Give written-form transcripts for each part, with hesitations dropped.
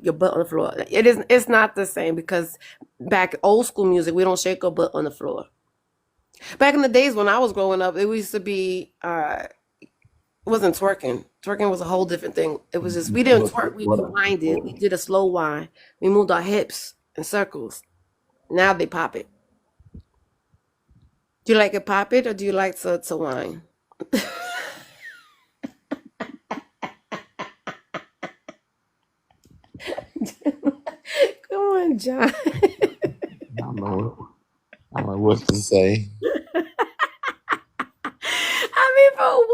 your butt on the floor. It's not the same because back old school music, we don't shake our butt on the floor. Back in the days when I was growing up, it used to be it wasn't twerking. Twerking was a whole different thing. It was just we didn't twerk, we winded. We did a slow wind. We moved our hips in circles. Now they pop it. Do you like it pop it or do you like to whine? Come on, John. I don't know. I don't know what to say. I mean, for a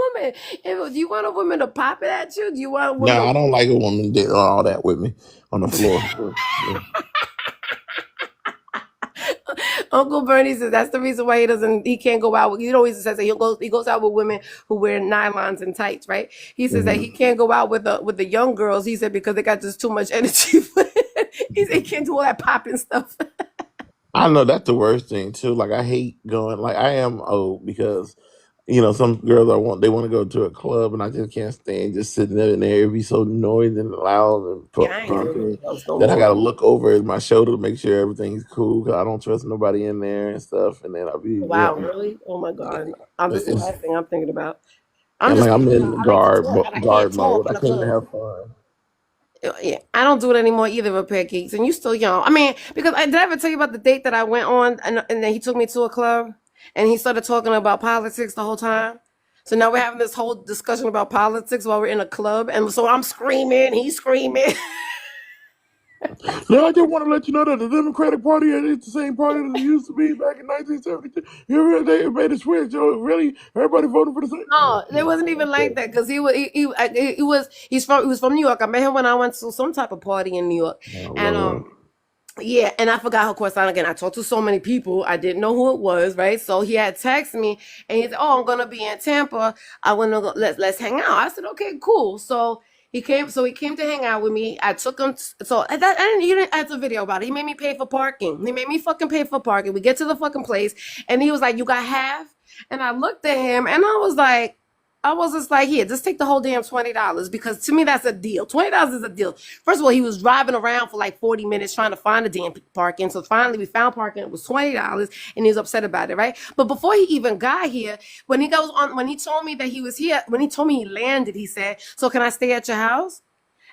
woman, do you want a woman to pop it at you? Do you want a No, woman I don't like a woman doing all that with me on the floor. Uncle Bernie says that's the reason why he can't go out with, he always says that he goes out with women who wear nylons and tights, right? He says that he Mhm. can't go out with the young girls, he said, because they got just too much energy. He said he can't do all that popping stuff. I know that's the worst thing too. Like I hate going. Like I am old because some girls they want to go to a club and I just can't stand just sitting there and there. It be so noisy and loud and Yeah, I ain't doing pumping those no that I more. got to look over at my shoulder to make sure everything's cool because I don't trust nobody in there and stuff. And then I'll be Wow, really? Oh my God. This is the it's last thing I'm thinking about. I'm and just like I'm thinking about in I like to talk and I can't guard talk mode. in I a came to club. have fun. Yeah, I don't do it anymore either, repair geeks. And you still young. I mean, because did I ever tell you about the date that I went on and then he took me to a club and he started talking about politics the whole time. So now we're having this whole discussion about politics while we're in a club. And so I'm screaming, he's screaming. Yeah, I just want to let you know that the Democratic Party is the same party that it used to be back in 1972. They made a switch. Really, everybody voted for the same. No, it wasn't even like that because he was from New York. I met him when I went to some type of party in New York. Oh, And Lord. yeah, and I forgot her course again. I talked to so many people, I didn't know who it was, right? So he had texted me and he said, "Oh, I'm gonna be in Tampa. I wanna go, let's hang out." I said, "Okay, cool." So he came to hang out with me. I took him so that and you didn't add a video about it. He made me pay for parking. He made me fucking pay for parking. We get to the fucking place and he was like, "You got half?" And I looked at him and I was just like, here, just take the whole damn $20 because to me that's a deal. $20 is a deal. First of all, he was driving around for like 40 minutes trying to find a damn parking. So finally we found parking. It was $20 and he was upset about it, right? But before he even got here, when he told me that he was here, when he told me he landed, he said, "So can I stay at your house?"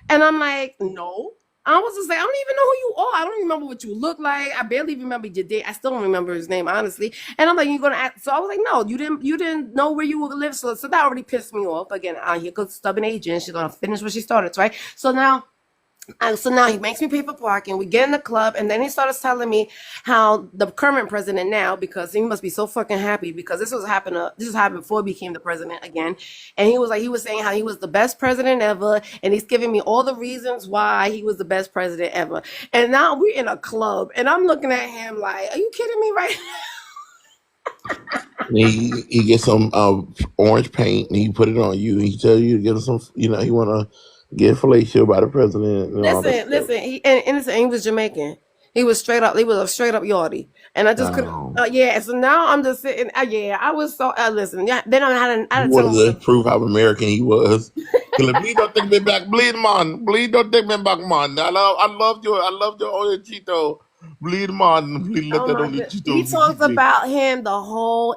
And I'm like, "No." I was just like, "I don't even know who you are. I don't remember what you look like. I barely remember your date. I still don't remember his name, honestly." And I'm like, "You're gonna act?" So I was like, "No, you didn't know where you would live." So that already pissed me off. Again, here goes stubborn agent. She's gonna finish what she started, right? So now he makes me pay for parking. We get in the club, and then he starts telling me how the current president now, because he must be so fucking happy because this was happening before he became the president again. And he was saying how he was the best president ever, and he's giving me all the reasons why he was the best president ever. And now we're in a club, and I'm looking at him like, "Are you kidding me right And he gets some orange paint and he put it on you. And he tell you to get him some. He want to get fellatio by the president and all that stuff. Listen. He was Jamaican. He was straight up. He was a straight up yardie, and I just couldn't. Um, Yeah. So now I'm just sitting. Yeah, I was so. Listen. Yeah. Then I he had to tell him wanted what to prove how American he was. He like, please don't take me back, bleed man. Please don't take me back, man. I loved your oil Cheeto. Bleed man, please let oh that my oil god. He Cheeto talks visit me. about him the whole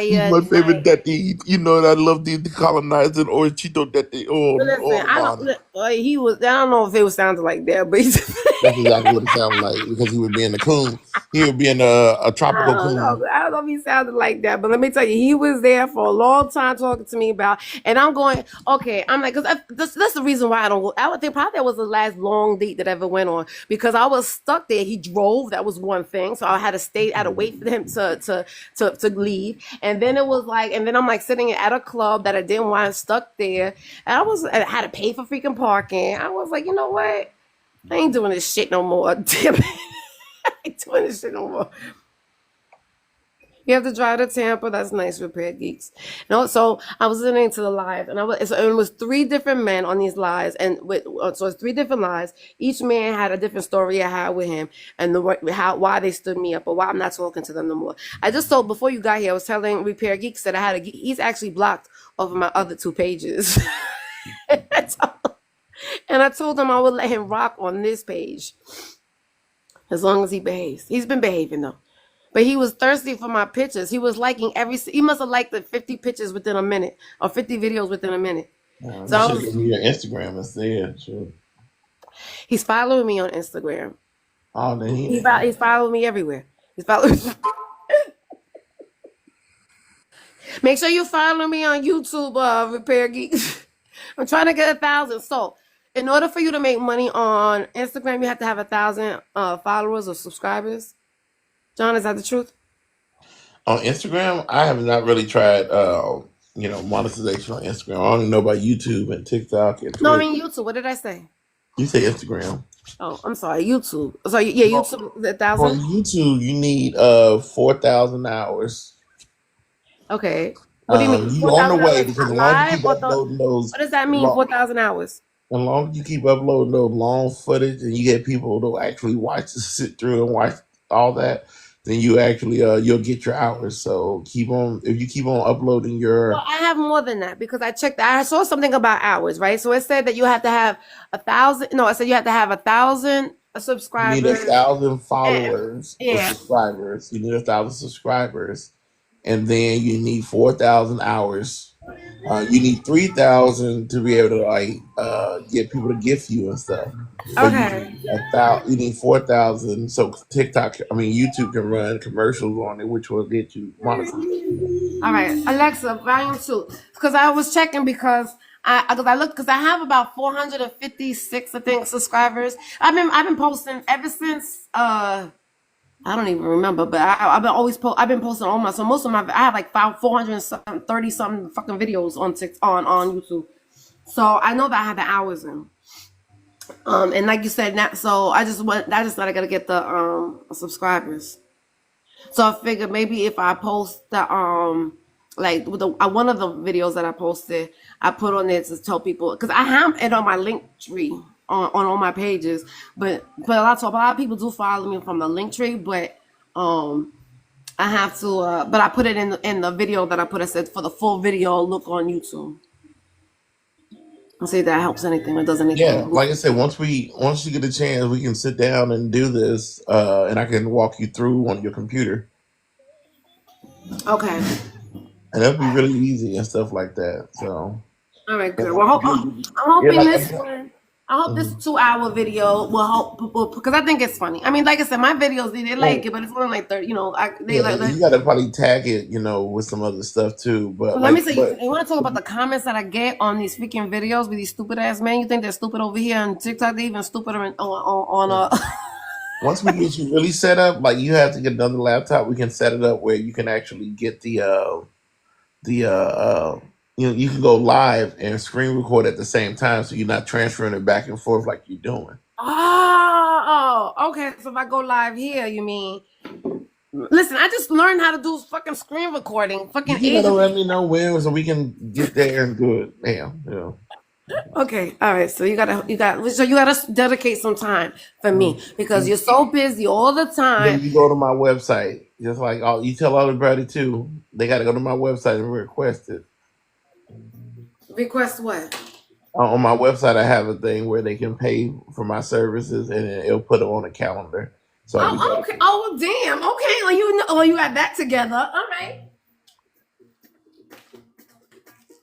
He's entire my favorite night. daddy. I love the colonizing oil Cheeto daddy. But listen, Oh I don't. man. He was. I don't know if it was sounding like that, but he's. That's exactly what it sounded like because he would be in the coon. He would be in a tropical coon. I don't know if he sounded like that, but let me tell you, he was there for a long time talking to me about, and I'm going, okay, I'm like, because that's the reason why I don't go. I would think probably that was the last long date that I ever went on because I was stuck there. He drove, that was one thing, so I had to stay, I had to wait for him to leave, and then it was like, and then I'm like sitting at a club that I didn't want, stuck there, and I had to pay for freaking parking. I was like, you know what? I ain't doing this shit no more. Damn it. I ain't doing this shit no more. You have to drive to Tampa. That's nice, repair geeks. No, so I was listening to the live, and it was three different men on these lives, and so it's three different lives. Each man had a different story I had with him, and why they stood me up, or why I'm not talking to them no more. I just told before you got here, I was telling repair geeks that he's actually blocked off of my other two pages. That's all. And I told him I would let him rock on this page as long as he behaves. He's been behaving though. But he was thirsty for my pictures. He was liking he must have liked the 50 pictures within a minute or 50 videos within a minute. So You should give me your Instagram instead. Sure. he's following me on Instagram. Oh, then He's following me everywhere. He's following Make sure you follow me on YouTube, Repair Geek. I'm trying to get 1,000. So, in order for you to make money on Instagram, you have to have 1,000 followers or subscribers. John, is that the truth? on Instagram, I have not really tried, monetization on Instagram. I only know about YouTube and TikTok and No, I Twitter. mean YouTube. What did I say? You say Instagram. Oh, I'm sorry. YouTube. So yeah, Well, YouTube is for 1,000. YouTube, you need 4,000 hours. Okay. What do you mean? You on the 4,000 way hours because as long as you live keep or uploading those what does that mean? long, 4,000 hours. as long as you keep uploading those long footage and you get people to actually watch sit through and watch all that, then you actually you'll get your hours. So keep on if you keep on uploading Well, your I have more than that because I checked. I saw something about hours, right? So it said that you have to have 1,000. No, it said you have to have 1,000 you need a subscribers. thousand And, followers or yeah. subscribers. You need 1,000 subscribers, and then you need 4,000 hours. You need 3,000 to be able to get people to gift you and stuff. But you Okay. need 1,000. You need 4,000. So YouTube can run commercials on it, which will get you monetized. All right, Alexa, volume two. Because I was checking because I looked because I have about 456 I think subscribers. I've been posting ever since I don't even remember, but I've been posting all my so most of my I have like 400 something 30 something fucking videos on YouTube. So I know that I have the hours in. And like you said, now, so I just thought I gotta get the subscribers. So I figured maybe if I post the like with the one of the videos that I posted, I put on there to tell people because I have it on my link tree on all my pages, but a lot of people do follow me from the link tree, but I have to but I put it in the video that I put. I said for the full video, look on YouTube. I'll see if that helps anything or does Yeah, anything. like I said, once you get a chance, we can sit down and do this, and I can walk you through on your computer, Okay. and it'll be really easy and stuff like that. So All right, yeah, good. Well, I'm yeah, hoping like this one. I hope this mhm. 2 hour video will help people because I think it's funny. I mean, like I said, my videos they like Well, it, but it's only like 30. You know, they yeah, like. you got to probably tag it, with some other stuff too. But Well, let me like, say, you want to talk about the comments that I get on these freaking videos with these stupid ass men? You think they're stupid over here on TikTok? They even stupider on once we get you really set up, like you have to get another laptop. We can set it up where you can actually get the you can go live and screen record at the same time, so you're not transferring it back and forth like you're doing. Okay. So if I go live here, you mean? Listen, I just learned how to do fucking screen recording, fucking You gotta ages. let me know when so we can get there and do it. Damn, Okay, all right. So you gotta dedicate some time for me because you're so busy all the Then time. you go to my website, just like you tell everybody too. They got to go to my website and request it. Request what? On my website, I have a thing where they can pay for my services, and it'll put them on a calendar. So I can Oh, tell. okay. Oh, well, damn. Okay, well, you got that together. All right.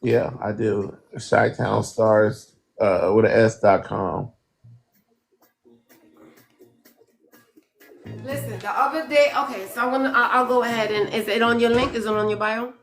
Yeah, I do. Chi-Town Stars with an S.com. Listen, the other day. Okay, so I'll go ahead and is it on your link? Is it on your bio?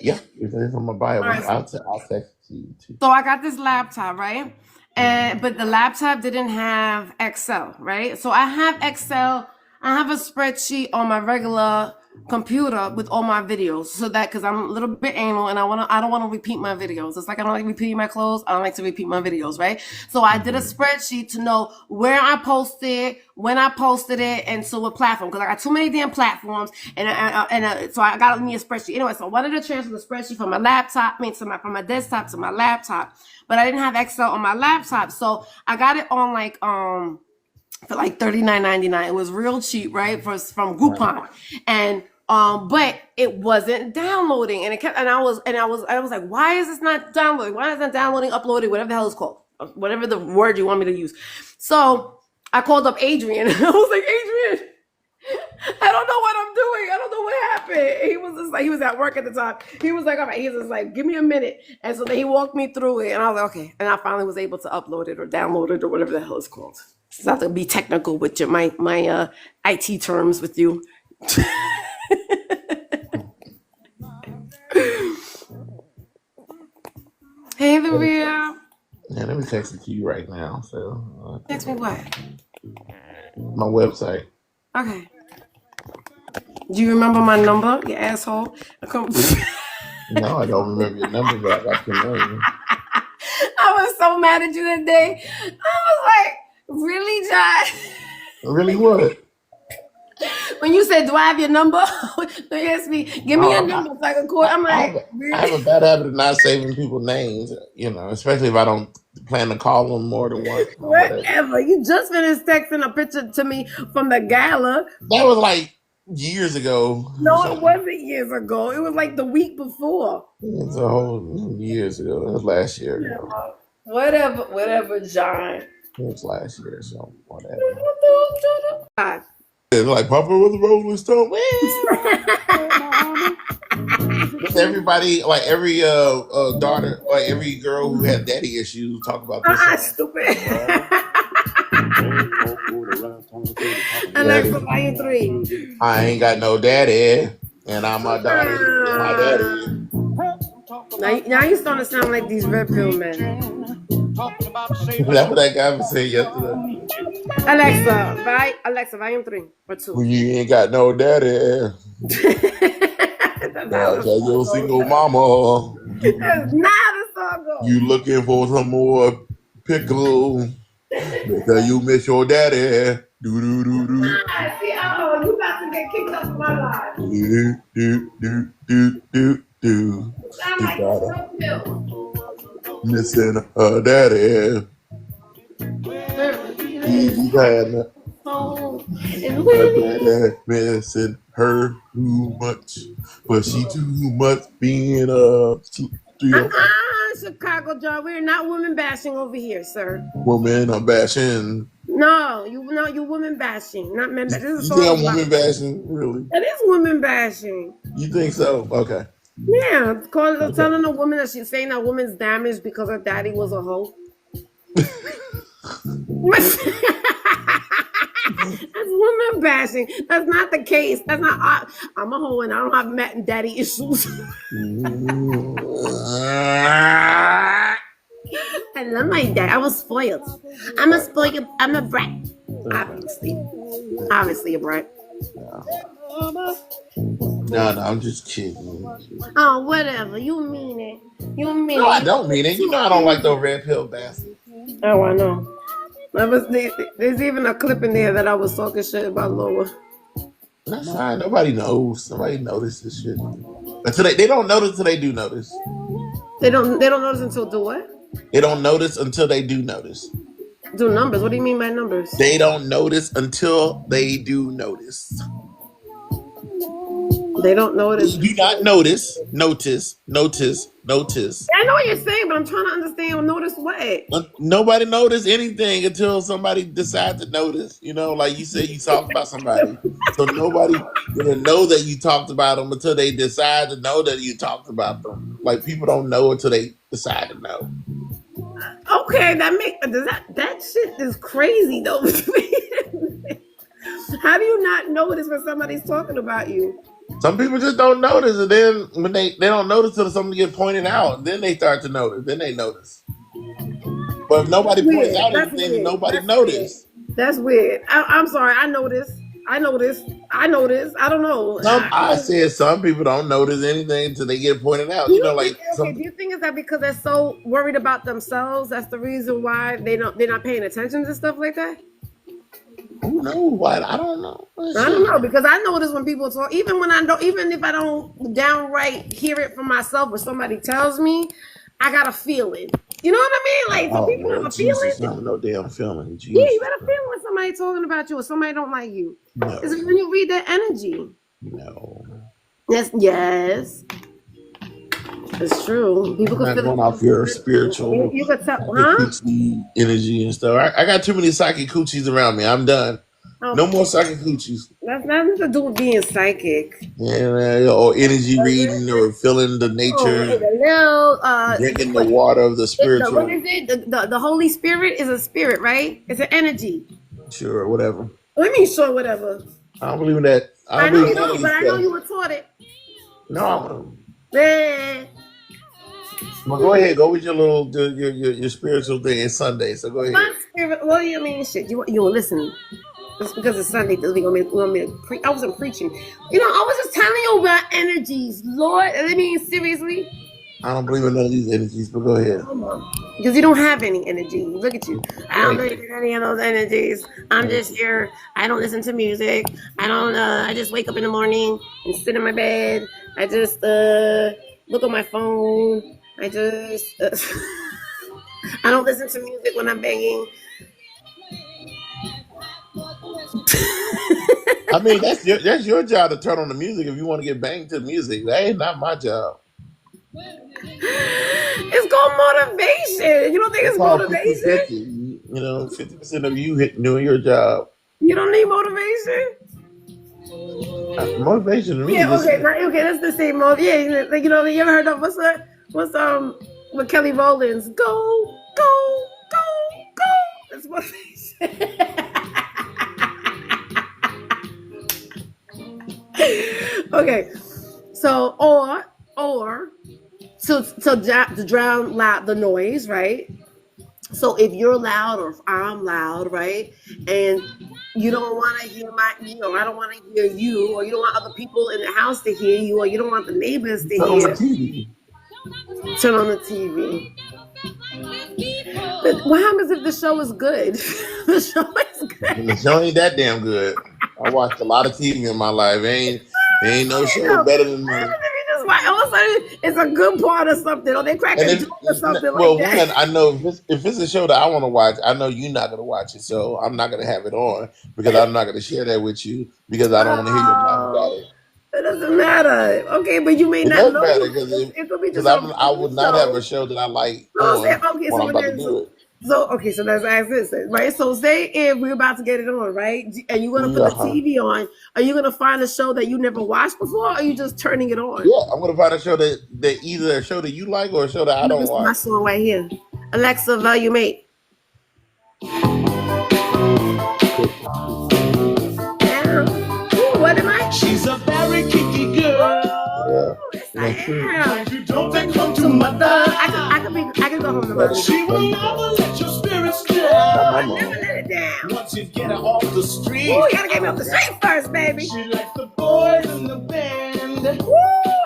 Yeah. It's on my bio. All right. I'll text it to you too. So I got this laptop, right? Mhm. But the laptop didn't have Excel, right? So I have Excel. I have a spreadsheet on my regular computer with all my videos. So that because I'm a little bit anal and I don't want to repeat my videos. It's like I don't like repeating my clothes. I don't like to repeat my videos, right? So I did a Mhm. spreadsheet to know where I posted, when I posted it, and so what platform. Because I got too many damn platforms, so I got me a spreadsheet. Anyway, so I wanted to transfer the spreadsheet from my laptop, from my desktop to my laptop, but I didn't have Excel on my laptop, so I got it on like for like $39.99. It was real cheap, right? From Right. Groupon, and But it wasn't downloading, and it kept, and I was like, why is this not downloading? Why is it not downloading, uploading, whatever the hell it's called, whatever the word you want me to use? So I called up Adrian. I was like, Adrian, I don't know what I'm doing. I don't know what happened. He was just like, he was at work at the time. He was like, all right. He was just like, give me a minute. And so then he walked me through it, and I was like, okay. And I finally was able to upload it or download it or whatever the hell it's called. So I have to be technical with my IT terms with you. Hey, Maria. Yeah, let me text it to you right now. So Text me what? my website. Okay. Do you remember my number, you asshole? No, I don't remember your number, but I got your name. I was so mad at you that day. I was like, really, John? Really, what? When you said, do I have your number? They asked me, give me your number so I can call. I'm like, really? I have a bad habit of not saving people's names, especially if I don't plan to call them more than once. Whatever. You just finished texting a picture to me from the gala. That was like years ago. No, it wasn't years ago. It was like the week before. It's a whole years ago. It was last year ago. Whatever, John. It was last year, so whatever. God. It's like Papa was a Rolling Stone. Everybody, like every daughter, like every girl who had daddy issues, talk about this. Stupid. Alexa, volume 3. I ain't got no daddy, and I'm my daughter, and my daddy. Now you starting to sound like these red pill men. That's what that guy was saying yesterday. Alexa, volume 3 or 2. When you ain't got no daddy. That's your single mama. That's not a song. You looking for some more pickle because you miss your daddy. Do. See, oh, you about to get kicked off my life. Do. Sound like a pill. Missing her daddy. He's had missing her too much, but she too much being Chicago John, we're not women bashing over here, sir. Woman, I'm bashing. No, you women bashing, not men bashing. You think I'm women bashing? Really? It is women bashing. You think so? Okay. Yeah, telling a woman that she's saying that woman's damaged because her daddy was a hoe. That's women bashing. That's not the case. That's not. I'm a hoe and I don't have daddy issues. I love my dad. I was spoiled. I'm a brat. Obviously a brat. No, I'm just kidding. Oh, whatever. You mean it. No, I don't mean it. You know I don't like those red pill bastards. Oh, I know. There's even a clip in there that I was talking shit about Lola. That's fine. Nobody knows. Nobody notices this shit. Until they don't notice until they do notice. They don't notice until do what? They don't notice until they do notice. Do numbers? What do you mean by numbers? They don't notice until they do notice. They don't notice. You do not notice. Notice. I know what you're saying, but I'm trying to understand. Notice what? Nobody noticed anything until somebody decides to notice. Like you said, you talked about somebody. So nobody gonna know that you talked about them until they decide to know that you talked about them. Like people don't know until they decide to know. Okay, that shit is crazy though. How do you not notice when somebody's talking about you? Some people just don't notice, and then when they don't notice until something gets pointed out, then they start to notice. Then they notice. But if nobody points out anything, then nobody noticed. That's weird. I'm sorry. I noticed. I don't know. I said some people don't notice anything until they get pointed out. Do you think is that because they're so worried about themselves? That's the reason why they're not paying attention to stuff like that? Who knows what? I don't know. I don't know, because I notice when people talk, even if I don't downright hear it from myself, or somebody tells me, I got a feeling. You know what I mean? Like, some people have a feeling. I don't know damn feeling. Jesus. Yeah, you got a feeling when somebody talking about you or somebody don't like you. No. It's when you read that energy. No. Yes, it's true. People I'm could not feel going it. off your You, spiritual you could tell, psychic huh? coochie energy and stuff. I got too many psychic coochies around me. I'm done. Oh, No more psychic coochies. that's nothing to do with being psychic. And, or energy reading or feeling the Oh, nature, no, drinking the water of the what spiritual. is it? The Holy Spirit is a spirit, right? It's an energy. Sure, whatever. Let me show whatever. I don't believe in that. I I don't know believe you in none of don't, but this I know stuff. you were taught it. No. Eh. But go ahead. Go with your little your spiritual thing. It's Sunday, so go ahead. My spirit. What do you mean, shit? You were listening. Just because it's Sunday, doesn't mean you want me to preach. I wasn't preaching. You know, I was just telling you about energies, Lord. I mean, seriously. I don't believe in none of these energies, but go ahead. Because you don't have any energy. Look at you. I don't Thank believe you. in any of those energies. I'm Thank just you. here. I don't listen to music. I don't. I just wake up in the morning and sit in my bed. I just look on my phone. I just. I don't listen to music when I'm banging. I mean, that's your job to turn on the music if you want to get banged to music. That ain't not my job. It's called motivation. You don't think It's it's called 50 motivation? 50. You know, 50% of you doing your job. You don't need motivation? Motivation to me, Yeah, just okay, okay, that's the same mode. Yeah, like, you ever heard of what's with Kelly Rowland's go. That's motivation. Okay. So or to drown loud the noise, right? So if you're loud or if I'm loud, right? And you don't want to hear I don't want to hear you, or you don't want other people in the house to hear you, or you don't want the neighbors to turn on the hear, TV. turn on the TV. But what happens if the show is good? The show is And the good. show ain't that damn good. I watched a lot of TV in my life. Ain't no You show know, better than what this. happens if you just watch, all of a sudden it's a good part or something, or they crack And a if joke or something like well, that? one, I know if it's a show that I want to watch, I know you're not gonna watch it, so I'm not gonna have it on because I'm not gonna share that with you because I don't want to hear your mouth about Oh, it. it doesn't matter. Okay, but you may It not does know matter you. because It could be because just a I good would not have a show. show that I like So say on okay, when so I'm when about to there's do it. okay, so let's ask this, right? So say if we're about to get it on, right? And you're gonna put the Yeah, TV on, are you gonna find a show that you never watched before, or are you just turning it on? yeah. I'm gonna find a show that either a show that you like or a show that I Look, don't this is my watch. song right here. Alexa, volume 8. Yeah. Ooh, what am I? She's a very kinky girl. Yeah, Ooh, yes, I that's true. am. You don't take home to To mother. mother, I could go home to Better mother. She will than never let your spirits Ooh, my down. I mama. never let it down. Once you get her off the Ooh, street, you gotta get me off the street first, baby. she likes the boys in the band. Ooh,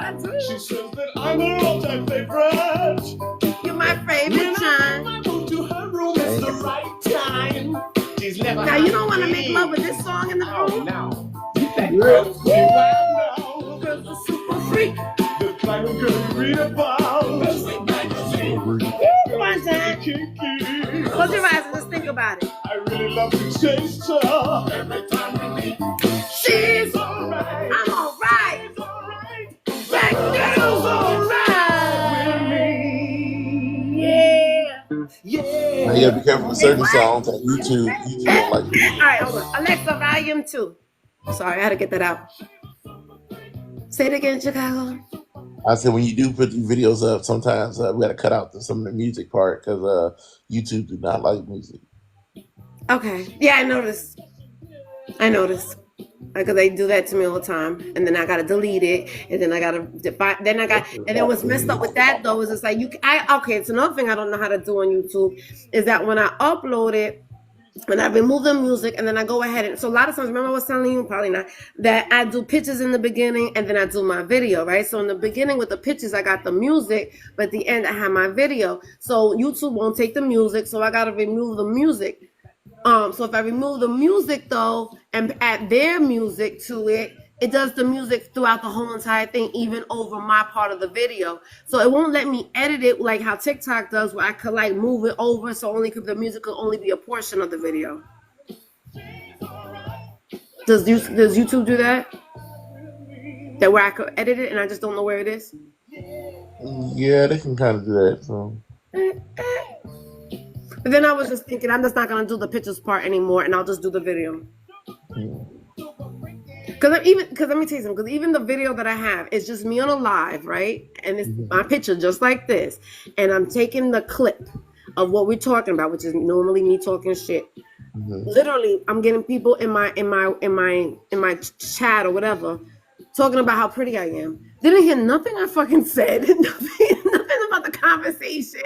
I do. She says that I'm her all-time favorite. You're my favorite When child. I move to her room, it's the Damn. right time. She's never Now you don't want to make happy. love with this song in the room. Now, get that Yeah. girl to me right now. Girl's a super freak. The kind of girl you read about. Woo, one time. Kinky. Close your eyes and just think about it. I really love to chase her. Every time we meet, She's alright. I'm alright. She's alright. That girl's alright. With me. Yeah. Now you gotta Yeah. be careful with Hey, certain what? songs on YouTube. YouTube don't like this. All right, hold on. Alexa, volume 2. Sorry, I had to get that out. Say it again, Chicago. I said when you do put these videos up, sometimes we got to cut out some of the music part because YouTube do not like music. Okay. Yeah, I noticed. Because they do that to me all the time, and then I gotta delete it, and then I gotta define. And then what's messed up with that though is it's like okay. It's another thing I don't know how to do on YouTube is that when I upload it, when I remove the music, and then I go ahead and so a lot of times, remember I was telling you, probably not, that I do pictures in the beginning and then I do my video, right? So in the beginning with the pictures, I got the music, but at the end I have my video. So YouTube won't take the music, so I gotta remove the music. So if I remove the music though and add their music to it, it does the music throughout the whole entire thing, even over my part of the video. So it won't let me edit it like how TikTok does, where I could like move it over, so the music could only be a portion of the video. Does YouTube do that? That where I could edit it and I just don't know where it is. Yeah, they can kind of do that. So But then I was just thinking, I'm just not gonna do the pictures part anymore, and I'll just do the video. Because let me tell you something. Because even the video that I have is just me on a live, right? And it's my picture just like this, and I'm taking the clip of what we're talking about, which is normally me talking shit. Literally, I'm getting people in my chat or whatever talking about how pretty I am. Didn't hear nothing I fucking said. Nothing about the conversation.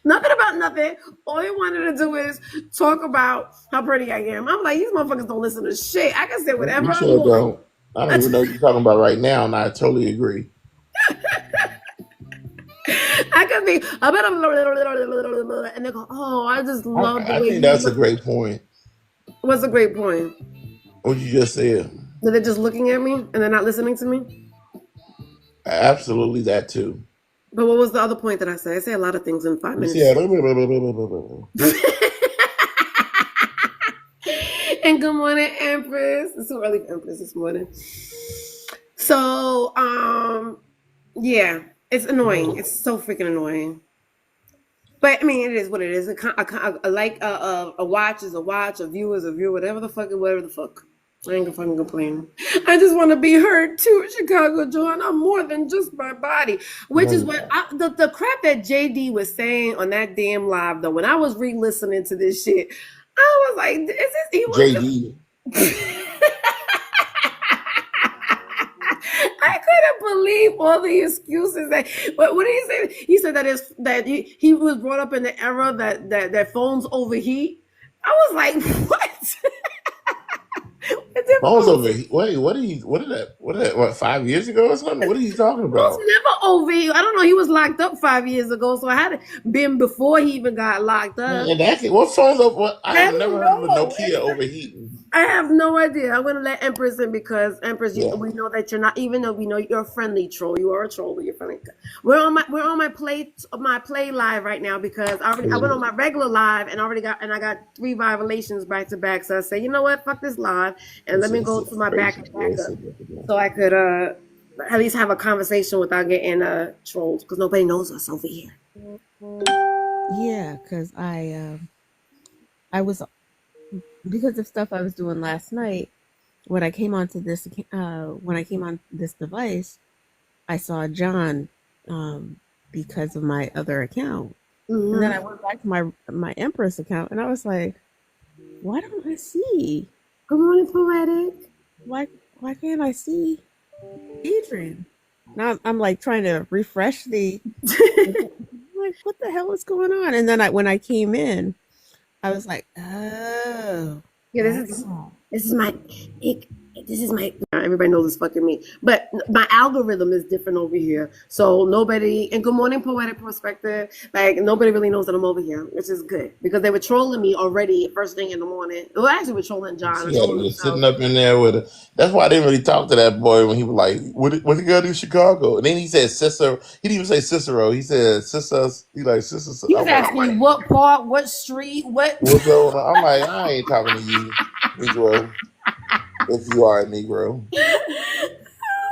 Nothing about nothing. All they wanted to do is talk about how pretty I am. I'm like, these motherfuckers don't listen to shit. I can say whatever we I sure want. don't. I don't even know what you're talking about right now, and I totally agree. I could be a bit of and they go, oh, I just love the I way think you that's a look. great point. What's a great point? What you just said. That they're just looking at me and they're not listening to me? Absolutely, that too. But what was the other point that I said? I say a lot of things in 5 You minutes. said. And good morning, Empress. It's so early for Empress this morning. So, yeah, it's annoying. It's so freaking annoying. But I mean, it is what it is. A watch is a watch. A view is a view. Whatever the fuck. I ain't gonna fucking complain. I just want to be heard too, Chicago John. I'm more than just my body, which is what the crap that JD was saying on that damn live. Though, when I was re-listening to this shit, I was like, "Is this he was JD. I couldn't believe all the excuses that. What did he say? He said that he was brought up in the era that phones overheat. I was like, what? Phones over. Wait, what did that? What 5 years ago or something? What are you talking Phones about? never overheat. I don't know. He was locked up 5 years ago, so I had been before he even got locked up. And that what phones over? I I have don't never heard of a know. Nokia overheating. I have no idea. I'm gonna let Empress in because Empress, Yeah. we know that you're not. Even though we know you're a friendly troll, you are a troll, but you're friendly. We're on my play live right now because I went on my regular live and I got 3 violations back to back. So I said, you know what, fuck this live and let me go to my backup so I could at least have a conversation without getting trolled because nobody knows us over here. Yeah, because I was because of stuff I was doing last night. When I came onto this device, I saw John because of my other account, and then I went back to my Empress account, and I was like, "Why don't I see? Good morning, poetic. Why can't I see Adrian?" Now I'm like trying to refresh the. Like, what the hell is going on? And then when I came in, I was like, oh, Yeah, this is my everybody knows it's fucking me. But my algorithm is different over here. So nobody and good morning, poetic perspective. Like nobody really knows that I'm over here, which is good. Because they were trolling me already first thing in the morning. Well, actually we're trolling John. She had him just sitting up in there with her. That's why I didn't really talk to that boy when he was like, what you gotta do Chicago? And then he said Cicero. He didn't even say Cicero. He said Cissus. He like Cissus. He was asking what part, what street, what what's going on? I'm like, I ain't talking to you, Negro. If you are a Negro.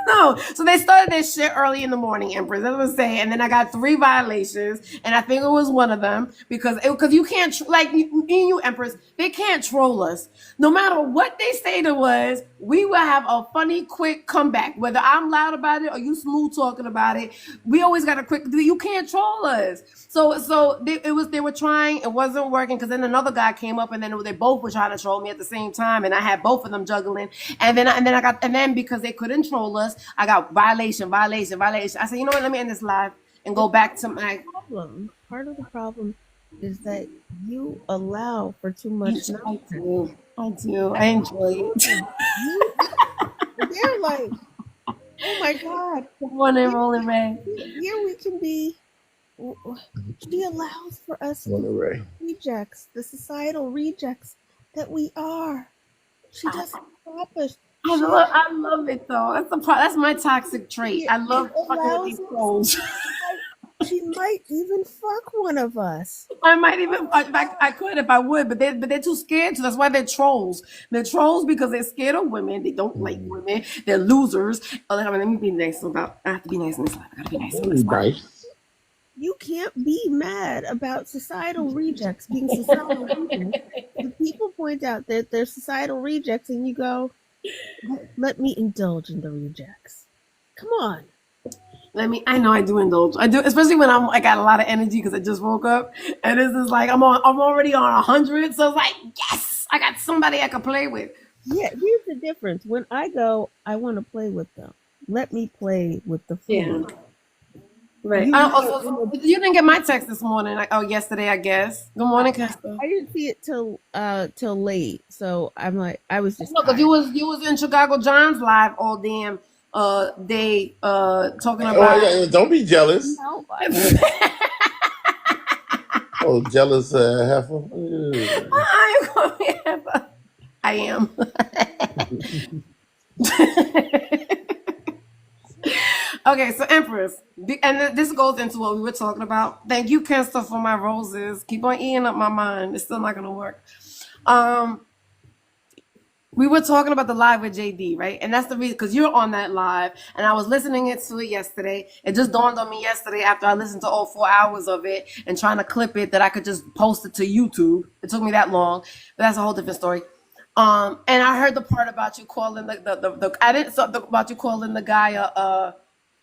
No, so they started this shit early in the morning, Empress. That's what I'm saying. And then I got 3 violations, and I think it was one of them because you can't like me and you, Empress. They can't troll us. No matter what they say to us, we will have a funny, quick comeback. Whether I'm loud about it or you smooth talking about it, we always got a quick. You can't troll us. So they were trying. It wasn't working because then another guy came up, and then they both were trying to troll me at the same time, and I had both of them juggling. And then because they couldn't troll us. I got violation. I said, you know what? Let me end this live and go back to my problem. Part of the problem is that you allow for too much nonsense. I do. I enjoy it. They're like, oh my God. Good morning, Rolling Ray. Here we can be. She allows for us to be rejects, the societal rejects that we are. She doesn't stop us. I love it though. That's my toxic trait. I love fucking with these trolls. She might even fuck one of us. I might even, I could if I would, but they're too scared to. That's why they're trolls. They're trolls because they're scared of women. They don't like Mm. women. They're losers. Oh, let me be nice about. I have to be nice in this life. I gotta be nice in Very this life. nice. You can't be mad about societal rejects being societal rejects. The people point out that they're societal rejects, and you go, let me indulge in the rejects. Come on. I know I do indulge. I do, especially when I got a lot of energy because I just woke up, and this is like I'm already on 100. So it's like yes, I got somebody I can play with. Yeah, here's the difference. When I go, I want to play with them. Let me play with the Yeah. food. Right. You Also, you didn't get my text this morning. Yesterday, I guess. Good morning, Casper. I didn't see it till late, so I'm like, I was just No, because tired. you was in Chicago John's live all damn day talking Oh, about. yeah, don't be jealous. No, Oh, jealous heifer. Ew. I am gonna be I am. Okay, so Empress, and this goes into what we were talking about. Thank you, Kester, for my roses. Keep on eating up my mind. It's still not gonna work. Um, we were talking about the live with JD, right? And that's the reason because you're on that live, and I was listening to it yesterday. It just dawned on me yesterday after I listened to all 4 hours of it and trying to clip it that I could just post it to YouTube. It took me that long, but that's a whole different story. And I heard the part about you calling the I didn't about you calling the guy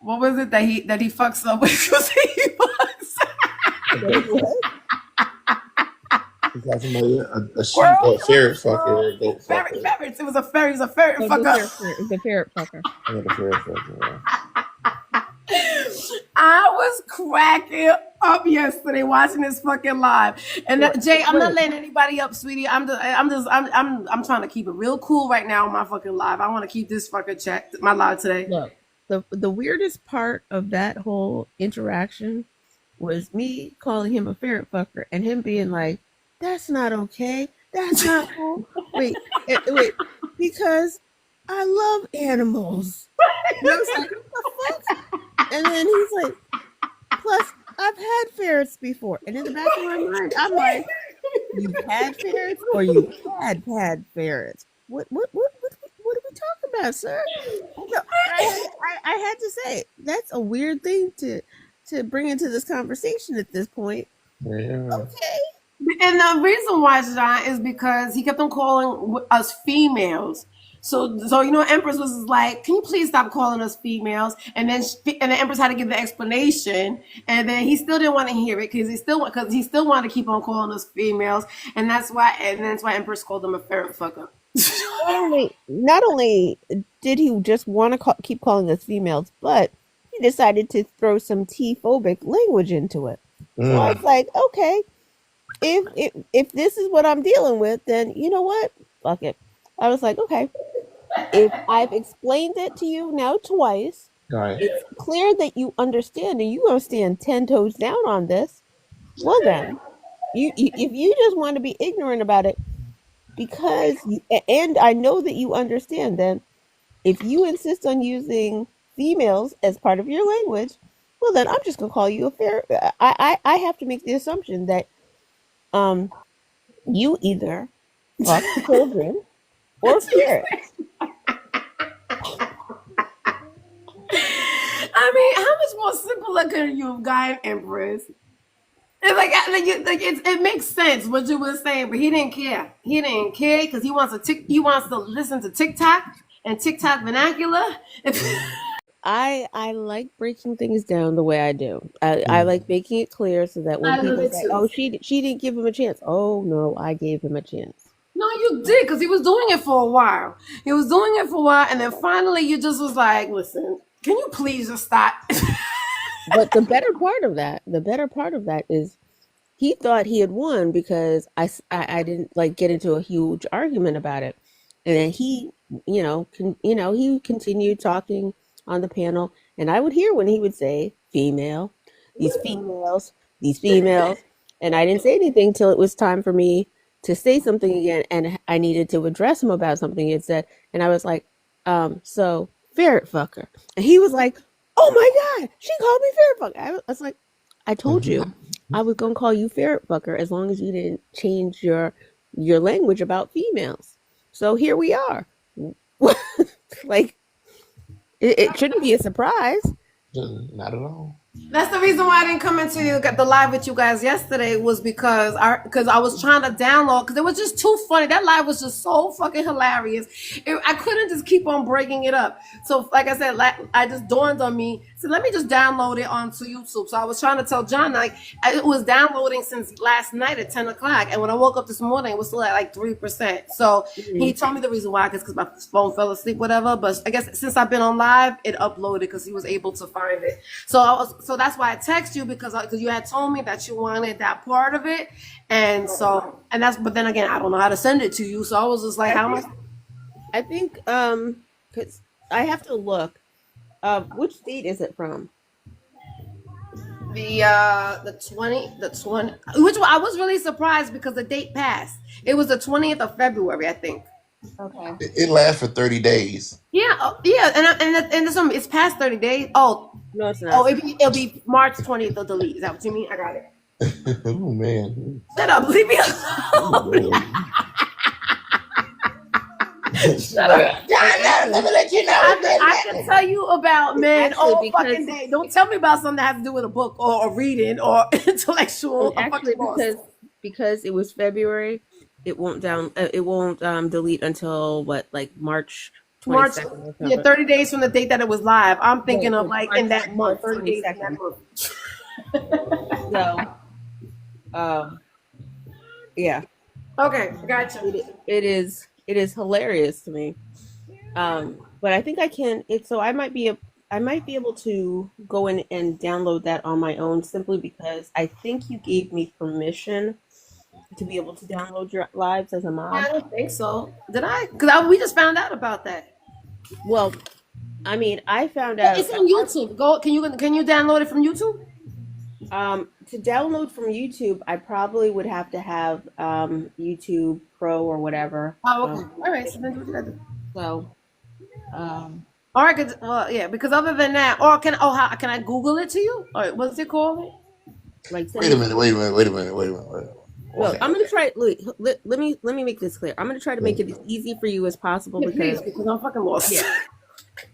what was it that he fucks up with because he was You got somebody, a sheep squirrel. or a ferret fucker or a goat fucker. Ferrets. It was a ferret. It was a ferret fucker. the ferret fucker. I got a ferret fucker. Yeah. I was cracking up yesterday watching this fucking live. And Jay, I'm not letting anybody up, sweetie. I'm trying to keep it real cool right now on my fucking live. I want to keep this fucking chat my live today. Look, the weirdest part of that whole interaction was me calling him a ferret fucker and him being like, "That's not okay. That's not cool." Wait, because I love animals. And I was like, "What the fuck?" And then he's like, "Plus, I've had ferrets before." And in the back of my mind, I'm like, "You've had ferrets, or you had ferrets? What are we talking about, sir?" No, I had to say that's a weird thing to bring into this conversation at this point. Yeah. Okay. And the reason why, John, is because he kept on calling us females. So you know, Empress was like, "Can you please stop calling us females?" And then the Empress had to give the explanation, and then he still didn't want to hear it because he still wanted to keep on calling us females, and that's why Empress called him a ferret fucker. Not only did he just want to keep calling us females, but he decided to throw some T-phobic language into it. So I was like, okay, if this is what I'm dealing with, then you know what? Fuck it. I was like, okay, if I've explained it to you now twice, Right. it's clear that you understand and you gonna stand 10 toes down on this. Well then, if you just want to be ignorant about it, and I know that you understand, then if you insist on using females as part of your language, well then I'm just gonna call you a fair. I have to make the assumption that you either fuck children or ferrets. I mean, how much more simpler could you have gotten, Empress? It's it makes sense what you were saying, but he didn't care. He didn't care because he wants to listen to TikTok and TikTok vernacular. I like breaking things down the way I do. I like making it clear so that when I love people it say, too. "Oh, she didn't give him a chance," oh no, I gave him a chance. No, you did because he was doing it for a while. He was doing it for a while, and then finally you just was like, "Listen, can you please just stop?" But the better part of that is he thought he had won because I didn't like get into a huge argument about it, and then he he continued talking on the panel, and I would hear when he would say female, these females, these females, and I didn't say anything till it was time for me to say something again, and I needed to address him about something he had said, and I was like, so ferret fucker, and he was like, "Oh my god, she called me ferret fucker." I was like, I told you I was gonna call you ferret fucker as long as you didn't change your language about females. So here we are. Like it shouldn't be a surprise. Not at all. That's the reason why I didn't come into the live with you guys yesterday was because I was trying to download because it was just too funny. That live was just so fucking hilarious. I couldn't just keep on breaking it up. So like I said, I just dawned on me. So let me just download it onto YouTube. So I was trying to tell John like it was downloading since last night at 10 o'clock, and when I woke up this morning, it was still at like 3%. So he told me the reason why because my phone fell asleep, whatever. But I guess since I've been on live, it uploaded because he was able to find it. So that's why I text you because you had told me that you wanted that part of it, and so but then again I don't know how to send it to you, so I was just like, how much? I think because I have to look. Which date is it from? The 20, which one, I was really surprised because the date passed. It was the 20th of February, I think. Okay. It lasts for 30 days. Yeah, yeah, and this one it's past 30 days. Oh, No, it's not. oh, it'll be March 20th of delete. Is that what you mean? I got it. Oh man. Shut up, leave me alone. Shut up. Let me let you know. I can tell you about men all Actually, fucking day. Don't tell me about something that has to do with a book or reading or intellectual. Actually, because it was February, it won't delete until what, like March March, 22nd. yeah, 30 days from the date that it was live. I'm thinking of like in that month, March 30 days in that 22nd. month. So, yeah, Okay, gotcha. it is hilarious to me. But I think I can. So I might be able to go in and download that on my own simply because I think you gave me permission to be able to download your lives as a I mod. don't think so. Did I? Because we just found out about that. Well, I mean, I found out It's on YouTube. Go. Can you download it from YouTube? to download from YouTube, I probably would have to have YouTube Pro or whatever. Oh, okay. All right. So then do what you gotta do. So, um, All right. Well, yeah. Because other than that, or how can I Google it to you? Or what's it called? like, Wait a minute. Well, Okay. I'm gonna try. Let me make this clear. I'm gonna try to make it as easy for you as possible Yeah, please, because I'm fucking lost. Yeah.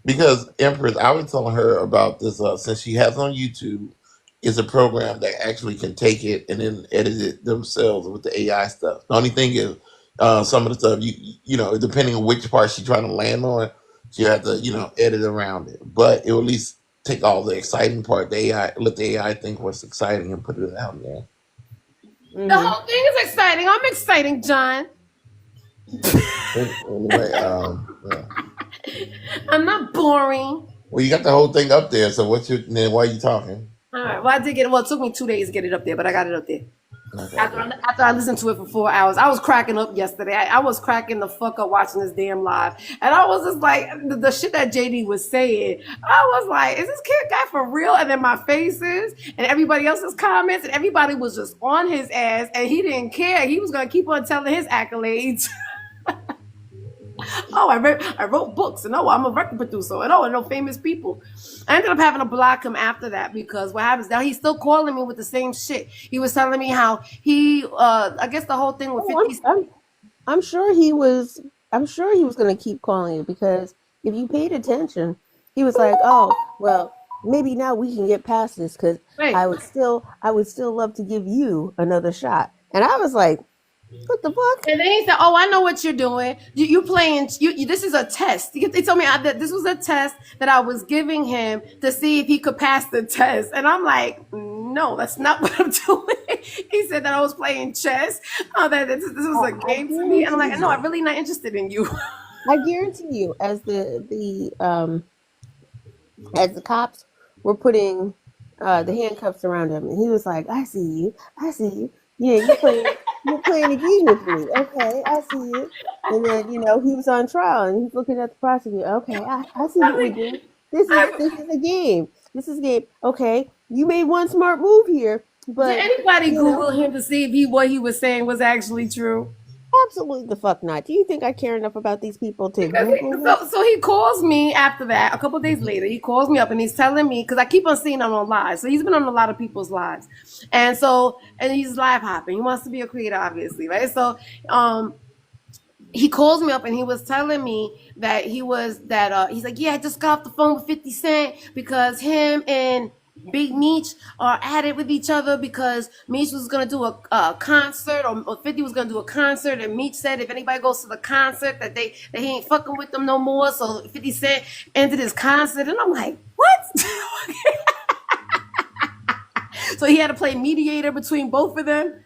Because Empress, I was telling her about this since she has on YouTube, is a program that actually can take it and then edit it themselves with the AI stuff. The only thing is, some of the stuff you know, depending on which part she's trying to land on, she have to edit around it. But it will at least take all the exciting part, the AI, let the AI think what's exciting and put it out there. The whole thing is exciting. I'm exciting, John. Anyway, yeah. I'm not boring. Well, you got the whole thing up there. So then why are you talking? All right. Well, I did get it. Well, it took me 2 days to get it up there, but I got it up there. Okay. After I listened to it for 4 hours, I was cracking up yesterday. I was cracking the fuck up watching this damn live, and I was just like, the shit that JD was saying. I was like, is this kid guy for real? And then my faces and everybody else's comments, and everybody was just on his ass, and he didn't care. He was gonna keep on telling his accolades. Oh, I wrote books, and oh, I'm a record producer, and oh, I know famous people. I ended up having to block him after that because what happens now? He's still calling me with the same shit. He was telling me how I guess the whole thing with 50. I'm sure he was. I'm sure he was going to keep calling you because if you paid attention, he was like, "Oh, well, maybe now we can get past this because Right. I would still love to give you another shot." And I was like, "What the fuck?" And then he said, "Oh, I know what you're doing. You playing. This is a test." They told me that this was a test that I was giving him to see if he could pass the test. And I'm like, "No, that's not what I'm doing." He said that I was playing chess. Oh, that this was a game to me. And I'm like, "No, I'm really not interested in you." I guarantee you, as the cops were putting the handcuffs around him, and he was like, "I see you. Yeah, you're playing a game with me. Okay, I see you." And then he was on trial, and he's looking at the prosecutor. Okay, I see what we're doing. This is a game. This is a game. Okay, you made one smart move here, but did anybody Google him to see if what he was saying was actually true? Absolutely the fuck not. Do you think I care enough about these people to Because Google them? so he calls me after that, a couple of days later, he calls me up and he's telling me, because I keep on seeing him on live. So he's been on a lot of people's lives. And he's live hopping. He wants to be a creator, obviously, right? So he calls me up and he was telling me that he's like, yeah, I just got off the phone with 50 Cent because him and Big Meech are at it with each other because Meech was gonna do a concert, or 50 was gonna do a concert, and Meech said if anybody goes to the concert that he ain't fucking with them no more. So 50 Cent ended his concert, and I'm like, what? So he had to play mediator between both of them.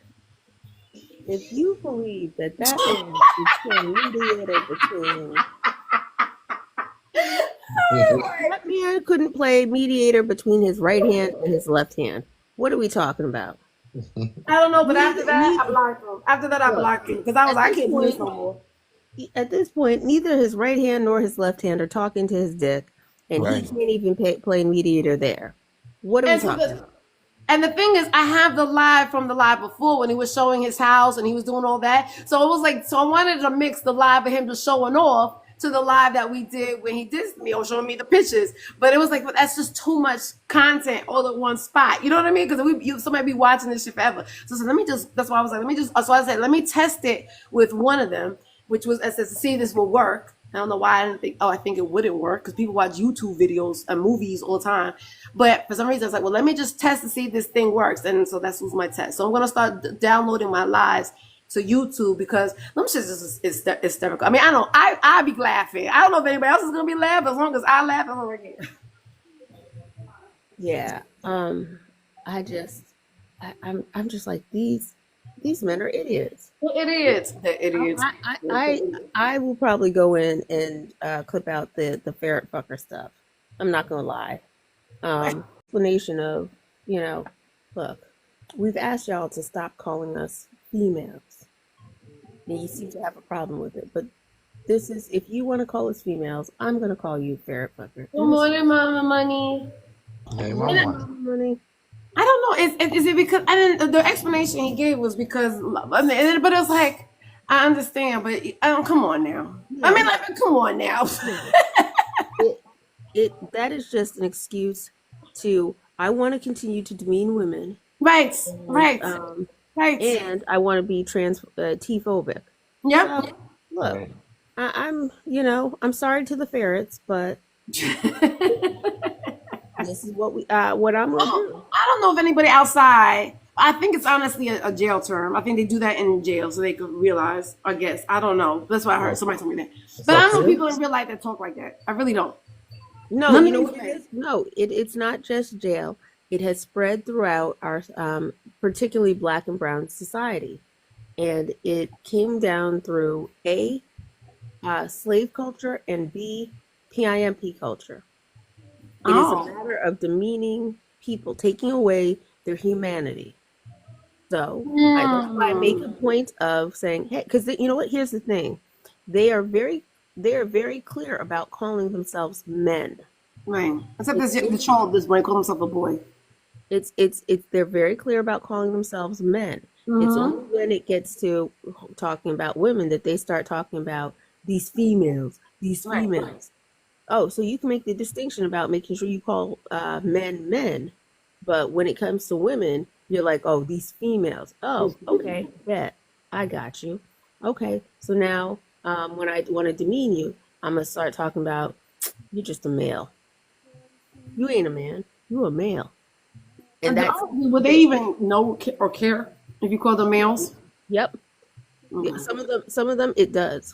If you believe that man is playing mediator between, that man couldn't play mediator between his right hand and his left hand. What are we talking about? I don't know, but after that, I blocked him. After that, I blocked him because I can't do this no more. At this point, neither his right hand nor his left hand are talking to his dick, and he can't even play mediator there. What are we talking about? And the thing is, I have the live from the live before when he was showing his house and he was doing all that. So it was like, so I wanted to mix the live of him just showing off to the live that we did when he dissed me or showing me the pictures. But it was like, but that's just too much content all at one spot. You know what I mean? Because somebody be watching this shit forever. So that's why I was like, so I said, let me test it with one of them, which was, I said, to see if this will work. I don't know why I didn't think, I think it wouldn't work because people watch YouTube videos and movies all the time. But for some reason, I was like, well, let me just test to see if this thing works. And so that was my test. So I'm going to start downloading my lives to YouTube because them shit is hysterical. I mean, I be laughing. I don't know if anybody else is going to be laughing. As long as I laugh, I'm over here. Yeah. I'm just like, these men are idiots. It is. I will probably go in and clip out the ferret fucker stuff. I'm not gonna lie. Explanation of, look, we've asked y'all to stop calling us females. And you seem to have a problem with it. But this is, if you want to call us females, I'm gonna call you ferret fucker. Good morning, Mama Money. Hey, Mama Money. I don't know. Is it because I didn't? The explanation he gave was because, I mean, but it was like, I understand, but I don't. Come on now. Yeah. I mean, like, come on now. That is just an excuse to, I want to continue to demean women. Right. Right. And I want to be T-phobic. Yeah. So, look, I'm sorry to the ferrets, but. This is what I'm gonna do. I don't know if anybody outside. I think it's honestly a jail term. I think they do that in jail so they could realize. I guess I don't know. That's why I heard somebody told me that. But I don't know people in real life that talk like that. I really don't. No, you know what it is? No, it's not just jail. It has spread throughout our, particularly Black and Brown society, and it came down through A, slave culture, and B, PIMP culture. It is a matter of demeaning people, taking away their humanity. So that's why I make a point of saying, hey, because you know what? Here's the thing: they are very clear about calling themselves men. Right. Except the child this boy calls himself a boy. They're very clear about calling themselves men. Mm-hmm. It's only when it gets to talking about women that they start talking about these females. Right. Oh, so you can make the distinction about making sure you call men, but when it comes to women, you're like, oh, these females. Oh, okay, bet. I got you. Okay, so now when I want to demean you, I'm going to start talking about, you're just a male. You ain't a man. You're a male. And would they even know or care if you call them males? Yep. Yeah, some of them it does.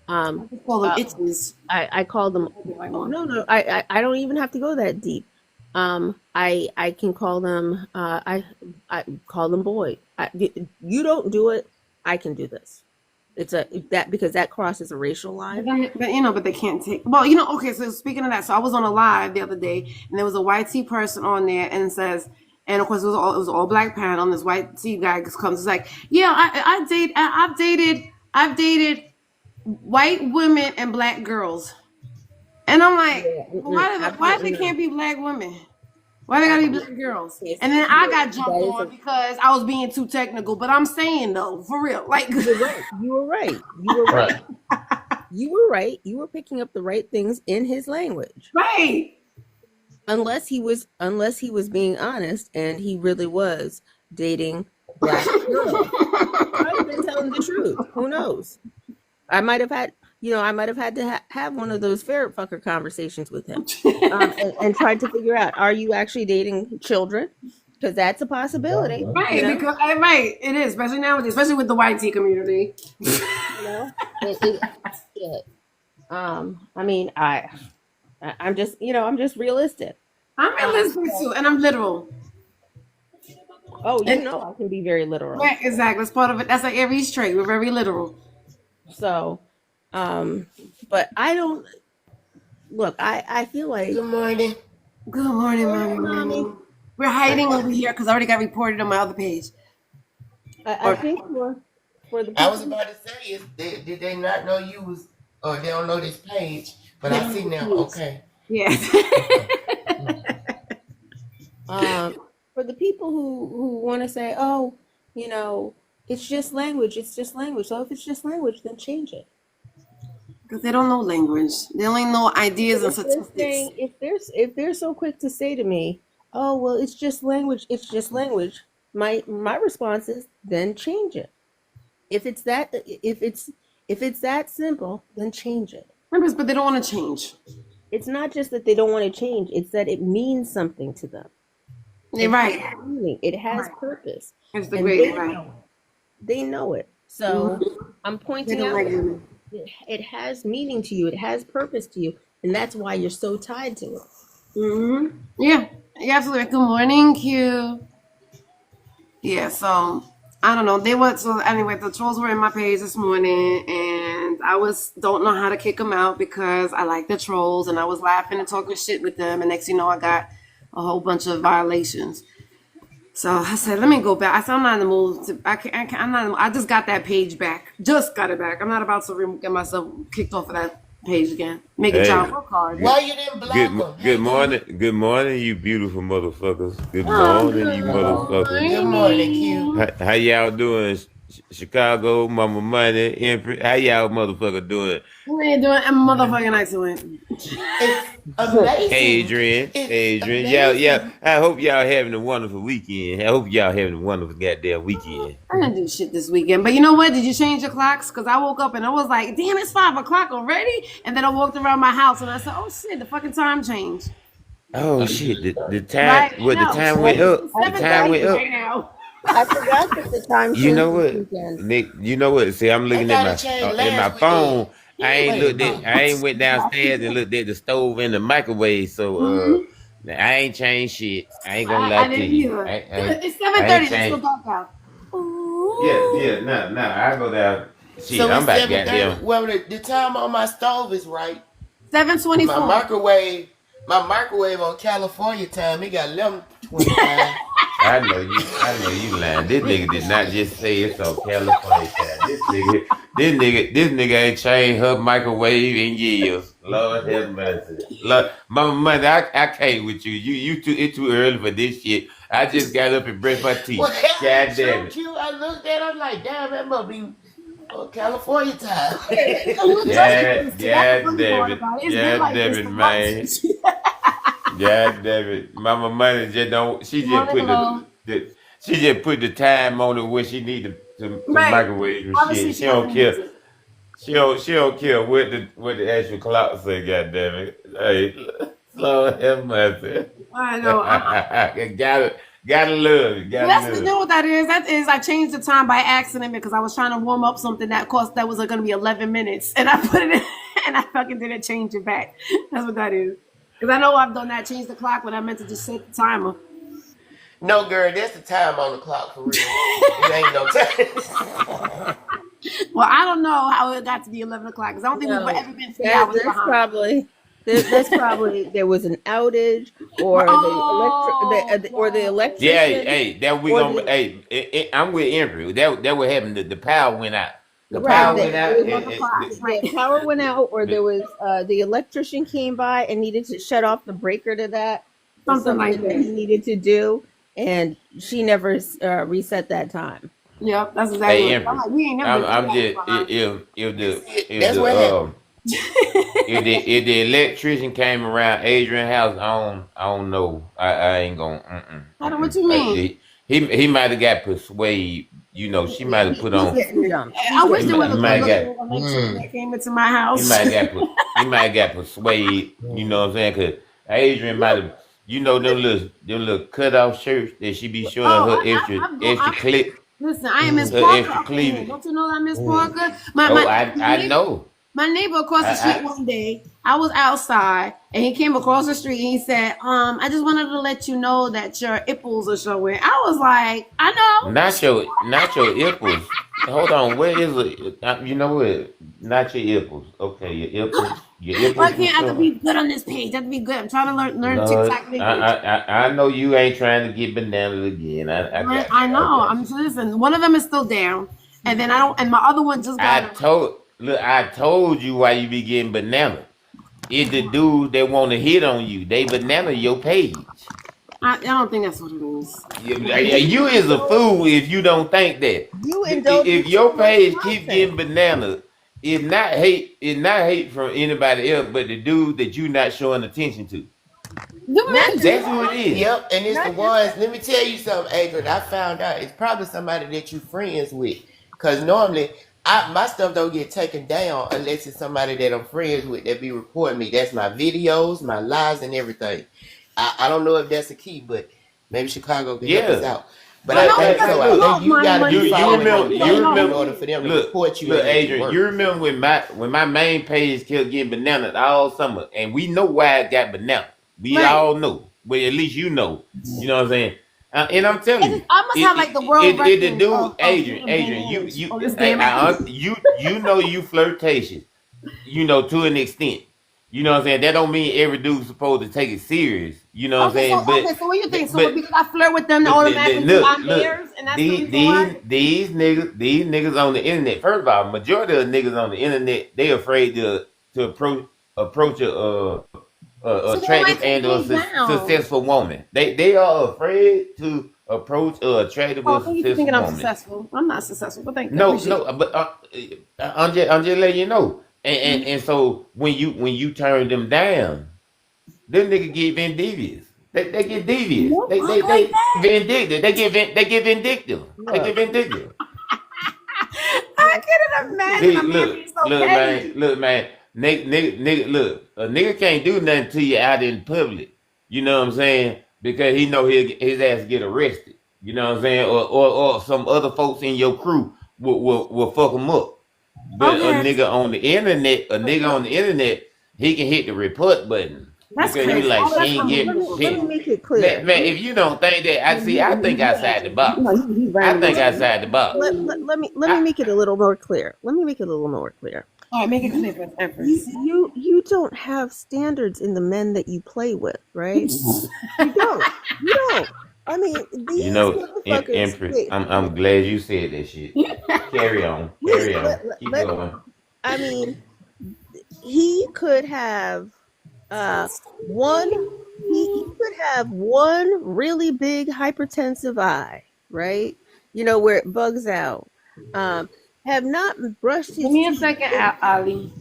I call them itches. I call them. No. I don't even have to go that deep. I can call them. I call them boy. You don't do it. I can do this. Because that crosses a racial line. But they can't take. Well, okay. So speaking of that, so I was on a live the other day, and there was a white tea person on there, and it says, and of course it was all black panel, and this white tea guy comes, it's like, yeah, I've dated white women and black girls, and I'm like, why they can't be black women? Why they gotta be Yeah, black girls? yes, And then I got that jumped is on because I was being too technical. But I'm saying though, for real, like you were right. You were right. You were right. Right. You were right. You were picking up the right things in his language. right. Unless he was being honest and he really was dating black girls. Might have been telling the truth. Who knows? I might have had, I might have had to have one of those ferret fucker conversations with him, and tried to figure out, are you actually dating children? Because that's a possibility. Right, because right, it is, especially nowadays, especially with the white tea community. Shit. I mean, I'm just realistic. I'm realistic too, and I'm literal. Oh, And, I can be very literal. right, exactly. That's part of it. That's like Aries trait. We're very literal. So, but I don't look. I feel like Good morning. Good morning, morning, mommy. mommy. We're hiding over here because I already got reported on my other page. I think for the I was people. about to say, did they not know you was, or they don't know this page? But I see now. Okay. Yes. For the people who want to say, oh, it's just language. It's just language. So if it's just language, then change it. Because they don't know language. They only know ideas and If they're statistics. saying, if they're so quick to say to me, oh well, it's just language. It's just language. My response is, then change it. If it's that simple, then change it. But they don't want to change. It's not just that they don't want to change, it's that it means something to them. You're right. Meaning. It has purpose. It's the And great right. they know it. So I'm They pointing don't out like women. it has meaning to you, it has purpose to you, and that's why you're so tied to it. Mm-hmm. Yeah. Yeah, absolutely. Good morning, Q. Yeah, so I don't know. So anyway, the trolls were in my page this morning, and I don't know how to kick them out because I like the trolls, and I was laughing and talking shit with them, and next thing you know, I got a whole bunch of violations. So I said, let me go back. I said, I'm not in the mood. I'm not. I just got that page back. Just got it back. I'm not about to get myself kicked off of that page again. Make a job work hard. Why you didn't block them? Good morning, you beautiful motherfuckers. Good Oh, morning, you motherfuckers. Good morning, Q. How y'all doing? Chicago, Mama Money, Empress. How y'all motherfucker doing? We ain't doing a motherfucking excellent. It's amazing. Adrian, yeah. I hope y'all having a wonderful weekend. I hope y'all having a wonderful goddamn weekend. I didn't do shit this weekend, but you know what? Did you change your clocks? Because I woke up and I was like, damn, it's 5 o'clock already. And then I walked around my house and I said, oh shit, the fucking time changed. Oh shit! The time, Right? what the No, time went up? it's The time went 7:30 up. right now. I forgot that the time You know changes what, weekends. Nick? You know what? See, I'm looking They at gotta my change at my last phone. weekend. I ain't went downstairs and looked at the stove and the microwave. So I ain't changed shit. I ain't gonna lie I to didn't you. either. It's I 7:30. ain't It's still changed. dark out. No. I go down. Shit, So I'm it's about 7:30. goddamn. Well, the time on my stove is right. My 7:24. microwave on California time, it got 11:25. I know you lying. This nigga did not just say it's on California time. This nigga ain't changed her microwave in years. Lord have mercy. Lord, Mama Money, I can't with you. It's too early for this shit. I just got up and brushed my teeth. Well, God so damn it. cute. I looked at it, I'm like, damn, that must be on California time. God damn it. It's been like this for Man. months. God damn it. Mama Money just don't. She just put she just put the time on it where she need to Right. microwave and Obviously, shit. She don't doesn't care. use it. She don't care what the actual clock say. God damn it. Hey, Lord have mercy. I know. Gotta love it. You know what that is? That is, I changed the time by accident because I was trying to warm up something that was going to be 11 minutes, and I put it in, and I fucking didn't change it back. That's what that is. Because I know I've done that, changed the clock when I meant to just set the timer. No, girl, that's the time on the clock for real. It ain't no time. Well, I don't know how it got to be 11 o'clock because I don't think we've ever been 3 hours There's behind. that's probably there was an outage or the electrician. Yeah, hey, that we gonna. I'm with Emperor. That what happened. The power went out. The power went out. The power went out, or there was the electrician came by and needed to shut off the breaker to that. for Something like something that he that. needed to do, and she never reset that time. Yep, that's exactly Hey, what I'm Empress, like. We ain't never been through I'm that just before, huh? That's it. if That's what the happened. if the electrician came around Adrian's house, I don't know. I ain't gonna. How do what you mean? He might have got persuaded. You know, she might have put He's on. getting jumped. He's I wish getting there was He a jumped. might good have got looking electrician Hmm. that came into my he house. might have got he might have got persuaded. You know what I'm saying? Cause Adrian might have. You know them little cut off shirts that she be showing Oh, her extra I'm going. extra clip, Listen, I am Miss Hmm. her Parker extra up in here. cleavage. Don't you know that Miss Hmm. Parker? Oh, My I neighbor, know. my neighbor across the street I one day, I was outside and he came across the street and he said, I just wanted to let you know that your ipples are showing. I was like, I know. not your ipples. Hold on, where is it? You know what? Not your ipples. Okay, your Why ipples was can't I have to showing. be good on this page? I have to be good. I'm trying to learn Lord, TikTok language. I know you ain't trying to get bananas again. I got I you. I know. got I'm you. so listen. One of them is still down, and then I don't. And my other one just got up. I told you why you be getting banana. It's the dude that want to hit on you. They banana your page. I don't think that's what it is. You is a fool if you don't think that. You indulge in If too your much page keep content. getting bananas, it's not hate from anybody else, but the dude that you not showing attention to. Do Not me just That's too. who it that. is. Yep, and it's the Not just ones. that. Let me tell you something, Adrian. I found out it's probably somebody that you friends with. Cause normally, my stuff don't get taken down unless it's somebody that I'm friends with that be reporting me. That's my videos, my lives, and everything. I don't know if that's the key, but maybe Chicago can help us Yeah. out. But Well, I Like, no, think like, because so. like, I you look, think know you my got to be money. you You following remember, them don't people in know. order for them to look, report you look, and make it Adrian, you work. remember when my main page kept getting banana all summer, and we know why it got banana. We Right. all know, but at least you know. You know what I'm saying? And I'm telling you, I must have like the world the record dude, of Adrian, getting Adrian, bananas on this damn app. you know you flirtatious. You know, to an extent. You know what I'm saying? That don't mean every dude's supposed to take it serious. You know what I'm Okay, so saying? But okay, so what you think? So but because I flirt with them, they but automatically think look, I'm look, theirs, and that's the reason why. these niggas on the internet. First of all, majority of the niggas on the internet, they afraid to approach a So they attractive might take and a me down. successful woman. They are afraid to approach a attractive Oh, or thank you for successful thinking I'm woman. successful. I'm not successful, but thank you. I No, appreciate no, but I'm just letting you know. it. And so when you turn them down, them niggas get vindictive. They get devious. No fuck like that. Vindictive. They get vindictive. They Look, get vindictive. I couldn't imagine See, a man being so man, petty. look, man. Nigga, look. A nigga can't do nothing to you out in public. You know what I'm saying? Because he know his ass get arrested. You know what I'm saying? Or some other folks in your crew will fuck him up. But Okay, a nigga on the internet, he can hit the report button that's because he crazy. like Oh, she that's ain't get let me she. make it clear. Man, if you don't think that, I think outside the box. He I ran think into me. outside the box. Let me I, make it a little more clear. Let me make it a little more clear. All right, make it clear for You Empress. you don't have standards in the men that you play with, right? You don't. You don't. I mean, you these know, motherfuckers. Empress, Wait, I'm glad you said that shit. Carry on, wait. keep going. I mean, he could have uh one. He could have one really big hypertensive eye, right? You know where it bugs out. Um, have not brushed Give his me a teeth. second, Ali.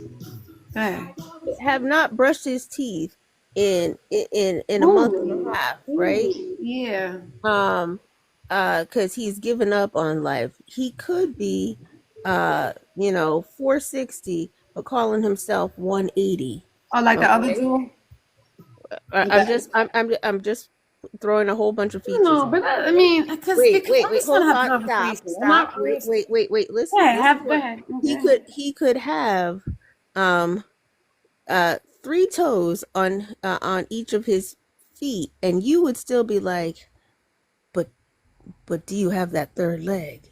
Go ahead. Have not brushed his teeth in a month and a Ooh, half, right? ooh, yeah. Um, because he's given up on life. He could be, 460, but calling himself 180. Oh, like the other Okay, two. I'm just throwing a whole bunch of features. No, but I mean, because Wait, I'm wait, just gonna hold have on, conversation. I'm stop, not wait, crazy. wait. Go Listen, ahead, listen go here. ahead, go ahead. He could have, um, three toes on each of his feet, and you would still be like, but do you have that third leg?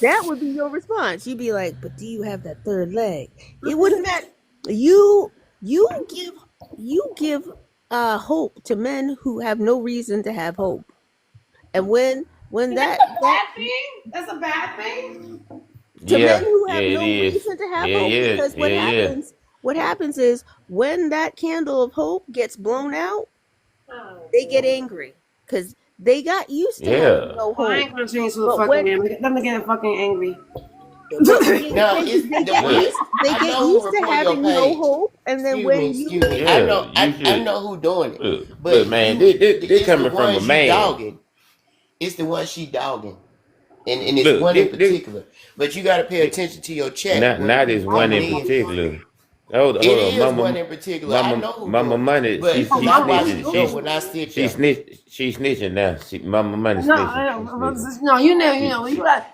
That would be your response. You'd be like, but do you have that third leg? It wouldn't matter. You you give you give hope to men who have no reason to have hope. And when Is that that a that bad thing? That's a bad thing. to men Yeah, who yeah, have it no is. reason to have Yeah, hope, yeah, because yeah, yeah. what happens is when that candle of hope gets blown out, they get angry because they got used to having Yeah. no Oh, I hope. ain't gonna change to a But fucking when man. Let me get fucking angry. but the No, thing it's is they the get one. Look, used they I get know who used to report your having no page. hope, and then when Excuse you me. I yeah, know. you I should know who doing it, look, but man. you. This It's the coming from a ones you man. dogging. It's the one she dogging, and it's Look, one in particular. But you got to pay this attention to your chat not when not you this one coming in in. particular. It Hold on, is one in particular. I know who Mama doing it, money. but Oh, She see, I mama, watch what the you snitching. show doing? when I sit She there. snitch. She snitching now. Mama money No, snitching. She snitching. no, you She know, you she. like,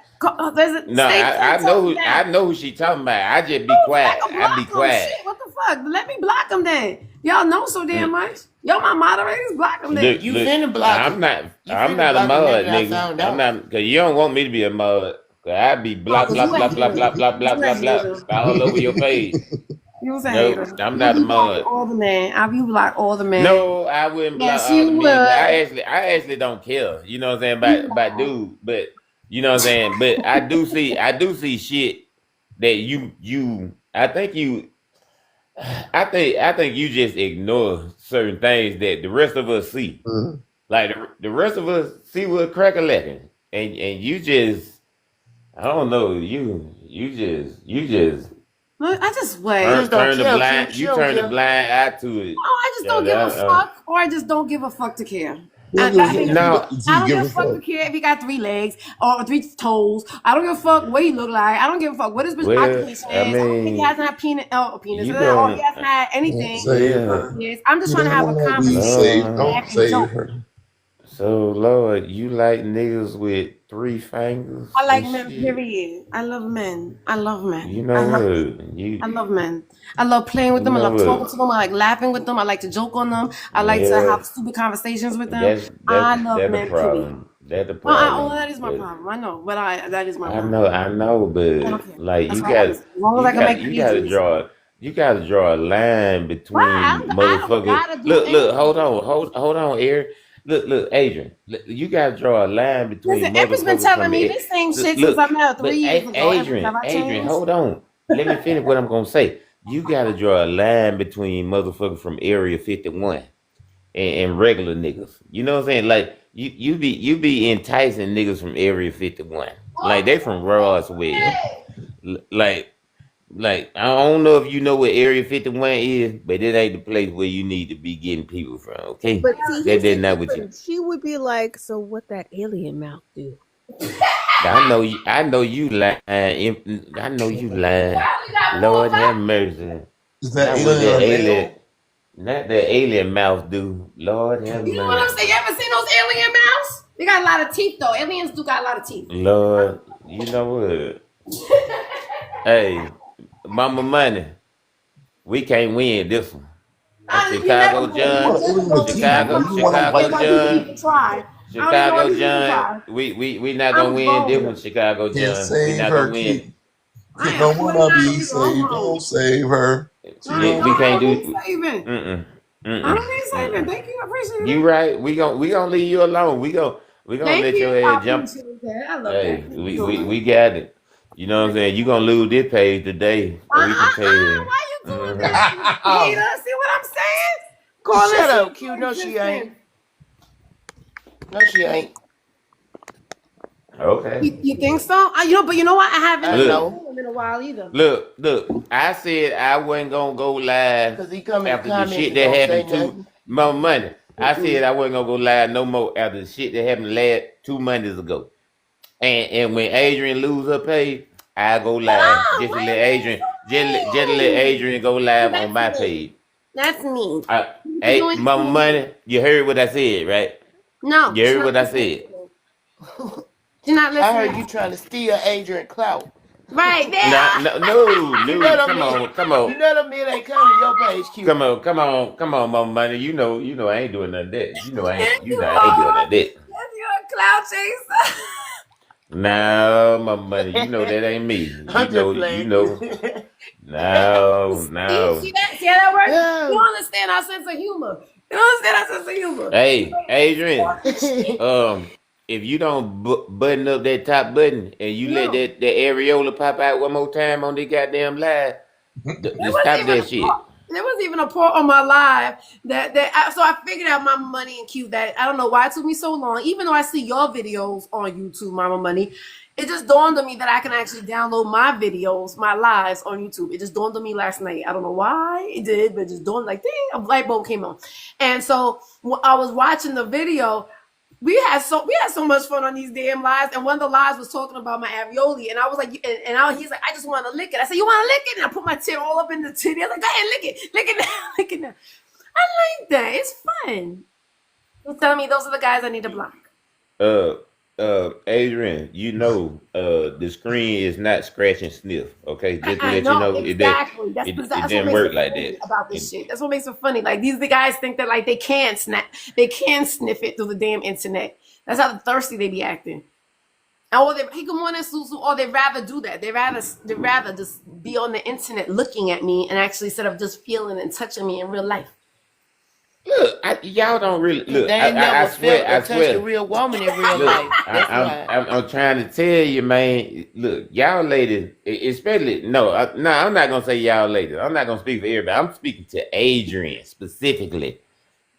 there's a No, stay talking I down. know who she talking about. I just be Oh, I quiet. can I be block them. quiet. Shit, what the fuck? Let me block them then. Y'all know so damn Mm, much. Y'all my moderators, block them Look, then. You look. finna block him. You I'm finna not a block him now mud, that I nigga. found I'm out. not, cause you don't want me to be a mud. Cause I be Oh, blah cause blah you a blah blah hater. blah blah blah You a blah blah hater. all over your page. You was a Nope, hater. I'm You not a be blocking mud. all the men. I be block all the men. No, I wouldn't block Yes, all the you men, cause would. I actually don't care. You know what I'm saying You about lie. dude, but you know what I'm saying. But I do see shit that I think I think you just ignore certain things that the rest of us see. Mhm. Like the rest of us see what crack a lacking, and you just I don't know you just Look, I just She wait. just don't turn the care. Q. blind She you don't turn the care. blind eye to it. Oh, I just Yeah, don't give a that, fuck, or I just don't give a fuck to care. You don't And give a I fuck think if that's you, no, if I you don't give give a a fuck to fuck. care if he got 3 legs or 3 toes. I don't give a fuck what he look like. I don't give a fuck what his well, occupation I is. I don't think he mean hasn't had penis, you or he gonna hasn't had Don't anything save for yeah. her. years. I'm just You trying to don't have a want to be conversation saved. Lord, Don't and save joke. her. so Lord, you like niggas with 3 fingers I like and men, shit. period. I love men. I love You men. know what? I love men. I love playing with You them. I know love talking what? to them. I like laughing with them. I like to joke on them. I like to Yeah, have stupid conversations with them. I love that's a men, period. problem. That's a That problem. is my But problem. I know, but that is my problem. I know, I but don't care. like That's why I listen. As long as I can make pages. you got to draw a line Why? between I don't motherfuckers. gotta do anything. Hold on, Eric. Look, Adrian. You got to draw a line Listen, between Empress been motherfuckers telling from me it. this same shit since I Look, met her but 3 years ago. Empress, have I Adrian, changed? hold on. Let me finish what I'm gonna say. You got to draw a line between motherfuckers from Area 51 and regular niggas. You know what I'm saying? Like you be enticing niggas from Area 51. Like they from Roswell. Like I don't know if you know what Area 51 is, but it ain't the place where you need to be getting people from. Okay, But see, that here's the that's not what you. difference. She would be like, "So what that alien mouth do?" I know you lying. I know you lying. Lord have mercy. Is that Not what alien that a alien. male? Not that alien mouth do. Lord have You know what I'm mercy. saying? You ever seen those alien mouths? They got a lot of teeth though. Aliens do got a lot of teeth. Lord, you know what? Hey, Mama Money, we can't win this one. You never Chicago will. You You John, want an never alien with will. teeth? That's Do what you I'm want to saying. Chicago bite Maybe I need to people? John, even try. I don't even know if Chicago you even John. try. We not gonna I'm win this one, bold. Chicago Can't John. We save not gonna her. win. Kid I am don't want to 49 be years old. I'm saved. grown. Don't save her. She I don't. We can't don't need do. saving. Mm-mm, I mm-mm, don't need saving. mm-mm. Thank you. I appreciate You it. right. We gonna leave you alone. We gonna Thank let your you. I head jump. appreciate that. I love that. Hey, Thank you so much. we got it. You know what I'm saying? You gonna lose this page today, or we can tell you. Why you doing Mhm. that? Hater. See what I'm saying? Calling Shut shit up, into Q. No, she ain't. existence. No, she ain't. Okay. You think so? But you know what? I haven't I been Look, in know. the room in a while either. look. I said I wasn't gonna go live Cause he come in the after the comments shit and that don't say happened to nothing. my money. I Mm-mm. said I wasn't gonna go live no more after the shit that happened last 2 Mondays ago. And when Adrian lose her pay, I go live Oh, just to why let you being Adrian just to let so mean? Adrian go live on That's my me. page. That's me. You know Hey, what you're Mama doing? Money, you heard what I said, right? No, You she's heard not what I listening said. to me. She's not I listening heard to you me. trying to steal Adrian clout. Right No, there. You know them come men. on, You know them men ain't coming to your page, Q. come on, Mama Money. You know I ain't doing none of that. Thank You you, know I ain't doing none Lord. of that. Yes, you're a cloud chaser. No, Mama Money, you know that ain't me. I'm just You playing. know. See No. that? See how that works? You Oh. don't understand our sense of humor. You don't understand our sense of humor. Hey, Adrian. Shit. If you don't button up that top button and you let No. that areola pop out one more time on the goddamn live, It wasn't stop even that shit. There was even a part on my live so I figured out Mama Money and Q that I don't know why it took me so long. Even though I see your videos on YouTube, Mama Money, it just dawned on me that I can actually download my videos, my lives on YouTube. It just dawned on me last night. I don't know why it did, but it just dawned like, ding, a light bulb came on. And so I was watching the video. We had so much fun on these damn lives, and one of the lives was talking about my alveoli, and I was like, he's like, I just want to lick it. I said, you want to lick it? And I put my tit all up in the titty. I was like, go ahead, lick it now, lick it now. I like that. It's fun. You're telling me those are the guys I need to block. Adrian, the screen is not scratch and sniff. Okay, just to I let you know know, exactly. That's it what didn't makes work it like funny that. about this shit. That's what makes it funny. Like the guys think that like they can sniff it through the damn internet. That's how thirsty they be acting. Or hey, good morning, Susu. Or they rather do that. They rather just be on the internet looking at me and actually instead of just feeling and touching me in real life. Look, y'all don't really look. They ain't I never swear, felt I or touched a swear. real woman in real Look, life. That's why. I'm trying to tell you, man. Look, y'all ladies, especially no, I'm not gonna say y'all ladies. I'm not gonna speak for everybody. I'm speaking to Adrian specifically.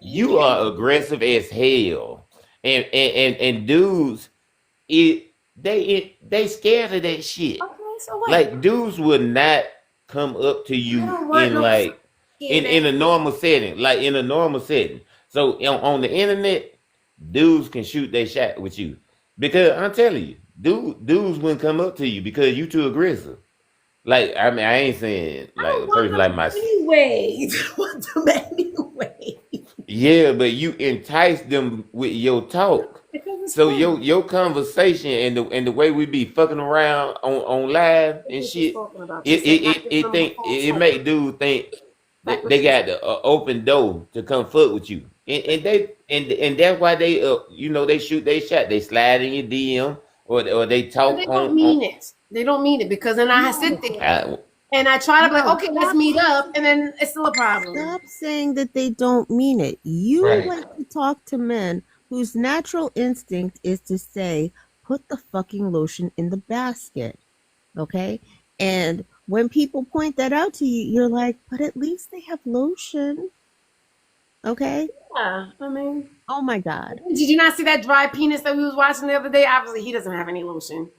You are aggressive as hell, and dudes, they scared of that shit. Okay, so what? Like dudes would not come up to I you don't want in no like scared in a ass. normal setting, like in a normal setting. So on the internet, dudes can shoot their shot with you because I'm telling you, dudes wouldn't come up to you because you too aggressive. Like I mean, I ain't saying I like don't a want person like them my anyway. I don't want them anyway. yeah, but you entice them with your talk. Because it's So fun. your conversation and the way we be fucking around on live What and was just shit, talking about? She it said it not it, giving it them a think false it hope. make dudes think Back what they she got said. the open door to come fuck with you, and that's why they they shoot they shot, they slide in your DM or they But talk they don't on mean it. They don't mean it because then I sit No, there I, and I try to be like, no, okay, let's meet up, and then it's still a problem. stop saying that they don't mean it. You Right. like to talk to men whose natural instinct is to say, put the fucking lotion in the basket. Okay? And when people point that out to you, you're like, but at least they have lotion. Okay? Yeah, I mean, Oh my God. did you not see that dry penis that we was watching the other day? Obviously, he doesn't have any lotion.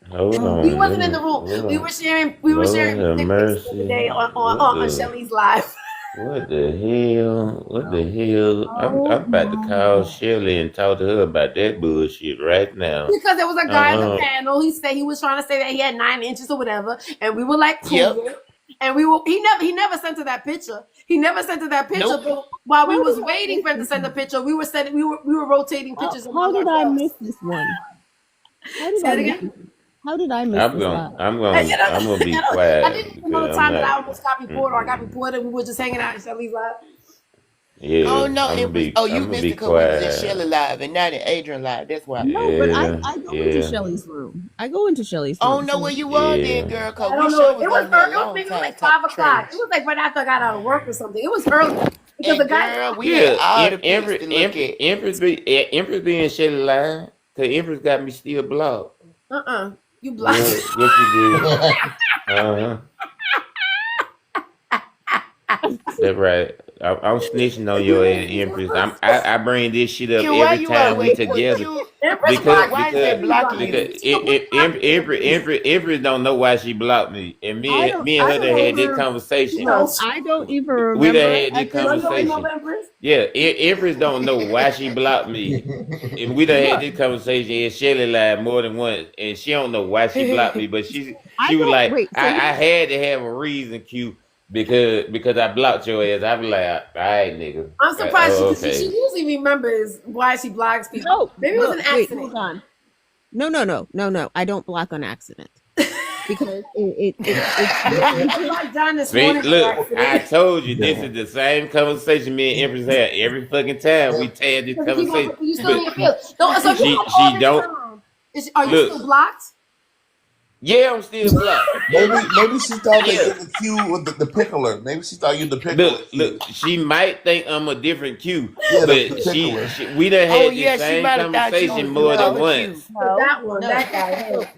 hold Oh, We on, let wasn't in me the room. hold We on. were sharing Lord have dick pics the other day mercy. on Shelly's live. What the hell? What the hell? Oh I'm about to my call god. Shelly and talk to her about that bullshit right now. Because there was a guy in the Uh-uh. panel. He said he was trying to say that he had 9 inches or whatever, and we were like, prove Yep. it. And we were he never sent her that picture. He never sent her that picture. Nope. But while we how was did I waiting miss for him to this send the one? picture, we were rotating pictures How among did I ourselves. miss this one? How did Say I it miss again. this? How did I miss this live? I'm gonna be I quiet didn't even know because the I'm time that not. I almost got reported or I got Mm-mm. reported. We were just hanging out in Shelly's live. Oh Yeah, no, Empress. Oh, you I'm gonna missed it be because we was in quiet. Shelly Live and not in Adrian Live. That's why. No, but I, Yeah, I go into yeah, Shelly's room. I go into Shelly's I room. don't know where So you was then, yeah. girl, I because we don't know. sure It was was on here a maybe long it was time like 5 o'clock. trash. It was like right after I got out of work or something. It was early because the And guy. girl, we had Yeah, all the pics to look at. Empress being Shelly line, cause Empress got me still blocked. You blocked. Yeah, yes she did. Uh-huh. That's right. I'm snitching on your ass, Empress. I bring this shit up Q, why every you time we always together Q? Empress Q, because blocked why me. is because they Shelly blocking blocked you? me. She almost blocked me. Empress don't know why she blocked me, and I don't me and I her don't done had this even She conversation. knows. I don't even We done remember had this at this No, you don't point. remember conversation. Empress? Yeah, Empress don't know why she blocked me. And we done had Look, this conversation and Shelly lied more than once, and she don't know why she blocked me, but I she was don't like, wait. So I had to have a reason, Q, because I blocked your ass. I be like, all right, nigga. I'm surprised Oh, she okay. usually remembers why she blocks people. no, Maybe it was look, an wait, accident. hold on. No. I don't block on accident because I blocked John this See, morning by look, I accident told you this is the same conversation me and Empress had every fucking time we had this because you keep conversation. on you still in But your field. So if you had all she this don't time, are you look. still blocked? Yeah, I'm still blocked. Maybe she thought that Yeah. you the Q with the pickler. Maybe she thought you the pickler Look, Q. she might think I'm a different Q, Yeah, the but pickler. we done Oh had this yeah, she same might have thought you conversation was more than another once. Q. But no, that one, no. that guy. So,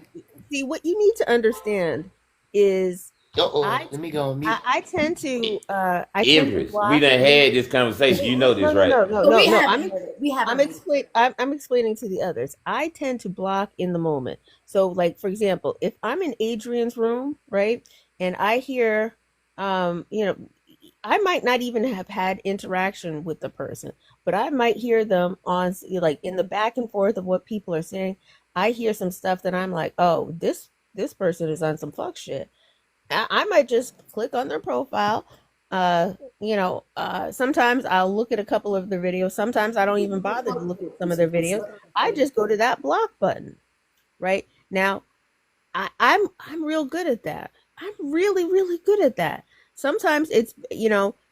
see, what you need to understand is I Let me go on mute. I tend to Empress, we block. done had this conversation. You know this, right? But we No. haven't heard it. We haven't heard it. I'm explaining to the others. I tend to block in the moment. So, like for example, if I'm in Adrian's room, right, and I hear, you know, I might not even have had interaction with the person, but I might hear them on like in the back and forth of what people are saying. I hear some stuff that I'm like, oh, this person is on some fuck shit. I might just click on their profile. Sometimes I'll look at a couple of their videos. Sometimes I don't even bother to look at some of their videos. I just go to that block button. Right now, I'm real good at that. I'm really, really good at that. Sometimes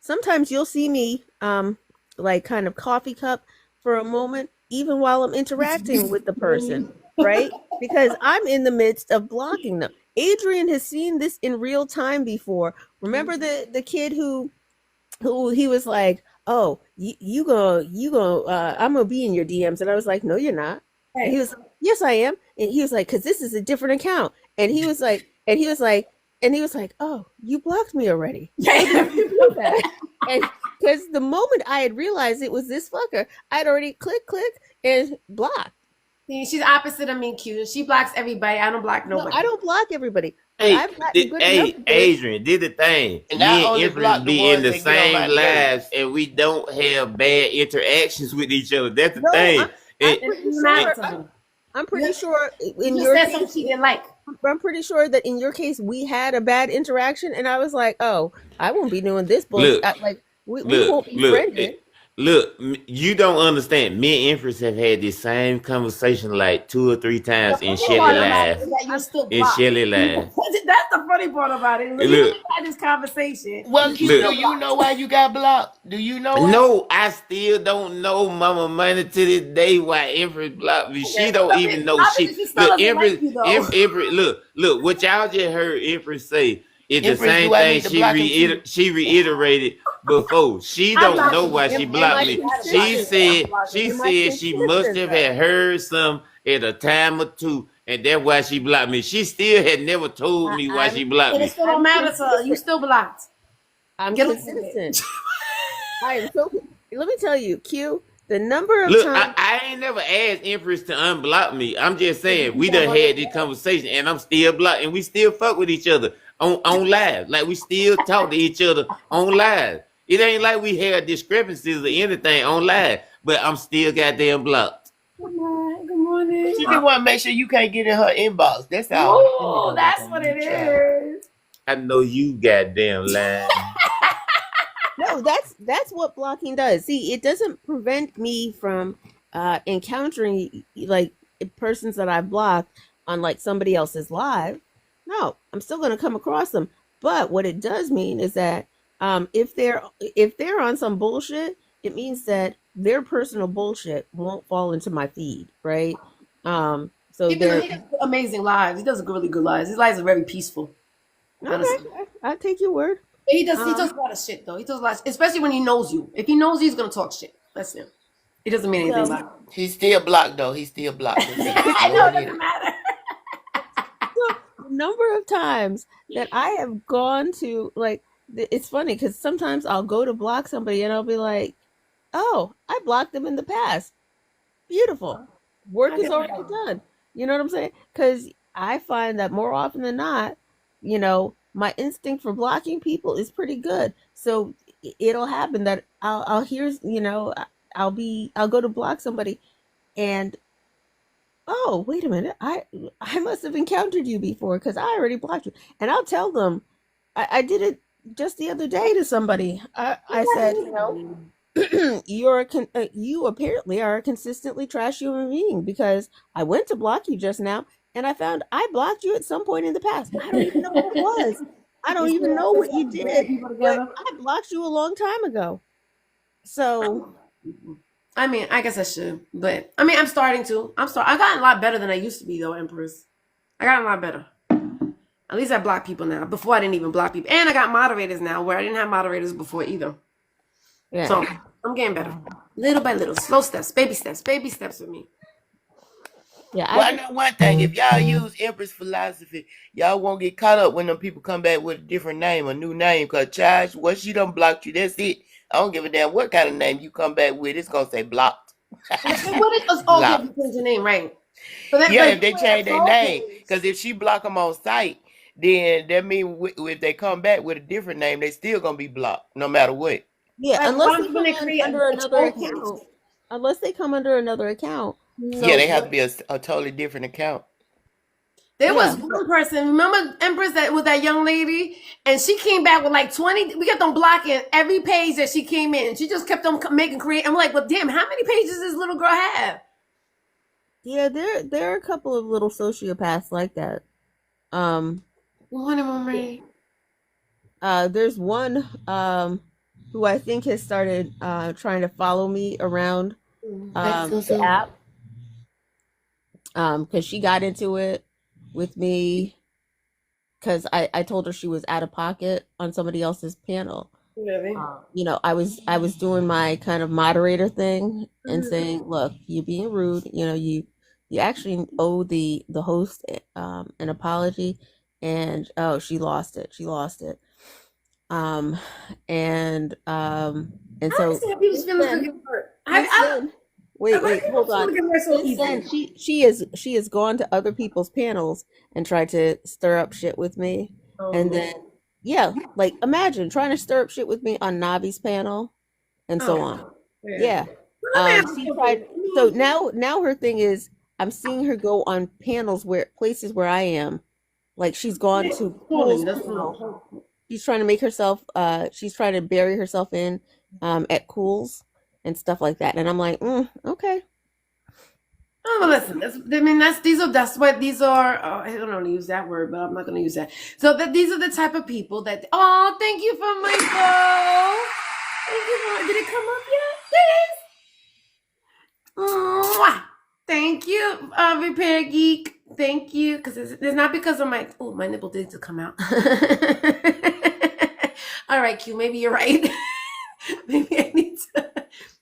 sometimes you'll see me like kind of coffee cup for a moment, even while I'm interacting with the person, right? Because I'm in the midst of blocking them. Adrian has seen this in real time before. Remember the kid who he was like, "Oh, I'm gonna be in your DMs," and I was like, "No, you're not." And he was, "Yes, I am." And he was like, "Cause this is a different account." And he was like, "Oh, you blocked me already." And because the moment I had realized it was this fucker, I'd already click and blocked. See, she's opposite of me, Q. She blocks everybody. I don't block No, nobody. I don't block everybody. But Hey, I've gotten good enough at it. Adrian, did the thing. And Me I and only Empress block the be in ones the that get on my same lives, and we don't have bad interactions with each other. That's the No, thing. I'm pretty sure in You your said case, something she didn't like. I'm pretty sure that in your case we had a bad interaction, and I was like, "Oh, I won't be doing this bullshit." Look, Like we look, won't be look, friendly. you don't understand. Me and Empress have had this same conversation like 2 or 3 times The in funny part Shelly about it Live. is that you're still In blocked. Shelly Live. That's the funny part about it. When you Look, had this conversation, Well, Q, Look. do you know why you got blocked? Do you know why? no, I still don't know Mama Money to this day why Empress blocked me. She don't even know. She still look doesn't like Empress, you, though. Empress, look. What y'all just heard Empress say is the Empress, same do I thing need to block him too? she reiterated before. She I don't blocked know him. why she blocked me. She Am I said she must consistent, have though? had heard some at a time or two, and that's why she blocked me. She still had never told me why she blocked And it me. still don't matter to her. You still blocked. I'm Get over it. consistent. I am so. Let me tell you, Q. The number of Look, times I ain't never asked Empress to unblock me. I'm just saying we done had this conversation, and I'm still blocked, and we still fuck with each other on live. Like we still talk to each other on live. It ain't like we had discrepancies or anything on live, but I'm still goddamn blocked. Good morning. She just want to make sure you can't get in her inbox. That's all. Oh, that's what it is. I know you goddamn lying. no, that's what blocking does. See, it doesn't prevent me from encountering like persons that I've blocked on like somebody else's live. No, I'm still going to come across them. But what it does mean is that if they're on some bullshit, it means that their personal bullshit won't fall into my feed, right? So Even though he does amazing lives, he does really good lives. His lives are very peaceful. okay, I'll take your word. He does a lot of shit though. He does a lot, especially when he knows you. If he knows you, he's gonna talk shit. That's him. He doesn't mean anything by it. He's still blocked, though. He's still blocked. I know it doesn't matter. The number of times that I have gone to like it's funny because sometimes I'll go to block somebody and I'll be like, "Oh, I blocked them in the past. Beautiful, work is already done." You know what I'm saying? Because I find that more often than not, my instinct for blocking people is pretty good. So it'll happen that I'll hear, I'll go to block somebody and oh, wait a minute, I must have encountered you before because I already blocked you. And I'll tell them I did it just the other day to somebody. I said, you apparently are a consistently trash human being because I went to block you just now and I found I blocked you at some point in the past. I don't even know what it was. I don't even know what you did, but I blocked you a long time ago. So, I mean, I guess I should, but I mean, I'm starting to. I've gotten a lot better than I used to be, though, Empress. I got a lot better. At least I block people now. Before I didn't even block people, and I got moderators now, where I didn't have moderators before either. yeah. So I'm getting better, little by little, slow steps, baby steps with me. Yeah, Well, I know one thing. If y'all use Empress philosophy, y'all won't get caught up when them people come back with a different name, a new name. Cause child, once she done blocked you, that's it. I don't give a damn what kind of name you come back with. It's gonna say blocked. What is okay if you Blocked. change your name, right? So that Yeah, like if they change their name, because if she block them on site, then that mean if they come back with a different name, they still gonna be blocked no matter what. yeah, right, but unless what they I'm when come they create under a another troll page. account. Unless they come under another account. Yeah, So they have to be a totally different account. There yeah, was one person, remember Empress that with that young lady, and she came back with like 20. We kept on blocking every page that she came in. She just kept on making create. I'm like, well, damn, how many pages does this little girl have? yeah, there are a couple of little sociopaths like that. Um, Morning, Marie. there's one who I think has started trying to follow me around the So app because she got into it with me because I told her she was out of pocket on somebody else's panel. Really? You know, I was doing my kind of moderator thing and saying, look, you're being rude. You know, you actually owe the host an apology. And oh, she lost it. She lost it. Um, and I so understand people's since feelings could then, get hurt. since then, wait, Why wait, people's hold on. feelings get hurt so Since then, easily? she has gone to other people's panels and tried to stir up shit with me, and then yeah, like imagine trying to stir up shit with me on Navi's panel and so on. Yeah. Yeah, Let me ask you she tried. something. So now her thing is I'm seeing her go on panels where places where I am. Like she's gone to Cool's Cooling, that's panel. cool. She's trying to make herself she's trying to bury herself in at Cool's and stuff like that. And I'm like, okay. Oh, well, listen. I mean, that's what these are. I don't want to use that word, but I'm not going to use that. So that these are the type of people that. Oh, thank you for Michael. Thank you for. Did it come up yet? There it is. Mwah. Thank you, Repair Geek. Thank you, because it's not because of my. Oh, my nipple did to come out. All right, Q. Maybe you're right. maybe I need to.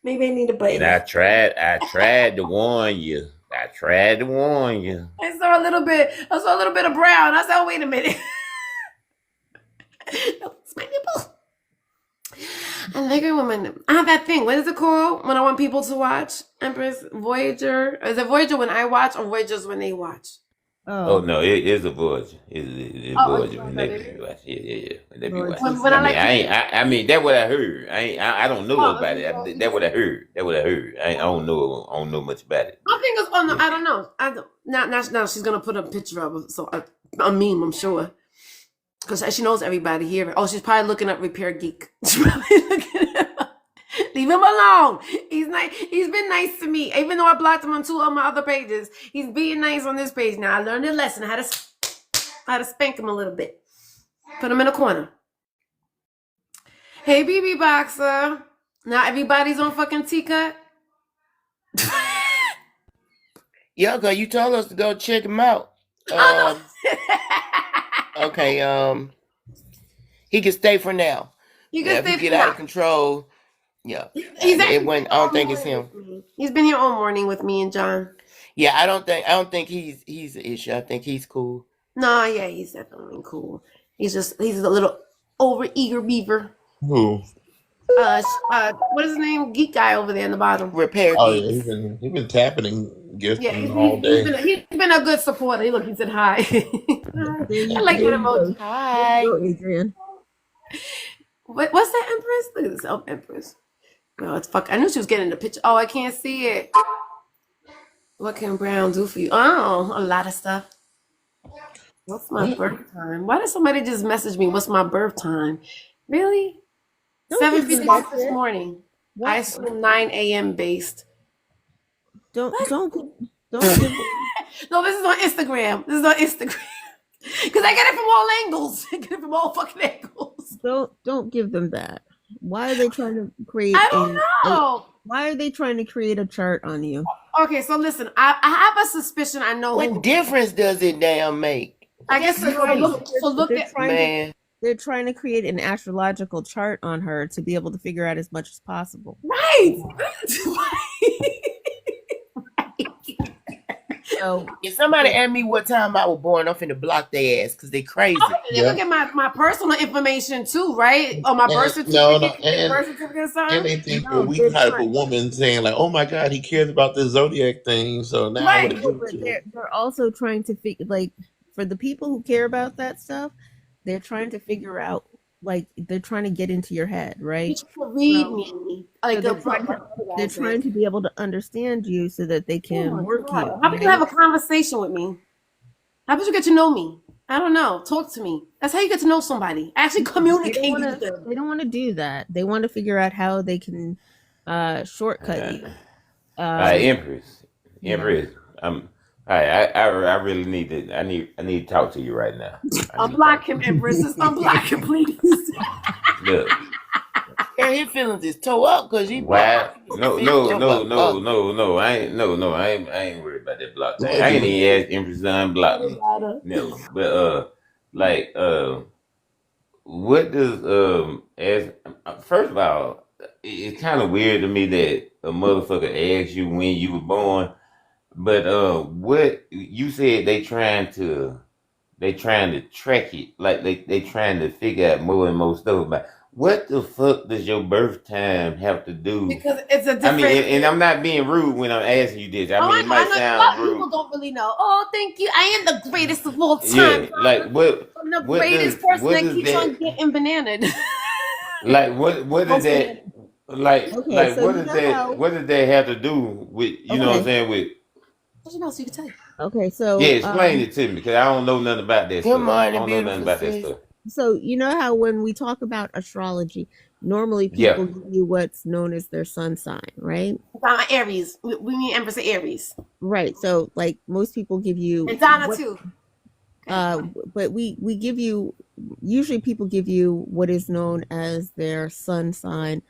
Maybe I need to bite. And I tried to warn you. I tried to warn you. I saw a little bit. I saw a little bit of brown. I said, oh, "Wait a minute, that's my nipple." I like it when my nipple. I have that thing. What is it called when I want people to watch? Empress Voyager. Is it Voyager when I watch, or Voyager's when they watch? Oh no, it's a Voyager. It's a Oh, Voyager when they okay. be watching. Yeah. When they be Lord watching. When I I mean, like I to. ain't. I mean, that's what I heard. I don't know Oh, about it. That's what I heard. That's what I heard. I don't know. I don't know much about it. I think it's. Oh no, Yeah. I don't know. I don't. Now she's gonna put a picture of it, so a meme. I'm sure. Because she knows everybody here. Oh, she's probably looking up Repair Geek. She's probably looking him up. Leave him alone. He's nice. He's been nice to me, even though I blocked him on 2 of my other pages. He's being nice on this page now. I learned a lesson how to spank him a little bit. Put him in a corner. Hey, BB Boxer. Now everybody's on fucking T-Cut. yeah, cause you told us to go check him out. Oh, no. Okay, he can stay for now. You Now, can if he stay get for out now. of control, yeah, He's it actually went. been I all don't think it's morning him. with me. He's been here all morning with me and John. Yeah, I don't think he's the issue. I think he's cool. No, yeah, he's definitely cool. He's a little over eager beaver. Who? What is his name? Geek guy over there in the bottom. Repair Oh yeah, geeks. he's been tapping and Yeah, gifting all day. he's been a good supporter. Look, he said hi. There I you, like there that you emoji. go. There you Hi. go, Adrian. What's that, Empress? Look at this. Oh, Empress. No, it's fuck. I knew she was getting the picture. Oh, I can't see it. What can Brown do for you? Oh, a lot of stuff. What's my What? birth time? Why did somebody just message me? What's my birth time? Really? Don't give them that 7:56 this shit. morning. What? I assume 9 a.m. based. Don't give them. No, this is on Instagram. This is on Instagram. Because I get it from all angles. I get it from all fucking angles. Don't give them that. Why are they trying to create I don't know. why are they trying to create a chart on you? Okay, so listen. I have a suspicion. I know What who. difference does it damn make? I guess so. Look They're at. trying to Man, they're trying to create an astrological chart on her to be able to figure out as much as possible. Right. So If somebody asked me what time I was born, I'm finna block their ass because they crazy. I mean, they look at my personal information too, right? Or my birth No, no, certificate, birth certificate or and something. they think that no, we they're type trying. of woman saying like, "Oh my God, he cares about this zodiac thing." So now I want to Right. give it But to him. they're also trying to figure, like, for the people who care about that stuff, they're trying to figure out, like, they're trying to get into your head, You right? can read So, me. so Like they're the trying to other they're guy said. trying to be able to understand you so that they Oh can my work you, God. How about you have right? a conversation with me? How about you get to know me? I don't know. Talk to me. That's how you get to know somebody. Actually They don't communicate want with to. them. They don't want to do that. They want to figure out how they can shortcut Uh, you. Empress, You know. Empress. I really need to. I need to talk to you right now. I need to Unblock talk to him, you. Empress. Just unblock him, please. Look, And his feelings is tore up because he why? blocked No, me. no, Tore no, up. no, no, no. I ain't worried about that block thing. I Look, ain't even asked Empress to unblock me. Better. Never. But like what does as first of all, it's kind of weird to me that a motherfucker asks you when you were born. But what you said they trying to track it, like they trying to figure out more and more stuff about what the fuck does your birth time have to do? Because it's a I mean, different. and I'm not being rude when I'm asking you this. I Oh, mean, I it know. I might know. A lot sound of rude. people don't really know. Oh, thank you. I am the greatest of all time. Yeah, like I'm the greatest person what that does keeps on that getting bananaed. like what is Most that bananas. Okay, so you know how. what does that have to do with you know what I'm Okay, saying with What you know, so you can tell you. okay, yeah, so explain it to me because I don't know nothing about that Good stuff. I morning, don't know nothing beautiful about that sis. stuff. so you know how when we talk about astrology, normally Yeah. people give you what's known as their sun sign, right? Donna Aries. We mean Empress of Aries. Right. So like most people give you And Donna what too. Okay. uh but we give you, usually people give you what is known as their sun sign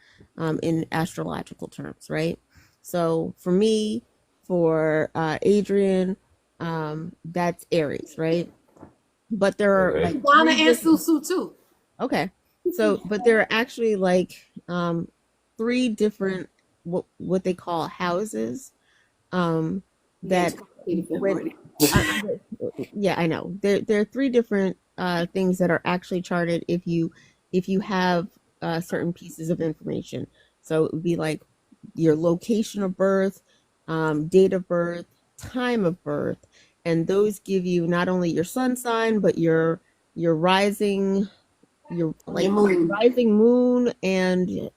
in astrological terms, right? So for me, for Adrian, that's Aries, right? But there are Okay. like Donna three and different. Susu too. Okay. So, but there are actually like three different what they call houses um Yeah, it's that complicated for him when already. yeah, I know. There are three different things that are actually charted if you have certain pieces of information. So it would be like your location of birth, date of birth, time of birth, and those give you not only your sun sign but your rising, your Your like moon. rising moon, and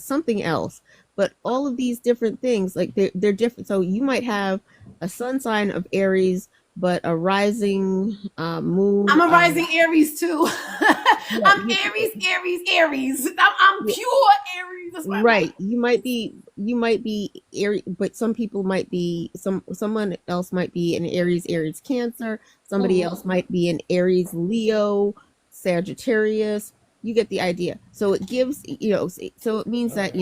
something else. But all of these different things, like they're different. So you might have a sun sign of Aries but a rising moon I'm a of, rising Aries too. yeah, I'm Aries, Aries, Aries. I'm yeah, pure Aries. That's why I'm like, right. You might be Aries, but some people might be, someone else might be an Aries Cancer. Somebody mhm. else might be an Aries Leo, Sagittarius. You get the idea. So it gives, so it means that,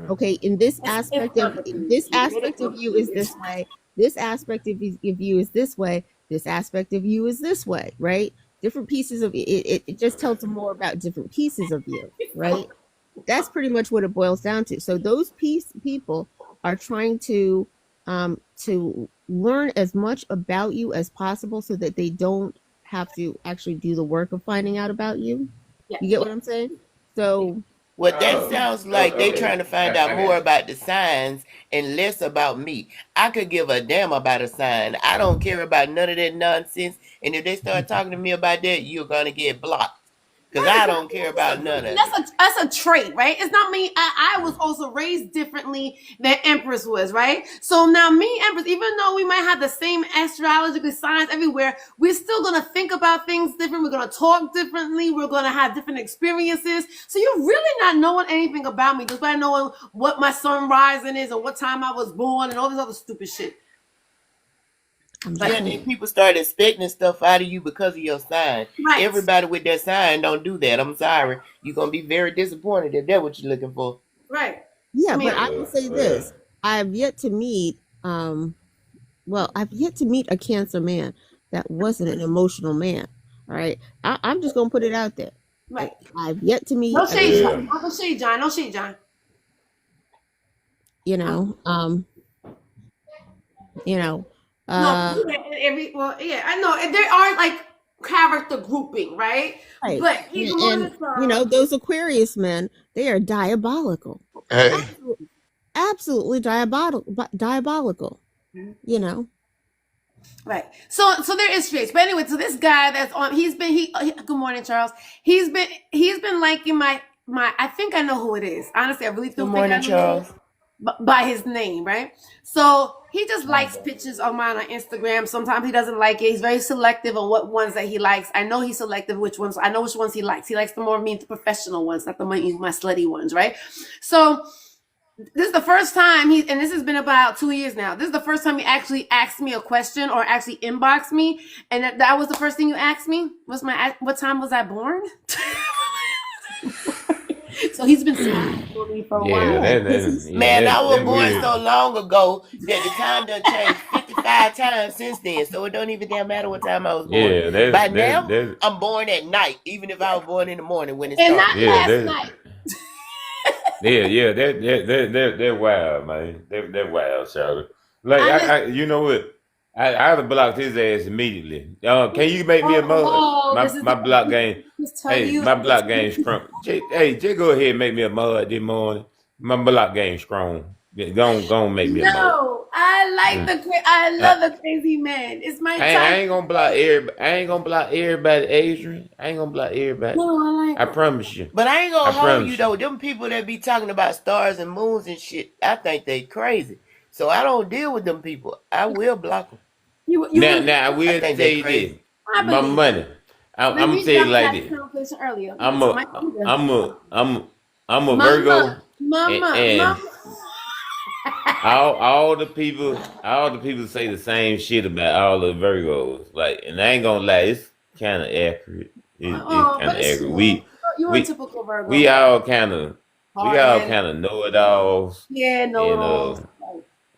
okay, in this It's aspect of, complicated. this You made it aspect of you is complicated. this way. This aspect of you is this way. This aspect of you is this way, right? Different pieces of it just tells them more about different pieces of you, right? That's pretty much what it boils down to. So those people are trying to learn as much about you as possible so that they don't have to actually do the work of finding out about you. Yeah. You get what I'm saying? So Well, that sounds like they Okay. trying to find out I more got you. about the signs and less about me. I could give a damn about a sign. I don't care about none of that nonsense. And if they start talking to me about that, you're gonna get blocked. Cause Right, I because don't care about none of it. that's a trait, right? It's not me. I was also raised differently than Empress was, right? So now me, Empress, even though we might have the same astrological signs everywhere, we're still gonna think about things different. We're gonna talk differently. We're gonna have different experiences. So you're really not knowing anything about me just by knowing what my sun rising is and what time I was born and all this other stupid shit. I'm Yeah, just Like, and then saying. people start expecting stuff out of you because of your sign. right. Everybody with that sign don't do that. I'm sorry. You're gonna be very disappointed if that's what you're looking for. Right. I Yeah, mean, but I will say Well, this. I've yet to meet I've yet to meet a cancer man that wasn't an emotional man. All right. I'm just gonna put it out there. right. I've yet to meet No a shade, cancer, well, John. No shade, John. No shade, John. you know, um, you know, No, Uh, yeah, I know. And there are like character grouping, right? right. But he's more And than Charles. those Aquarius men, they are diabolical. Hey, Absolutely, absolutely diabolical. You know. Right. So there is shades. But anyway, so this guy that's on good morning, Charles. He's been liking my I think I know who it is. Honestly, I really Good do think I morning, know who it is Charles. by his name, right? So he just likes pictures of mine on Instagram. Sometimes he doesn't like it. He's very selective on what ones that he likes. I know he's selective which ones. I know which ones he likes. He likes the more the professional ones, not my slutty ones, right? So this is the first time and this has been about 2 years now. This is the first time he actually asked me a question or actually inboxed me, and that was the first thing you asked me. What time was I born? So he's been spying on me for a Yeah, while. Yeah, because he's Man, I was that born weird. so long ago that the time done changed 55 times since then. So it don't even damn matter what time I was born. Yeah, By now, that's I'm born at night, even if I was born in the morning when it And started. not yeah, last that night. yeah, that wild, man. That wild, Charlotte. Like I just you know what? I'd have blocked his ass immediately. Can you make me a mod? oh, this is My the block game. just tell Hey, you my block game strong. Hey, just go ahead and make me a mod this morning. My block game strong. Yeah, go on, make me a mod. no. Mm. I Uh, love the crazy man. It's my I time. ain't gonna block everybody. I ain't gonna block everybody, Adrian. I ain't gonna block everybody. No, I I like promise you. But I ain't I gonna hold you promise you. though. Them people that be talking about stars and moons and shit, I think they crazy. So I don't deal with them people. I will block them. you Now, would now I I will think tell they you this. crazy. I My believe you. money. Then I'm gonna we tell you jumped like that this. conversation earlier. We were I'm talking a about Peter. I'm a Mama, Virgo, mama. and all the people say the same shit about all the Virgos. Like, and I ain't gonna lie, it's kind of accurate. It's Oh, kind but of it's accurate. true. You're a We typical we Virgo. all kind of we Hard all headed. kind of know it alls, Yeah, know it and all.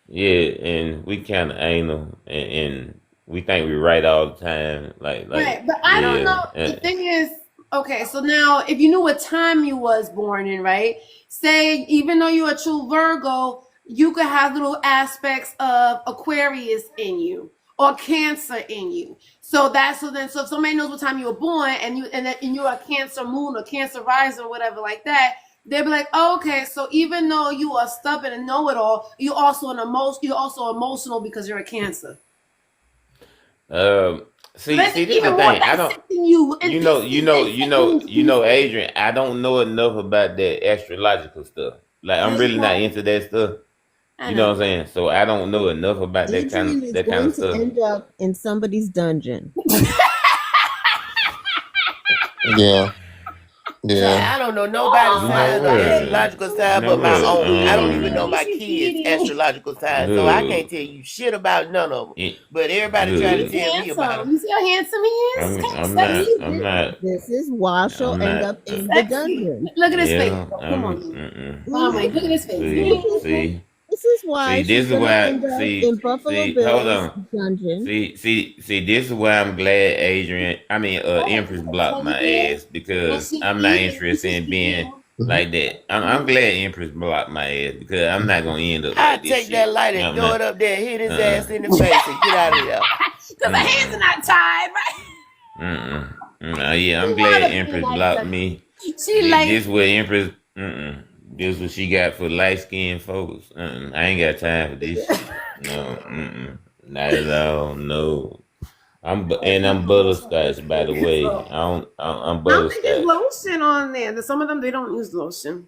yeah, and we kind of anal, and we think we're right all the time. Right, but I don't yeah. know. The thing is, okay, so now if you knew what time you was born in, right? Say, even though you're a true Virgo, you could have little aspects of Aquarius in you or Cancer in you. So if somebody knows what time you were born and you're a Cancer moon or Cancer rising or whatever like that, they'll be like, oh, okay, so even though you are stubborn and know it all, you're also emotional because you're a Cancer. Um, So that's see, this is the even more thing. I don't. dissecting you and dissecting pieces. I don't know enough about that astrological stuff. Like, I'm really not Okay, into that stuff. I You know know. what I'm saying? So I don't know enough about Adrian is that kind going of to stuff. end up in somebody's dungeon. yeah, Child, yeah. I don't know nobody's You know signs or Oh, what? astrological You sign know but my what? own. I don't even know Daddy, my she's kids' eating. astrological sign, so I can't Look, tell you shit about none of them. it, But everybody trying to He's look. tell me about handsome. them. You see how handsome he is? Kind of sexy. I'm See, not. this is why she'll I'm end not. up in the Sexy. dungeon. Look at his face. Yeah. Oh, come on. hmm Come on, look at his face. See. This is why See, she's this is gonna why. end up in Buffalo Hold Bill's on. dungeon. See. This is why I'm glad Empress blocked So my yeah, ass and because she I'm not eating. interested in being Mhm. like that. I'm glad Empress blocked my ass because I'm not gonna end up I like this take that shit. light and I'm throw not. it up there, hit his Uh. ass in the face, and get out of there. Because the hands are not tied, right? Yeah, She I'm glad wanna be Empress like blocked that. me. She like, This what Empress. This what she got for light skinned folks. I ain't got time for this shit. No. Not at all. No. I'm butterscotch, by the way. I'm I don't think there's butterscotch. lotion on there. Some of them, they don't use lotion.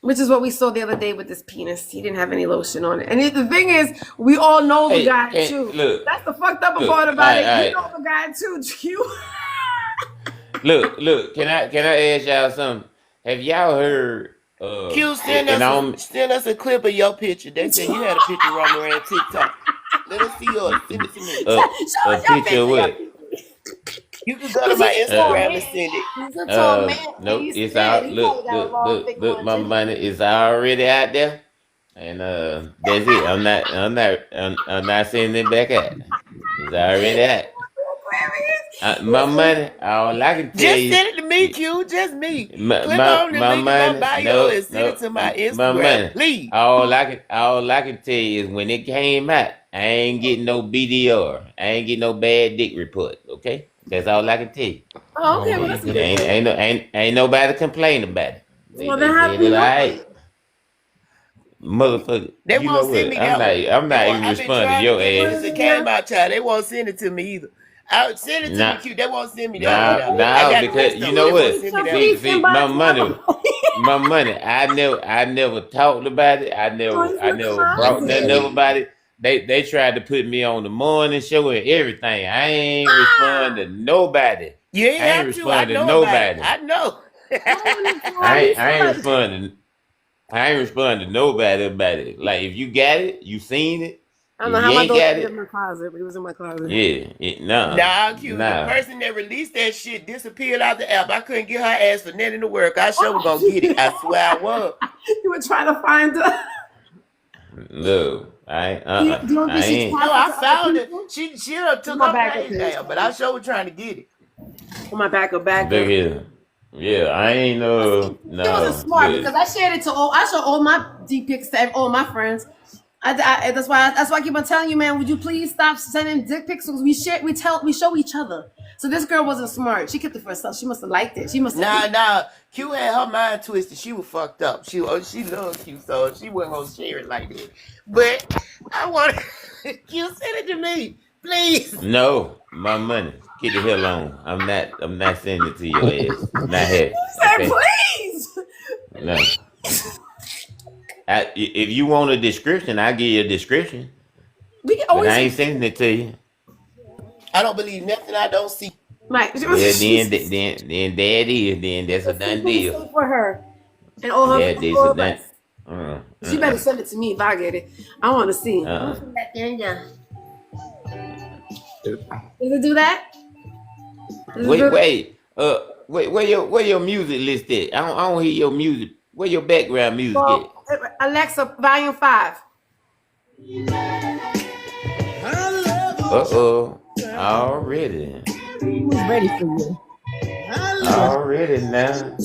Which is what we saw the other day with this penis. He didn't have any lotion on it. And the thing is, we all know the Hey, guy too. look, That's the fucked up look. part about it. You I know the guy too, Q. look. Can I ask y'all something? Have y'all heard? Q, And I don't. send us a clip of your picture. They said you had a picture running around TikTok. Let us see yours. Send it to me. A Show a us your picture of picture. what? You can go to Because my he's a tall Instagram Uh, and man. send it. He's a tall man. And Nope. he's It's scared. out. He probably got a long, thick Look. one My too. money is already out there, and that's it. I'm not sending it back out. It's already out. My money, all I can tell Just you, send it to me, Q. Just me. my, Click my, on the my link in my money, bio no, and send it no, to my my Instagram, money. please. All I can tell you is when it came out, I ain't getting no BDR. I ain't getting no bad dick report. Okay, that's all I can tell you. Oh, Oh okay. Well, that's a man. good Ain't thing. ain't no ain't nobody complain about it. They Well, then they said happy it all New right, Year. motherfucker. They You know won't send what? me I'm that not one. I'm They not won't. even I've been responding to trying to your get one ass. since it Yeah. came out, child. They won't send it to me either. Send it to me, Nah, Q. They won't send me that one Well, now. please, I nah, got the because rest you of them. know They please won't what? keep send me your that one. peace See, and my by money, tomorrow. my money. I never talked about it. I Oh, never, he's in I the never brought nothing closet. up about it. They tried to put me on the morning show and everything. I ain't respond Ah! to nobody. You ain't I ain't have to. I respond to know about it. nobody. I know. Oh my I God, ain't, he's I ain't like, responding. I ain't responding to nobody about it. Like if you got it, you seen it. I don't If know you how my ain't daughter got did it in it, my closet, but he was in my closet. nah, Nah, Q. The nah. person that released that shit disappeared out the app. I couldn't get her ass for nothing to work. I sure was Oh, gonna get it. I swear I was. you were trying to find her. No, Do you don't I think she ain't. No, passed it I to other found it. people? She done Put took my her back up page here. down, but I sure was trying to get it. Put my back up, back Look up. here. Yeah, I ain't But see, she wasn't no. smart Look, because I shared it to all. I showed all my deep pics to all my friends. That's why I keep on telling you, man. Would you please stop sending dick pics? Because we show each other. So this girl wasn't smart. She kept it for herself. She must have liked it. She must have. Nah. Q had her mind twisted. She was fucked up. She loved Q, so she wasn't gonna share it like that. But I want Q send it to me, please. no, my money. Get the hell on. I'm not sending it to your ass. Not here. Say Okay? please. No. If you want a description, I'll give you a description. We can But always I say ain't sending it to you. I don't believe nothing I don't see. like Well, then, Jesus. then there it is. Then that's a Let's see, done please deal. say for her and all her That is a all the done. rest. Uh, She better uh, send it to me if I get it. I want to see. I'm gonna uh. send that thing down. Does it do that? Does it Wait, do that? wait. Where your music list at? I don't hear your music. Where your background music at? Well, Alexa, volume 5. Uh-oh. Already. Who's ready for you? Already now.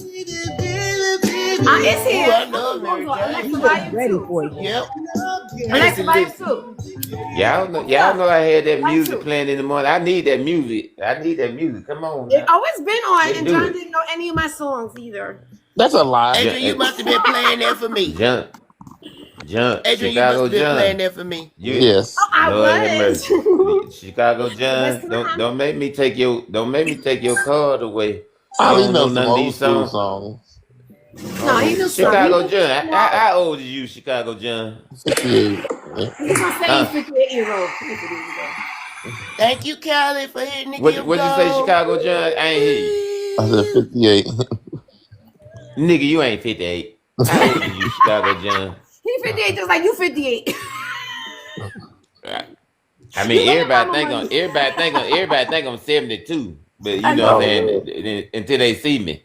It's Ooh, here. I I'm love gonna Mary go Jane. Alexa, He is volume ready 2. for you. Yep. Alexa, Listen, volume listen. 2. Y'all Yeah, know I had that volume music 2. playing in the morning. I need that music. I need that music. Come on It now. always been on, Let's and do John it. didn't know any of my songs either. That's a lie. John, Adrian, you must have been playing that for me. John, Adrian, you must Chicago have been playing John. that for me. You, Oh, Yes. I Lord have was. mercy. Chicago Yes, John. Don't ma'am. don't make me take your card away. You Oh, he don't know knows some none of old these school songs. songs. No, he knew some. He Chicago knew, John. you know, How old are you, Chicago John? 58. Yeah. he's gonna say he's Huh? 58 years old. He's 58 years old. Thank you, Callie, for hitting the What gift what you say, goal. Chicago John? I ain't hear you. I said 58. Nigga, you ain't 58. How old are you, Chicago John? He's 58 just like you 58. I You mean, go get mama money. everybody think I'm 72, but you I know what I'm know. Oh, saying until they see me.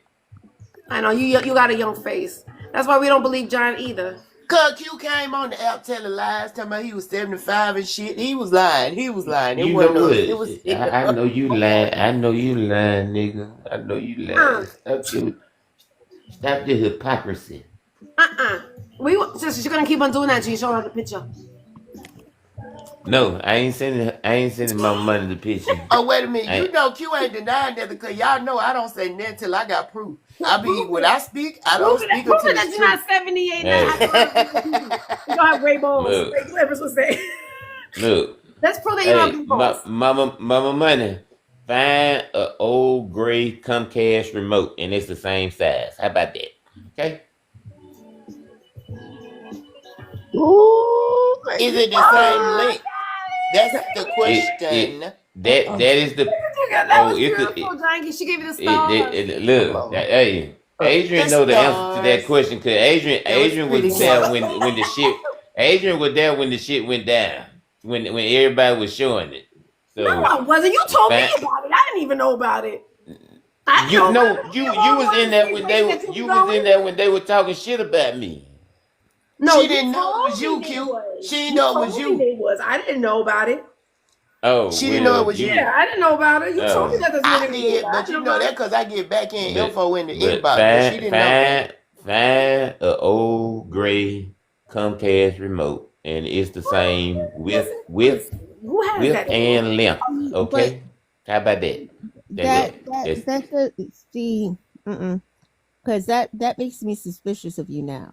I know you got a young face. That's why we don't believe John either. Cause Q came on the app telling lies, talking about he was 75 and shit. He was lying. He was lying. It You know wasn't what? us. It was him. I know you lying. I know you lying, nigga. I know you Uh, lying. Stop the hypocrisy. uh-uh. She's gonna keep on doing that until you show her the picture. No, I ain't sending my money to picture. Oh, wait a minute. You I know Q ain't denying that because y'all know I don't say nothing till I got proof. I be Prove when it. I speak, I don't Prove it. speak Prove until it that it's you're true. not 78 now. hey, Acting like you don't have gray balls. look, Gray clippers will say. look. Let's prove that you don't have Hey, gray balls. mama money. Find a old gray Comcast remote and it's the same size. How about that? Okay. ooh, thank Is you. it the same Oh, length? That's the It question. that is the that oh was it's beautiful, the Janky. She gave you the stars. I look love hey The Adrian know the answer to that stars. question because That was Adrian pretty, was there Q. when the shit went down when everybody was showing it. No, So I wasn't. You told me fine. about it. I didn't even know about it. I didn't You know about know it. We you all was in wanted to there see when where they you were think you you were was going. in there when they were talking shit about me. No, She you didn't know it told was me you, they Q. was. She didn't You know it was told me you. they was. I didn't know about it. Oh She didn't know it well, was you. Yeah, I didn't know about it. You told me that this I morning before. did, I but didn't you know know about that it. because I get back in but info in the but inbox, but she didn't know. find a old gray Comcast remote, and it's the same Listen, listen. Who has width that anymore? and length. But Okay, how about that? that That's that see, because that makes me suspicious of you now.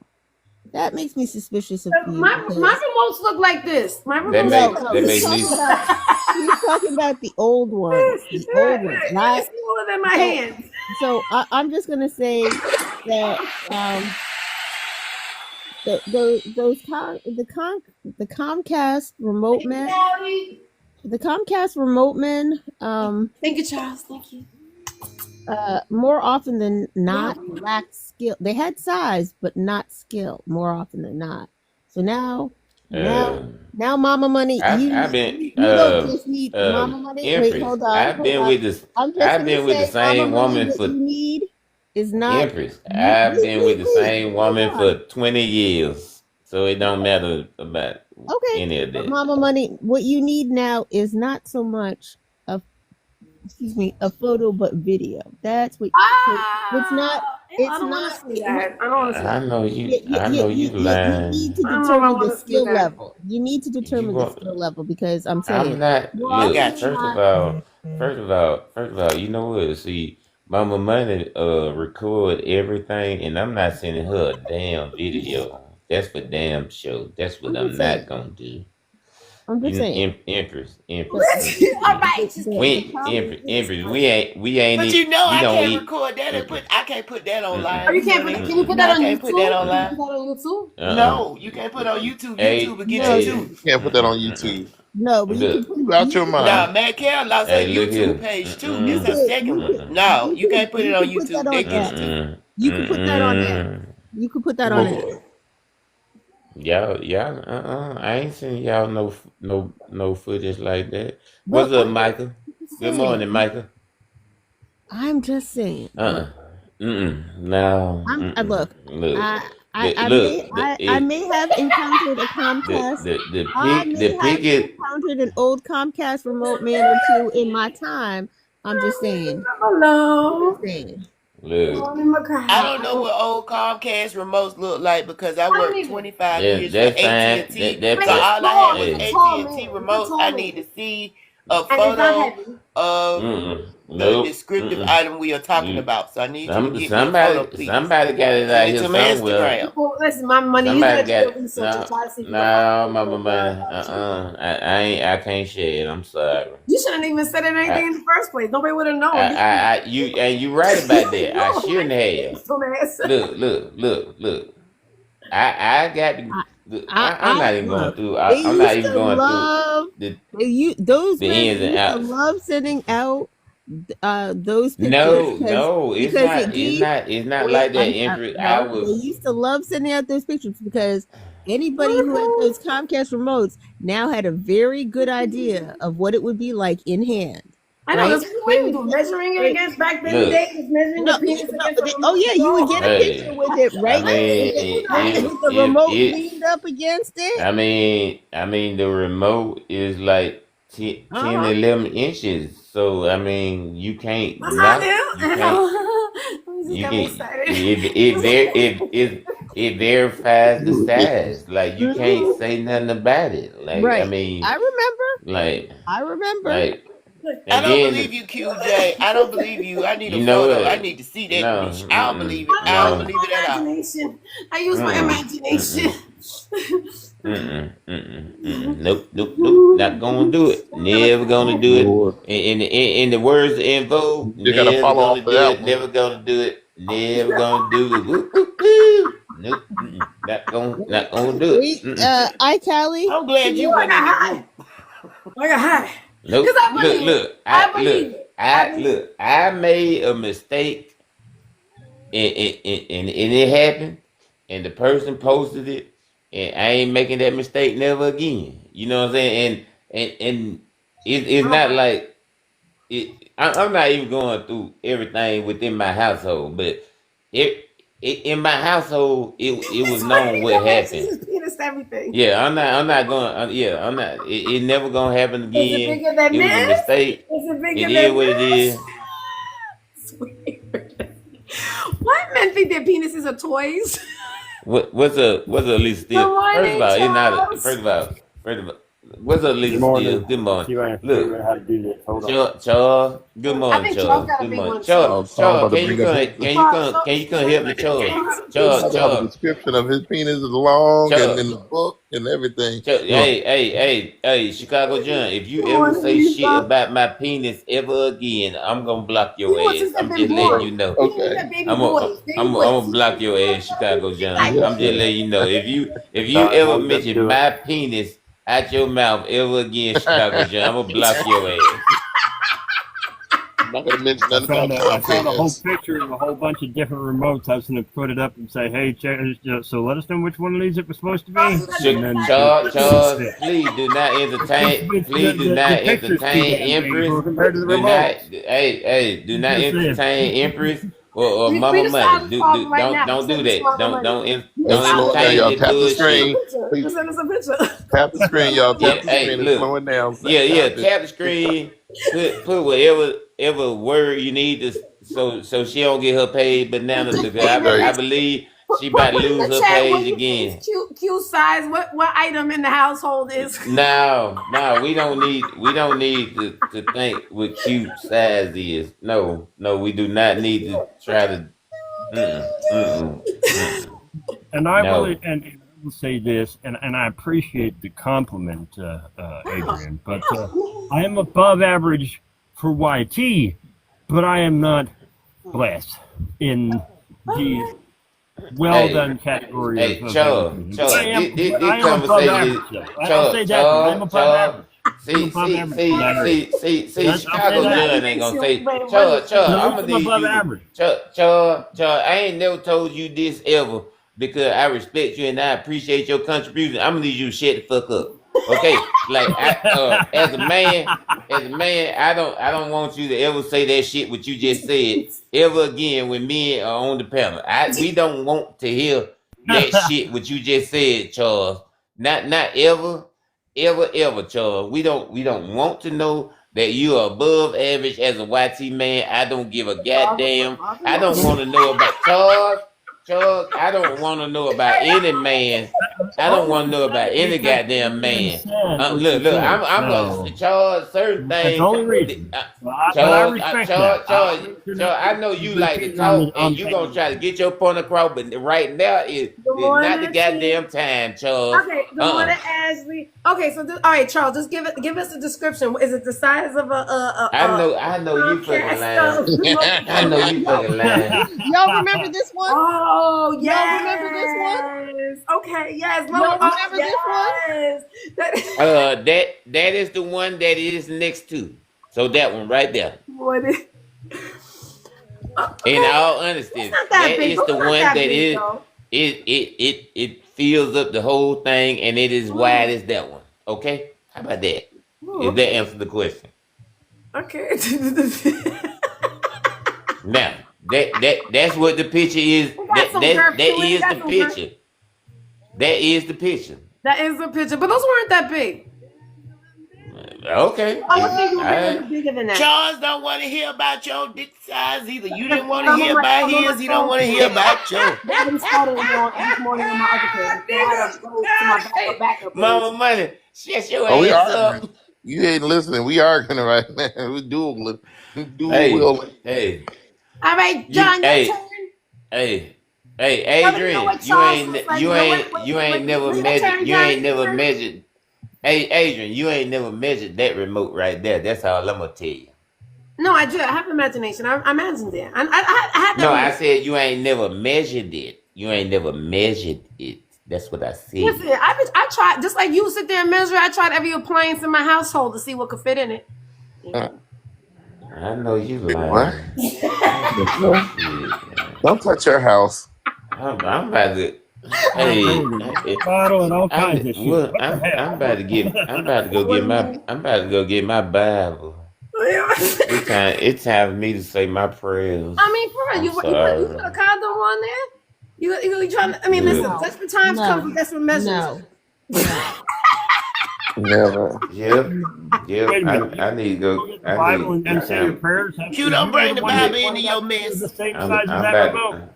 That makes me suspicious of you My because remotes look like this. My that remotes look make no, like no, that he's make this. me. talking about the old ones, not It's smaller than my so. hands. So I'm just gonna say that those the Comcast remote Thank you, men, Daddy. the Comcast remote men, Thank you, Charles. Thank you. more often than You're not lacked skill. They had size, but not skill. More often than not. So now, Uh, Mama Money, I've been you don't just need Mama Money. Wait, Empress. hold on. I'm just I've gonna been with the say, Mama same Money, woman what for you need is not. Empress. I've been with the same Hold woman for on. 20 years, so it don't matter about Okay, any of but that. Mama Money, what you need now is not so much a a photo, but video. That's what. It's not. I It's don't want to not. see that. I don't want to see that. I know you You need lying. to I don't know if I determine the want to see skill that. level. You need to You determine the want? skill level because I'm I'm saying not. more I often Look, got than you. not. first of all, you know what? See, Mama Money record everything, and I'm not sending her a damn video. That's for damn show. That's what I'm I'm just not saying. gonna do. I'm just saying. Empress. All right, just Empress. We ain't But you know we I don't can't eat. record that and Mm-mm, I can't put that Oh, online. you You know can't that. put. Can you put No, that I on can't put that YouTube? Can you online. put that on YouTube? No, you can't put on YouTube. YouTube will get you Hey, too. Can't put that on YouTube. No, but you can look. put You out your Nah, mind. Mad Carol lost her Hey, look YouTube here. page too. This her second one. Mm-mm. No, you can't put it you on can put that YouTube. on That gets you X. too. Mm-mm. You can put that on X. Mm-mm. You can put that on X. Lord. Y'all, I ain't seen y'all no footage like that. Well, What's up, Michael? I'm just Good saying. morning, Michael. I'm just saying. Look, No. look. Look. I may have encountered a Comcast. I may The have pick it. encountered an old Comcast remote man or two in my time. I'm just saying. I'm Hello. just saying. Good Look. morning, I Makai. don't know what old Comcast remotes look like because I I don't worked either. 25 years for That's fine. AT&T. I That So mean, fine. it's all I tall. had was It's a Hey. tall AT&T man. It's a remotes. I tall need man, to see a and it's not photo heavy. of the Nope. descriptive item we are talking You, about. So I need you to get me a photo, please. somebody got it Send out it here to my somewhere. Instagram. Well, listen, my money. You Somebody gotta do got your it. research and No, try to see if you can find no, it. Mama Money. I can't share it. I'm sorry. You shouldn't even said anything I, in the first place. Nobody would have known. you right about that. I No, shouldn't have. dumbass. Look. I got. I, I'm not even going look. through. They I'm not used even to going through love. the Those men. They ins and used to outs. love sending out those pictures No, because it gave. it's not Wait, like that, Empress. I no. They was. used to love sending out those pictures because anybody who had those Comcast remotes now had a very good idea of what it would be like in hand, I know right? that's what we do. Measuring it They, against back then, Look. days, measuring the no, penis no, against the oh remote yeah, you would control. get a picture Hey, with it I right mean, with the remote if leaned up against it. I mean, the remote is like 10 Uh-huh. 11 inches. So, I mean, you can't That's how knock, you can't, it is. You just you got me can, excited. it verifies the size. Like, you can't Hmm. say nothing about it. Like, I Right. mean, I remember. like, I remember. like, I and don't then, believe you, QJ. I don't believe you. I need a you know photo. I what? need to see that No, bitch. I don't believe it. I I don't no, use believe my it at all. imagination. I use my mm-mm. imagination. Nope. Not gonna do it. Never gonna do it. Lord. In the words in vogue, You gotta never follow gonna off of do that it. one. Never gonna do it. Never gonna do it. Woo, woo, woo. Nope. Not gonna do it. We I Callie. I'm glad you Well, I went in the got high. group. I got high. Because Nope. I believe it. I believe it. I believe it. I made a mistake, and it happened, and the person posted it, and I ain't making that mistake never again. You know what I'm saying? And it's not like I'm not even going through everything within my household, but it in my household, it was It's funny known he what gonna mention happened. his penis to everything. Yeah, I'm not going. Yeah, I'm not. It never gonna happen Is it again. bigger than It was a this? mistake. Is it It bigger is than what it this? is. Swear. Why men think their penises are toys? What's a Lisa Good Steele? First of morning, all, it's not. Charles. First of all, what's up, Good Lisa Steele? morning. Good morning. See if I can figure Look, out how to do this. Hold on. Charles. Good I morning, think Charles Charles. got a Good big morning, one too. Oh, Charles Charles. about to bring up his. Can you come help me, Charles? Charles have a Charles. description of his penis is long and in Charles. the book and everything. Look, Hey, Chicago John, if you Good ever morning, say shit Lisa. about my penis ever again, I'm gonna block He your wants ass. to say I'm baby just letting boy. you know. He okay. said baby boys. Baby I'm boys. gonna block your ass, Chicago John. Like, I'm just Yeah. letting you know. If you All right, ever hold up. mention Do it. my penis out your mouth ever again, Chicago John, I'm gonna block your ass. I'm not gonna mention I nothing found about I found a whole penis. picture of a whole bunch of different remotes. I was going to put it up and say, "Hey, check, so let us know which one of these it was supposed to be." And then Charles, please do not entertain. Please do not the picture's too entertain damn big Empress. compared to the Do not, remote. do not Just saying. entertain Empress or we Mama decided Money. to call right now. Don't do that. Let's Don't slow it down, entertain y'all. that Tap the bullshit. screen. Please Just send us a picture. tap the screen, y'all. Yeah, Tap the hey, screen. It's look. slowing down. Yeah. Tap it. Tap the screen. Put whatever word you need to so she don't get her page bananas because I believe she about to Put in lose the her chat page what you again. think cute size. What item in the household is? No, we don't need to think what cute size is. No, we do not need to try to. And I No. will say this, and I appreciate the compliment, Adrian, but I am above average for YT, but I am not blessed in the well done category Hey, of Charles, everything. Charles, I am this above conversation average. is I'll say that. I'm above average. See, Chicago I'll say that. John ain't gonna say, Charles, I'm gonna I'm need above you. average. Charles, I ain't never told you this ever because I respect you and I appreciate your contribution. I'm gonna need you to shut the fuck up. Okay? Like as a man, I don't want you to ever say that shit what you just said ever again when men are on the panel. We don't want to hear that shit what you just said, Charles. Not ever, Charles. We don't want to know that you are above average as a YT man. I don't give a goddamn. I don't want to know about Charles. I don't want to know about any man. I don't want to know about any goddamn man. Look, I'm Charles. Certain That's things. the only reason. But I respect that. Charles, I know you like to talk, and you gonna try to get your point across, but right now is not the goddamn time, Charles. Okay, good morning, Ashley. Okay, so all right, Charles, just give us a description. Is it the size of a I know you fucking lying. I know you fucking lying. Y'all remember this one? Oh, yes. Y'all remember this one? Okay, yes. Y'all remember this one? That is the one that it is next to. So that one right there. What is? In all honesty, that is the one that is. It fills up the whole thing, and it is wide as that one. Okay, how about that? If that answers the question. Okay. Now that's what the picture is. That is the picture. That is the picture. That is the picture, but those weren't that big. Okay. I was thinking it was bigger than that. Charles don't want to hear about your dick size either. You didn't want to hear about his. He don't want to hear about yours. That started this morning on my other page. I had to go to my backup. Mama Money, shut your Oh, we ass are. up. You ain't listening. We arguing right now. We dual Hey, will. hey, All right, John, your turn. hey, Adrian, you ain't never measured. Hey, Adrian, you ain't never measured that remote right there. That's all I'm gonna tell you. No, I do. I have imagination. I imagined it. I had that. No, I said you ain't never measured it. You ain't never measured it. That's what I said. Listen, I tried, just like you sit there and measure, I tried every appliance in my household to see what could fit in it. I know you lying. What? Don't touch your house. I'm about to. Hey, bottle and all kinds of shit. well, I'm about to go get my Bible. It's time for me to say my prayers. I mean, for real, you put a condom on there? You trying to? I mean, listen. Yeah. Desperate times come with desperate measures. No. Never. Yep. Yep. Wait a minute. I need to go. Get the Bible and say your prayers. You don't bring the Bible into One your got mess. the same size as I'm that about remote.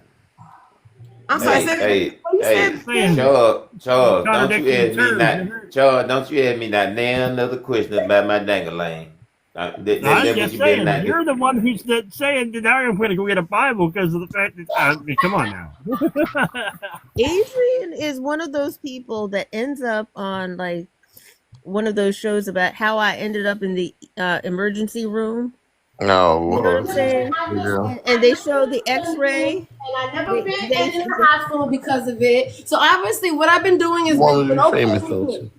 I'm sorry. Hey, What you said? Charles, don't you Contradicting ask me terms, not, isn't it? Charles, don't you ask me not now another question about my dangling. I'm That's just what you better saying, not do. you're the one who's saying that I'm going to go get a Bible because of the fact that, come on now. Adrian is one of those people that ends up on like one of those shows about how I ended up in the emergency room. Oh You know what I'm Lord. saying? Yeah. And they show the X-ray. And I never been in They the hospital because of it. So obviously, what I've been doing is You want to been be okay famous, with don't it. you?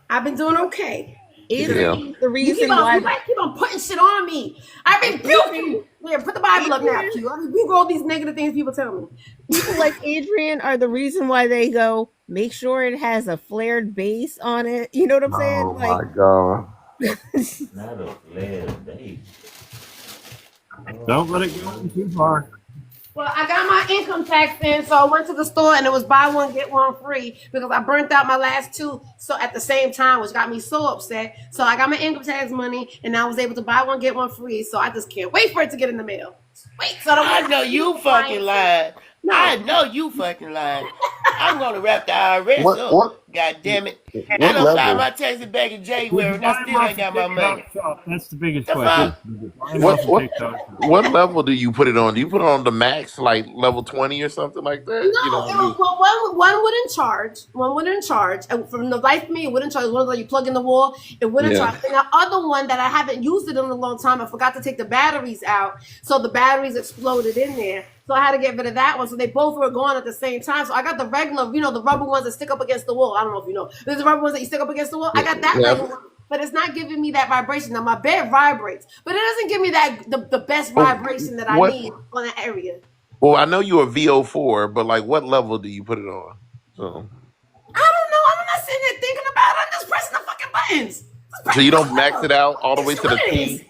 I've been doing okay. Adrian is the You keep reason on, why you keep on putting shit on me. I rebuke you. Yeah, put the Bible up now, Q. I rebuke all these negative things people tell me. people like Adrian are the reason why they go make sure it has a flared base on it. You know what I'm saying? Oh Like, my God. Not a flare day. Don't let it go on too far. Well, I got my income tax in, so I went to the store and it was buy one get one free because I burnt out my last two so at the same time, which got me so upset. So I got my income tax money and I was able to buy one get one free. So I just can't wait for it to get in the mail. Wait, so I know you fucking lied. No. I know you fucking lied. I'm gonna wrap the IRS up. What God damn it. I what done filed level? my taxes back in Did January you and buy I them still off ain't the got my money. TikTok shop? That's the biggest The question. fuck? Did you buy them off What the TikTok shop? what level do you put it on? Do you put it on the max, like level 20 or something like that? You know No, what I it mean? was, well, one wouldn't charge. One wouldn't charge. And from the life of me, it wouldn't charge. One that you plug in the wall, it wouldn't Yeah. charge. And the other one that I haven't used it in a long time, I forgot to take the batteries out. So the batteries exploded in there. So I had to get rid of that one. So they both were gone at the same time. So I got the regular, the rubber ones that stick up against the wall. I don't know if you know. There's the rubber ones that you stick up against the wall. I got that Yeah. regular one. But it's not giving me that vibration. Now my bed vibrates, but it doesn't give me the best vibration that I What? need on that area. Well, I know you're a VO4, but like, what level do you put it on? So, I don't know. I'm not sitting there thinking about it. I'm just pressing the fucking buttons. so you don't max it out all the way to the Buttons. T.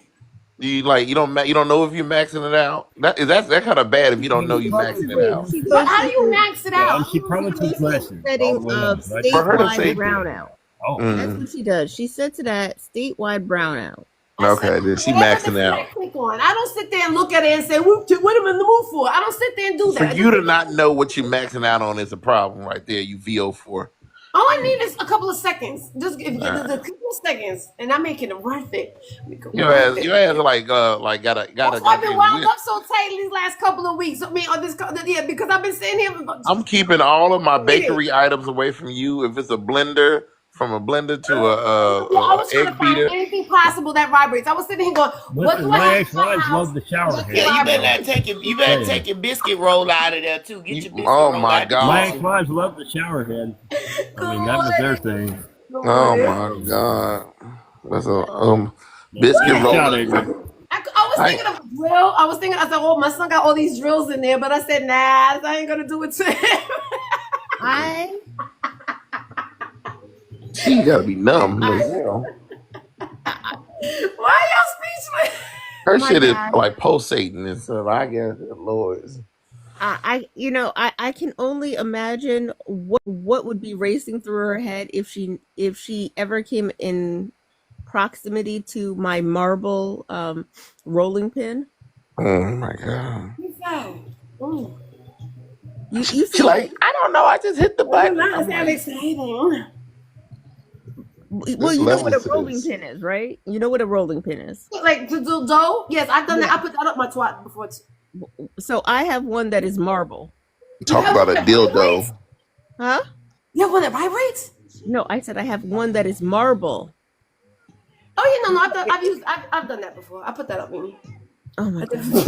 You don't know if you're maxing it out. That kind of bad if you don't know you maxing it out. she But goes how do you max it Yeah, out? and she probably took lessons all setting the way of up, right? For her to say- statewide brownout. Oh, That's what she does. She sets it at statewide brownout. Okay, then she Whatever maxing the out. I click on. I don't sit there and look at it and say, what am I in the mood for? I don't sit there and do For that. you to not know what you're maxing out on is a problem right there. You VO4. All I need is a couple of seconds. Just give Nah. a couple of seconds, and I'm making it worth it. Your ass like gotta That's why I've been goddamn wound whip. up so tight these last couple of weeks. I mean, because I've been sitting here. I'm keeping all of my bakery items away from you. If it's a blender, from a blender to I was trying to egg find beater. anything possible that vibrates. I was sitting here going, what listen, do I my have in my ex-wives house? love the shower head. Yeah, you better not take your take your biscuit roll out of there too. Get your biscuit Oh roll my out. God. My ex-wives love the shower head. I mean, that was their thing. Oh my God. That's a biscuit Nice shot, roller. Adrian. I was thinking of a drill. I said, oh, my son got all these drills in there, but I said, nah, I ain't gonna do it to him. She gotta be numb. Like, Why are y'all speechless? her My shit is God. like pulsating and stuff. I guess, Lord. I can only imagine what would be racing through her head if she ever came in proximity to my marble rolling pin. Oh my God. Ooh. You She see, like, I don't know. I just hit the button. Not I'm that like, exciting. well, you know level what a to rolling this. pin is, right? You know what a rolling pin is. Like to do dough? Yes, I've done that. I put that up my twat before. So I have one that is marble. Talk about a dildo. Huh? You have one that vibrates? No, I said I have one that is marble. Oh yeah, no, I've done that before. I put that up. Amy. Oh my God.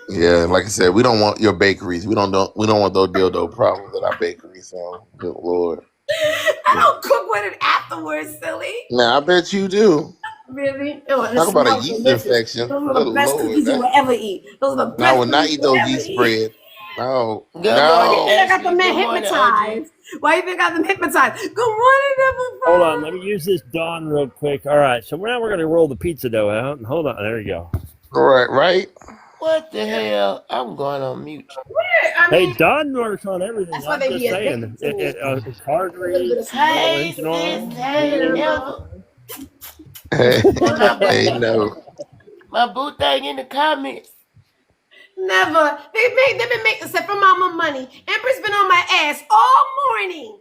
Yeah, like I said, we don't want your bakeries. We don't want those dildo problems at our bakery. So, good Lord. I don't cook with it afterwards, silly. Now I bet you do. Really? Talk about a yeast infection. Those are the Good best Lord. cookies you will ever eat. Those are the best I would not cookies eat you will those ever yeast eat. bread. No. Good No. morning, I got them Good morning, hypnotized. Why you think I got them hypnotized? Good morning, Double Hold on, let me use this Dawn real quick. All right, so now we're going to roll the pizza dough out. And hold on, there you go. All right, right? What the hell? I'm going on mute. I Hey, mean, Don works on everything. that's why I'm they just be addicted saying, to me. card A little bit of reads, Hey, engine sis. oil. Hey, Never, Eva. Hey, And my hey, boo. no. My boo thing in the comments. never. They've been making except for Mama Money. Emperor's been on my ass all morning.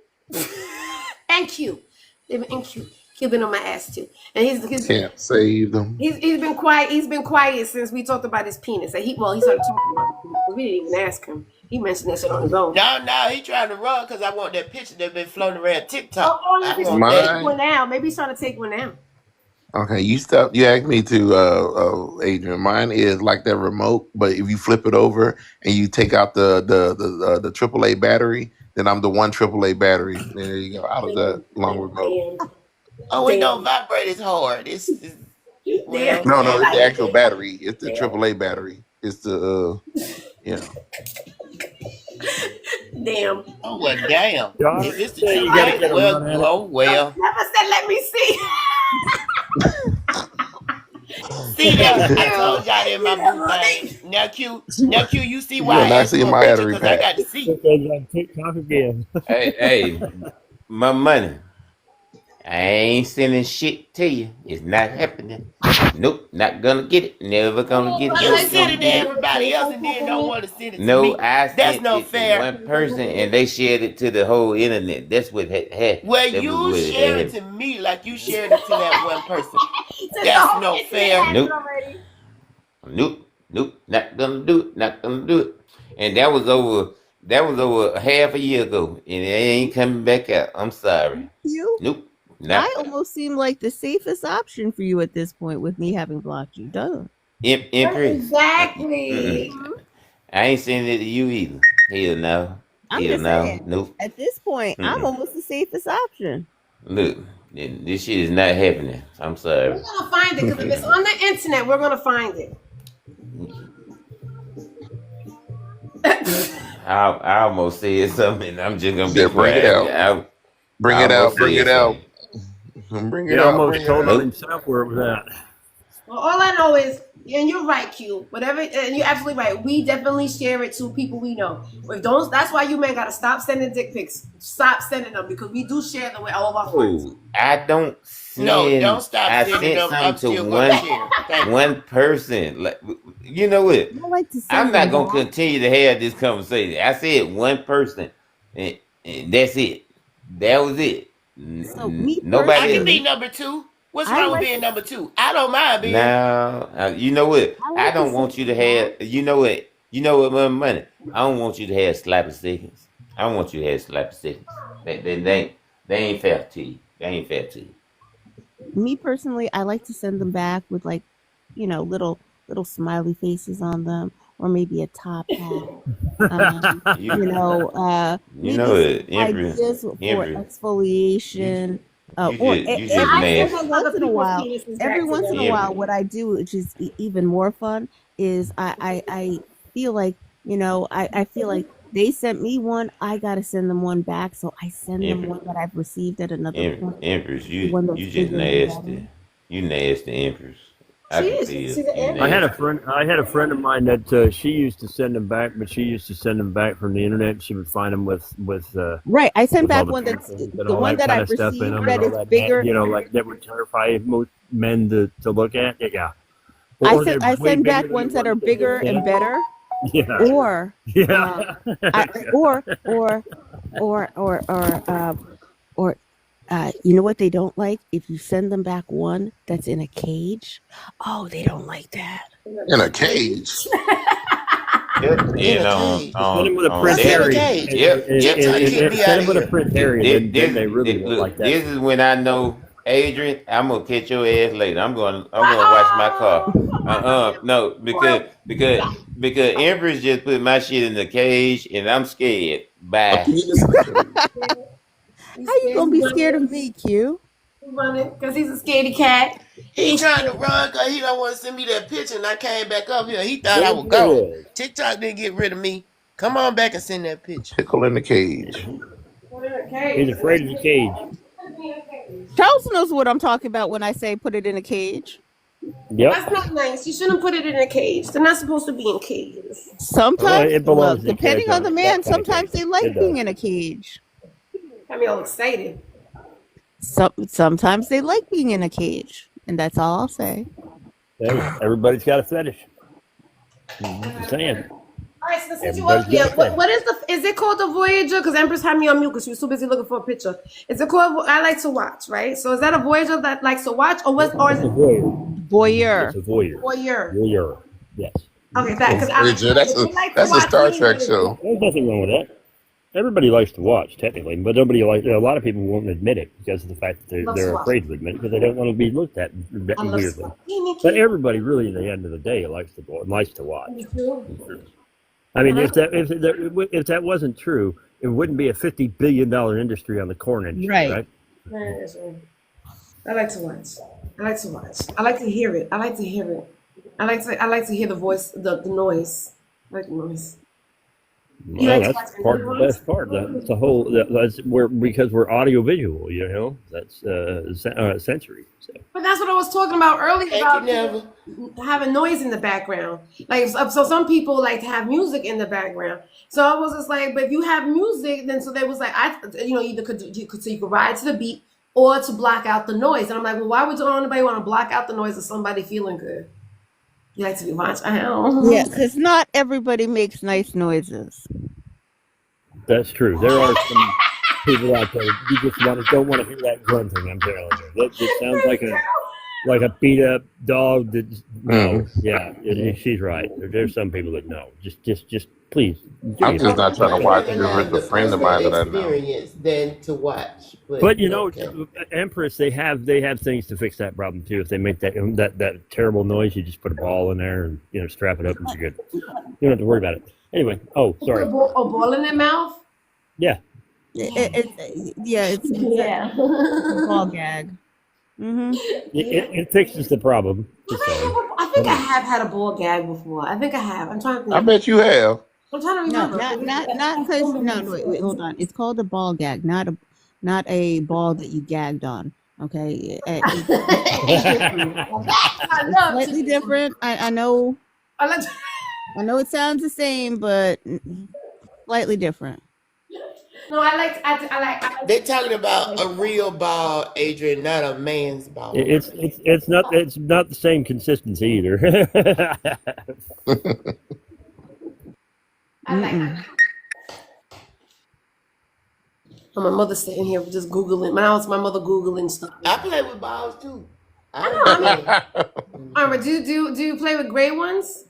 And Q. They've been and Q. Q been on my ass too. And Can't save them. he's been quiet. He's been quiet since we talked about his penis. He started talking about it. We didn't even ask him. He mentioned that shit on his own. No, he trying to run because I want that picture that been floating around TikTok. Oh, I if he's want trying to take that. one Mine. now. Maybe he's trying to take one now. Okay, you stop. You asked me to, Adrian. Mine is like that remote, but if you flip it over and you take out the AAA battery, then I'm the one AAA battery. And there you go, out of the long remote. Damn. Oh, it don't Damn. vibrate as hard. It's Damn. well, No, no, damn. it's the Like, actual battery. It's the damn. AAA battery. It's the you know. Damn. Oh well, damn. Don, If it's the you got to AAA, get a run at it. oh well. Never said let me see. See that? I Q. told y'all that my boo Never. thing. See, Now Q, you see you why are I not asked seeing for a my picture battery because I pack. got to see. Because on TikTok again. Hey, my money. I ain't sending shit to you. It's not happening. Nope, not gonna get it. Never gonna get it. You Never sent gonna it to get it. everybody else and then don't want to send it to No, me. I That's sent no it to fair. one person and they shared it to the whole internet. That's what had. Well, That was you what it share it had. to me like you shared it to that one person. That's no fair. Nope, nope, not gonna do it. Not gonna do it. And that was over. That was over half a year ago, and it ain't coming back out. I'm sorry. You, Nope, not I almost seem like the safest option for you at this point with me having blocked you. Duh. Empress. Exactly. I ain't sending it to you either. Hell no. I'm Hell just no. saying, Nope. at this point, I'm Mm-mm. almost the safest option. Look, this shit is not happening. I'm sorry. We're gonna find it because if it's on the internet, we're gonna find it. I almost said something, and I'm just gonna be Said, bring it quiet. out. I Bring it out. almost Bring said it out. something. Bring He it out. almost Bring it told out. on Nope. himself where it was at. Well, all I know is, and you're right, Q. Whatever, and you're absolutely right. We definitely share it to people we know. But don't. That's why you men gotta stop sending dick pics. Stop sending them because we do share them with all of our friends. Oh, I don't No, don't send. stop I sending sent them. I'm something still to gonna share. Thank you. one person. Like, you know what? I like to I'm send not them gonna back. continue to have this conversation. I said one person, and that's it. That was it. So me I Nobody can else. be personally, number two. What's I wrong with like being number two? I don't mind being. Now, you know what? I I like to don't send want you to them back. have. You know what? You know what, money. I don't want you to have sloppy seconds. I don't want you to have sloppy seconds. They ain't fair to you. They ain't fair to you. Me personally, I like to send them back with like, little smiley faces on them, or maybe a top hat. You, you know Maybe some it, Empress. ideas for Empress. You, exfoliation. you just I Every send nasty. other once in a people's while, penises every back to once in them. a while, Empress. what I do, which is even more fun, is I feel like I feel like they sent me one, I gotta send them one back, so I send them Empress. one that I've received at another point, Empress. one You that's just bigger and better. nasty. You nasty, Empress. I She can is. feel She's an you I had Empress. a nasty. friend. I had a friend of mine that she used to send them back, but she used to send them back from the internet. She would find them Right, I sent with all back the one that's piercings and the all one that that kind I've of stuff in received them and that all is that, bigger. like that would terrify most men to look at. Yeah, I or sent they're I way send bigger back than the ones that are ones that they bigger and sent. better, Yeah, or uh, yeah. I or you know what they don't like? If you send them back one that's in a cage, oh, they don't like that. In a cage. Yep. In And a cage. Send them with a on Prince What's in that. a Harry, cage? Yep. Yep. TikTok kicked me out send of them with a here. Prince Harry, and then they really won't Look, like that this shit. is when I know, Adrian. I'm gonna catch your ass later. I'm gonna wash my car. No, because Empress just put my shit in the cage, and I'm scared. A Bye. penis in a cage. How you gonna be scared of me, Q? Running because he's a scaredy cat. He trying to run because he don't want to send me that picture, and I came back up here. He thought I There was he gone. is. TikTok didn't get rid of me. Come on back and send that picture. Pickle in the cage. He's afraid of the cage. Charles knows what I'm talking about when I say put it in a cage. Yep. That's not nice. You shouldn't put it in a cage. They're not supposed to be in cages. Sometimes, It belongs look, in a cage, depending on the that man, kind of cage. sometimes they It like does. being in a cage. Got me all excited. Sometimes they like being in a cage, and that's all I'll say. Hey, everybody's got a fetish. Just saying. All right, so since you Everybody's up here, got a fetish. what is it called, the Voyager? Because Empress had me on mute because she was too busy looking for a picture. Is it called? I like to watch, right? So is that a Voyager that likes to watch, or what? Or is It's a it voyeur. Voyeur. It's a voyeur. voyeur? Voyeur. Yes. Okay, that because Voyager, if you like to that's a watch Star me, Trek show. There's nothing wrong with that. Everybody likes to watch, technically, but nobody likes. A lot of people won't admit it because of the fact that Love to they're watch. afraid to admit it because they don't want to be looked at I love weirdly. to But everybody, really, at the end of the day, likes to watch. Me too. I mean, if that wasn't true, it wouldn't be a $50 billion industry on the corn industry, Right. right? I like to watch. I like to watch. I like to hear it. I like to hear it. I like to hear the voice, the noise. I like the noise. You Well, like to that's watch part of the best part. That's the whole. That's because we're audiovisual. You know, that's sensory. So. But that's what I was talking about earlier Thank about you, Never. having noise in the background. Like so, some people like to have music in the background. So I was just like, but if you have music, then so there was like you could ride to the beat or to block out the noise. And I'm like, well, why would anybody want to block out the noise of somebody feeling good? You like to be watched? I know. Yeah, because not everybody makes nice noises. That's true. There are some people out there you just don't want to hear that grunting. I'm telling you, that sounds like a beat up dog. No, yeah, she's right. There's some people that no. Just please. I'm just not trying to watch it Rather with a friend of mine that I know. experience than to watch. But you know, okay. Empress, they have things to fix that problem too. If they make that terrible noise, you just put a ball in there and strap it up and you're good. You don't have to worry about it. Anyway, sorry. A ball in their mouth? Yeah. It's Yeah. a ball gag. Mm-hmm. It fixes the problem. I think I have had a ball gag before. I think I have. I'm trying to think. I bet you have. I'm trying to No, remember. not because no, wait, hold on. It's called a ball gag, not a ball that you gagged on. Okay, it's I love slightly different. I know it sounds the same, but slightly different. No, I like. They're talking about a real ball, Adrian, not a man's ball. It's not the same consistency either. I like. My mother's sitting here just Googling. Now it's my mother Googling stuff. I play with balls too. I know. All right, but do you play with gray ones?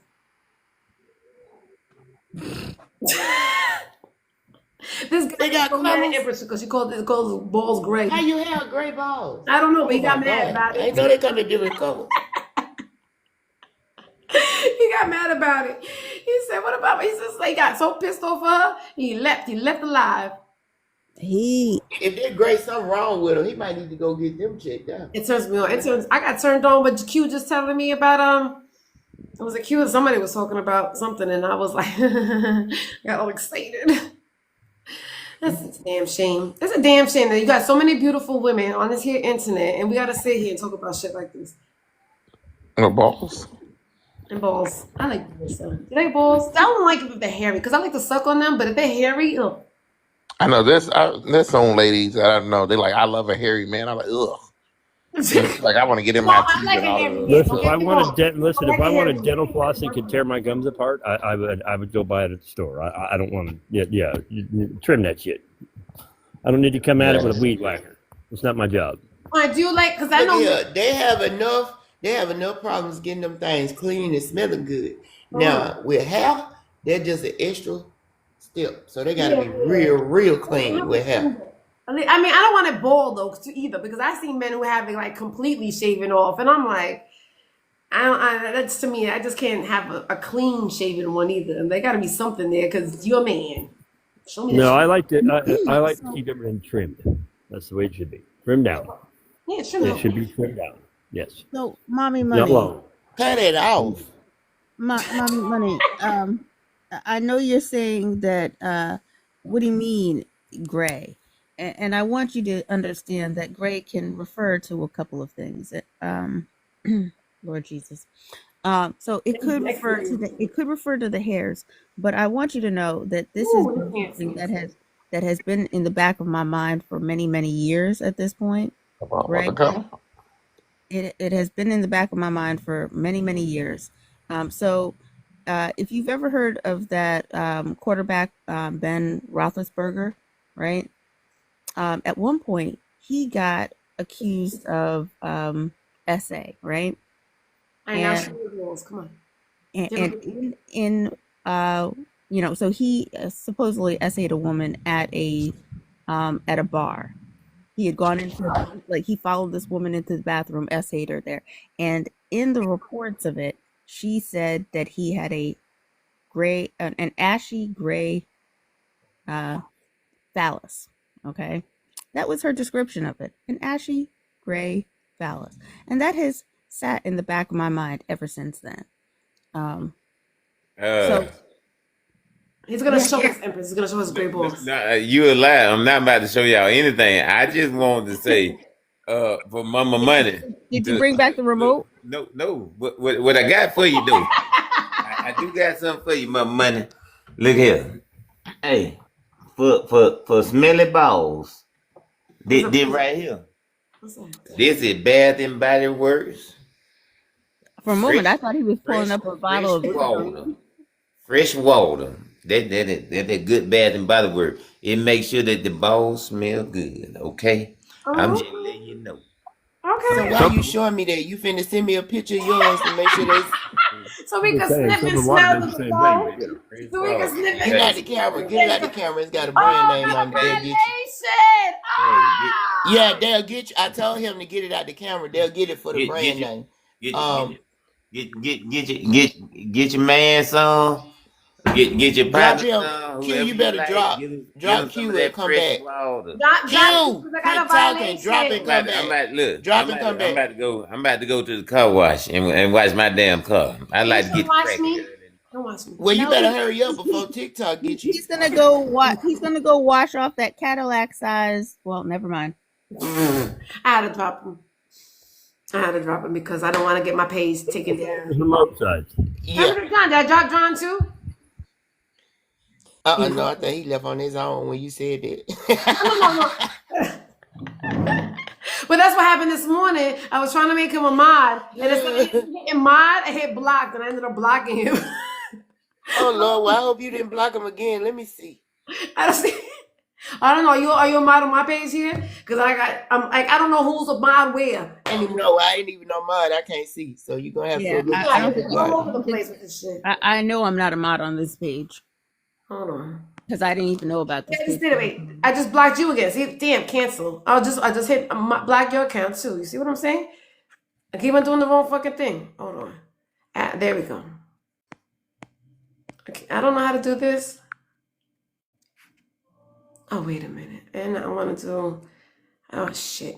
This guy They got got mad at colors? Empress because she calls balls gray. How you have gray balls? I don't know, but he Oh got my mad God. about I it. know they come in different colors. He got mad about it. He said, "What about me?" He says he got so pissed off her. He left alive. If they're gray, something wrong with them. He might need to go get them checked out. It turns me on. I got turned on, but Q just telling me about it was a Q. Somebody was talking about something, and I was like, got all excited. That's a damn shame. It's a damn shame that you got so many beautiful women on this here internet, and we gotta sit here and talk about shit like this. No balls. And balls. I like balls. Do they balls? I don't like it if they're hairy because I like to suck on them, but if they're hairy, ugh. I know there's some ladies that I know. They like, I love a hairy man. I'm like, ugh. Like I want to get in my Well, I teeth like and a all hairy of man. that. Listen, if I want a dental floss that could tear my gums apart, I would go buy it at the store. I don't want to. Yeah, trim that shit. I don't need to come at it with a weed whacker. It's not my job. I do like because I know. Yeah, they have enough problems getting them things clean and smelling good. Now with hair, they're just an extra step. So they gotta be real clean with hair. I mean, I don't want it bald though either because I see men who have it like completely shaven off, and I'm like, that's to me, I just can't have a clean shaven one either. And they got to be something there because you're a man. Show me. No, I like to keep everything trimmed. That's the way it should be. Trimmed down. Yeah, sure. It should be trimmed down. Yes. So, mommy Not money, long. Cut it off. mommy money. I know you're saying that. What do you mean, gray? And I want you to understand that gray can refer to a couple of things. Lord Jesus. So it could refer to the hairs, but I want you to know that this is Ooh, this something fancy. that has been in the back of my mind for many, many years at this point, Come on, right? Buttercup. It has been in the back of my mind for many, many years. So if you've ever heard of that quarterback Ben Roethlisberger, right? At one point he got accused of SA, right? All right, now show And me the rules. Come on. and in so he supposedly essayed a woman at a bar. He had gone into, like, he followed this woman into the bathroom, essayed her there, and in the reports of it, she said that he had a an ashy gray phallus. Okay, that was her description of it, an ashy gray phallus, and that has sat in the back of my mind ever since then. Um, Uh, so He's gonna yeah, show his empress. He's gonna show his gray balls. no, you a lie. I'm not about to show y'all anything. I just wanted to say, for Mama Money. did you bring back the remote? No. What I got for you though? I do got something for you, Mama Money. Look here. Hey, for smelly balls. This right here. What's that? This is Bath and Body Works. For a moment, I thought he was pulling up a bottle of fresh water. Fresh water. That good Bath and Body Works. It makes sure that the balls smell good. Okay, I'm just letting you know. So Okay. why you showing me that? You finna send me a picture of yours to make sure they So we I'm can just saying, sniff and soap and water smell does the the same ball. thing, man. So we can sniff get it out and the camera. Get it out the camera. It's got a brand Oh, name the on it. They'll get you. gradation. Ah. Yeah, they'll get you. I told him to get it out the camera. They'll get it for the brand name. Get your man some. Get your Drop partner him. some. Q, Whoever you you better like. drop. Give him Drop some Q of and that come fresh back. water. Drop, Q, because I got quit a talking. Drop and violation. come back. Look. Drop and come I'm back. about to go to the car wash and wash my damn car. I like to Please get don't the watch crack. me. Don't watch me. Well, you No, better hurry up before TikTok get you. he's gonna go. He's gonna go wash off that Cadillac size. Well, never mind. I had to drop him. I had to drop him because I don't want to get my page taken down. Remote size. Yeah. Did I drop John too? No, I think he left on his own when you said that. No. But that's what happened this morning. I was trying to make him a mod, and instead of hitting mod, I hit blocked, and I ended up blocking him. Oh Lord, well I hope you didn't block him again. Let me see. I don't know. Are you a mod on my page here? Because I don't know who's a mod where anymore. No, I ain't even on mine. I can't see. So you're gonna have to look I don't You're all over the place with this shit. I know I'm not a mod on this page Hold on. because I didn't even know about this. I just did it. Wait, I just blocked you again. See, damn, cancel. I just hit block your account too. You see what I'm saying? I keep on doing the wrong fucking thing. Hold on. There we go. Okay, I don't know how to do this. Oh, wait a minute. And I want to do. Oh shit.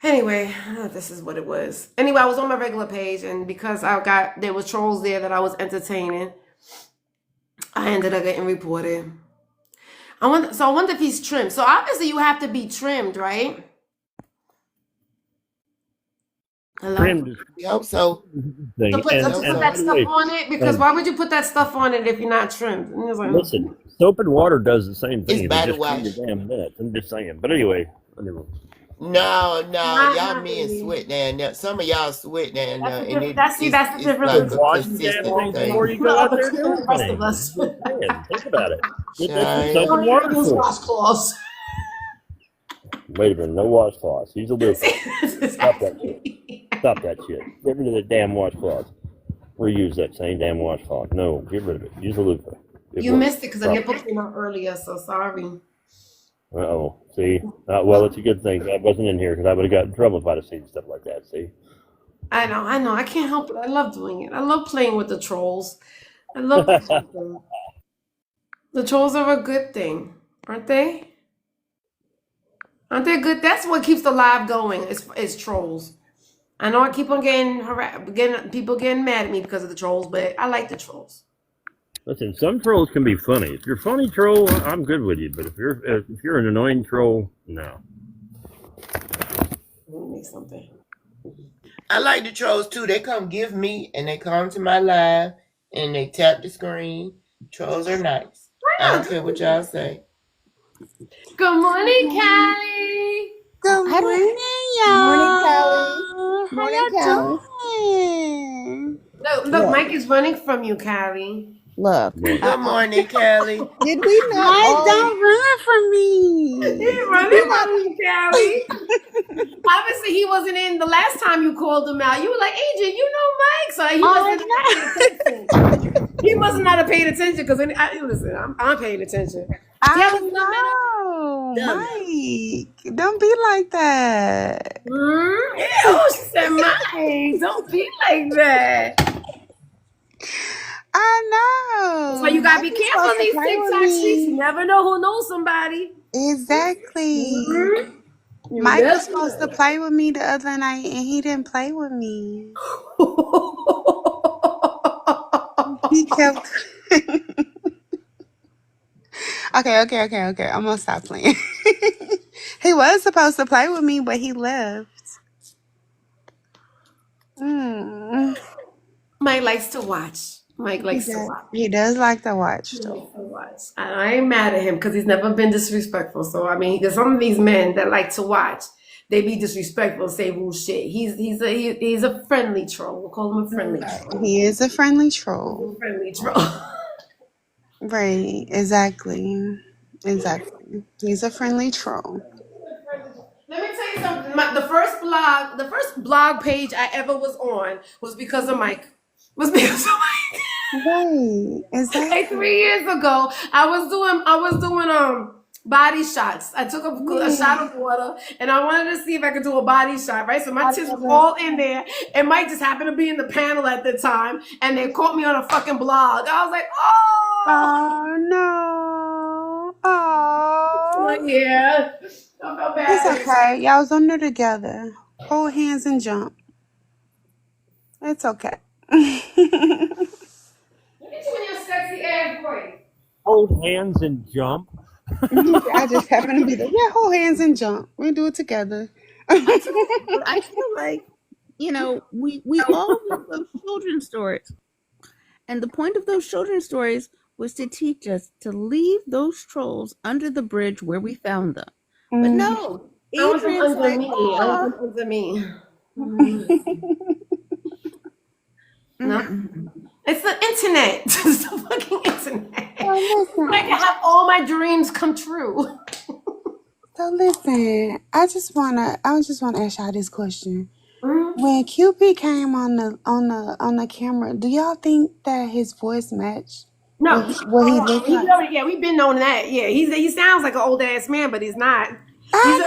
Anyway, this is what it was. Anyway, I was on my regular page, and because there was trolls there that I was entertaining, I ended up getting reported. I wonder if he's trimmed. So obviously you have to be trimmed, right? Hello? Trimmed. I hope so. Thing. To put that stuff on it? Because why would you put that stuff on it if you're not trimmed? And it's like, Listen, soap and water does the same thing. It's body just clean wash. your damn nuts. I'm just saying. But anyway. No, Not y'all men really. sweat down there. Some of y'all sweat down there, and that's the it's difference. like a Wash your damn consistent things thing. before you go out there and do The rest anything. of us. Just saying. Think about it. That's Shine. what soap and water Use for. washcloths. Wait a minute. No washcloths. He's a loofah. Stop that shit. Stop that shit. Get rid of the damn washcloth. Reuse that same damn washcloth. No, get rid of it. Use a loofah. You missed it because the nipple came out earlier, so sorry. Uh-oh. See? Well, it's a good thing I wasn't in here because I would have got in trouble if I'd have seen stuff like that. See? I know. I can't help it. I love doing it. I love playing with the trolls. I love them. The trolls are a good thing, aren't they? Aren't they good? That's what keeps the live going. Is trolls. I know I keep on getting people getting mad at me because of the trolls, but I like the trolls. Listen, some trolls can be funny. If you're a funny troll, I'm good with you. But if you're an annoying troll, no. Let me make something. I like the trolls too. They come give me and they come to my live and they tap the screen. Trolls are nice. I don't care what y'all say. Good morning, Callie. Good I don't. morning, Morning, Callie. y'all. How Morning, y'all Callie. doing? Look, Look, Mike is running from you, Callie. look. Man. Good morning, Kelly. Did we not Mike, all? don't run from me. He's Did running we not? from you, Callie. Obviously, he wasn't in the last time you called him out. You were like, Agent, you know Mike. So he wasn't paying attention. He wasn't not paying attention because listen, I'm paying attention. See how I he's numbing up? know, Dumb. Mike. Don't be like that. Yeah. Oh, she said, Mike, don't be like that. I That's why know. you gotta Mike be is careful supposed in to these play with TikTok streets. You me. never know who knows somebody. Exactly. You Mike was never supposed to know. play with me the other night, and he didn't play with me. He kept. Okay. I'm gonna stop playing. He was supposed to play with me, but he left. Mm. Mike likes to watch. Mike He likes to does. watch. He does like to He watch, likes though. to watch. I ain't mad at him because he's never been disrespectful. So I mean, there's some of these men that like to watch. They be disrespectful and say rude shit. He's a friendly troll. We'll call him a friendly troll. He is a friendly He's troll. a friendly troll. Right. Exactly. Exactly. He's a friendly troll. Let me tell you something. The first blog page I ever was on was because of Mike. Was because of Mike. Right. Like Exactly. 3 years ago, I was doing body shots. I took a shot Yeah. of water and I wanted to see if I could do a body shot, right? So my I tits love was it. all in there, and Mike just happened to be in the panel at the time, and they caught me on a fucking blog. I was like, oh, Oh no. like, Oh. yeah. I felt It's bad. okay. Y'all was on there together. Hold hands and jump. It's okay. Look at you in your sexy ass voice. Hold hands and jump. I just happen to be there. Yeah, hold hands and jump. We do it together. I feel like we all love those children's stories, and the point of those children's stories was to teach us to leave those trolls under the bridge where we found them. But Mm. no, I want them Adrian's under like, me. I want oh. them under me. No, it's the internet. It's the fucking internet. So I can have all my dreams come true. listen. I just wanna ask y'all this question. Mhm. When QP came on the camera, do y'all think that his voice matched what No, he looked like? yeah, we've been knowing that. Yeah, he sounds like an old ass man, but he's not. He's a,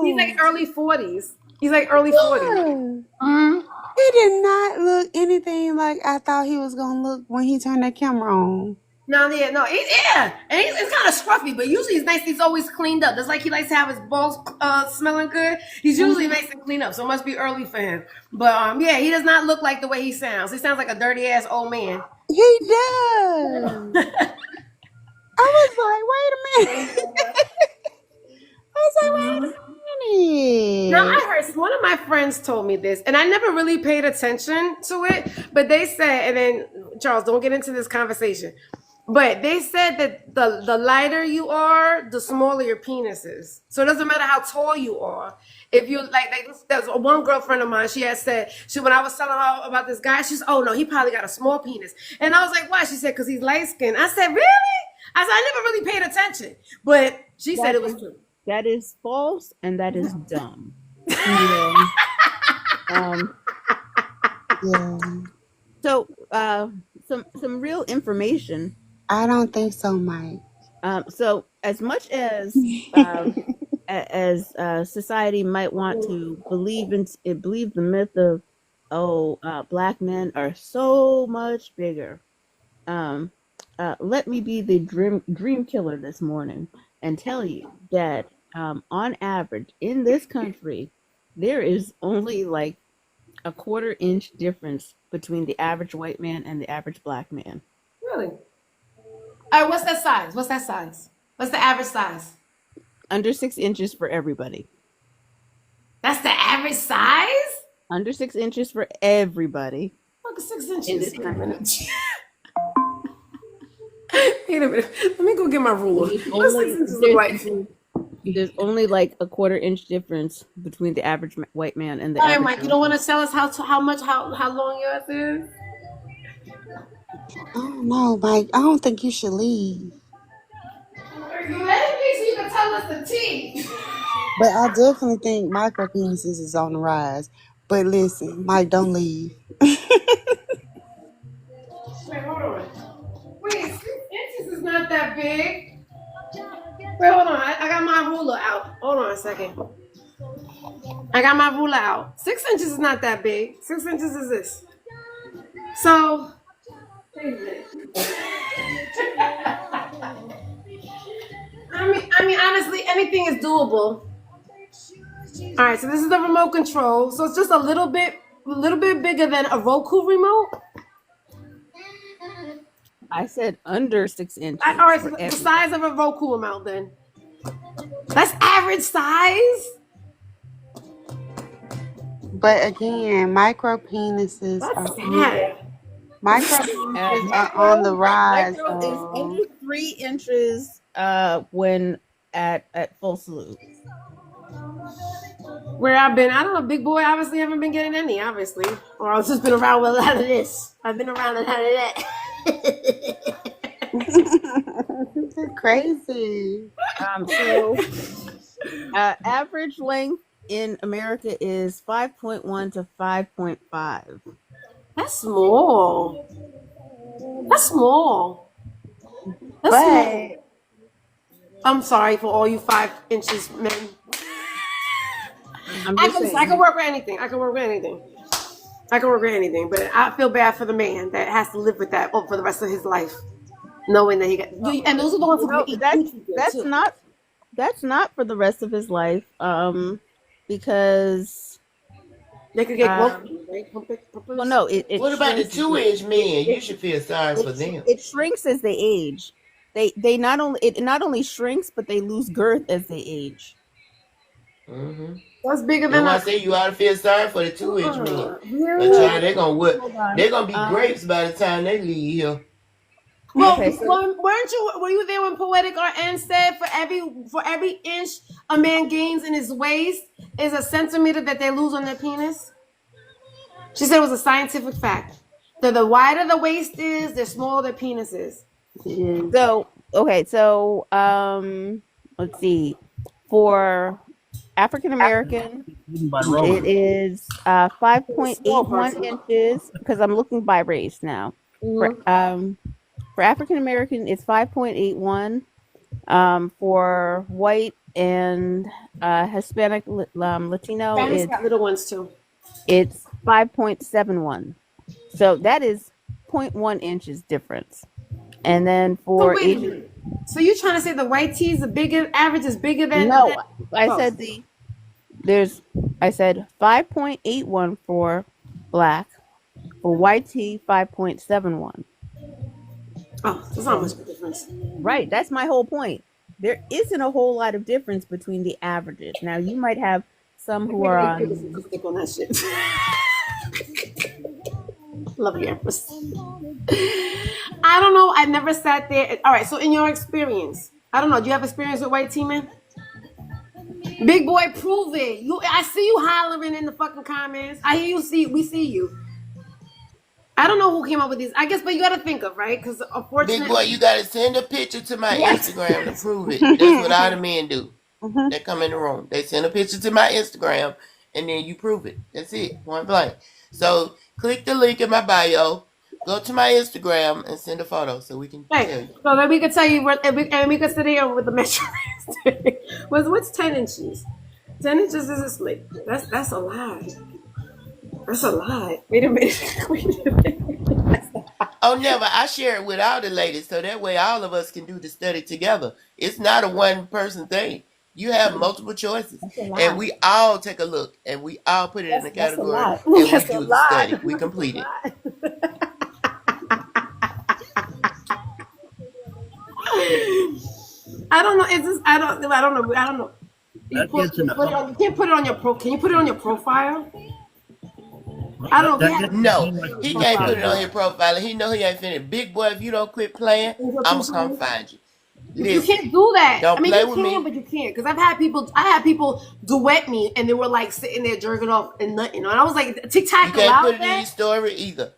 he's I like know. early 40s. He's like early 40s. Yeah. Mhm. He did not look anything like I thought he was gonna look when he turned that camera on. No, yeah, no, yeah, and it's kind of scruffy, but usually he's nice. He's always cleaned up. It's like he likes to have his balls smelling good. He's usually nice and clean up, so it must be early for him. But yeah, he does not look like the way he sounds. He sounds like a dirty ass old man. He does. I was like, wait a minute. I was like, wait a Now minute. I heard one of my friends told me this, and I never really paid attention to it. But they said, and then Charles, don't get into this conversation. But they said that the lighter you are, the smaller your penis is. So it doesn't matter how tall you are. If you like there's one girlfriend of mine. She had said when I was telling her about this guy, she's oh no, he probably got a small penis, and I was like, why? She said because he's light skinned. I said really? I said I never really paid attention, but she said That it was is true. that is false and that is dumb. Yeah. Um, Yeah. so some real information. I don't think so, Mike. So as much as society might want to believe the myth of black men are so much bigger. Let me be the dream killer this morning and tell you that on average in this country there is only like a quarter-inch difference between the average white man and the average black man. Really? All right, what's that size? What's that size? What's the average size? Under 6 inches for everybody. That's the average size? Under 6 inches for everybody. Look, 6 In inches. this Wait a country. minute. Wait a minute. Let me go get my ruler. There's What does 6 only inches look like? there's only like a 1/4 inch difference between the average white man and the All right, average Mike. You black don't want man. to tell us how long yours is? I don't know, Mike. I don't think you should leave. Let it be so you can tell us the tea. But I definitely think micro penises is on the rise. But listen, Mike, don't leave. Wait, hold on. Wait, 6 inches is not that big. Wait, hold on. I got my ruler out. Hold on a second. I got my ruler out. 6 inches is not that big. 6 inches is this. So, wait a minute. Honestly, anything is doable. All right, so this is the remote control. So it's just a little bit bigger than a Roku remote. I said under 6 inches. All right, so for the everybody. size of a Roku remote then. That's average size. But again, micro penises That's are sad. on the rise. Micro is under 3 inches when at full salute. Where I've been, I don't know, big boy. Obviously, haven't been getting any. Obviously, or I've just been around with a lot of this. I've been around a lot of that. Crazy. So average length in America is 5.1 to 5.5. That's small. That's small. That's But small. I'm sorry for all you 5 inches men. I can work with anything. I can work with anything. But I feel bad for the man that has to live with that for the rest of his life, knowing that he got. And those are the ones who eat That's not for the rest of his life. Because they could get well, no. What about the 2-inch men? You should feel sorry for them. It shrinks as they age. They not only shrinks, but they lose girth as they age. Mm-hmm. What's bigger Then than I say you ought to feel sorry for the 2-inch men. Really? They're gonna be grapes by the time they leave here. Well, were you there when Poetic RN said for every inch a man gains in his waist is a centimeter that they lose on their penis? She said it was a scientific fact. That the wider the waist is, the smaller the penis is. So let's see. For African American, it is 5.81 inches because I'm looking by race now. For African American, it's 5.81. For white and Hispanic Latino, Spanish got little ones too. it's 5.71. So that is 0.1 inches difference. And then for Asian, so you're trying to say the white tee is the bigger average is bigger than? no, I said 5.81 for black, for white tee 5.71. Oh, there's not much of a difference. Right, that's my whole point. There isn't a whole lot of difference between the averages. Now you might have some who are on that shit. Love you, Empress. I don't know. I never sat there. All right. So, in your experience, I don't know. Do you have experience with white teaming? Big boy, prove it. I see you hollering in the fucking comments. I hear you. We see you. I don't know who came up with these. I guess, but you got to think of right because unfortunately, Big boy, you gotta send a picture to my Instagram to prove it. That's what all the men do. They come in the room. They send a picture to my Instagram, and then you prove it. That's it. Point blank. So click the link in my bio. Go to my Instagram and send a photo so we can tell you. So that we can tell you what, and we can sit here with the measurements. What's 10 inches? 10 inches is a split. That's a lie. That's a lie. Wait a minute. Oh, never. I share it with all the ladies so that way all of us can do the study together. It's not a one-person thing. You have multiple choices. And we all take a look and we all put it in the category and we do the study. We complete it. I don't know. It's just I don't know. You can't put it on your Can you put it on your profile? I don't know if he That had doesn't No, sound like a he good can't put profile. it on idea. his profile. He know he ain't finna. Big boy, if you don't quit playing, Is what I'ma you come saying? find you. But you Listen, can't do that. I don't mean, play you with can, me. but you can't. Because I had people duet me, and they were like sitting there jerking off and nothing. And I was like, You TikTok can't put allowed it in that? your story either.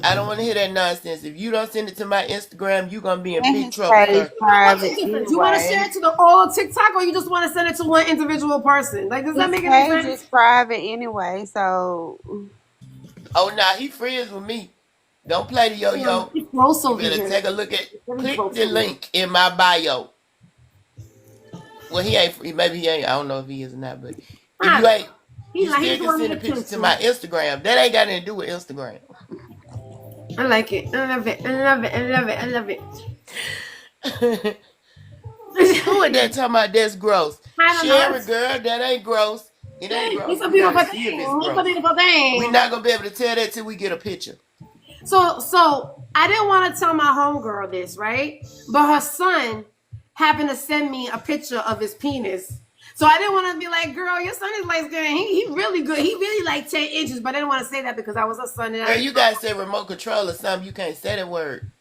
I don't want to hear that nonsense. If you don't send it to my Instagram, you gonna be in And big his trouble, page sir. What's the private difference? You want to share anyway. it to the all of TikTok, or you just want to send it to one individual person? Like, does that His make any page is sense? private anyway, so Oh, nah, he friends with me. Don't play the yo-yo. It's gross You over better here. take a look at. It's very Click gross the over here. link in my bio. Well, he ain't. Maybe he ain't. I don't know if he is or not. But if I you don't know. ain't, He you like he still just can want send me the pictures to attention. my Instagram. That ain't got anything to do with Instagram. I like it. I love it. I love it. I love it. I love it. Who is that talking about that's gross? I don't know. Sherry, girl, that ain't gross. It ain't It's gross. a We got to beautiful see if thing. it's It's a gross. beautiful We're thing. not gonna be able to tell that till we get a picture. So I didn't want to tell my homegirl this, right? But her son happened to send me a picture of his penis. So I didn't want to be like, girl, your son is light skinned. He really good. He really like 10 inches, but I didn't want to say that because I was her son and I Girl, didn't you know. guys say remote control or something. You can't say that word.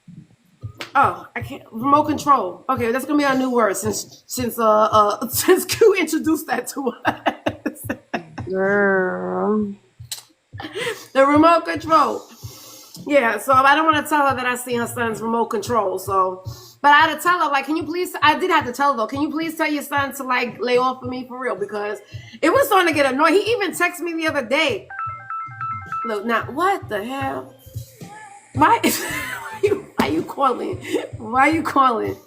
Oh, I can't remote control. Okay, that's gonna be our new word since Q introduced that to us. girl. The remote control. Yeah, so I don't want to tell her that I see her son's remote control. So, but I had to tell her, like, can you please? I did have to tell her though. Can you please tell your son to like lay off of me for real? Because it was starting to get annoying. He even texted me the other day. Look, now what the hell? Why? Why you calling? Why you calling?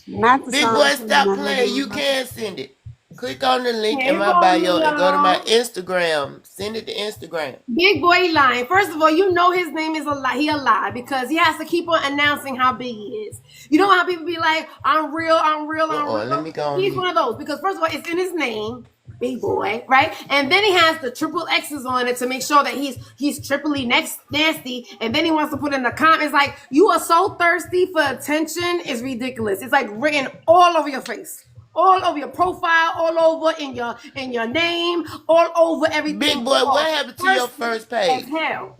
Not the Big boy, song from stop none of playing. You them. can send it. Click on the link in Hey, my Romeo, bio and go to my y'all. Instagram. Send it to Instagram. Big boy lying. First of all, you know his name is a lie. He a lie because he has to keep on announcing how big he is. You know how people be like, "I'm real, I'm real, I'm Let real." me go on He's mute. one of those because first of all, it's in his name, big boy, right? And then he has the triple X's on it to make sure that he's triply next nasty. And then he wants to put in the comments like, "You are so thirsty for attention." It's ridiculous. It's like written all over your face, all over your profile, all over in your name, all over everything. Big You boy, are what happened to your thirsty first as page? hell.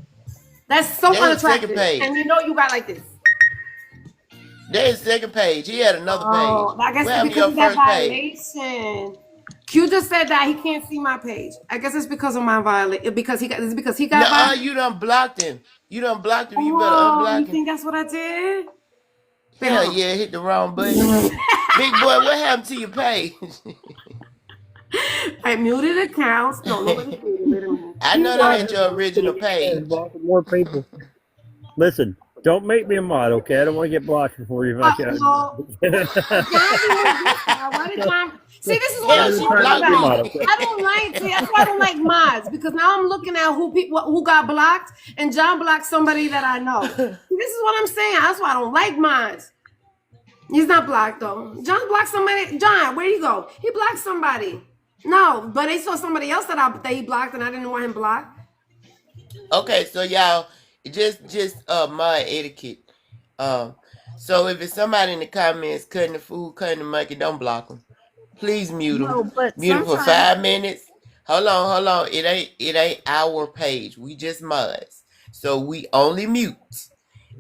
That's so That's his second unattractive. page. And you know you got like this. That's his second page. He had another page. Oh, I guess What it's happened to because your of that first page? violation. Q just said that he can't see my page. I guess it's because of my violation. It's because he got Nuh-uh, violated. you done blocked him. You done blocked him. You better Oh, unblock you him. think that's what I did? Wait, Hell hold yeah, hit the wrong button. on. Big boy, what happened to your page? I muted accounts. No, nobody's muted. Wait a minute. I Q know that got ain't your original page. More people. Listen, don't make me a mod, okay? I don't want to get blocked before you fuck out. no. John removed this guy. Why did John? See, this is what Hell, I'm she talking blocked Be a about. mod, me. okay? I don't like. See, that's why I don't like mods because now I'm looking at who got blocked, and John blocked somebody that I know. This is what I'm saying. That's why I don't like mods. He's not blocked though. John blocked somebody. John, where you go? He blocked somebody. No, but they saw somebody else that he blocked, and I didn't want him blocked. Okay, so y'all, just my etiquette. So if it's somebody in the comments cutting the food, cutting the monkey, don't block them. Please mute them. No, but Mute them for sometimes 5 minutes. Hold on. It ain't our page. We just mods. So we only mute.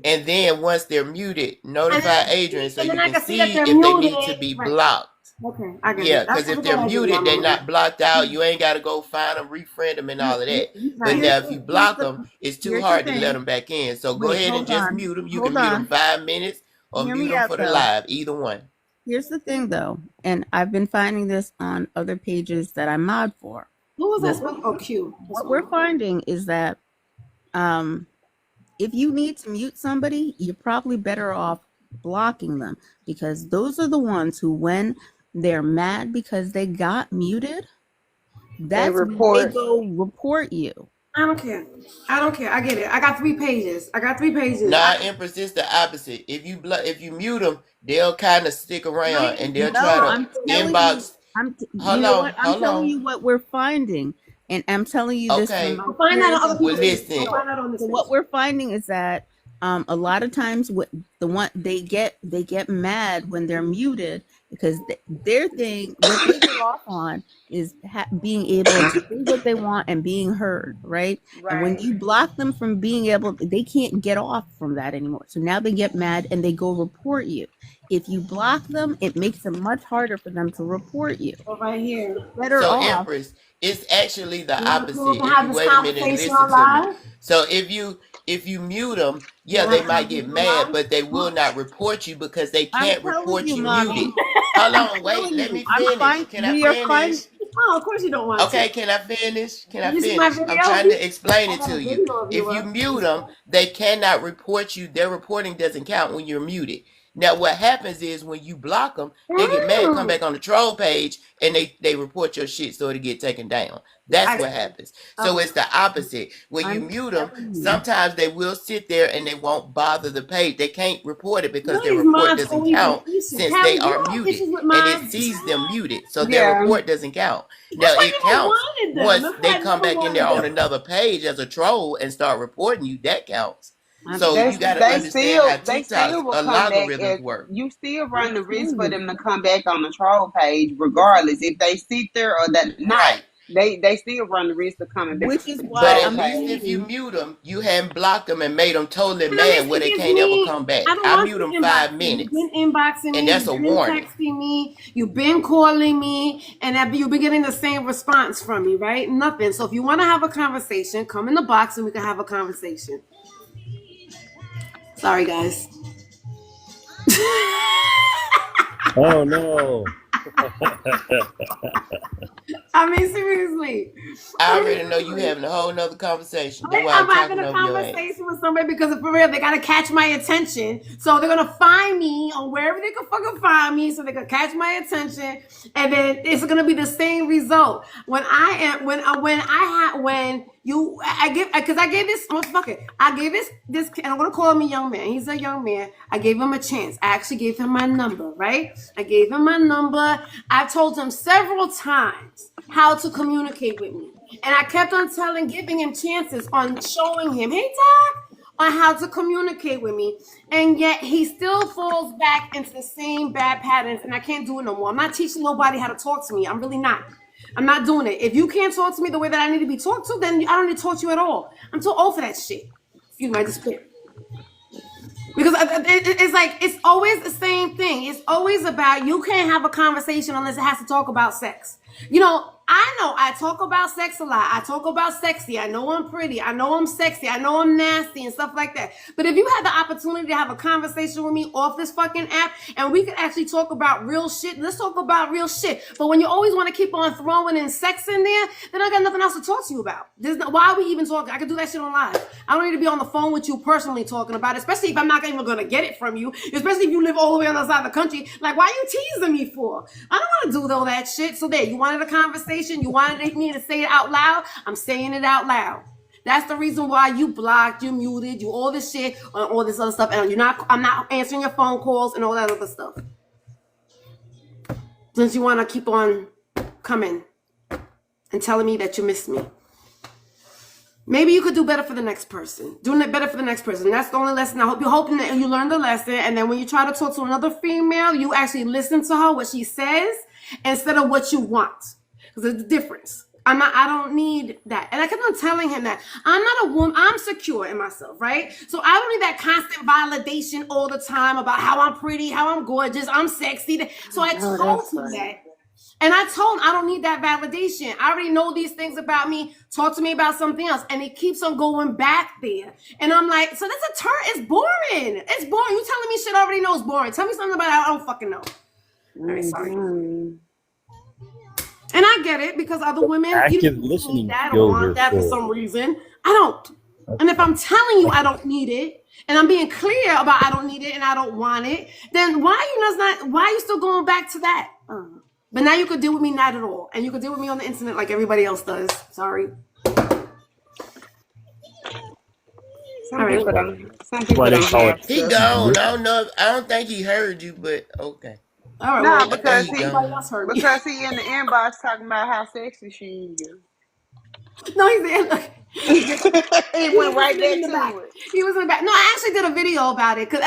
And then once they're muted, And notify Adrian so you then I can can see that see they're if they need to muted. be Right. blocked. Okay, I get Yeah, it. That's because a if good they're idea, muted, they're Mama. not blocked out. You ain't got to go find them, refriend them, and all of that. But Right. now, if you here's block them, it's too here's the hard to let thing. them back in. So go Wait, ahead and hold just on. mute them. You can Hold mute them on. 5 minutes or Hear mute me them out for the though. live. Either one. Here's the thing though, and I've been finding this on other pages that I mod for. Who was that What spelling? Oh, Q. That's what we're one. finding is that if you need to mute somebody, you're probably better off blocking them because those are the ones who, when they're mad because they got muted, They that's when they report. go report you. I don't care. I don't care. I get it. I got 3 pages. Nah, Empress, it's the opposite. If you mute them, they'll kind of stick around and they'll try No, to I'm telling you, inbox. you know what? I'm Hold telling on. you what we're finding, and I'm telling you this from Okay. my I'll find that on experience. other Well, people's pages. listen. I'll find that on this So page. what we're finding is that a lot of times what the one they get mad when they're muted, because their thing, what they get off on, is being able to say what they want and being heard, right? And when Right. you block them from being able, they can't get off from that anymore. So now they get mad and they go report you. If you block them, it makes it much harder for them to report you. Go right here. Better So off. Empress, it's actually the You want to come up opposite. and If have you this wait a minute and conversation listen on to me. live? So if you mute them, You yeah, want they to come might get on mad, live? but they will not report you because they I'm can't telling report you, you mommy. muted. Hold I'm on, wait, telling let you. me I'm finish. fine. Can I We are fine. finish? Oh, of course you don't want to. Okay, can I finish? Can I Did you see my finish? I'm video? trying to explain I it got a to you. video of you. If you mute them, they cannot report you. Their reporting doesn't count when you're muted. Now, what happens is when you block them, they get mad, come back on the troll page, and they report your shit so it'll get taken down. That's what happens. So Okay. it's the opposite. When you I'm mute them, telling you. sometimes they will sit there and they won't bother the page. They can't report it because their These report mods doesn't always be count issues. since Callie, they you are don't have muted, issues with and it mods. sees them muted. So their Yeah. report doesn't count. That's Now why it you never counts wanted them. once That's why they I come never back in there wanted on them. another page as a troll and start reporting you. That counts. I'm So They you got to they understand how still they TikTok's still will come back algorithms if work. you still run I'm the risk telling for you. them to come back on the troll page regardless if they sit there or that not. Right. They still run the risk of coming back Which is to the But why troll at I'm least page. if you saying, mute them, you hadn't blocked them and made them totally And at least mad where it they gives can't ever me. come back. I don't I want mute you them 5 inboxing. You've minutes, been inboxing and me. that's You've a been warning. texting me. You've been calling me, and you've been getting the same response from me, right? Nothing. So if you want to have a conversation, come in the box and we can have a conversation. Sorry, guys. Oh no. I mean, seriously. I already know you having a whole nother conversation. That's why I'm I'm having talking a over your ass. conversation with somebody because for real, they gotta catch my attention. So they're gonna find me on wherever they can fucking find me, so they can catch my attention, and then it's gonna be the same result. When I give because I gave this motherfucker, I gave this, and I'm gonna call him a young man. He's a young man. I gave him a chance. I actually gave him my number, right? I gave him my number. I told him several times how to communicate with me. And I kept on giving him chances on showing him, hey, Doc, on how to communicate with me. And yet he still falls back into the same bad patterns. And I can't do it no more. I'm not teaching nobody how to talk to me. I'm really not. I'm not doing it. If you can't talk to me the way that I need to be talked to, then I don't need to talk to you at all. I'm too old for that shit. Excuse me, I just spit. Because it's like, it's always the same thing. It's always about, you can't have a conversation unless it has to talk about sex. You know I talk about sex a lot. I talk about sexy. I know I'm pretty. I know I'm sexy. I know I'm nasty and stuff like that. But if you had the opportunity to have a conversation with me off this fucking app and we could actually talk about real shit, let's talk about real shit. But when you always want to keep on throwing in sex in there, then I got nothing else to talk to you about. Why are we even talking? I could do that shit on live. I don't need to be on the phone with you personally talking about it, especially if I'm not even going to get it from you, especially if you live all the way on the other side of the country. Like, why are you teasing me for? I don't want to do all that shit. So there, you wanted a conversation. You wanted me to say it out loud. I'm saying it out loud. That's the reason why you blocked, you muted, you all this shit, all this other stuff, and I'm not answering your phone calls and all that other stuff. Since you want to keep on coming and telling me that you miss me. Maybe you could do better for the next person. Doing it better for the next person. That's the only lesson. I hope you're hoping that you learn the lesson. And then when you try to talk to another female, you actually listen to her, what she says, instead of what you want. Because there's a difference. I don't need that. And I kept on telling him that I'm not a woman. I'm secure in myself, right? So I don't need that constant validation all the time about how I'm pretty, how I'm gorgeous, I'm sexy. So I told him that. And I told him I don't need that validation. I already know these things about me. Talk to me about something else. And it keeps on going back there. And I'm like, so that's a turn. It's boring. It's boring. You telling me shit I already know is boring. Tell me something about it I don't fucking know. All right, sorry. And I get it because other women, Active listening that skills want are that for full. some reason. I don't. And if I'm telling you I don't need it, and I'm being clear about I don't need it and I don't want it, then why are you still going back to that? But now you could deal with me not at all. And you could deal with me on the internet like everybody else does. Sorry. Some people Why they don't call have it He to. gone. I don't think he heard you, but okay. All right. No, Well, I think because he he everybody gone. else heard me. because he in the inbox talking about how sexy she is. No, he said, look. It He went was right sitting back in the back. to it. He was in the back. No, I actually did a video about it because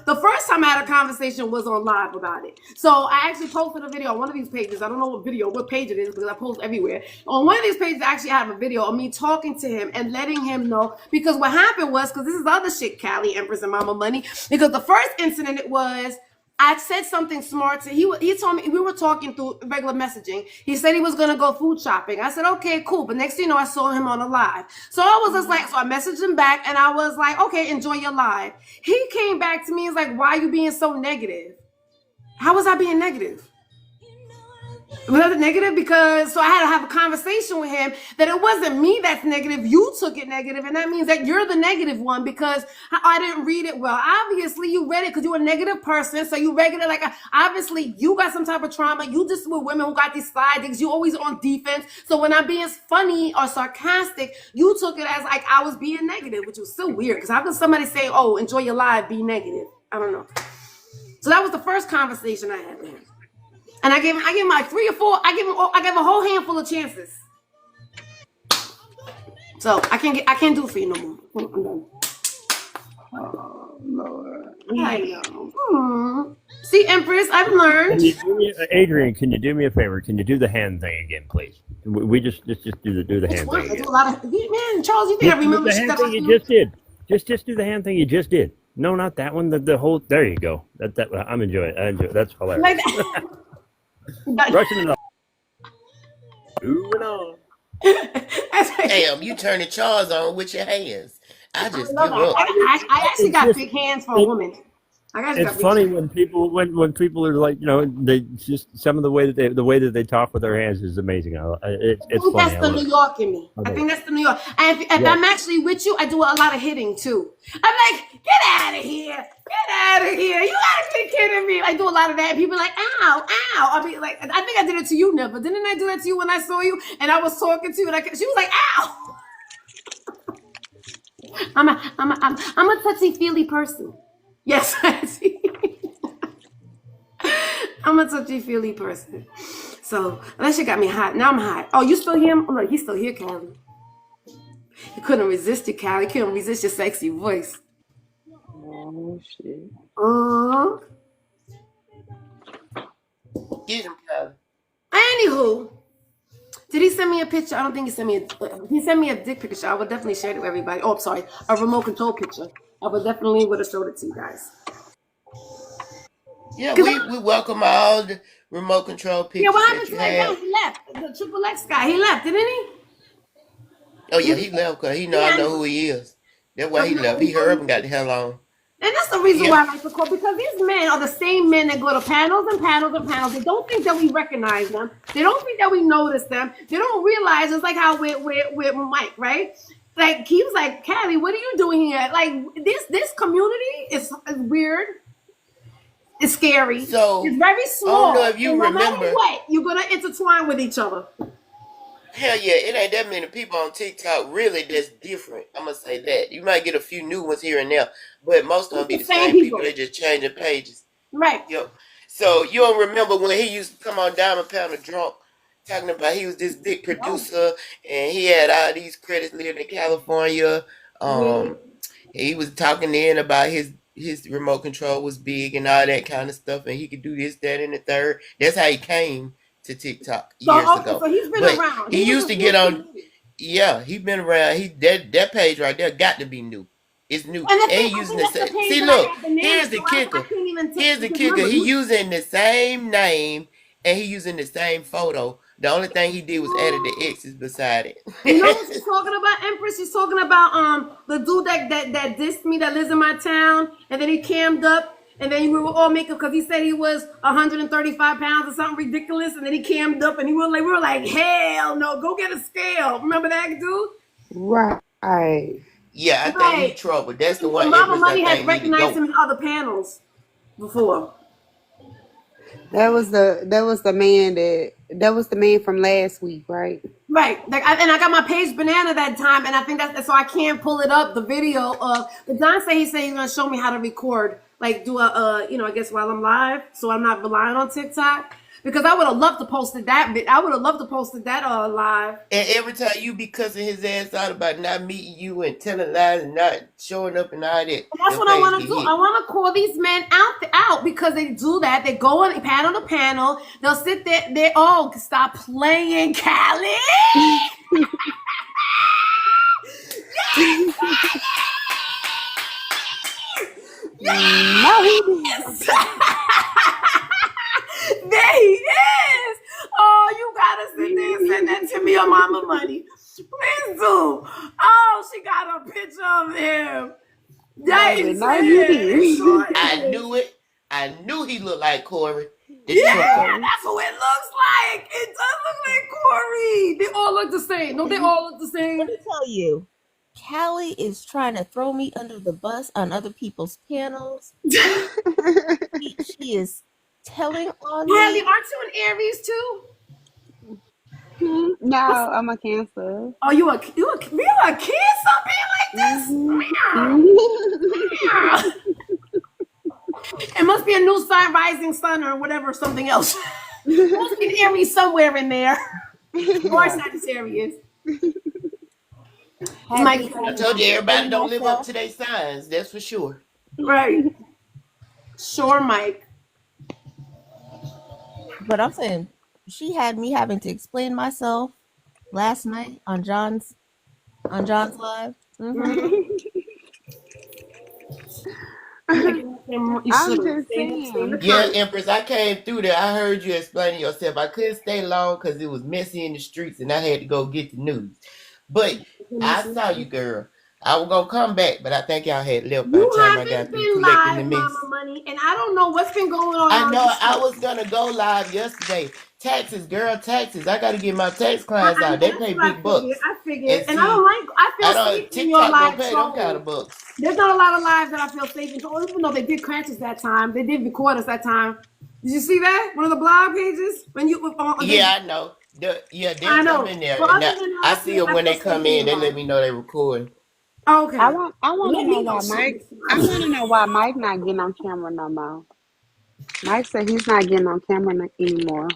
the first time I had a conversation was on live about it. So I actually posted a video on one of these pages. I don't know what page it is because I post everywhere. On one of these pages, I actually have a video of me talking to him and letting him know because what happened was because this is other shit, Callie, Empress, and Mama Money. Because the first incident it was I said something smart to he told me we were talking through regular messaging. He said he was gonna go food shopping. I said, okay, cool. But next thing you know, I saw him on a live. So I was just like, so I messaged him back and I was like, okay, enjoy your live. He came back to me and was like, why are you being so negative? How was I being negative? Was that negative? Because so I had to have a conversation with him that it wasn't me that's negative. You took it negative, and that means that you're the negative one because I didn't read it well. Obviously, you read it because you're a negative person, so you read it like obviously you got some type of trauma. You just with women who got these side things. You always on defense. So when I'm being funny or sarcastic, you took it as like I was being negative, which was so weird. Because how can somebody say, "Oh, enjoy your life, be negative"? I don't know. So that was the first conversation I had with him. And I gave him like 3 or 4. I gave a whole handful of chances. So I can't do it for you no more. I'm done. Oh Lord. I know. See, Empress, I've Can learned. you do me, Adrian? Can you do me a favor? Can you do the hand thing again, please? We just do the Which hand one? thing I again. do a lot of man, Charles. You think I Just do remember the shit hand that I thing you do? just did. Just do the hand thing you just did. No, not that one. The whole. There you go. That I'm enjoying. I enjoy it. That's hilarious. Like that. Brushing it off. Moving on. That's right. Damn, you turning Charles on with your hands. I I just love give that. up. I actually It's got just big hands for a it, woman. I actually it's got big funny hands. when people are like, they just some of the way that they talk with their hands is amazing. I It's think funny. that's I the love New it. York in me. I I love think it. that's the New York. And if Yeah. I'm actually with you, I do a lot of hitting too. I'm like, get out of here. Get out of here. You gotta be kidding me. I do a lot of that. People are like, ow, ow. I mean, like, I think I did it to you, never. Didn't I do that to you when I saw you and I was talking to you? And she was like, ow. I'm a touchy feely person. Yes, I'm a touchy feely person. So that shit got me hot. Now I'm hot. Oh, you still here? Oh, look, he's still here, Callie. He couldn't resist you, Callie. He couldn't resist your sexy voice. Oh shit. Uh-huh. Get him, Kylie. Anywho, did he send me a picture? I don't think he sent me he sent me a dick picture. I would definitely share it with everybody. Oh, I'm sorry. A remote control picture. I would have showed it to you guys. Yeah, Cause we welcome all the remote control yeah, what pictures happened that to you that guy? have. He left. The Triple X guy. He left, didn't he? Oh yeah, he left because he know I Yeah. know who he is. That's why Oh, he left. He hurried up and got the hell on. and that's the reason Yep. why I like to call because these men are the same men that go to panels and panels and panels. They don't think that we recognize them. They don't think that we notice them. They don't realize it's like how with Mike, right? Like he was like, Callie, what are you doing here? Like this community is weird. It's scary. So It's very I don't know small. if you And no matter remember. what, you're gonna intertwine with each other. Hell yeah, it ain't that many people on TikTok really that's different. I'm gonna say that. You might get a few new ones here and there, but most of them It's be the the same same people. people. They just changing pages. Right. Yep. So you don't remember when he used to come on Diamond Pound drunk, talking about he was this big No. producer and he had all these credits living in California. Mhm. He was talking then about his remote control was big and all that kind of stuff, and he could do this, that, and the third. That's how he came to TikTok years So okay, ago. so he's been But around. he He used was to a get sneaky on. dude. Yeah, he been around. He that page right there got to be new. It's new, And and he I using think the that's the same. page See, that I look, got bananas. here's the So I kicker. can't even take Here's the because kicker. remember He you. using the same name, and he using the same photo. The only thing he did was added the X's beside You know what it. she's talking about, Empress? She's talking about the dude that dissed me that lives in my town, and then he cammed up, and then we were all making because he said he was 135 pounds or something ridiculous, and then he cammed up, and we were like, hell no, go get a scale. Remember that dude? Right. Yeah, I think he Right. trouble. That's the And one Mama Empress I Money had think need to recognized go. him in other panels before. That was the man from last week, right? Right, like and I got my page banana that time, and I think that's so I can't pull it up the video of. But Don said he's gonna show me how to record, like do a I guess while I'm live, so I'm not relying on TikTok. because I would have loved to posted that bit. I would have loved to posted that live. And every time you be cussing his ass out about not meeting you and telling lies and not showing up and all that, And that's your what I face want get to do. hit. I want to call these men out because they do that. They go on panel to panel. They'll sit there. They all stop playing, Callie. No, he didn't. There he is. Oh, you gotta sit there and send that to me on Mama Money. Please do. Oh, she got a picture of him. There Baby, he no, you is. It didn't. sure I is. knew it. I knew he looked like Corey, the Yeah, trucker. that's what it looks like. It does look like Corey. They all look the same. Don't they all look the same? Let me tell you, Callie is trying to throw me under the bus on other people's panels. She is telling on Hallie, me. aren't you an Aries too? No, I'm a Cancer. Oh, you a kid? Stop being like this. Meow. Meow. It must be a new sign, rising sun, or whatever, something else. It must be an Aries somewhere in there. Or Sagittarius. Mike, Happy I told you everybody explain don't live up myself. to their signs. That's for sure. right? Sure, Mike. But I'm saying she had me having to explain myself last night on John's live. You I'm should have just stay in the saying. Yeah, front. Empress, I came through there. I heard you explaining yourself. I couldn't stay long because it was messy in the streets and I had to go get the news. But I saw you, girl. I was going to come back, but I think y'all had left by the You time I got haven't through been collecting the live, mess. Mama Money, and I don't know what's been going on. I know this I week. was going to go live yesterday. Taxes, girl, taxes. I got to get my tax clients out. They That's pay what I big bucks. figured. I figured, And and I see, don't like. I feel safe in your TikTok don't live pay them kind of show. bucks. There's not a lot of lives that I feel safe in. Even though they did catch us that time, they did record us that time. Did you see that? One of the blog pages when you. Yeah, I know. I They'll come know. in there, But and other than I that, see them when I they feel come safe in in. your They let live. me know they recording. Okay. I want to Let know me why know. Mike. I want to know why Mike not getting on camera no more. Mike said he's not getting on camera anymore.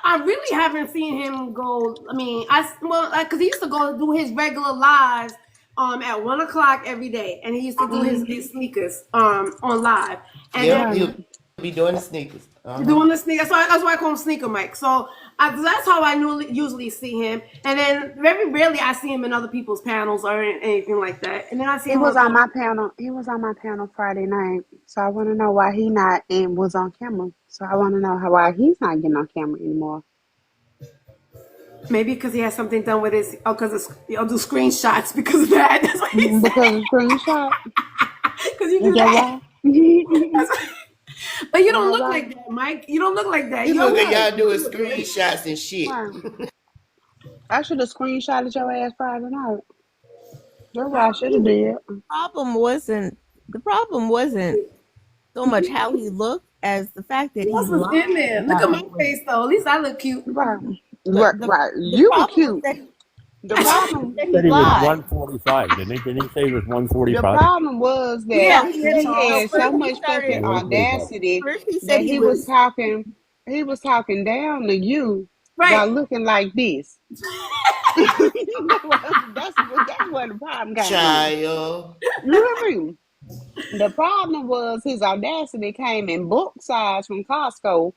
I really haven't seen him go. I mean, because he used to go do his regular lives at 1 o'clock every day, and he used to do his sneakers on live, and Yep, then Right. he'll be doing the sneakers. doing the sneaker. That's why I call him Sneaker Mike. So that's how I usually see him, and then very rarely I see him in other people's panels or anything like that. And then I see He him was on. on my panel. He was on my panel Friday night. So I want to know why he not and was on camera. So I want to know why he's not getting on camera anymore. Maybe because he has something done with his. Oh, because I'll do screenshots because of that. That's what he Because said. of screenshot. Because you Is do that that. why? But you Is don't that look why? like that, Mike. You don't look like that. You You're look at right. y'all doing You look great. screenshots and shit. Why? I should have screenshotted your ass Friday night. That's what I should have did. The problem wasn't so much how he looked as the fact that Who he else was in lied there? Look about at my it was. face, though. At least I look cute. Right. But Right. Right. the You were problem was cute. that The problem. Said he was lied. 145, didn't he? Didn't he say he was The 145? problem was Yeah, that he he is. No, had so first he much Yeah, fucking started. 145. audacity First he said that he was. he was talking down to you Right. while looking like this. That's where the problem came in. Child. You hear me? The problem was his audacity came in book size from Costco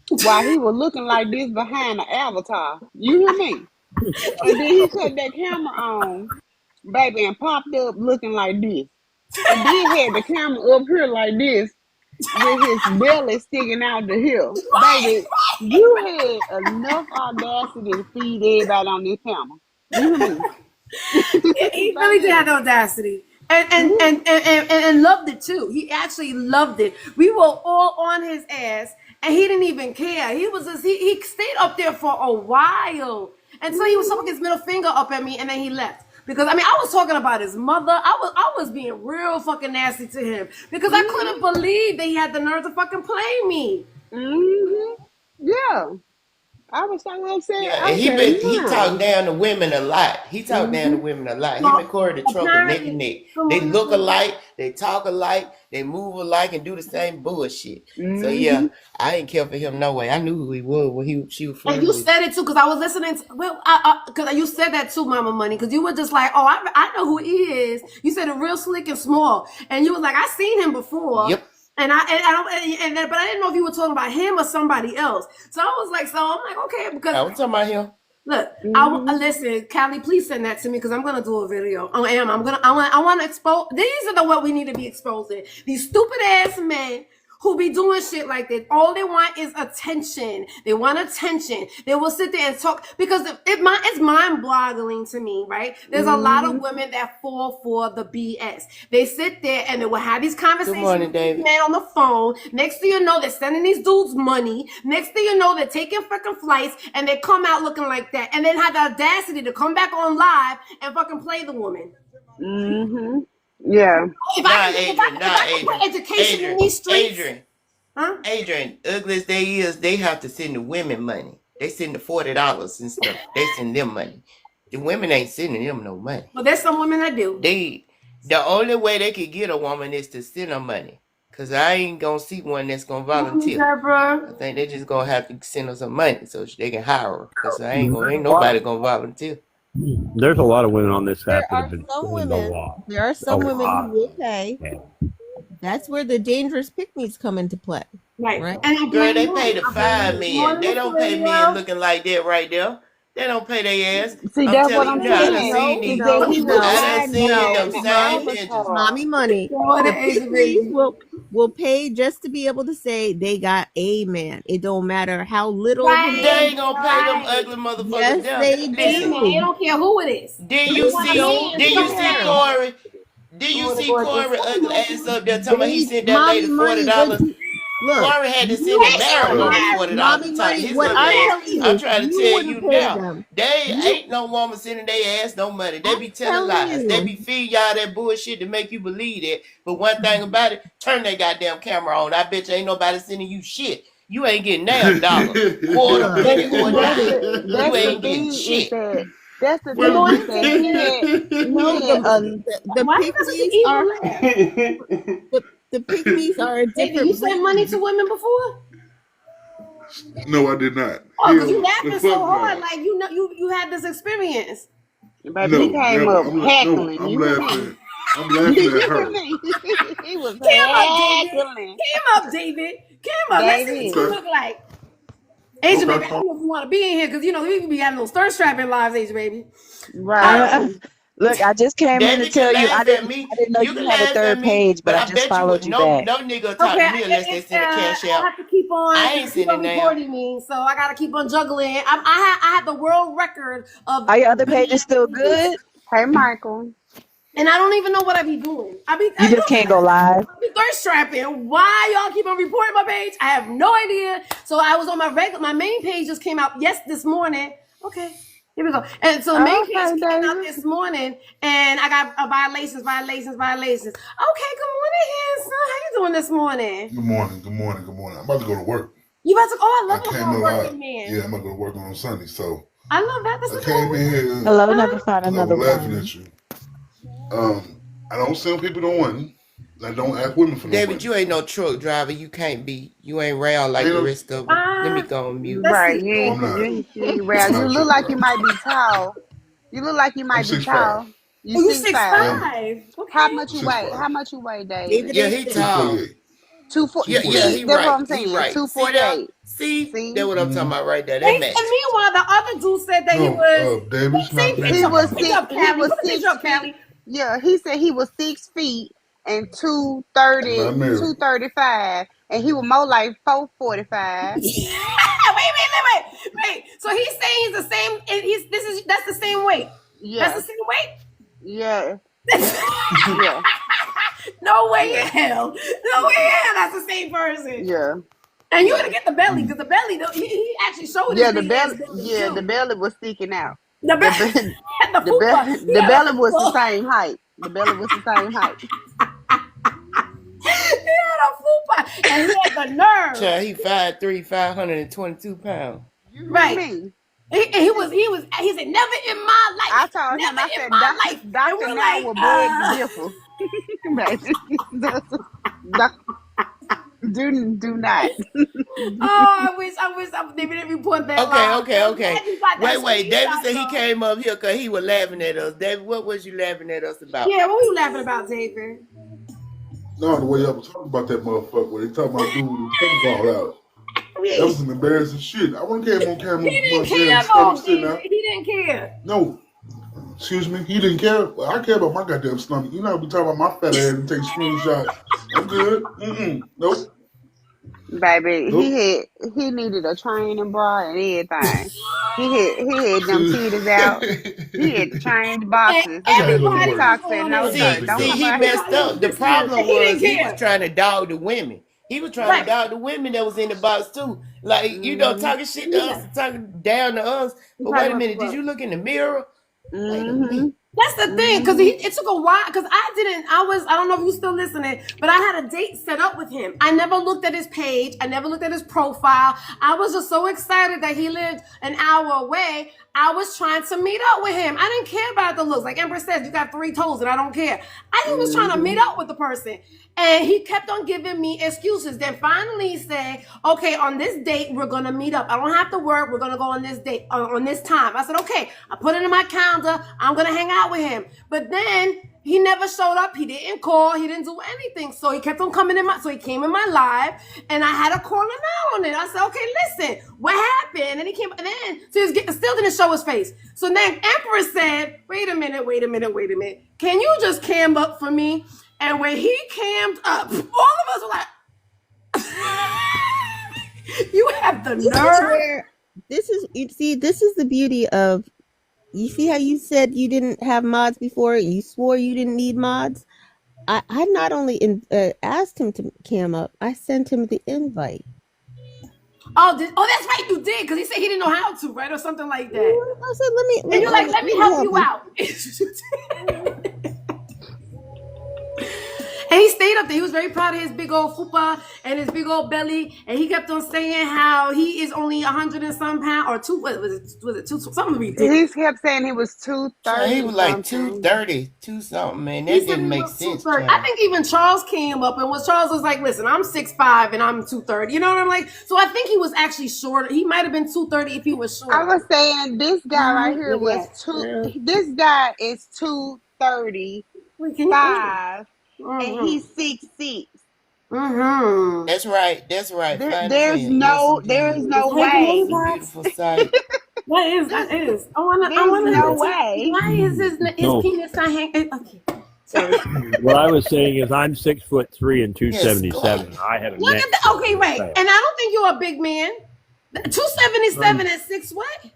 while he was looking like this behind the avatar. You hear me? And then he cut that camera on, baby, and popped up looking like this. And then had the camera up here like this with his belly sticking out the hill. Baby, you had enough audacity to feed everybody on this camera. You hear me? He really did have Baby. the audacity. And loved it too. He actually loved it. We were all on his ass, and he didn't even care. He was just he stayed up there for a while until he was Mm-hmm. talking his middle finger up at me, and then he left. Because I mean, I was talking about his mother. I was being real fucking nasty to him because I couldn't believe that he had the nerve to fucking play me. Mm-hmm. Yeah. I was so upset. Yeah, I and said, he talked no. down to women a lot. He talked down to Mm-hmm. women a lot. Him and So Corey the trucker neck and apparently, neck. good They morning, look sweetie. alike, they talk alike, they move alike, and do the same bullshit. So Mm-hmm. yeah, I ain't care for him no way. I knew who he was when she was And friends you with. said it too, because I was listening. Because you said that too, Mama Money. Because you were just like, "Oh, I know who he is." You said it real slick and small, and you was like, "I seen him before." Yep. But I didn't know if you were talking about him or somebody else. So I was like, okay, because I was talking about him. look, Mm-hmm. listen, Callie, please send that to me because I'm gonna do a video. I want to expose. These are what we need to be exposing. These stupid ass men who be doing shit like this. All they want is attention. They want attention. They will sit there and talk because it's mind boggling to me, right? There's a lot of Mm-hmm. women that fall for the BS. They sit there and they will have these Good conversations morning, with these David. men on the phone. Next thing you know, they're sending these dudes money. Next thing you know, they're taking fucking flights and they come out looking like that and then have the audacity to come back on live and fucking play the woman. Mm-hmm. Yeah. Nah, Adrian. If Nah, I can put Adrian. education in these streets, Adrian. huh? Adrian. Ugly as they is, they have to send the women money. They send the $40 and stuff. They send them money. The women ain't sending them no money. Well, there's some women that do. The only way they could get a woman is to send her money. Cause I ain't gonna see one that's gonna volunteer. Deborah. I think they just gonna have to send her some money so they can hire her. Cause ain't There's a lot. nobody gonna volunteer. There's a lot of women on this app There that have are been some doing a women. lot. There are A some women who lot. will pay. Yeah. That's where the dangerous pick-me's come into play. Right. Right. And I Girl, blame they men. pay the I blame five men. men. They don't pay men looking like that right there. They don't pay their ass. See, I'm that's what telling I'm you now, I done saying. seen No, Is these. that no, he was no, I done riding in seen a them in an same pictures. avatar. mommy money. What The an Asian pick-me's baby. will pay just to be able to say they got a man. It don't matter how little of a They Right. man. ain't gonna pay them Right. ugly motherfuckers Yes, down. they Amen. Listen, They do. don't care who it is. did They you want a see? Don't man. Did you Come see care. on. Corey? Did you Oh, the see gorgeous. Corey ugly ass up there talking about he sent that Mommy lady money. $40? Look, Corey had to send you, America Hey, on Mary. $40 mommy to talk to money. his What ugly I'm ass. telling you I'm is, trying to you tell wouldn't you pay now, them. they You, ain't no woman sending their ass no money. They I'm be telling telling lies. They you. be feeding y'all that bullshit to make you believe that. But one thing about it, turn that goddamn camera on. I bet you ain't nobody sending you shit. You ain't getting damn dollar, quarter Look, But penny, see, or a that's dime. that's You the ain't getting thing is shit. that that's the Good thing is morning, that David. no, he had the Why you got such an pygmies evil are laugh? the pygmies are a David, you different sent money breed. to women before? No, I did not. Oh, because you Hell, the laughing so fuck hard, no. like you know you had this experience. baby, he No, came never. up No, heckling. I'm You hear me? laughing. I'm You laughing at hear her. me? He was Came up, David. heckling. Came up, David. Came up. Let's see what David. you Okay. look like. Asian baby, I Okay. don't know if you want to be in here because you know we be having those thirst trapping lives, Asian baby. Right. Look, I just came in to David can tell you laugh at me. I didn't know You you can had a laugh at third me, page, but but I I just bet you followed would you no back. nigga will talk Okay, to me unless they send a cash I out. have to keep on I ain't keep on sending down. recording me, so I got to keep on juggling. I had the world record of Are your other being pages still good? Hey, Michael. and I don't even know what I be doing. You just can't go live. I be thirst trapping. Why y'all keep on reporting my page? I have no idea. So I was on my main page just came out this morning. Okay. Here we go. And so the main page Okay, came out David. this morning, and I got violations. Okay, good morning, handsome. How you doing this morning? Good morning. Good morning. Good morning. I'm about to go to work. You about to? Oh, I I love a came in. hard working man. Yeah, I'm about to go to work on Sunday. So I love that. That's I a came in good. here Hello, never Uh-huh. find because I was another laughing one. at you. I don't send people no money. I don't ask women for no David, money. you ain't no truck driver. You can't be. You ain't round like Ain't the no, rest of them. Let me go on mute. Let's Right. see. You no, ain't I'm not. you ain't I'm real. You not a look truck like you driver. might be tall. You look like you I'm might be 6'5". tall. You Oh, you six six I five. am five. How Okay. much you weigh? 6'5". How much you weigh, David David? Yeah, ain't he six. tall. 248. Yeah, 248. he See, that's what right. I'm He saying. right. Two See forty there? eight. See? That's See, what I'm talking Mm-hmm. about right there. That And match. meanwhile, the other dude said that he No, was. David's Same not bigger picture. he than Put was the that. picture six. up, He Callie. was Put the picture 6 up, feet. Callie. Yeah, he said he was 6 feet and I'm not two married. thirty five, and he was more like 4'45". Wait. So he's saying he's the same. And that's the same weight. That's the Yeah, same weight. yeah, yeah, No way in yeah, hell. No way in hell. That's the same person. yeah, And you gotta yeah, get the belly Mm. because the belly. He actually showed his yeah. The big ass belly, belly yeah, the too. belly was sticking out. The The belly. be- The fupa. He the had a belly was the fupa. same height. The belly was the same height. He had a fupa, and he had the nerve. Child, he 5'3", 522 pounds. You hear Right. me? And he said, never in my I life, told him, never I in said, my life. And Doctor we're now like, will beg to differ. Baby. Do not. oh, I wish they didn't report that live. Okay. I'm glad you got that Wait. David screenshot said he though. came up here because he was laughing at us. David, what was you laughing at us about? Yeah, what were you laughing about, David? No, the way y'all was talking about that motherfucker, when they talking about dude with his tongue called out. That was He some embarrassing shit. I wouldn't came on camera with didn't my damn care stomach though, sitting David. out. He didn't care. No, excuse me, he didn't care. Well, I care about my goddamn stomach. You know, I be talking about my fat ass and take screenshots. I'm good. Nope. Baby, Nope. he needed a training bra and everything. He had them See, titties out. He had to change And boxes. I gotta go to everybody work. was TikTok said, on no, I it. gotta sir, fix don't See, that. come he out here. messed Everybody was up. The listening, and problem he didn't was he was care. trying to dog the women. He was trying to Right. dog the women that was in the box too. Like, Mm-hmm. talking shit to us, Yeah. talking down to us. He But probably wait a went to minute, did work. you look in the mirror? Wait a Mm-hmm. minute. That's the thing, because Mm-hmm. it took a while, because I don't know if you still listening, but I had a date set up with him. I never looked at his page. I never looked at his profile. I was just so excited that he lived an hour away. I was trying to meet up with him. I didn't care about the looks. Like Empress says, you got 3 toes and I don't care. I just was trying to meet Mm-hmm. up with the person. And he kept on giving me excuses. Then finally he said, okay, on this date, we're going to meet up. I don't have to work. We're going to go on this date, on this time. I said, okay, I put it in my calendar. I'm going to hang out with him. But then he never showed up. He didn't call. He didn't do anything. So he kept on coming so he came in my live and I had to call him out on it. I said, okay, listen, what happened? And he came, and then, so still didn't show his face. So then Empress said, wait a minute. Can you just cam up for me? And when he cammed up, all of us were like, you have the This is nerve. where this is the beauty of, you see how you said you didn't have mods before, you swore you didn't need mods. I not only asked him to cam up, I sent him the invite. Oh, that's right, you did, because he said he didn't know how to, right? Or something like that. I said, And you're like, let me help you out. And he stayed up there. He was very proud of his big old fupa and his big old belly. And he kept on saying how he is only 100 and some pounds, or two, was it two, something ridiculous. He kept saying he was So 230 he was like something. 230, 2 something, man. He That said didn't he make was sense, 230. I child. think even Charles came up, and Charles was like, listen, I'm 6'5" and I'm 230. You know what I'm like? So I think he was actually shorter. He might have been 230 if he was shorter. I was saying this guy right here Look was at that. this guy is 235 Wait, can you? and he's 6'6". Mm-hmm. That's right. Fine as There's hell. no Yes, there is indeed. no Hey, way. It's a beautiful sight. That is. I There's wanna. no way. Why is his No. penis not hanging? Okay. Sorry. What I was saying is I'm 6'3" and Yes, 277. I have a Look neck. at that. Okay, wait. And I don't think you're a big man. 277 and 6 what?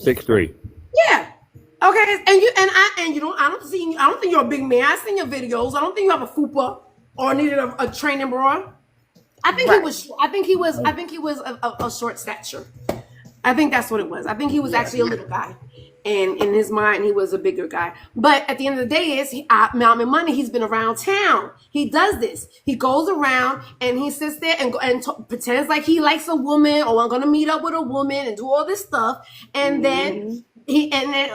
6'3". Yeah. Okay. And you I don't think you're a big man. I've seen your videos. I don't think you have a fupa or needed a training bra. I think he was a short stature. I think that's what it was. I think he was actually a little guy. And in his mind, he was a bigger guy. But at the end of the day, Malcolm Money, he's been around town. He does this. He goes around and he sits there and pretends like he likes a woman, or I'm going to meet up with a woman and do all this stuff. And then and then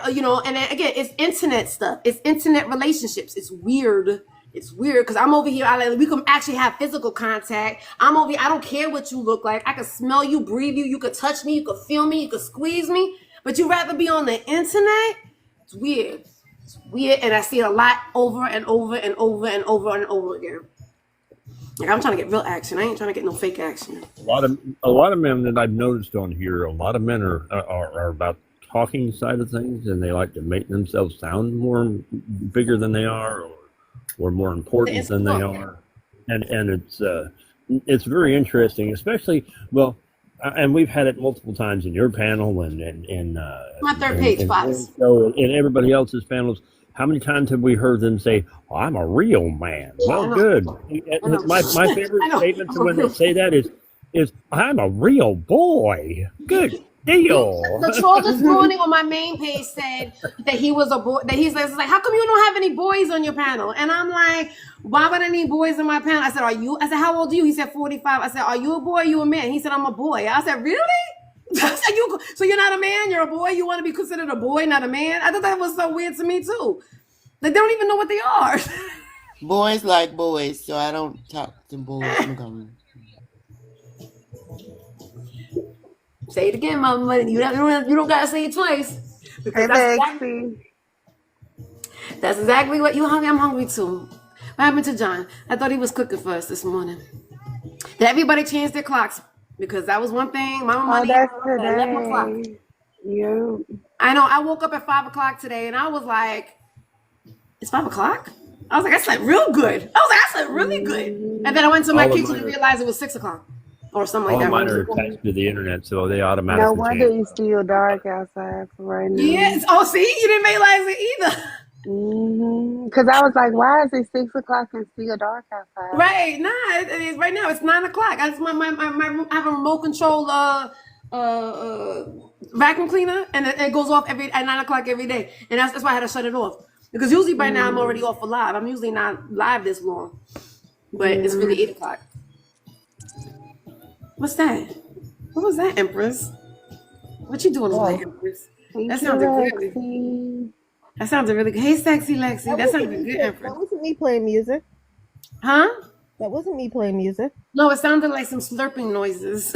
again, it's internet stuff. It's internet relationships. It's weird. It's weird because I'm over here. We can actually have physical contact. I'm over here. I don't care what you look like. I can smell you, breathe you. You could touch me. You could feel me. You could squeeze me. But you rather be on the internet? It's weird. It's weird, and I see it a lot over and over and over and over and over again. Like, I'm trying to get real action. I ain't trying to get no fake action. A lot of men that I've noticed on here, a lot of men are about talking side of things, and they like to make themselves sound more bigger than they are, or more important than they are, and it's very interesting, especially and we've had it multiple times in your panel and My third page, Fox. And everybody else's panels. How many times have we heard them say, oh, "I'm a real man"? Well, good. My favorite statement to when they say that is "I'm a real boy." Good deal. The troll this morning on my main page said that he was a boy. That he's like, how come you don't have any boys on your panel? And I'm like, why would I need boys in my panel? I said, are you? I said, how old are you? He said 45. I said, are you a boy? Or you a man? He said, I'm a boy. I said, really? I said, so you're not a man? You're a boy? You want to be considered a boy, not a man? I thought that was so weird to me too. Like they don't even know what they are. Boys like boys, so I don't talk to boys. Say it again, Mama. You don't gotta say it twice. Because that's exactly what you hungry. I'm hungry too. What happened to John? I thought he was cooking for us this morning. Did everybody change their clocks? Because that was one thing. Mama Money that's at 11 o'clock. today. Yeah. I know. I woke up at 5 o'clock today, and I was like, "It's 5 o'clock." I was like, "I slept real good." I was like, "I slept really good." And then I went to my kitchen and realized it was 6 o'clock or something like that. All mine are attached to the internet, so they automatically. No wonder change. it's still dark outside for right now. Yes. Oh, see, you didn't realize it either. Because I was like, why is it 6 o'clock and still dark outside? Right. Nah, it is right now. It's 9 o'clock. I have a remote control vacuum cleaner, and it goes off at 9 o'clock every day, and that's why I had to shut it off. Because usually by now I'm already off for live. I'm usually not live this long, but it's really 8 o'clock. What's that? What was that, Empress? What you doing over there, Empress? That sounded good. That sounded really good. Hey, sexy Lexi. That sounded good, Empress. That wasn't me playing music. Huh? That wasn't me playing music. No, it sounded like some slurping noises.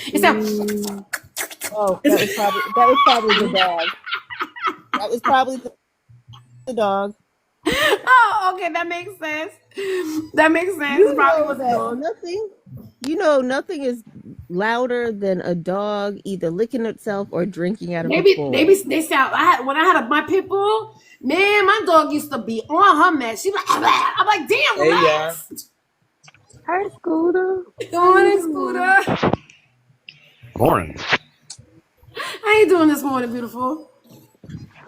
It sounded. Oh, that was probably the dog. That was probably the dog. Oh, okay, that makes sense. That makes sense. You Probably know was that dog. nothing is louder than a dog either licking itself or drinking out of a bowl. Maybe they sound. When I had my pit bull, man, my dog used to be on her mess. She like, I'm like, damn, relax. Hey, Scooter. Good morning, Scooter. Morning. How you doing this morning, beautiful?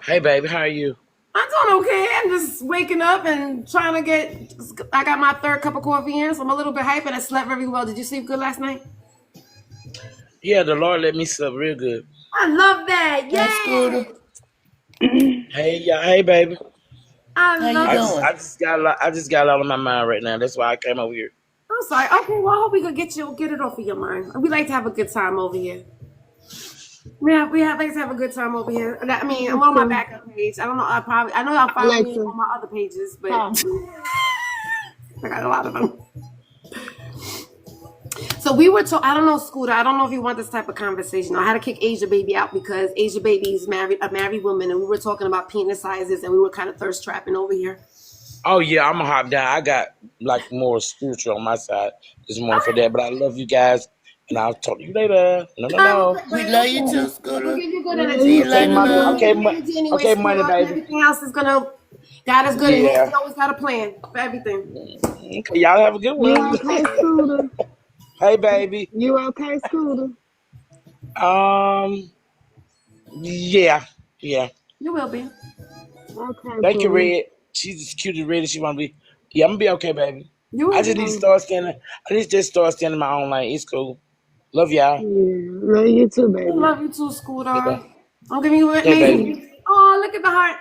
Hey, baby, how are you? I'm doing okay. I'm just waking up and trying to get. I got my third cup of coffee in, so I'm a little bit hyped, and I slept very well. Did you sleep good last night? Yeah, the Lord let me sleep real good. I love that. Yeah. Scooter. Hey, yeah, hey, baby. I love it. I just got a lot on my mind right now. That's why I came over here. I'm sorry. Okay, well, I hope we could get it off of your mind. We like to have a good time over here. We like to have a good time over here. I mean, I'm on my backup page. I don't know. I know y'all follow me on my other pages, but I got a lot of them. So we were I don't know, Scooter. I don't know if you want this type of conversation. I had to kick Asia Baby out because Asia Baby is a married woman, and we were talking about penis sizes, and we were kind of thirst trapping over here. Oh, yeah, I'm going to hop down. I got, like, more spiritual on my side this morning for that, but I love you guys, and I'll talk to you later. No. We love you too, Scooter. We'll give you good energy. Okay, money, baby. Everything else is going to... God is good, and He's always got a plan for everything. Okay, y'all have a good one. You okay, Scooter? Hey, baby. You okay, Scooter? Yeah. You will be. Okay. Thank you, Red. She's as cute as Red as she want to be. Yeah, I'm going to be okay, baby. I just need to start standing. I need to just start standing my own lane. It's cool. Love y'all. Yeah, love you too, baby. Love you too, Scooter. I'm giving you baby. Oh, look at the heart.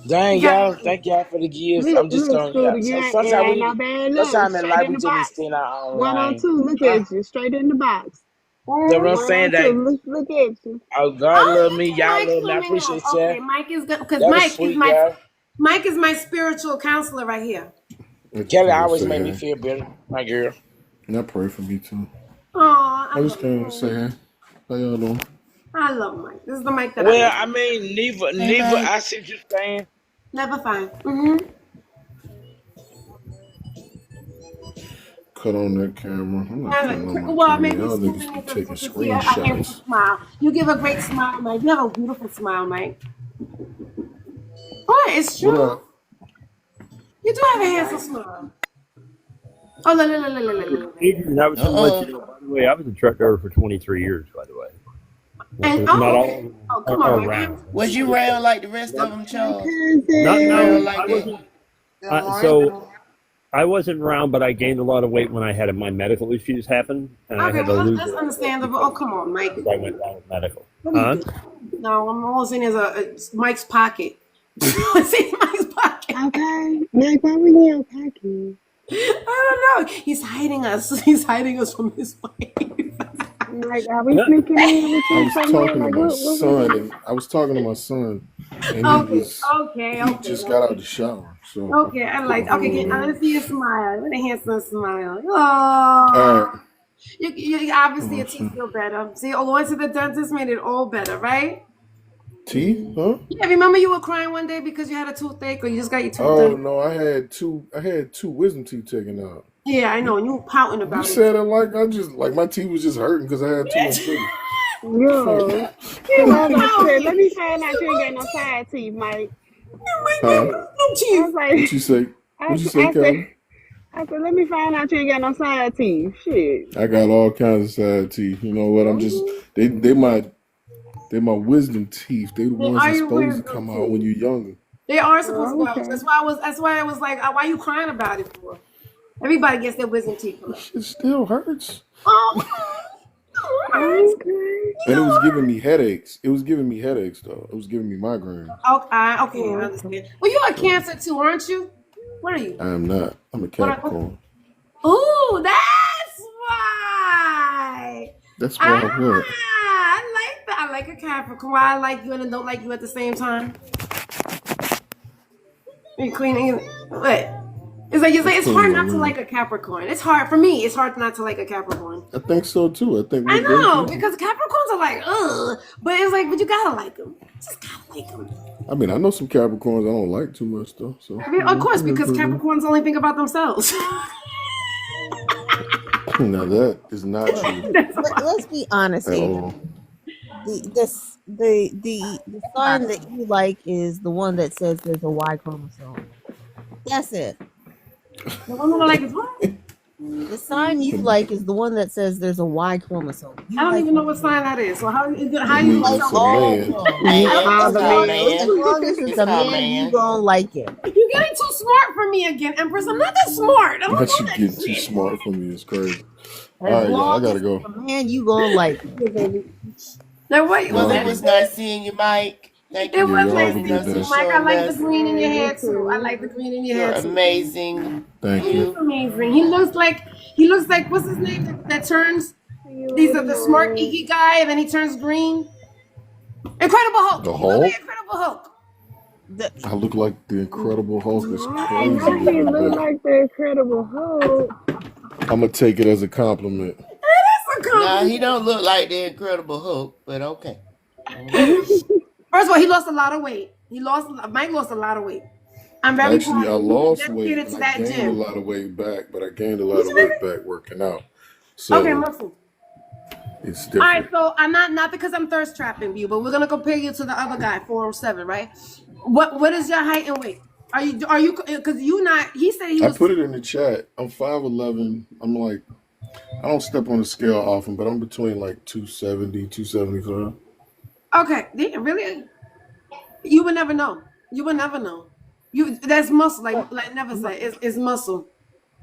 Dang, y'all. Thank y'all for the gifts. I'm just going to... Sometimes in life, we just need to stand our own lane. 102, look at you. Straight in the box. That's what I'm saying, that. Look at you. Oh, God love me. Y'all love me. I appreciate y'all. Okay, Mike is good. Because Mike is my spiritual counselor right here. Kelly always made me feel better, my girl. And I pray for me too. Oh, I just came to say hey. How y'all doing? I love Mike. This is the Mike that Well, I mean, neither. I see what you're saying. Never fine. Cut on that camera. I'm not cutting on my Well, camera. maybe Y'all niggas be taking screenshots. Smile. You give a great smile, Mike. You have a beautiful smile, Mike. Oh, it's true. What up? You do have a handsome smile. Oh, la. Adrian, I was going to let you know, by the way, I was a truck driver for 23 years, by the way. And Not all okay. of them Come are on, around. Was you round like the rest of them, Charles? No, like I that. wasn't. So I wasn't around, but I gained a lot of weight when I had my medical issues happen, and I Okay, had to well lose that's a lot of weight understandable. Oh, come on, Mike. because I went down with medical. What are you Huh? doing? No, I'm almost in Mike's pocket. What's in Mike's pocket? Okay. Mike, why were you in your pocket? I don't know. He's hiding us. He's hiding us from his wife. Like, are we Yeah. sneaking in with I you was somewhere? talking to Like, my what we son, doing? and I was talking to my son, and Okay. he just got out of the shower. So Okay, I put like. my Okay, phone let's on. see your smile. What a handsome smile. All Oh, right. you obviously your Hold teeth on. feel better. See, going to the dentist made it all better, right? Teeth? Huh? Yeah. Remember you were crying one day because you had a toothache, or you just got your tooth Oh done? no, I had two wisdom teeth taken out. Yeah, I know. And you were pouting You about it. said it like my teeth was just hurting because I had too much sugar. Yo. You Cause I were was about to say, pouting. let me find out you ain't got no side teeth, Mike. Huh? No I teeth. was like, What you say? What you say, Calvin? I said, let me find out you ain't got no side teeth. Shit. I got all kinds of side teeth. You know what? I'm just they're my wisdom teeth. They the They ones are that's your supposed to wisdom come out when teeth. you're younger. They are supposed to Oh, go out. okay. That's why I was like, why are you crying about it for? Everybody gets their wisdom teeth That out. shit still hurts. Oh, oh, Okay. And it was you giving me headaches. It was giving me headaches though. It was giving me migraines. okay, I Oh, okay. understand. Well, you're a So Cancer too, aren't you? What are you? I am not. I'm a What are, Capricorn. ooh, that's why. That's why what? I like that. I like a Capricorn. Why I like you and I don't like you at the same time. You cleaning what? I'm It's hard cleaning my not to like room. a Capricorn. It's hard for me. It's hard not to like a Capricorn. I think so too. I think I we're both know equal. because Capricorns are like, ugh, but it's like, but you gotta like them. Just gotta like them. I mean, I know some Capricorns I don't like too much though. So I mean, you of know, course, it is because what it is. Capricorns only think about themselves. Now that is not Look, true let's be honest, at Adrian. all. The sign that you like is the one that says there's a Y chromosome. That's it. The one that I like is what? The sign you like is the one that says there's a Y chromosome. I You don't like even know what sign that is. So how I how you mean, gonna it's tell a me? all man. of them. You Man, are it's the her man. As long as it's It's a her man, you man. gonna like it. You're getting too smart for me again, Empress. I'm not that smart. I don't Not know you that getting too shit. smart for me. It's crazy. All As right, y'all. I long gotta as it's go. a man, you gonna like it. Yeah, baby. Now wait, Y'all was Well, have it a that was good. nice seeing you, Mike. Thank it you Yeah, for was y'all have nice a joining good seeing us you, and day. Mike. I showing like the us. green in your You hair too. I too. like the green in your You're hair too. amazing. Thank He you. is amazing. He looks like what's his name that turns See you these later, are the smart Mike. geeky guy and then he turns green. Incredible Hulk. The He looks like Hulk. Incredible Hulk. The, I look like the Incredible Hulk. Is Why crazy does he word, look but like the Incredible Hulk? I'm gonna take it as a compliment. That's a Nah, he compliment. don't look like the Incredible Hulk, but okay. First of all, he lost a lot of weight. Mike lost a lot of weight. I'm very Actually, proud I of him. He was lost weight dedicated and to I that gained a gym. lot of weight back, but I gained a lot What of you mean? weight back working out. Okay, So muscle. it's All right, different. so I'm not because I'm thirst trapping you, but we're gonna compare you to the other guy, 407, right? What is your height and weight? Are you because you not? He said he I was put it in the chat. I'm 5'11". I'm like, I don't step on the scale often, but I'm between like 270, 275. okay. Damn, really? You would never know. You would never know. That's muscle. Like never mu- say it's muscle.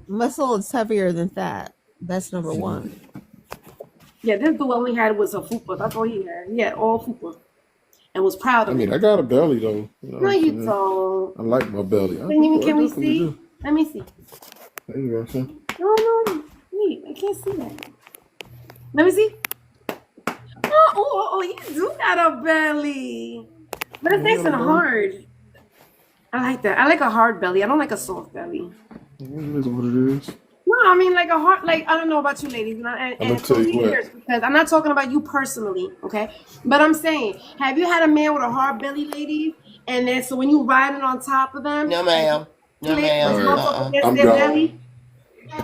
muscle is heavier than fat. That's number one. Yeah, this dude only had was a fupa. That's all he had. He had all fupa and was proud I of mean, it. I got a belly though. You know what No, I'm you saying? don't. I like my belly. I do. I Can we definitely see? do. Let me see. There you go. See? No, wait, I can't see that. Let me see. Oh, you do got a belly. But it's You nice got and a belly? hard. I like that. I like a hard belly. I don't like a soft belly. It is what it is. No, I mean like a hard, like I don't know about you ladies, and, I'm and gonna for tell you me what. years because I'm not talking about you personally, okay? But I'm saying, have you had a man with a hard belly, ladies? And then so when you riding on top of them, No, and ma'am. No, the All ma'am. right, smoke up against I'm their gone. belly?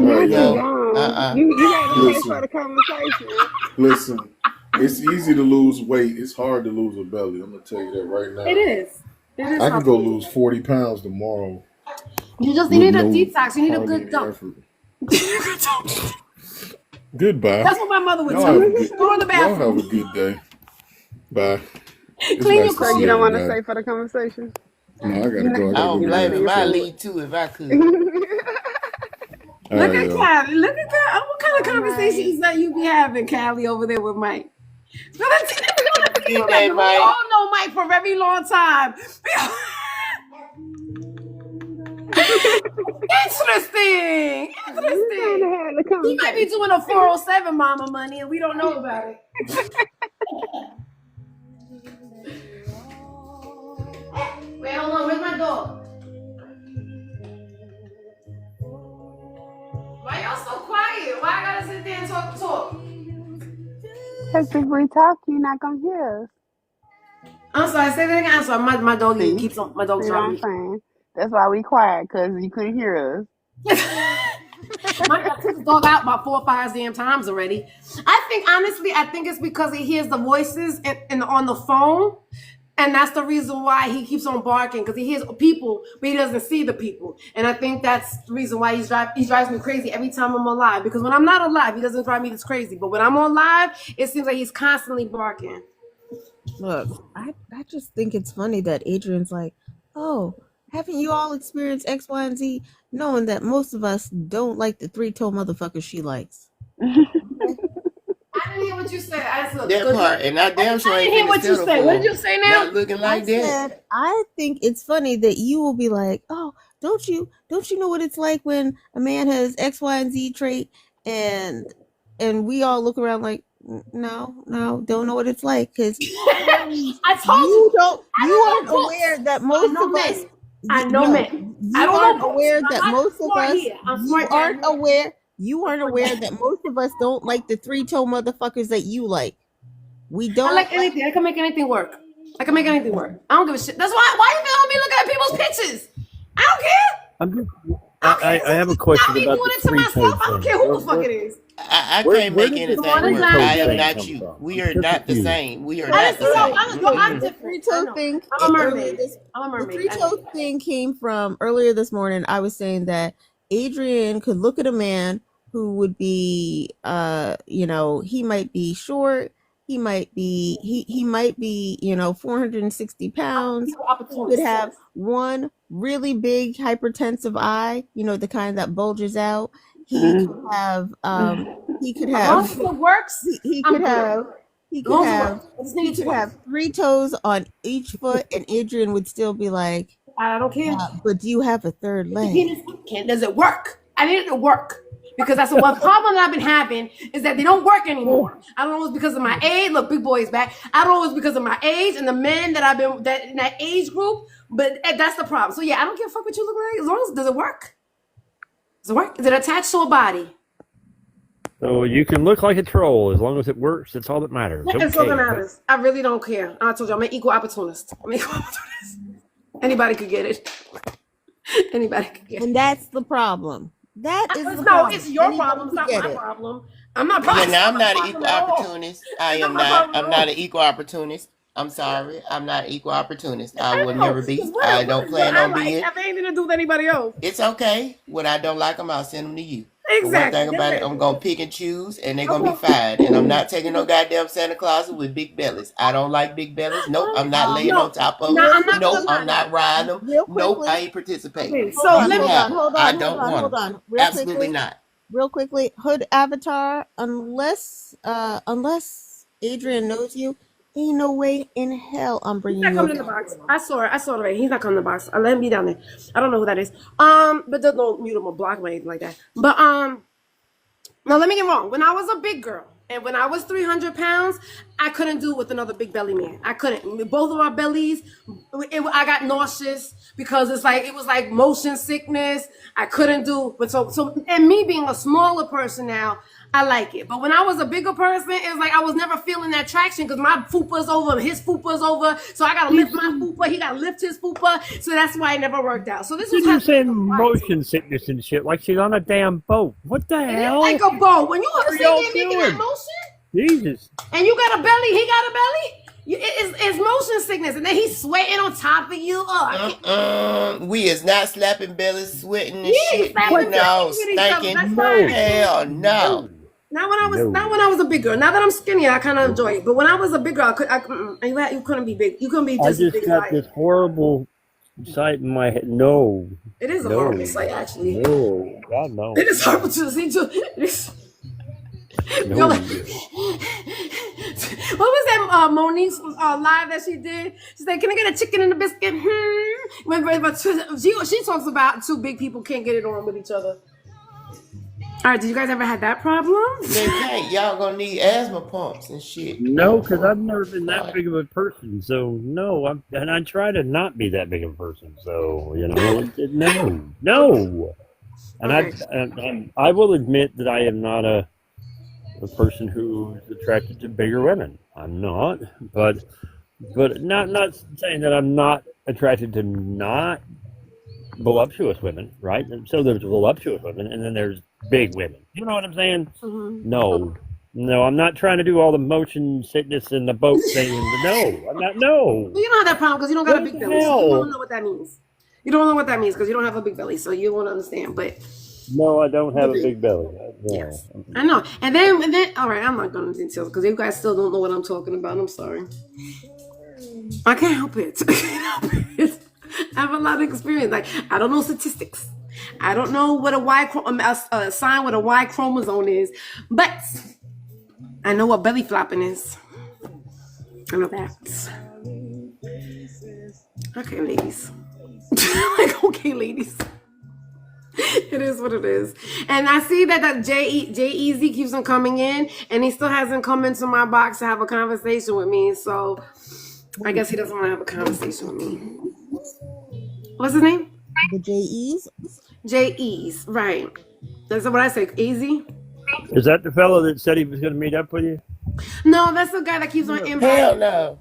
All right, Not you y'all. No. gone. You got to stay for Listen, the conversation. listen. It's easy to lose weight. It's hard to lose a belly. I'm gonna tell you that right It now. is. It is I hard. could go lose 40 pounds tomorrow You with need a no detox. You need a hardly good any dump. effort. Goodbye. That's what my mother would Y'all tell have a me. good. Go in the Y'all have a bathroom. good day. Bye. It's Clean your nice to So see you don't clothes. want to stay everybody. for the conversation? No, I gotta go. I I gotta go don't get blame ready him. for I'd church. leave too if I could. Look at yeah. Callie. Look at Callie. What kind of All conversations that you be having, Callie, over there with Mike? So let's see What's that. good, We Mike? all know Mike for a very long time. Interesting. You kind of Interesting. had the He might be conversation. doing a 407 mama money and we don't know about it. Wait, hold on. Where's my dog? Why y'all so quiet? Why I gotta sit there and talk? Because if we talk, you're not going to hear us. I'm sorry. Say that again. I'm sorry. My dog See? keeps on. My dog's See what trying I'm to. saying? That's why we quiet, because you couldn't hear us. Mike got took his dog out about 4 or 5 damn times already. I think it's because he hears the voices and on the phone. And that's the reason why he keeps on barking, because he hears people, but he doesn't see the people. And I think that's the reason why he drives me crazy every time I'm on live. Because when I'm not on live, he doesn't drive me this crazy. But when I'm on live, it seems like he's constantly barking. Look, I just think it's funny that Adrian's like, oh, haven't you all experienced X, Y, and Z? Knowing that most of us don't like the 3-toe motherfuckers she likes. I didn't hear what you said. I said That part, and I damn sure I ain't didn't hear finna what you settle said. for What did you say now? not looking like I that. said, I think it's funny that you will be like, oh, don't you know what it's like when a man has X, Y, and Z trait, and we all look around like, no, don't know what it's like, because I told you. you aren't aware that most of us. I know no, men. I You don't aren't know books. aware I'm that not most of smart us. here. I'm You smart aren't here. aware. You aren't aware that most of us don't like the 3-toe motherfuckers that you like. We I don't like anything. I can make anything work. I can make anything work. I don't give a shit. That's why you filming me looking at people's pictures? I don't care. I'm just, I have a question Not me about doing the it to 3-toe myself. I don't thing. care who the fuck it is. I Where can't did make this anything Morning, work. John. I am 3-toe not thing you. come from? We I'm are so not the confused. same. We are I not just the see same. I'm The different. 3-toe thing. I'm a mermaid. I'm a The mermaid. 3-toe thing came from earlier this morning. I was saying that Adrian could look at a man who would be, he might be short. He might be, he might be, 460 pounds. He could have one really big hypertensive eye, the kind that bulges out. He could have, he could As long have, as it works, he I'm could good. have, he As could long as it have, works. I just he need it to could work. have 3 toes on each foot, and Adrian would still be like, I don't care. but do you have a third leg? Does it work? I need it to work. Because that's the one problem that I've been having is that they don't work anymore. I don't know if it's because of my age. Look, big boy is back. I don't know if it's because of my age and the men that I've been in that age group, but that's the problem. So yeah, I don't give a fuck what you look like. As long as does it work? Does it work? Is it attached to a body? So you can look like a troll as long as it works. That's all that matters. It's all that Okay. matters. I really don't care. I told you I'm an equal opportunist. Anybody could get it. Anybody could get it. And that's the problem. That is the No, problem. it's your Anybody problem. It's can not get my it. problem. I'm not. Yeah, now I'm not an problem equal at all. opportunist. I It's am not my not. problem I'm at not all. an equal opportunist. I'm sorry. I'm not an equal opportunist. I I will know. never be. 'Cause what I don't plan I on like being. have anything to do with anybody else. It's okay. When I don't like them, I'll send them to you. But one Exactly. thing about it, I'm gonna pick and choose, and they're gonna be fine. And I'm not taking no goddamn Santa Claus with big bellies. I don't like big bellies. Nope. I'm not laying No. on top of No, them. I'm not Nope. gonna lie. I'm not riding them. Real Nope. quickly. I ain't participating. Okay, so You let can me have them. Hold I on. don't want them. Real Absolutely quickly. not. Real quickly. Hood Avatar, unless Adrian knows you, ain't no way in hell I'm He's bringing not you coming in up. the box. I saw it. I saw it already. He's not coming in the box. I let him be down there. I don't know who that is. But don't mute him or block him or anything like that. But now let me get wrong. When I was a big girl and when I was 300 pounds, I couldn't do it with another big belly man. I couldn't. Both of our bellies, I got nauseous because it was like motion sickness. I couldn't do. But so and me being a smaller person now, I like it. But when I was a bigger person, it was like I was never feeling that traction because my fupa's over, his fupa's over. So I gotta lift my fupa. He gotta lift his fupa. So that's why it never worked out. So this was You're saying motion sickness and shit like she's on a damn boat. What the hell? like a boat. When you What are sit y'all there making that doing? motion, Jesus. and you got a belly, he got a belly. It's motion sickness, and then he's sweating on top of you. We is not slapping bellies, sweating and Yeah, shit. slapping No, bellies with each other. stinking. That's fine. Hell no. Not when I was a big girl. Now that I'm skinny, I kind of enjoy it. But when I was a big girl, you couldn't be big. You couldn't be I just as just big as got I this am. horrible sight in my head. No. It is a No. horrible sight, actually. No. God, no. It is horrible to see too. You're No. like, what was that Monique's live that she did? She said, "Can I get a chicken and a biscuit?" She talks about two big people can't get it on with each other. All right, did you guys ever had that problem? They can't. Y'all gonna need asthma pumps and shit. No, because I've never been that big of a person. So no, and I try to not be that big of a person. So no. And Okay. I will admit that I am not a person who's attracted to bigger women. I'm not, but not saying that I'm not attracted to not voluptuous women, right? And so there's voluptuous women, and then there's big women. You know what I'm saying? Mm-hmm. No, I'm not trying to do all the motion sickness and the boat thing. No, I'm not. No. You don't have that problem because you don't got a What big the belly. So you hell? don't know what that means. You don't know what that means because you don't have a big belly, so you won't understand. But No, I don't have a big belly. yes, I know. And then, all right, I'm not going to details because you guys still don't know what I'm talking about. I'm sorry. I can't help it. I can't help it. I have a lot of experience. Like, I don't know statistics. I don't know what a sign with a Y chromosome is, but I know what belly flopping is. I know that. Okay, ladies. Like, okay, ladies. It is what it is. And I see that J-Easy keeps on coming in, and he still hasn't come into my box to have a conversation with me. So I guess he doesn't want to have a conversation with me. What's his name? The J-E's? J-E's, right. That's what I say. Easy? Is that the fellow that said he was going to meet up with you? No, that's the guy that keeps on inviting. Hell no.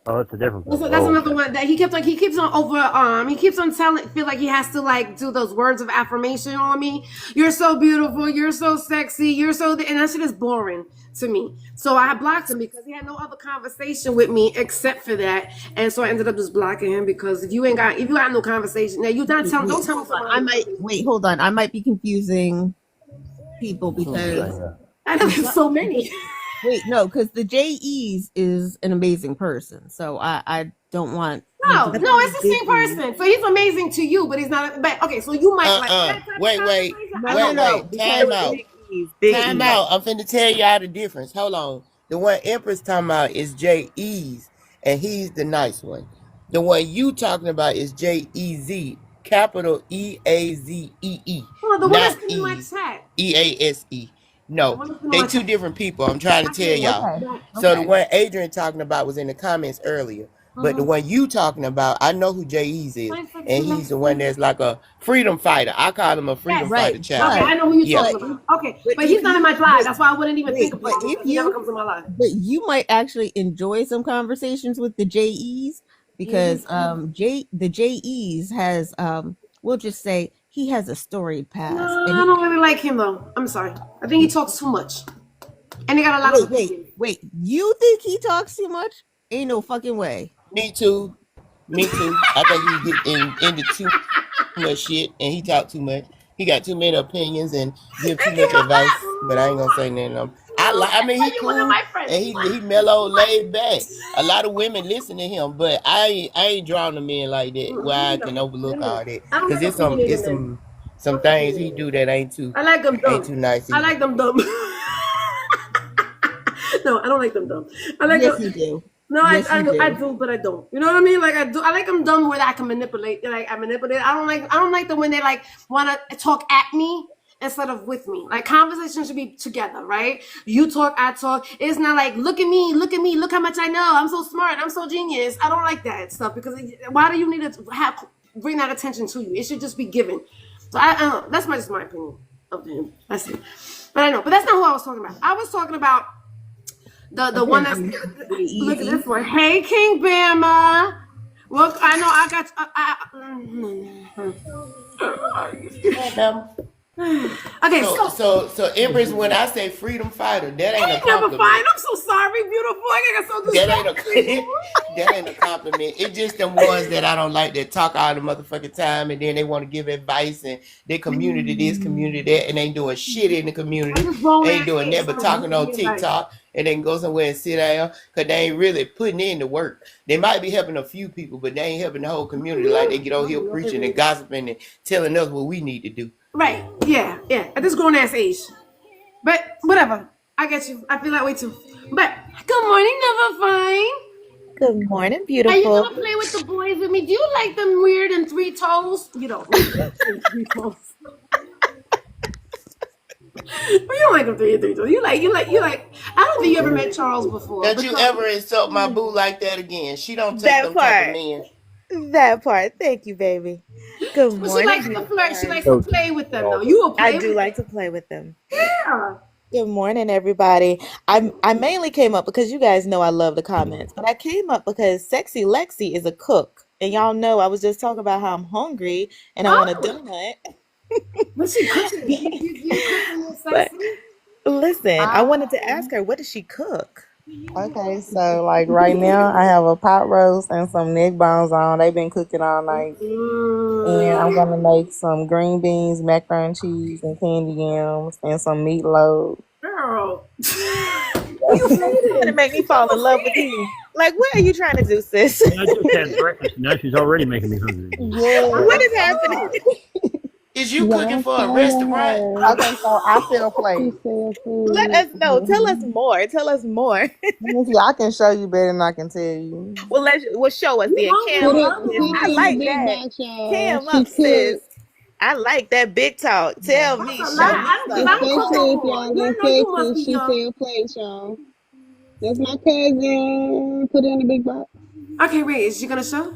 Oh, that's a different So fellow. that's another one that he keeps on feel like he has to like do those words of affirmation on me. You're so beautiful, you're so sexy, you're so and that shit is boring to me. So I blocked him because he had no other conversation with me except for that. And so I ended up just blocking him because if you got no conversation, now you don't tell me Hold on. I might be confusing people because I know there's so many. wait, no, because the J-E's is an amazing person. So I don't want No, it's the same person. So he's amazing to you, but he's not. But okay, so you might like. Wait. Time out. Time out. I'm finna tell y'all the difference. Hold on. The one Empress talking about is J-E's, and he's the nice one. The one you talking about is J-E-Z, capital E-A-Z-E-E. Oh, the one that's in my chat. E-A-S-E. No, they two different people. I'm trying to tell y'all. Okay. So the one Adrian talking about was in the comments earlier. But the one you talking about, I know who J-E's is. And he's the one that's like a freedom fighter. I call him a freedom fighter child. Okay, I know who you're talking about. Okay, but he's not in my live. That's why I wouldn't even think about it. He never comes in my life. But you might actually enjoy some conversations with the J-E's because the J-E's has we'll just say he has a storied past. No, I don't really like him though. I'm sorry. I think he talks too much. And he got a lot of wait. You think he talks too much? Ain't no fucking way. Me too. I think he's getting into too much shit and he talk too much. He got too many opinions and give too much advice. But I ain't gonna say nothing. I mean, he cool and he mellow, laid back. A lot of women listen to him, but I ain't drawing them in like that where I can overlook all that because it's some things he do that ain't too. I like them dumb. Ain't too nice. I like them dumb. No, I don't like them dumb. I like yes, them. you do. No, yes, I do, but I don't. You know what I mean? Like I do. I like them dumb where I can manipulate. Like I manipulate. I don't like them when they like want to talk at me instead of with me. Like conversation should be together, right? You talk, I talk. It's not like look at me, look how much I know. I'm so smart. I'm so genius. I don't like that stuff because why do you need to bring that attention to you? It should just be given. So I don't know. That's just my opinion of him. That's it. But I know. But that's not who I was talking about. I was talking about. The one that's look at this one. Hey, King Bama. Well, I know I got. Okay, So Empress, when I say freedom fighter, that ain't a never compliment. fine. I'm so sorry, beautiful. I got so That ain't distracted. that ain't a compliment. It's just them ones that I don't like that talk all the motherfucking time and then they want to give advice and their community this, community that, and ain't doing shit in the community. Just grown Ain't ass doing shit. nothing but talking on TikTok and they can go somewhere and sit down because they ain't really putting in the work. They might be helping a few people, but they ain't helping the whole community like they get on here preaching and gossiping and telling us what we need to do. Right. Yeah. Yeah. At this grown ass age. But whatever. I get you. I feel that way too. But good morning, Never Fine. Good morning, Are you beautiful. gonna play with the boys with me? Do you like them weird and three toes? You don't. Three toes. You don't like them three toes. You like. I don't think you ever met Charles before. Don't you ever insult my boo like that again? She don't take That them type of part. men. That part. Thank you, baby. Good But she morning, likes to beautiful. flirt. She likes to So play with them, though. You will I play do with like them. to play with them. Yeah. Good morning, everybody. I mainly came up because you guys know I love the comments, but I came up because Sexy Lexi is a cook. And y'all know I was just talking about how I'm hungry and I want a Oh, donut. what's she cooking? You cooking with But sexy? listen, I wanted to ask her, what does she cook? Okay, so like right now, I have a pot roast and some neck bones on. They've been cooking all night, and I'm gonna make some green beans, macaroni and cheese, and candy yams, and some meatloaf. Girl. Who you You're trying to feeding? make me fall in love with you. Like, what are you trying to do, sis? I just had breakfast. Now she's already making me hungry. What Yeah. is happening? Is you cooking Y'all for a follow restaurant? her. Okay, so I sell She plates. sell Let food. us know. Tell us more. Tell us more. Let me see. I can show you better than I can tell you. Well, show us You then. hungry? Put Cam I'm it up, sis. hungry. put I it in the like big that. box, y'all. Cam She up, sis. cooked. I like that big talk. Tell That's me, a lot. show me I don't, 'cause I something. don't cook no Especially if more. y'all You in know you must Texas, be she young. sell plates, y'all. That's my cousin. Put it in the big box. Okay, wait. Is she gonna show?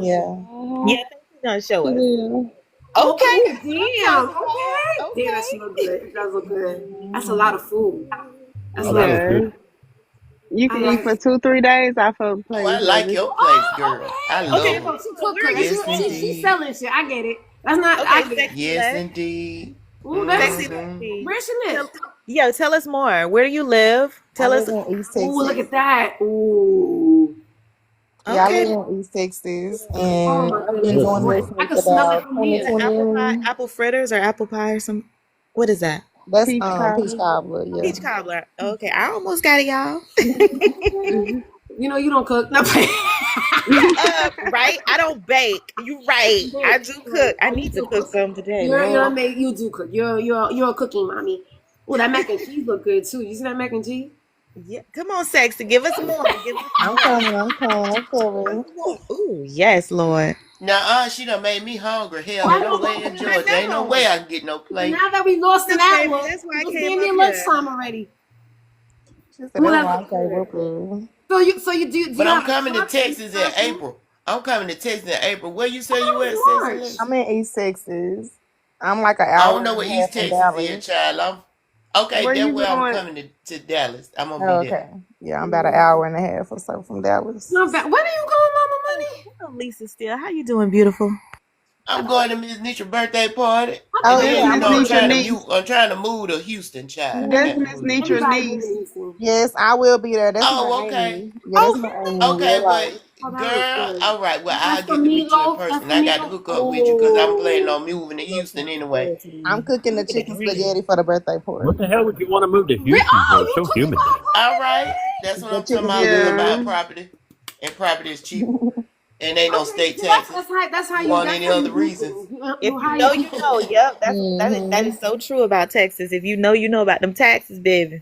Yeah. Yeah, Uh-huh. I think she's gonna show She us. will. Oh, Okay. oh, That sounds damn. hot. Okay. Damn, that she look good. It does look good. That's a lot of food. That's a Oh, that lot of looks food. good. Yeah. You I can eat like for it. 2-3 days off of a Oh, I plate, like baby. your place, girl. I Okay. Okay, love Okay, them. so she so cook where are cook. you Yes, She's from? indeed. selling shit. I get it. That's not. Okay, I get it. sexy Yes, Lex. indeed. Ooh, that's Sexy Mm-hmm. Lexi. where she live. Tell us more. Where do you live? I Tell us. live in East Ooh, look Texas. at that. Ooh. Yeah, I Okay. live in East Texas, Oh and my I've been goodness. That's doing nice. this I since can smell it about from here. Apple pie, 2020. apple fritters, or apple pie, or some. What is that? That's Peach peach cobbler. cobbler. Yeah. Peach cobbler. Okay, I almost got it, y'all. Mm-hmm. You know you don't cook. No. Shut up, right? I don't bake. You right. I do Right. cook. I Oh, you need to do cook cook. some today, You're a Lord. maid. You do cook. You're a cooking mommy. Oh, that mac and cheese look good too. You see that mac and cheese? Yeah, come on, sexy. Give us more. Give us I'm more. coming. I'm coming. I'm What coming. you want? Ooh, yes, Lord. Now, she done made me hungry. Hell, Oh, I and I'm know. way in I Georgia. Ain't no know. way I can get no plate. Now that we lost an No, baby. hour, That's why I it's came damn up near here. lunchtime already. She said Oh, that's that why I looks came good. up here. So you do But you I'm have a coming to truck? Do you Texas in drive food? April. I'm coming to Texas in April. Where you say you Oh, at, that's Sexy March. I'm Lexi? in East Texas. I'm like an I don't hour know and where a East half from Texas is, Dallas. child. Okay, Where that's you where I'm going? coming to Dallas. I'm gonna be Oh, there. okay. Yeah, I'm about an hour and a half or so from Dallas. Not bad. When are you going, Mama Oh, Money? hello, Lisa Steele. How you doing, beautiful? I'm going to Miss Nitra's birthday party, I and Oh thought That's you then yeah, were I'm Miss gonna I'm be Nitra there. trying to niece. move. I'm trying to move to Houston, child. I That's got to Miss move to Houston. Nitra's everybody been niece. in Houston. Yes, I will be there. That's my Oh, okay. auntie. Yeah, that's Oh, my auntie in Okay, real well, life. Oh, that looks girl, good. all right. Well, I'll That's the get to meet you in meatloaf. That's person. the I got to meatloaf. hook up with you because I'm planning Oh, on moving to Houston anyway. I'm cooking the look at the chicken green. spaghetti for the birthday What party. the hell would you want to move to Houston Oh, for? It's you so cooking humid for her there. All birthday? right, that's what The I'm talking chicken about. We can spaghetti. buy Yeah. property, and property is cheap, and ain't no Okay, state see, that's taxes. how You you want that's any how you other do reasons? things. If You you hire know, you people. know. Yep, that Mm-hmm. is so true about Texas. If you know, you know about them taxes, baby.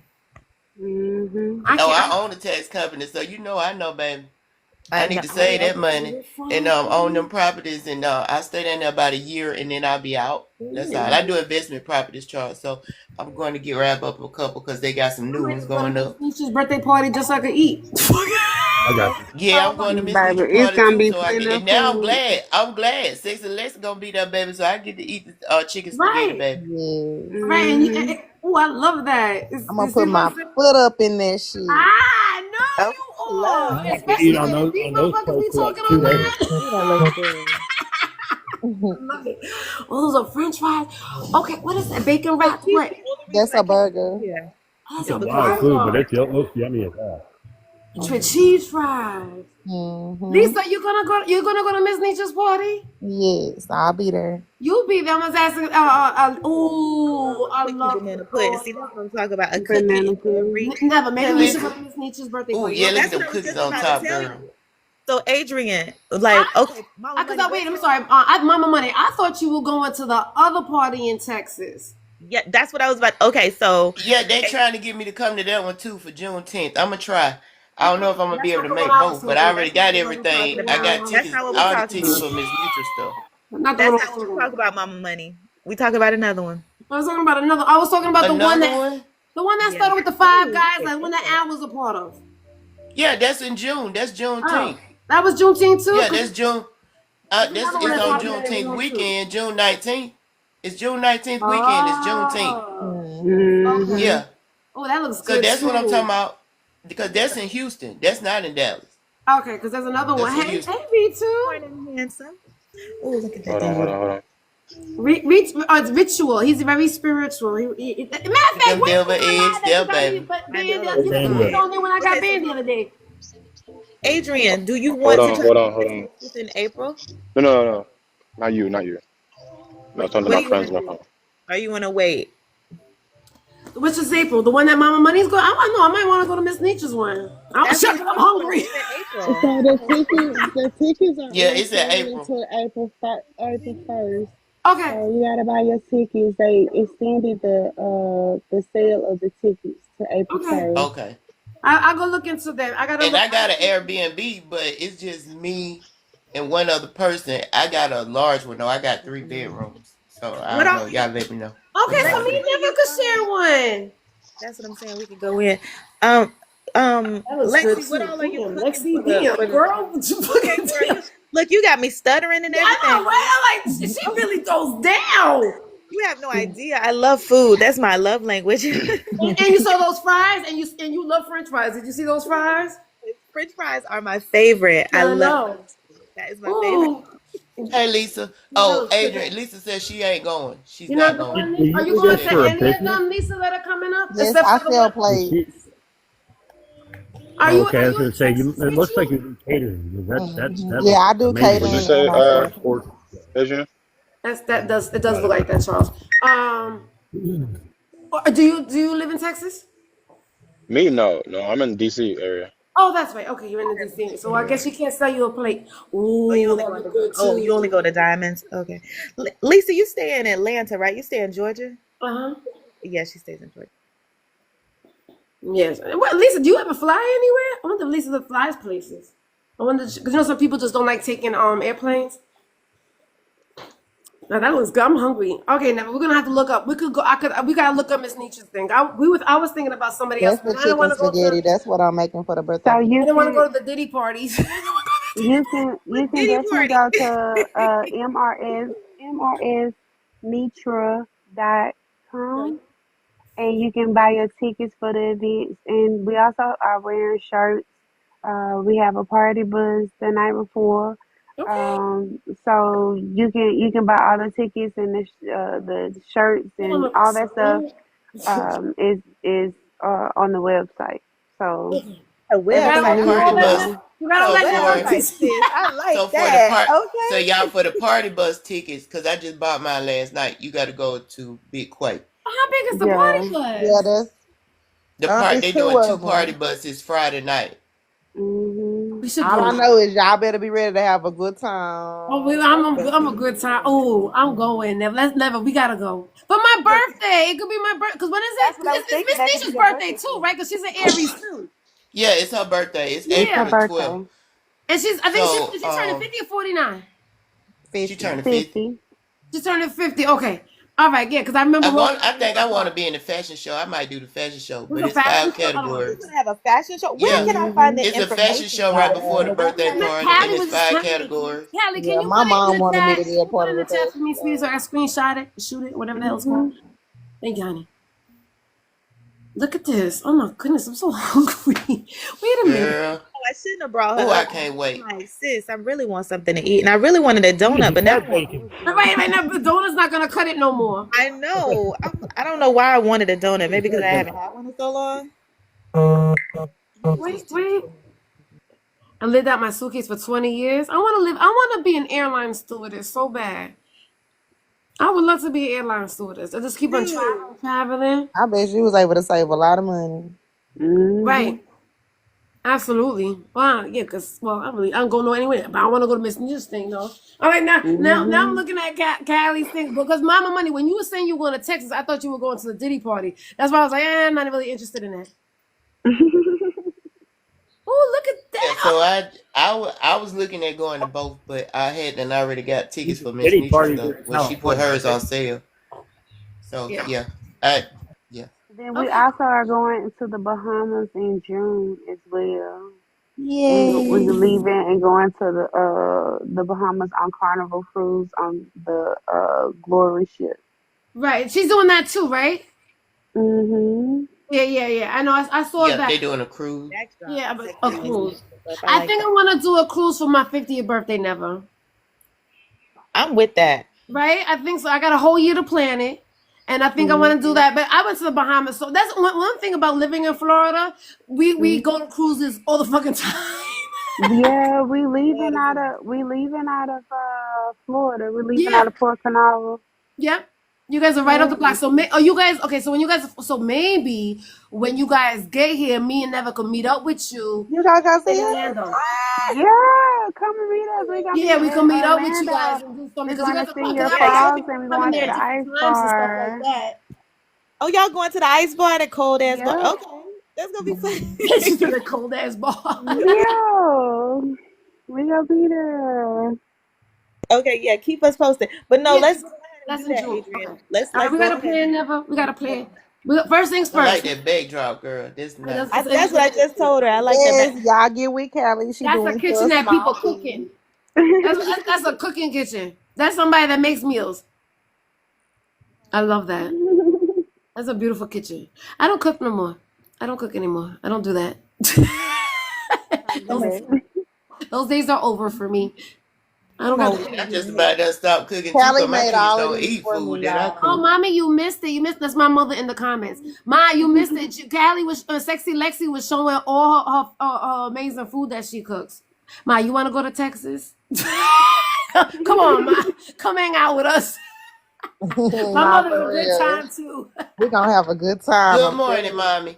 Mm-hmm. I Oh, can't. I own a tax company, so you know I know, baby. I I need know. to save that I money live and far own from them properties, and I stay down there about a year, and then I'll be out. That's all. I do investment properties, Charles. So I'm going to get wrap up a couple because they got some I new might ones just go to going Miss up. Nietzsche's birthday party just so I could eat. I got Thank you. you Yeah, so I'm much. going to Miss Baby, Nietzsche it's party gonna too, be so I plenty get. of And now I'm food. glad. I'm glad. Six and Lex gonna be there, baby. So I get to eat the chicken spaghetti, Right. baby. Yes. Right. Mm-hmm. Oh, I love that. I'm gonna You see put what my I'm saying? foot up in that shit. I know Okay, you love are. I it. have to eat Especially if these on those motherfuckers plates be for like talking 2 days. online. Ooh, that looks good. Love it. Oh, those are French fries. Okay, what is that? Bacon wrapped Cheese, what? the only That's reason I a came burger. here Oh, that's It's a a is because wild food, but burger. it looks yummy as hell. For cheese fries. Mm-hmm. Lisa, you gonna go to Miss Nietzsche's party? Yes, I'll be there. You'll be there. I was asking. Ooh, I Cookie love. banana pudding. Oh, See, that's what I'm talking about. A cookie Banana and a pudding. Greek. never. Maybe Yeah, we should go Lisa. to Miss Nietzsche's birthday Ooh, party. yeah, look at That's them what I was cookies just on about to top, tell girl. you. So Adrian, I, like, okay, Mama cause Money, wait. what I'm time? sorry. Mama Money. I thought you were going to the other party in Texas. Yeah, that's what I was about. Okay, so Yeah, they trying to get me to come to that one too for Juneteenth. I'm gonna try. I don't know if I'm gonna be That's able not to the one make I was both, but I talking about. already That's not got the one I'm everything. talking no, I got about. that's tickets, not what we're all the talking tickets about. for Miss Neutral stuff. Not the one I That's was not what talking we talk about. about, Mama Money. We talk about another one. I was talking about another. I was talking about Another one? the one that Yeah. started with the five Ooh, guys okay, that one that okay. Al was a part of. Yeah, that's in June. That's Oh, Juneteenth. that was Juneteenth too. Yeah, Cause that's June. there's This another one is that's on happening in Juneteenth June too. weekend, June 19th. It's June 19th weekend. It's Juneteenth. Oh, Mm-hmm. okay. Mm-hmm. Yeah. Oh, that looks So good that's what I'm talking too. about. Because that's in Houston. That's not in Dallas. Okay, because there's another one. That's in Hey, Houston. me too. Morning, handsome. Oh, look at that Hold on, hold thing. on, hold on. It's ritual. He's very spiritual. Matter of fact, Them where's devil the one guy eggs that there, you got me baby. I banned? know. He was Bandit. on there when I got Okay, so banned the other day. Adrian, do you Hold want to on, try hold to on, come hold to on. Texas in April? No, no, no, no. Not you, not you. No, What talking to What my do you want friends to back do? home. Or you want to wait? Which is April, the one that Mama Money's going. I know. I might want to go to Miss Nietzsche's one. I'm That's what shut I'm I'm talking about. hungry. It's in So April. the tickets are Yeah, on it's in sale April. until April 1st. Okay, So you gotta buy your tickets. They extended the sale of the tickets to April okay. 1st. Okay. I'll go look into that. I gotta And look. I got an Airbnb, but it's just me and one other person. I got a large one though. I got 3 bedrooms. So I What don't all? know. Y'all let me know Okay, what so y'all me do. and Lexi, do Never you? could share one. That's what I'm saying. We could go in. Um, That looks good Lexi, what too. all are you Damn, cooking Lexi, for the damn, girl, what you Okay, fucking girl, damn. you got me stuttering and I know, everything. right? I'm like, she really goes down. You have no idea. I love food. That's my love language. And you saw those fries, and you love French fries. Did you see those fries? French fries are my favorite. I I love know. that is my favorite. Ooh, Hey Lisa. that Oh, looks good. Adrian. Lisa says she ain't going. She's You're not not going. going, Do Lisa? Are you you She do going this said to for a no. any of business? them, Lisa, that are coming up, Yes, except I for the sell one? Does plates. she- Are Oh, you okay, are I you was in going to say, Texas, it looks like Ritual? you're doing catering. That's Yeah, I do What'd you catering amazing. say, and I sell food. for Adrian? It does Got look it. like that, Charles. Do you live in Texas? Me? No, no. I'm in DC area. Oh, that's right. Okay, you're in the DC. So I guess she can't sell you a plate. Oh, you Ooh, only that going look to good you only too. go to Diamonds. Okay. Lisa, you stay in Atlanta, right? You stay in Georgia? Uh huh. Yeah, she stays in Georgia. Yes. Well, Lisa, do you ever fly anywhere? I wonder if Lisa flies places. I wonder because some people just don't like taking airplanes. Now that was good. I'm hungry. Okay, now we're gonna have to look up. We could go. We gotta look up Miss Nietzsche's thing. I was thinking about somebody else, That's but the I didn't want chicken to go to. spaghetti. That's what I'm making for the birthday So party. I you didn't want to can go to the Diddy parties. you can What you can Diddy definitely party? go to mrsnitra.com and you can buy your tickets for the events. And we also are wearing shirts. We have a party bus the night before. Okay. So you can buy all the tickets and the shirts Hold on, and look all this that stuff up. is on the website. So A You gotta everything let For you me need know party to that. bus. know. You gotta A So let me know. for 'Cause website, sis. I like so for the that. part so Okay. y'all for the party bus tickets, because I just bought mine last night. You gotta go to Big Quay. how big is the party Yeah. Yeah, bus? that's The part it's they two doing two of party them. buses Friday night. Mhm. We should All I go. know is y'all better be ready to have a good time. Oh, I'm a good time. Oh, I'm going. Never. We gotta go. But my birthday. It could be my birthday. Cause when is it? That's what I was It's thinking. Miss That could be Nisha's your birthday birthday too, too. right? Cause she's an Aries too. Yeah, it's her birthday. It's It's her April Yeah. the 12th. birthday. And I think So she's turning 50 or 49. she 50. turning 50. 50. She's turning 50. Okay. All right. Yeah. Cause I remember rolling I up in think her I want car. to be in the fashion show. I might do the fashion show, Who's but a it's fashion five show? Oh, You're categories. gonna have a fashion show. Where Yeah. can I find Mhm. the It's a fashion information show right about it? before the birthday okay. party, and Callie it's was just 5 telling me. categories. Callie, can Yeah, you my put it in mom the wanted me chat? to be a Can you put part it of in the the chat for fashion me, sweetie, so show. I can screenshot it, shoot it, whatever the hell it's called? Mhm. Thank you, honey. Look at this. Oh my goodness, I'm so hungry. Wait a minute. Girl, Oh, I shouldn't have brought her Oh, I up. can't wait. I'm like, sis, I really want something to eat, and I really wanted a donut, but now That bacon. Right now, the donut's not gonna cut it no more. I know. I don't know why I wanted a donut. Maybe because I haven't had one in so long. Wait. I lived out my suitcase for 20 years. I want to be an airline stewardess so bad. I would love to be an airline stewardess. I just keep on traveling. I bet you was able to save a lot of money. Right. Absolutely. Well, yeah, because I don't go no anywhere, but I want to go to Miss News thing though. All right, now I'm looking at Callie's thing because Mama Money. When you were saying you were going to Texas, I thought you were going to the Diddy party. That's why I was like, I'm not really interested in that. Oh, look at that! Yeah, so I was looking at going to both, but I hadn't already got tickets for Miss Diddy Nietzsche party stuff in when she put California. hers on sale. So Yeah. Then we also are going to the Bahamas in June as well. We're Yay. leaving and going to the Bahamas on Carnival Cruise on the Glory ship. Right, she's doing that too, right? Mhm. Yeah. I know. I saw Yeah, that. they doing a cruise. Yeah, but a cruise. I I think I want to do a cruise for my 50th birthday. Never. I'm with that. Right? I think so. I got a whole year to plan it. And I think I want to do that. But I went to the Bahamas. So that's one thing about living in Florida. We go to cruises all the fucking time. Yeah, we leaving out of Florida. We're leaving out of Port Canaveral. Yep. You guys are right off the block. So you guys okay, so maybe when you guys get here, me and Never could meet up with you. You gotta go see in us? Orlando. Yeah, come and meet us. We gonna Yeah, be we in can meet up with you guys Orlando. and do something We're because you going guys to are see cool. your Because I falls be and we're coming going to there the at ice different times and stuff bar. like that. Oh, y'all going to the ice bar, that cold ass bar? Yeah. Okay, that's gonna be fun. She's to the cold ass bar. Yeah, we gonna be there. Okay, yeah, keep us posted. But no, Yeah, let's go ahead and that's do in that, June. Adrian. Okay. Let's All right, we go got to ahead. plan, Never. We got to plan. First things I like first. that backdrop, girl. This nice. That's what I just told her. I like Yes, that. y'all get with Callie. She That's a doing kitchen stuff that people small. cooking. That's a cooking kitchen. That's somebody that makes meals. I love that. That's a beautiful kitchen. I don't cook no more. I don't cook anymore. I don't do that. those days are over for me. I don't got. I just about done stopped cooking too Callie because my made kids all of don't these eat for food me, that I y'all. Oh, cook. mommy, you missed it. You missed. That's my mother in the comments. Ma, you missed it. Callie was sexy. Lexi was showing all her amazing food that she cooks. Ma, you want to go to Texas? Come on, Ma. Come hang out with us. My Nah, mother's a for good real. time too. We're gonna have a good time. Good I'm morning, mommy.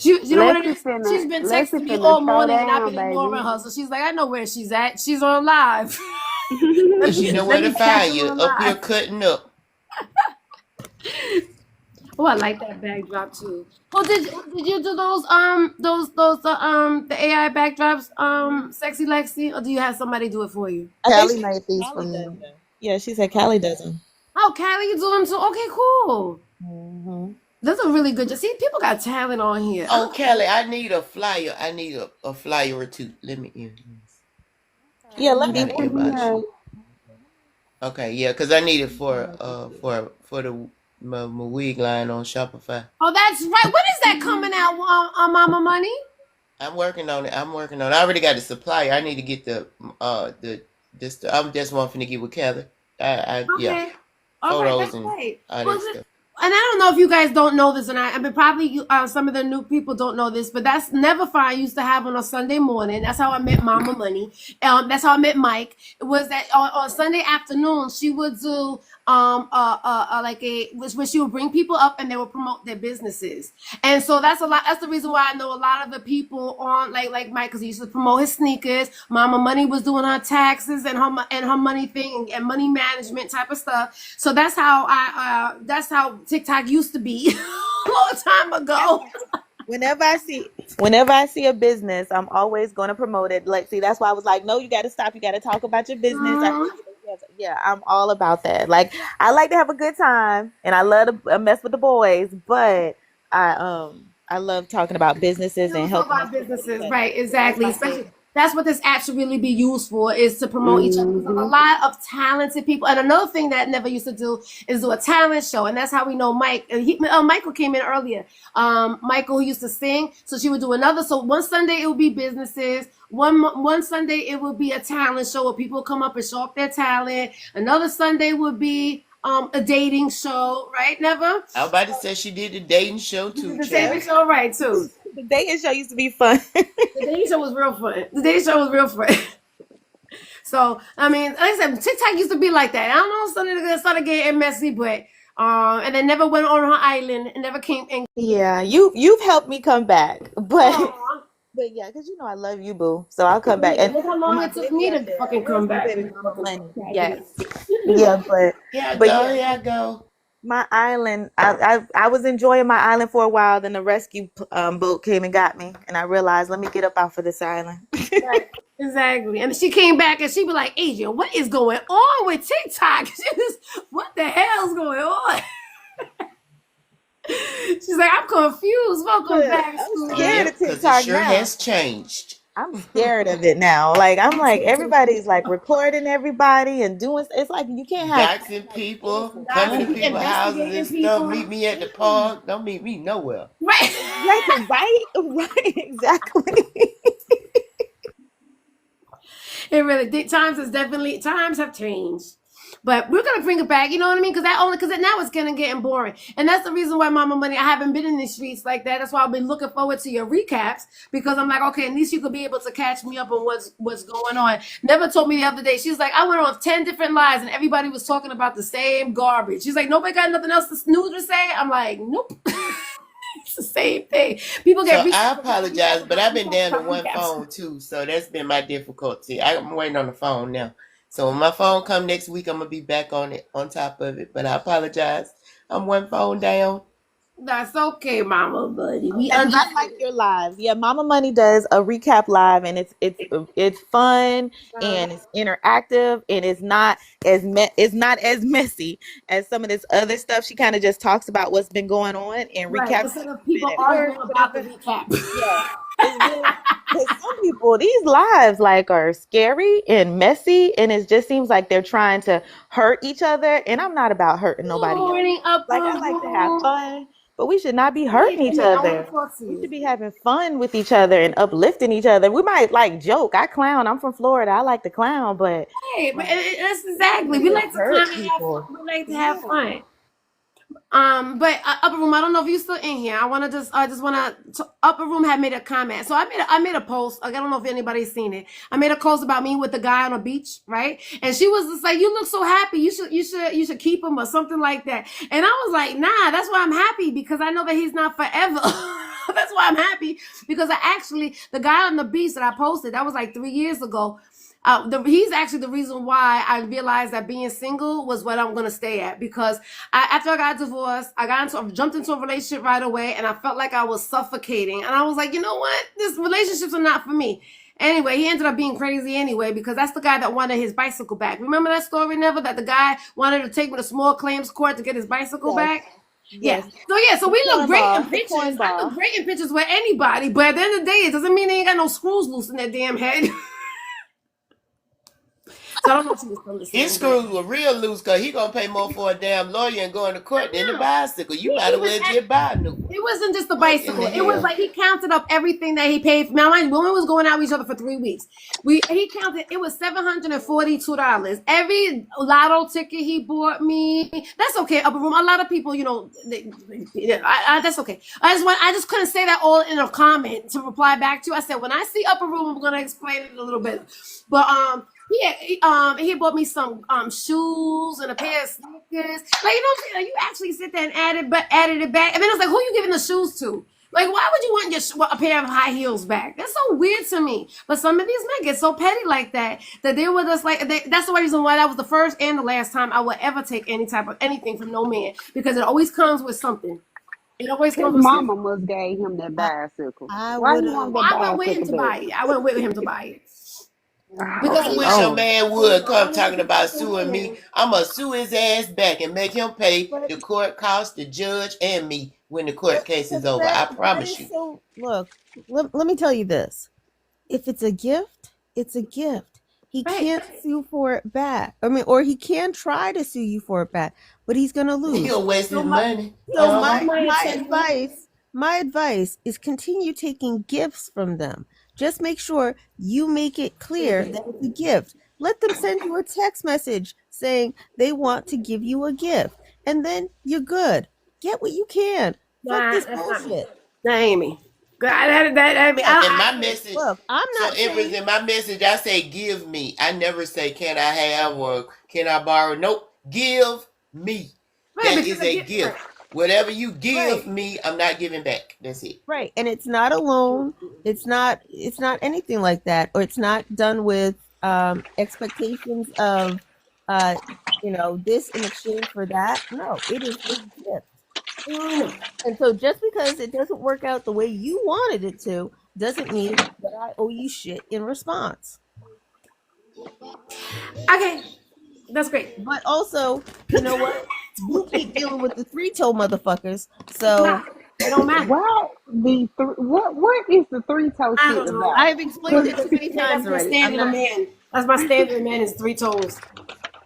You know what it is? Lexi She's been Lexi texting me finna all throw morning and I've down, been ignoring baby. her. So she's like, I know where she's at. She's on live. And she know where to find you. on Up here live. cutting up. Oh, I like that backdrop too. Oh, did you do those the AI backdrops sexy Lexi, or do you have somebody do it for you? Callie made these for me. Yeah, she said Callie doesn't. Oh, Callie, you do them too? Okay, cool. Mm-hmm. That's a really good. See, people got talent on here. Oh, Kelly, I need a flyer. I need a flyer or two. Let me in. Yeah, let I me. gotta inbox you. Okay, yeah, because I need it for my wig line on Shopify. Oh, that's right. When is that coming out on Mama Money? I'm working on it. I already got the supplier. I need to get I'm just wanting to get with Kelly. Okay. Yeah. All right, Photos that's and great. all Well, that stuff. and I don't know if you guys don't know this, and I mean probably some of the new people don't know this, but that's Never Fine I used to have on a Sunday morning. That's how I met Mama Money. That's how I met Mike. It was that on Sunday afternoon she would do like where she would bring people up and they would promote their businesses. And so that's the reason why I know a lot of the people on like Mike, because he used to promote his sneakers. Mama Money was doing her taxes and her money thing and money management type of stuff. So that's how that's how TikTok used to be a long time ago. Whenever I see a business, I'm always going to promote it. Lexi, that's why I was like, no, you got to stop. You got to talk about your business. Yeah, I'm all about that. Like, I like to have a good time, and I love to mess with the boys, but I love talking about businesses and helping about businesses, right? Exactly. That's what this app should really be used for, is to promote each other. Because a Mm-hmm. lot of talented people. And another thing that never used to do is do a talent show. And that's how we know Mike. Michael came in earlier. Michael, who used to sing. So she would do another. So one Sunday it would be businesses. One Sunday it would be a talent show where people come up and show off their talent. Another Sunday would be a dating show, right? Never. I was about to say she did the dating show too, The child. dating show, right, too. The dating show used to be fun. The dating show was real fun. The dating show was real fun. So I mean, like I said, TikTok used to be like that. I don't know, something started getting messy, but and then never went on her island and never came in. Yeah, you've helped me come back, but Aw, yeah, because you know I love you, boo. So I'll come back. look And how long my it took baby me up to there. fucking Where's come my back. baby mama Plenty? Yes, yeah, Here I but go, yeah, here I go. my island. I was enjoying my island for a while. Then the rescue boat came and got me, and I realized, let me get up off of this island. Right, exactly. And she came back and she be like, Adrian, what is going on with TikTok? What the hell's going on? She's like, I'm confused. Welcome back, I'm Scooty. scared Yep, of because it TikTok sure now. has changed. I'm scared of it now. Like I'm like everybody's like recording everybody and doing. It's like you can't have Doxing like people, innocent coming to fun. Doxing, people's houses and investigating stuff. people. Meet me at the park. Don't meet me nowhere. Right. Exactly right, right, exactly. It really times have changed. But we're gonna bring it back, you know what I mean? Because now it's gonna getting boring, and that's the reason why Mama Money. I haven't been in the streets like that. That's why I've been looking forward to your recaps, because I'm like, okay, at least you could be able to catch me up on what's going on. Never told me the other day. She's like, I went on 10 different lives, and everybody was talking about the same garbage. She's like, nobody got nothing else new to say. I'm like, nope. It's the same thing. People So get I recaps about apologize, recaps but about I've been recaps down to about one recaps. phone too, so that's been my difficulty. I'm waiting on the phone now. So when my phone come next week, I'm gonna be back on it, on top of it. But I apologize. I'm one phone down. That's okay, Mama Buddy. We And I like understand. your lives. Yeah, Mama Money does a recap live, and it's fun and it's interactive, and it's not as messy as some of this other stuff. She kind of just talks about what's been going on and Right. recaps Instead what of you've been people at arguing work, about the whatever. recap. Yeah, it's real. Because some people, these lives like are scary and messy, and it just seems like they're trying to hurt each other. And I'm not about hurting Good nobody else. morning, Like Upper I like to have Room. fun, but we should not be Come hurting here, each come here. I want other. to talk to We should you. be having fun with each other and uplifting each other. We might like joke. I clown. I'm from Florida. I like to clown, but Hey, but like that's we exactly. need We to like to hurt climb and have fun. people. We like to have Yeah. fun. But Upper Room, I don't know if you're still in here. I just want to. Upper Room had made a comment, so I made a post. I don't know if anybody's seen it. I made a post about me with the guy on the beach, right? And she was just like, "You look so happy. You should keep him or something like that." And I was like, "Nah, that's why I'm happy, because I know that he's not forever." That's why I'm happy, because the guy on the beach that I posted, that was like 3 years ago. He's actually the reason why I realized that being single was what I'm gonna stay at, because after I got divorced, jumped into a relationship right away, and I felt like I was suffocating, and I was like, you know what, these relationships are not for me. Anyway, he ended up being crazy anyway, because that's the guy that wanted his bicycle back. Remember that story, Never? That the guy wanted to take me to small claims court to get his bicycle Yes. back. Yes. So we look great in The pictures. I look cornball. great in pictures with anybody, but at the end of the day, it doesn't mean they ain't got no screws loose in their damn head. So I don't know if she was still listening. His screws were real loose because he gonna pay more for a damn lawyer and going to court than the bicycle. You might as well just buy a new one. It wasn't just the What in bicycle. the It was hell? like he counted up everything that he paid for. Now, mind you, when we was going out with each other for 3 weeks, he counted. It was $742. Every lotto ticket he bought me. That's okay. Upper Room. A lot of people, that's okay. I just couldn't say that all in a comment to reply back to. I said, when I see Upper Room, I'm gonna explain it a little bit. But he bought me some shoes and a pair of sneakers. Like, you know what I'm saying? Like, you actually sit there and added it back. And then it's like, who you giving the shoes to? Like, why would you want a pair of high heels back? That's so weird to me. But some of these men get so petty like that they're with us that's the reason why that was the first and the last time I would ever take any type of anything from no man, because it always comes with something. It always His comes with something. mama must gave him that bicycle. I Why would you have. want that I went with him bicycle to back? buy it. I went with him to buy it. Boy, I Because wish your Lord. man would come talking about suing me. I'm going to sue his ass back and make him pay But the court costs, the judge, and me when the court case is over. I That promise is you. so. Look, let me tell you this. if it's a gift, it's a gift. He Right. can't sue for it back. I mean, or he can try to sue you for it back, but he's gonna lose. He'll waste So his my, money. so So my, Uh-huh. my my attorney, advice is continue taking gifts from them. Just make sure you make it clear that it's a gift. Let them send you a text message saying they want to give you a gift, and then you're good. Get what you can. Fuck nah, this that's not me. bullshit. That ain't me. I mean, Yeah, in my message, Look, I'm so not it was saying in my message, I say give me. I never say can I have or can I borrow. Nope. Give me. right, That because is I a get right. gift. Whatever you give right. me, I'm not giving back. That's it. Right. And it's not a loan. It's not anything like that. Or it's not done with expectations of uh this in exchange for that. No, it is a gift. Mm. And so just because it doesn't work out the way you wanted it to doesn't mean that I owe you shit in response. Okay, that's great. But also, you know what? You keep dealing with the three-toe motherfuckers. Nah, So it don't matter. Why what is the three toe I shit don't know. I about? have explained 'Cause it too many That's times my already. I'm standard of not. man. That's my standard of man is 3 toes.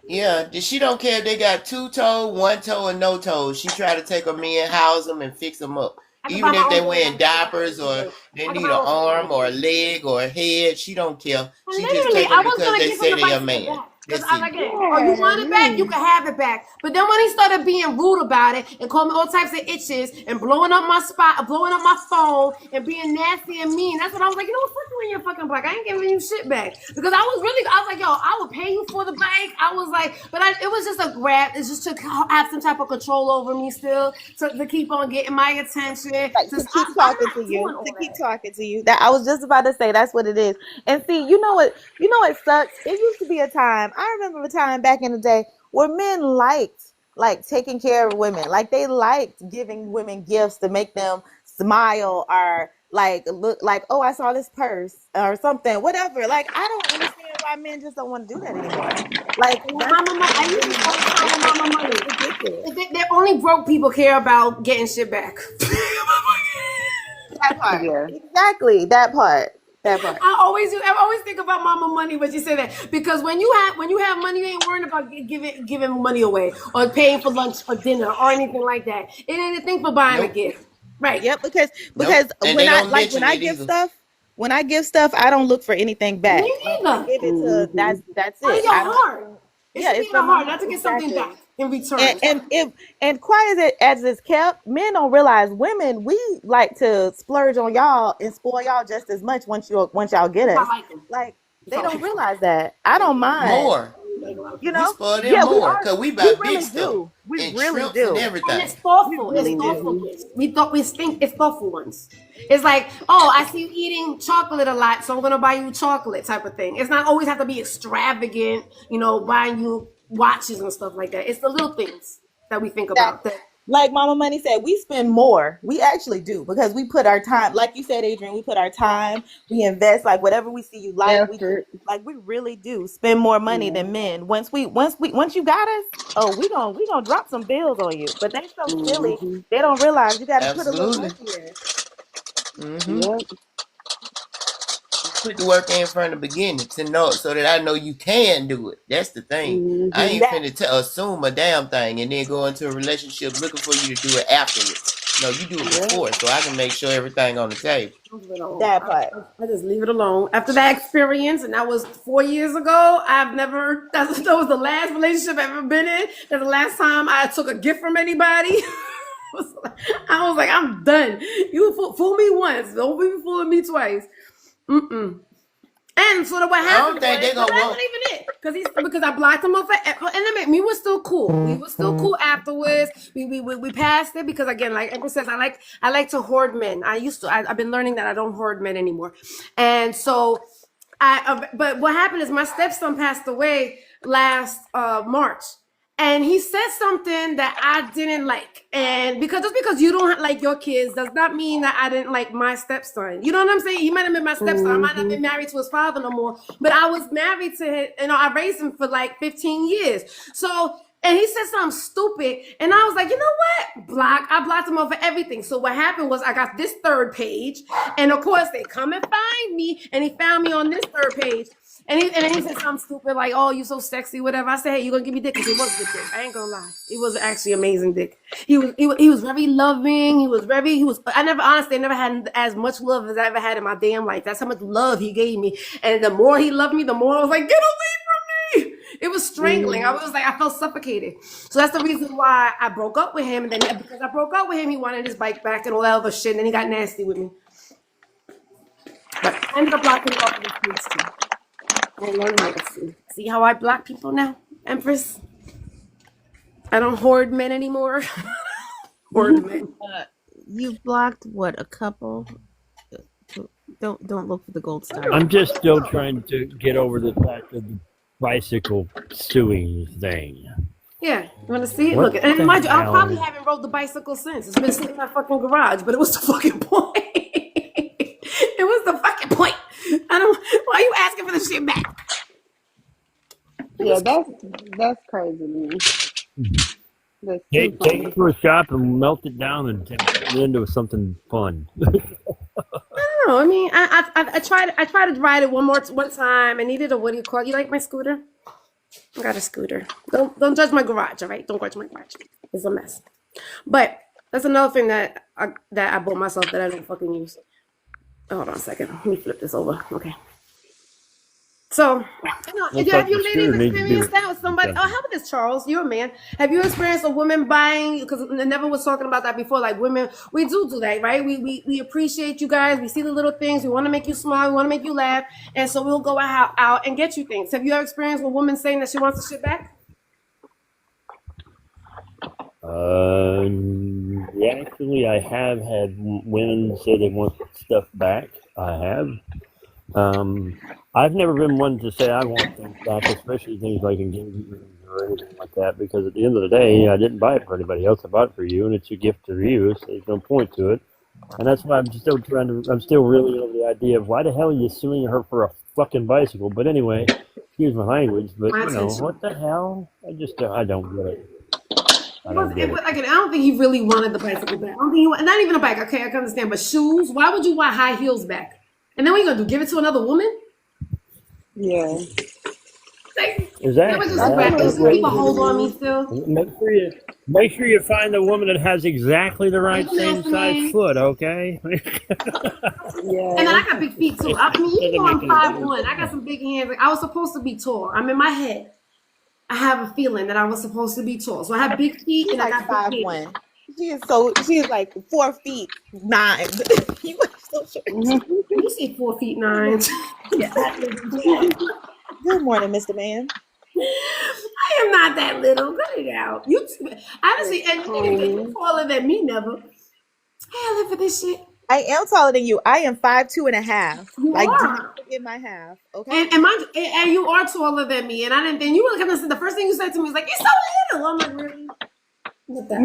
Yeah, she don't care if they got 2 toes, 1 toe, or no toes. She try to take them in, house them, and fix them up. I can buy Even my if own they thing. wearing diapers or they I can need buy an my own thing. arm or a leg or a head, she don't care. And She just literally, take I them was because gonna they give him say the they a bicycle man. back because That's I it. like it. Oh, you want it back? You Golly. can have it back. But then when he started being rude about it and calling me all types of itches and blowing up my spot, blowing up my phone and being nasty and mean, that's when I was like, you know what? Fuck you in your fucking bike. I ain't giving you shit back because I was like, yo, I will pay you for the bike. I was like, it was just a grab. It's just to have some type of control over me still to keep on getting my attention. Like to keep I'm talking to not you, doing all to keep that. talking to you. That I was just about to say that's what it is. And see, you know what sucks? It used to be a time. I remember a time back in the day where men liked like taking care of women. Like they liked giving women gifts to make them smile or like look like, oh, I saw this purse or something, whatever. Like I don't understand why men just don't want to do that anymore. Like And with that's Mama Money, I use this all the time with Mama Money. it's ridiculous. They only broke people care about getting shit back. That part. Yeah. Exactly. That part. That part. I always think about Mama Money when you say that because when you have money, you ain't worrying about giving money away or paying for lunch or dinner or anything like that. It ain't a thing for buying a Nope. gift, right? Yep, because Nope. And they don't when mention I it give either. stuff, I don't look for anything back. Me Like when I neither. give it to Mm-hmm. that's Out of it. your I don't heart. It yeah, should be it's in the from my heart, heart. not to get something Exactly. back in return. And quiet as it's kept, men don't realize women we like to splurge on y'all and spoil y'all just as much once y'all get If I us. like them. Like If they I like don't them. realize that. I don't mind, More. Like a lot of you people. We know? spoil them Yeah, more because we we buy big really stuff do. We and really trips and do. And it's everything. We thoughtful. It's really do. thoughtful Mm-hmm. gifts. We think it's thoughtful ones. It's like, oh, I see you eating chocolate a lot, so I'm gonna buy you chocolate type of thing. It's not always have to be extravagant, buying you watches and stuff like that. It's the little things that we think about. Exactly. That Like Mama Money said, we spend more. We actually do because we put our time, like you said, Adrian, we put our time, we invest, like whatever we see you like, we do. Effort. Like we really do spend more money Yeah. than men. Once you got us, oh, we gonna drop some bills on you. But they so silly, Mm-hmm. they don't realize you gotta put a little Absolutely. work in. Mm-hmm. Yep. Put the work in from the beginning to know so that I know you can do it. That's the thing. I Mm-hmm. ain't That finna assume a damn thing and then go into a relationship looking for you to do it afterwards. No, you do it Yep. before so I can make sure everything on the table. leave it alone. that part. I just leave it alone. After that experience, and that was 4 years ago, I've never. That was the last relationship I've ever been in. That's the last time I took a gift from anybody. I was like, I'm done. You fool me once, don't be fooling me twice. Mm-mm. And so what I happened don't think was, they but gonna that want. wasn't even it, because I blocked him off, and me was still cool. We were still cool afterwards. We passed it because again, like Emma says, I like to hoard men. I've been learning that I don't hoard men anymore, and so but what happened is my stepson passed away last March. And he said something that I didn't like. And just because you don't like your kids does not mean that I didn't like my stepson. You know what I'm saying? He might have been my stepson. I might not have Mm-hmm. been married to his father no more. But I was married to him. I raised him for like 15 years. So, and he said something stupid. And I was like, you know what? I blocked him off for everything. So what happened was I got this third page, and of course they come and find me, and he found me on this third page. And then he said something stupid like, "Oh, you so sexy," whatever. I said, "Hey, you gonna give me dick?" Because it was good dick. I ain't gonna lie, it was actually amazing dick. He was very loving. I never had as much love as I ever had in my damn life. That's how much love he gave me. And the more he loved me, the more I was like, "Get away from me!" It was strangling. I was like, I felt suffocated. So that's the reason why I broke up with him. And then because I broke up with him, he wanted his bike back and all that other shit. And then he got nasty with me. But I ended up blocking him off of his page too. I learned how to see how I block people now, Empress. I don't hoard men anymore. Hoard men. You blocked what, a couple? Don't look for the gold star. I'm just still trying to get over the fact of the bicycle suing thing. Yeah, you want to see it? What Look, and the mind you, I hell? probably haven't rode the bicycle since. It's been sitting in my fucking garage, but it was the fucking point. It was the fucking point. Why are you asking for the shit back? Yeah, that's crazy, man. That's too Take funny. it to a shop and melt it down and turn it into something fun. I don't know. I mean, I tried to ride it one time. I needed a, what do you call it? You like my scooter? I got a scooter. Don't judge my garage, all right? Don't judge my garage. It's a mess. But that's another thing that I bought myself that I don't fucking use. Hold on a second. Let me flip this over. Okay. So, have you ladies experienced that with somebody? Oh, how about this, Charles? You're a man. Have you experienced a woman buying? Because Nevin was talking about that before. Like women, we do that, right? We appreciate you guys. We see the little things. We want to make you smile. We want to make you laugh, and so we'll go out and get you things. Have you ever experienced a woman saying that she wants the shit back? Yeah, actually, I have had women say they want stuff back. I have. I've never been one to say I want things back, especially things like engagement or anything like that, because at the end of the day, I didn't buy it for anybody else. I bought it for you, and it's a gift to you, so there's no point to it. And that's why I'm still really over the idea of why the hell are you suing her for a fucking bicycle? But anyway, excuse my language, but what the hell? I don't get it. I don't think he really wanted the bicycle back. I don't think he not even a bike. Okay, I can understand, but shoes. Why would you want high heels back? And then what are you gonna do? Give it to another woman? Yeah. Exactly. People hold on me still. Make sure you find the woman that has exactly the right same size foot, okay? Yeah. And then I got big feet too. I mean, you know I'm 5'1". I got some big hands. I was supposed to be tall. I'm in my head. I have a feeling that I was supposed to be tall. So I have big feet and like I got big 5'1". She is like 4'9". You are so short. You say 4'9". Yeah. Good morning, Mr. Man. I am not that little. Cut it out. You honestly, and you're taller than me, never. I live for this shit. I am taller than you. I am 5'2.5". You like, are. in my half. Okay. And you are taller than me. And I didn't think you were gonna say the first thing you said to me was like, "You're so little." I'm like, really?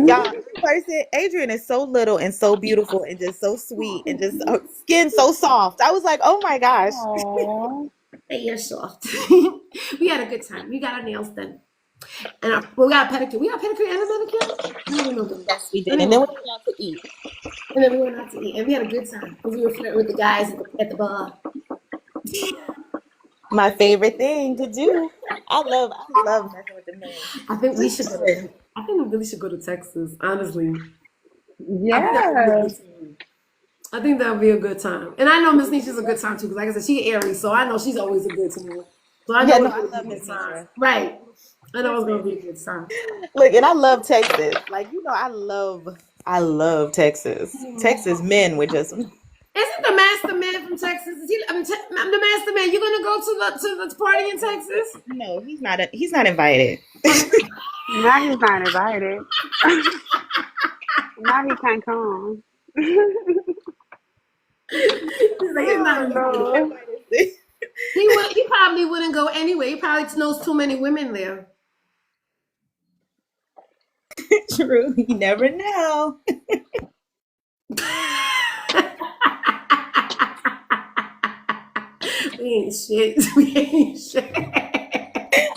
Y'all, in person, Adrian is so little and so beautiful and just so sweet and just skin so soft. I was like, oh my gosh. Hey, you're soft. We had a good time. We got our nails done. And we got a pedicure. We got a pedicure and a manicure? Yes, we did. And then we went out to eat. And we had a good time. We were flirting with the guys at the bar. My favorite thing to do. I love messing with the men. I think we really should go to Texas, honestly. Yeah. I think that would be a good time. And I know Miss Nisha's a good time too, because like I said, she's Aries, so I know she's always a good time. So I know I love Miss Nisha. Right. I know it's gonna be a good time. Look, and I love Texas. Like, I love Texas. Texas men with just Isn't the master man from Texas? I'm the master man. You gonna go to the party in Texas? No, he's not. He's not invited. Now he's not invited. Now he can't come. He's like, he's not invited. He probably wouldn't go anyway. He probably knows too many women there. True. You never know. We ain't shit.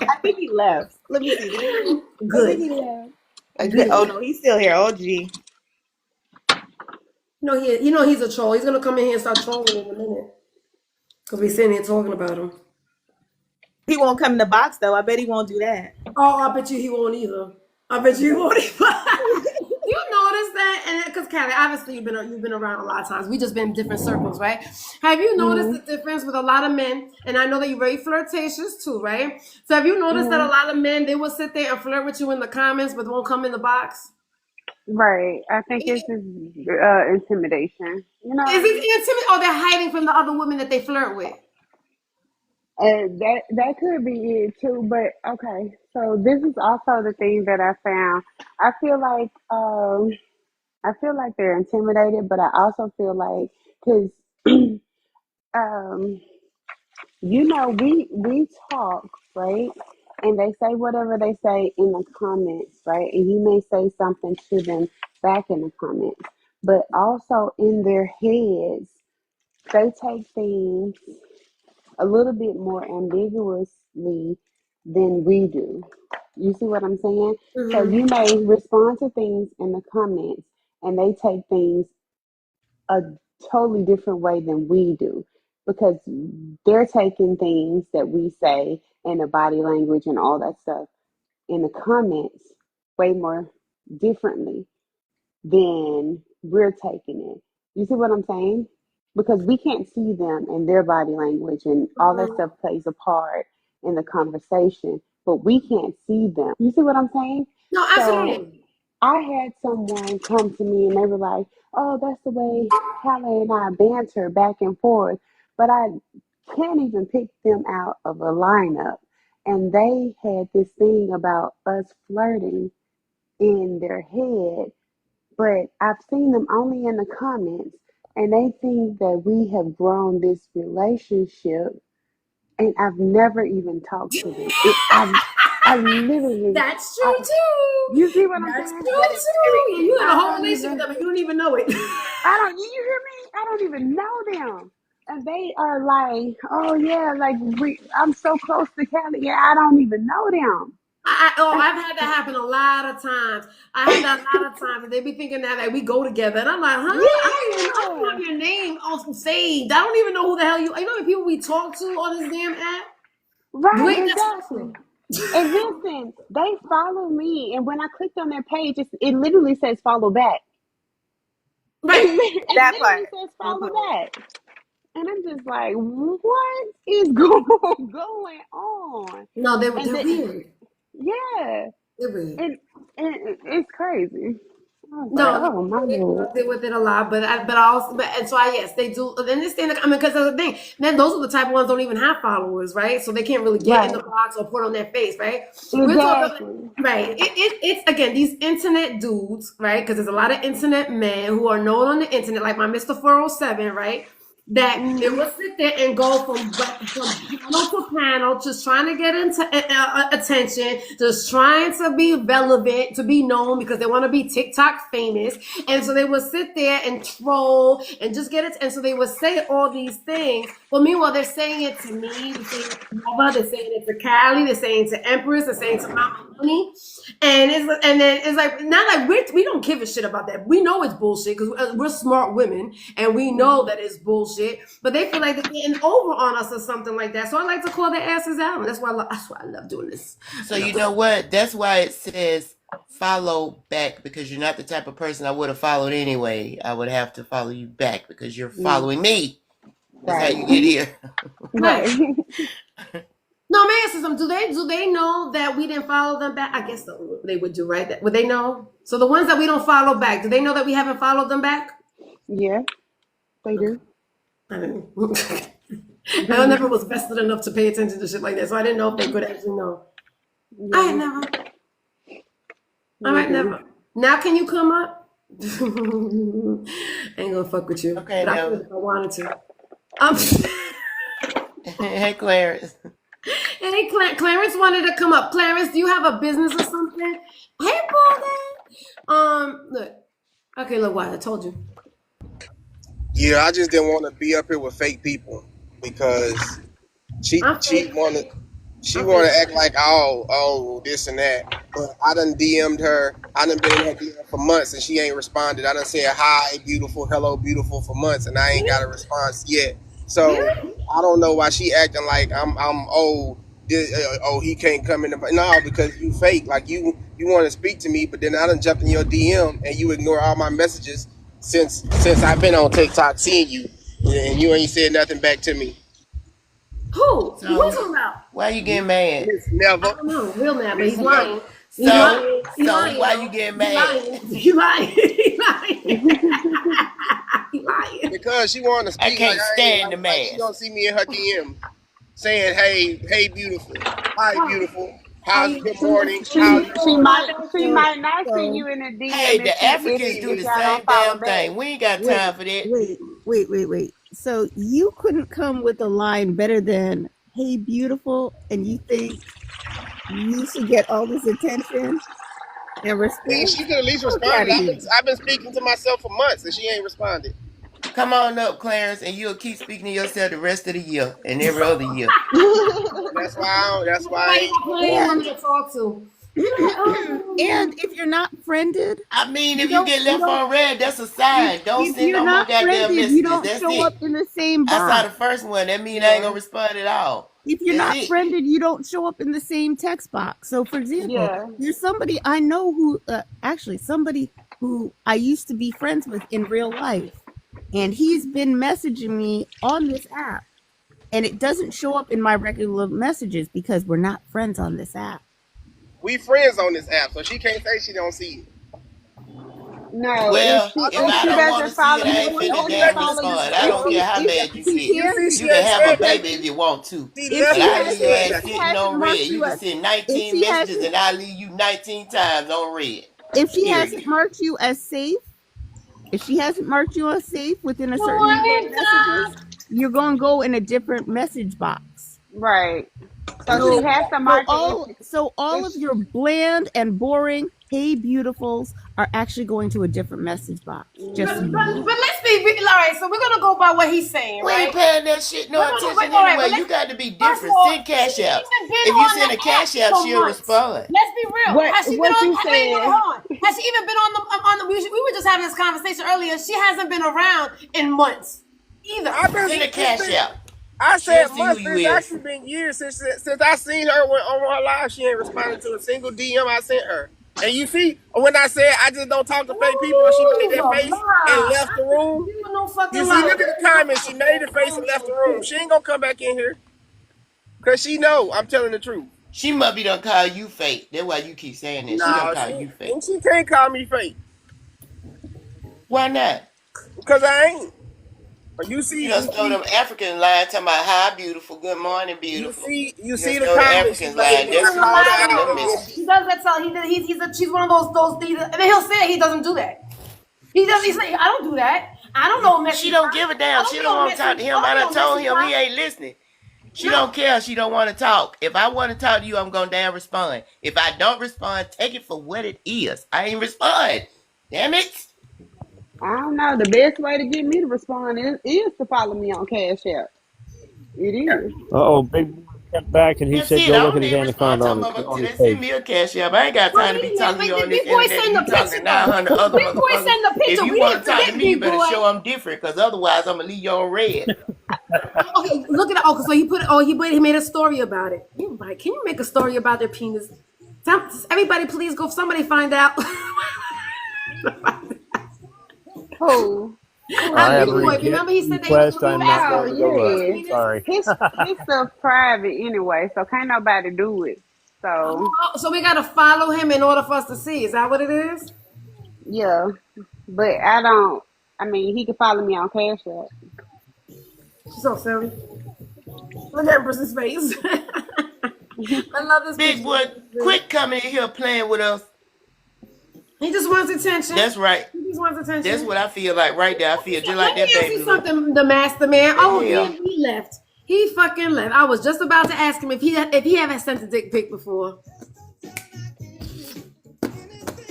I think he left. Let me see. Good. He left. Oh no, he's still here. Oh gee. He's a troll. He's gonna come in here and start trolling in a minute. Cause we sitting here talking about him. He won't come in the box though. I bet he won't do that. Oh, I bet you he won't either. I bet you he won't either. You notice that? And because Callie, obviously you've been around a lot of times. We just been in different circles, right? Have you noticed the difference with a lot of men? And I know that you're very flirtatious too, right? So have you noticed that a lot of men, they will sit there and flirt with you in the comments, but won't come in the box? Right. I think it's just intimidation. You know, Is it intimidating? Or they're hiding from the other women that they flirt with? that could be it too. But okay, so this is also the thing that I found. I feel like they're intimidated, but I also feel like because um, we talk, right, and they say whatever they say in the comments, right, and you may say something to them back in the comments, but also in their heads, they take things a little bit more ambiguously than we do. You see what I'm saying? So you may respond to things in the comments and they take things a totally different way than we do because they're taking things that we say and the body language and all that stuff in the comments way more differently than we're taking it. You see what I'm saying? Because we can't see them and their body language and all that stuff plays a part in the conversation, but we can't see them. You see what I'm saying? No, So absolutely. I had someone come to me and they were like, "Oh, that's the way Callie and I banter back and forth," but I can't even pick them out of a lineup. And they had this thing about us flirting in their head, but I've seen them only in the comments, and they think that we have grown this relationship, and I've never even talked to them. I literally, That's true too. you see what I'm That's true saying? That is very too. You had a I whole don't relationship with even, them and you don't even know it. you hear me? I don't even know them. And they are like, "Oh yeah, like I'm so close to Kelly. Yeah, I don't even know them." I've had that happen a lot of times. I had that a lot of times, and they be thinking that we go together, and I'm like, huh? I don't even Yeah, have your name also saved. I don't even know who the hell you. You know the people we talk to on this damn app. right, Wait, that's exactly. And listen, they follow me, and when I clicked on their page, it literally says follow back. right. It that literally part. says follow Mhm. back. And I'm just like, what is going on? No, And they're weird. yeah, They're weird. and it's crazy. I was like, No, oh my I lord. deal with it a lot, but I also, and so yes, they do understand. I mean, because that's the thing. Then those are the type of ones don't even have followers, right? So they can't really get in the Right. box or put on their face, right? We're talking, Exactly. right? It's again these internet dudes, right? Because there's a lot of internet men who are known on the internet, like my Mr. 407, right? That they Mm-hmm. will sit there and go from panel to panel, just trying to get into attention, just trying to be relevant, to be known because they want to be TikTok famous, and so they will sit there and troll and just get it. And so they will say all these things, but meanwhile they're saying it to me, they're saying it to Mama, they're saying it to Callie, they're saying it to Empress, they're saying it to Mama Honey, and then it's like not like we don't give a shit about that. We know it's bullshit because we're smart women and we know that it's bullshit. But they feel like they're getting over on us or something like that. So I like to call their asses out, and that's why I love doing this. So you know what? That's why it says follow back, because you're not the type of person I would have followed anyway. I would have to follow you back because you're following me. That's how you Right. get here. Right. Right. No, man, ask them. Do they know that we didn't follow them back? I guess they would do, right? Would they know? So the ones that we don't follow back, do they know that we haven't followed them back? Yeah, they Okay. do. I mean, I never was vested enough to pay attention to shit like that, so I didn't know if they could actually know. I had Yeah, never. All they right, do. never. Now can you come up? I ain't gonna fuck with you, Okay, but I could now. if I wanted to. Um, Hey, Clarence. hey, Clarence wanted to come up. Clarence, do you have a business or something? Hey, Paul. Look. Okay, look, what I told you. Yeah, I just didn't want to be up here with fake people because I'm she fake. wanted. She Okay. want to act like oh this and that. But I done DM'd her. I done been in her DM for months and she ain't responded. I done said hi, beautiful, hello, beautiful for months and I ain't got a response yet. So Really? I don't know why she acting like I'm oh he can't come in. No, because you fake. Like you want to speak to me, but then I done jumped in your DM and you ignore all my messages since I've been on TikTok seeing you and you ain't said nothing back to me. Who? What are you So talking about? why you getting mad? Miss Never, I don't know. Real mad, but Miss he's Never. lying. He's So lying. He's so lying why you though. getting He mad? lying. He lying. He lying. He lying. Because she wanted to I speak like can't I ain't stand the like she man. don't see me in her DM saying, hey, beautiful. Hi, Oh, beautiful. oh, How's you good you morning? you How's She your she know morning? my might bad she friend. might not see So you in the Hey, DM if the she if Africans she do if the y'all same don't follow damn back. thing. We ain't got wait, time for that. wait. So you couldn't come with a line better than "Hey, beautiful," and you think you should get all this attention and I mean, respect? she could at least Fuck respond. out of here. I've been speaking to myself for months and she ain't responded. Come on up, Clarence, and you'll keep speaking to yourself the rest of the year and every other year. That's why I don't, that's why I Somebody ain't got plenty of women And to talk to. and if you're not friended, I mean, you if you get you left don't. on red, that's a sign. Don't If send you're no more not goddamn friended, you messages. don't That's show up it. in the same I saw box. the first one. That mean I ain't Yeah. gonna respond at all. If you're That's not it. friended, you don't show up in the same text box. So, for example, Yeah. there's somebody I know who, actually, somebody who I used to be friends with in real life, and he's been messaging me on this app, and it doesn't show up in my regular messages because we're not friends on this app. we friends on this app, so she can't say she don't see it. No, Well, I if told if I she don't you, want to doesn't see follow it, you, I you ain't if finna she don't doesn't damn let me follow you, respond. I If don't so care she, how mad you see, get. you see Karen, You she can ain't have a said baby nothing. if you want to, See, if but left she you I ain't leave your said hasn't, ass if she nothing. sitting hasn't on red. marked You you can as, send if 19 she messages hasn't, and I leave you 19 times on red. if she hasn't Period. marked you as safe, if she hasn't marked you as safe within a certain number of What? messages, you're going to go in a different message box. right. So she So has to so mark it all so all if of your bland and boring "Hey beautifuls" are actually going to a different message box. Just so But, you but, know. mm-hmm. but let's be real. All right, so we're gonna go by what he's saying, We ain't right? paying that shit We're no gonna wait. attention All right, anyway. but You let's got to be first of different. all, Send she cash apps. hasn't been If you on send a the app cash app, for she'll months. respond. Let's be real. Has she been What on? you Wait, said. hold on. Has she even been on the? We were just having this conversation earlier. She hasn't been around in months either. I've been, Send a it's cash been, app. I She'll said see who months, you but it's is. actually been years since I seen her on her live. She ain't responded to a single DM I sent her. And you see, when I said I just don't talk to fake people, and she Ooh, made you's a that face and lie. left the room. You no You fucking see, lie. look at the comments. She made the face and left the room. She ain't gonna come back in here because she know I'm telling the truth. She must be done call you fake. That's why you keep saying that. She done No, call you fake. she can't call me fake Why not? because I ain't. You You see, done stole them African line talking about hi beautiful, good morning beautiful. you You done see the stole the comment she Africans made line. when He's That's I not who gonna you called was lie sending to them her. her He messages. does that. So she's one of those. And then he'll say he doesn't do that. He does. He say I don't do that. I don't know She message don't box. give a I damn. don't She be don't on want to talk message. to I him. don't I be done on told message him he box. ain't listening. She No. don't care. She don't want to talk. If I want to talk to you, I'm gonna damn respond. If I don't respond, take it for what it is. I ain't respond. Damn it. I don't know. The best way to get me to respond is to follow me on Cash App. It is. Oh, Big Boy stepped back and he That's said, it. "Go I look don't at his even respond to anaconda them on until his they send page." me a cash app. I ain't got But time to be wait a minute. talking to But you the on this big boy internet and send you the talking picture to though. 900 other Big boy motherfuckers. send the If picture. you We want didn't to talk to forget me, you big better boy. show I'm different because otherwise I'm going to leave you on red. Okay, look at it. Oh, so he put. Oh, he made a story about it. You right? Can you make a story about their penis? Everybody, please go. Somebody find out. Who? Who I have Big a boy. is? reject Remember he said that he was request. looking I'm not Oh going to go for his look. yeah. penis. Sorry. His stuff private anyway, so can't nobody do it. So Oh, so we gotta follow him in order for us to see. Is that what it is? yeah. But I don't. I mean, he can follow me on Cash App. She's so silly. Look at Empress's face. I love this Big picture. boy, quit coming in here playing with us. He just wants attention. That's right. He just wants That's attention. what I feel like right there. I feel just Let like me that ask baby you look. something, the master man. The Oh, hell? he left. He fucking left. I was just about to ask him if he ever sent a dick pic before.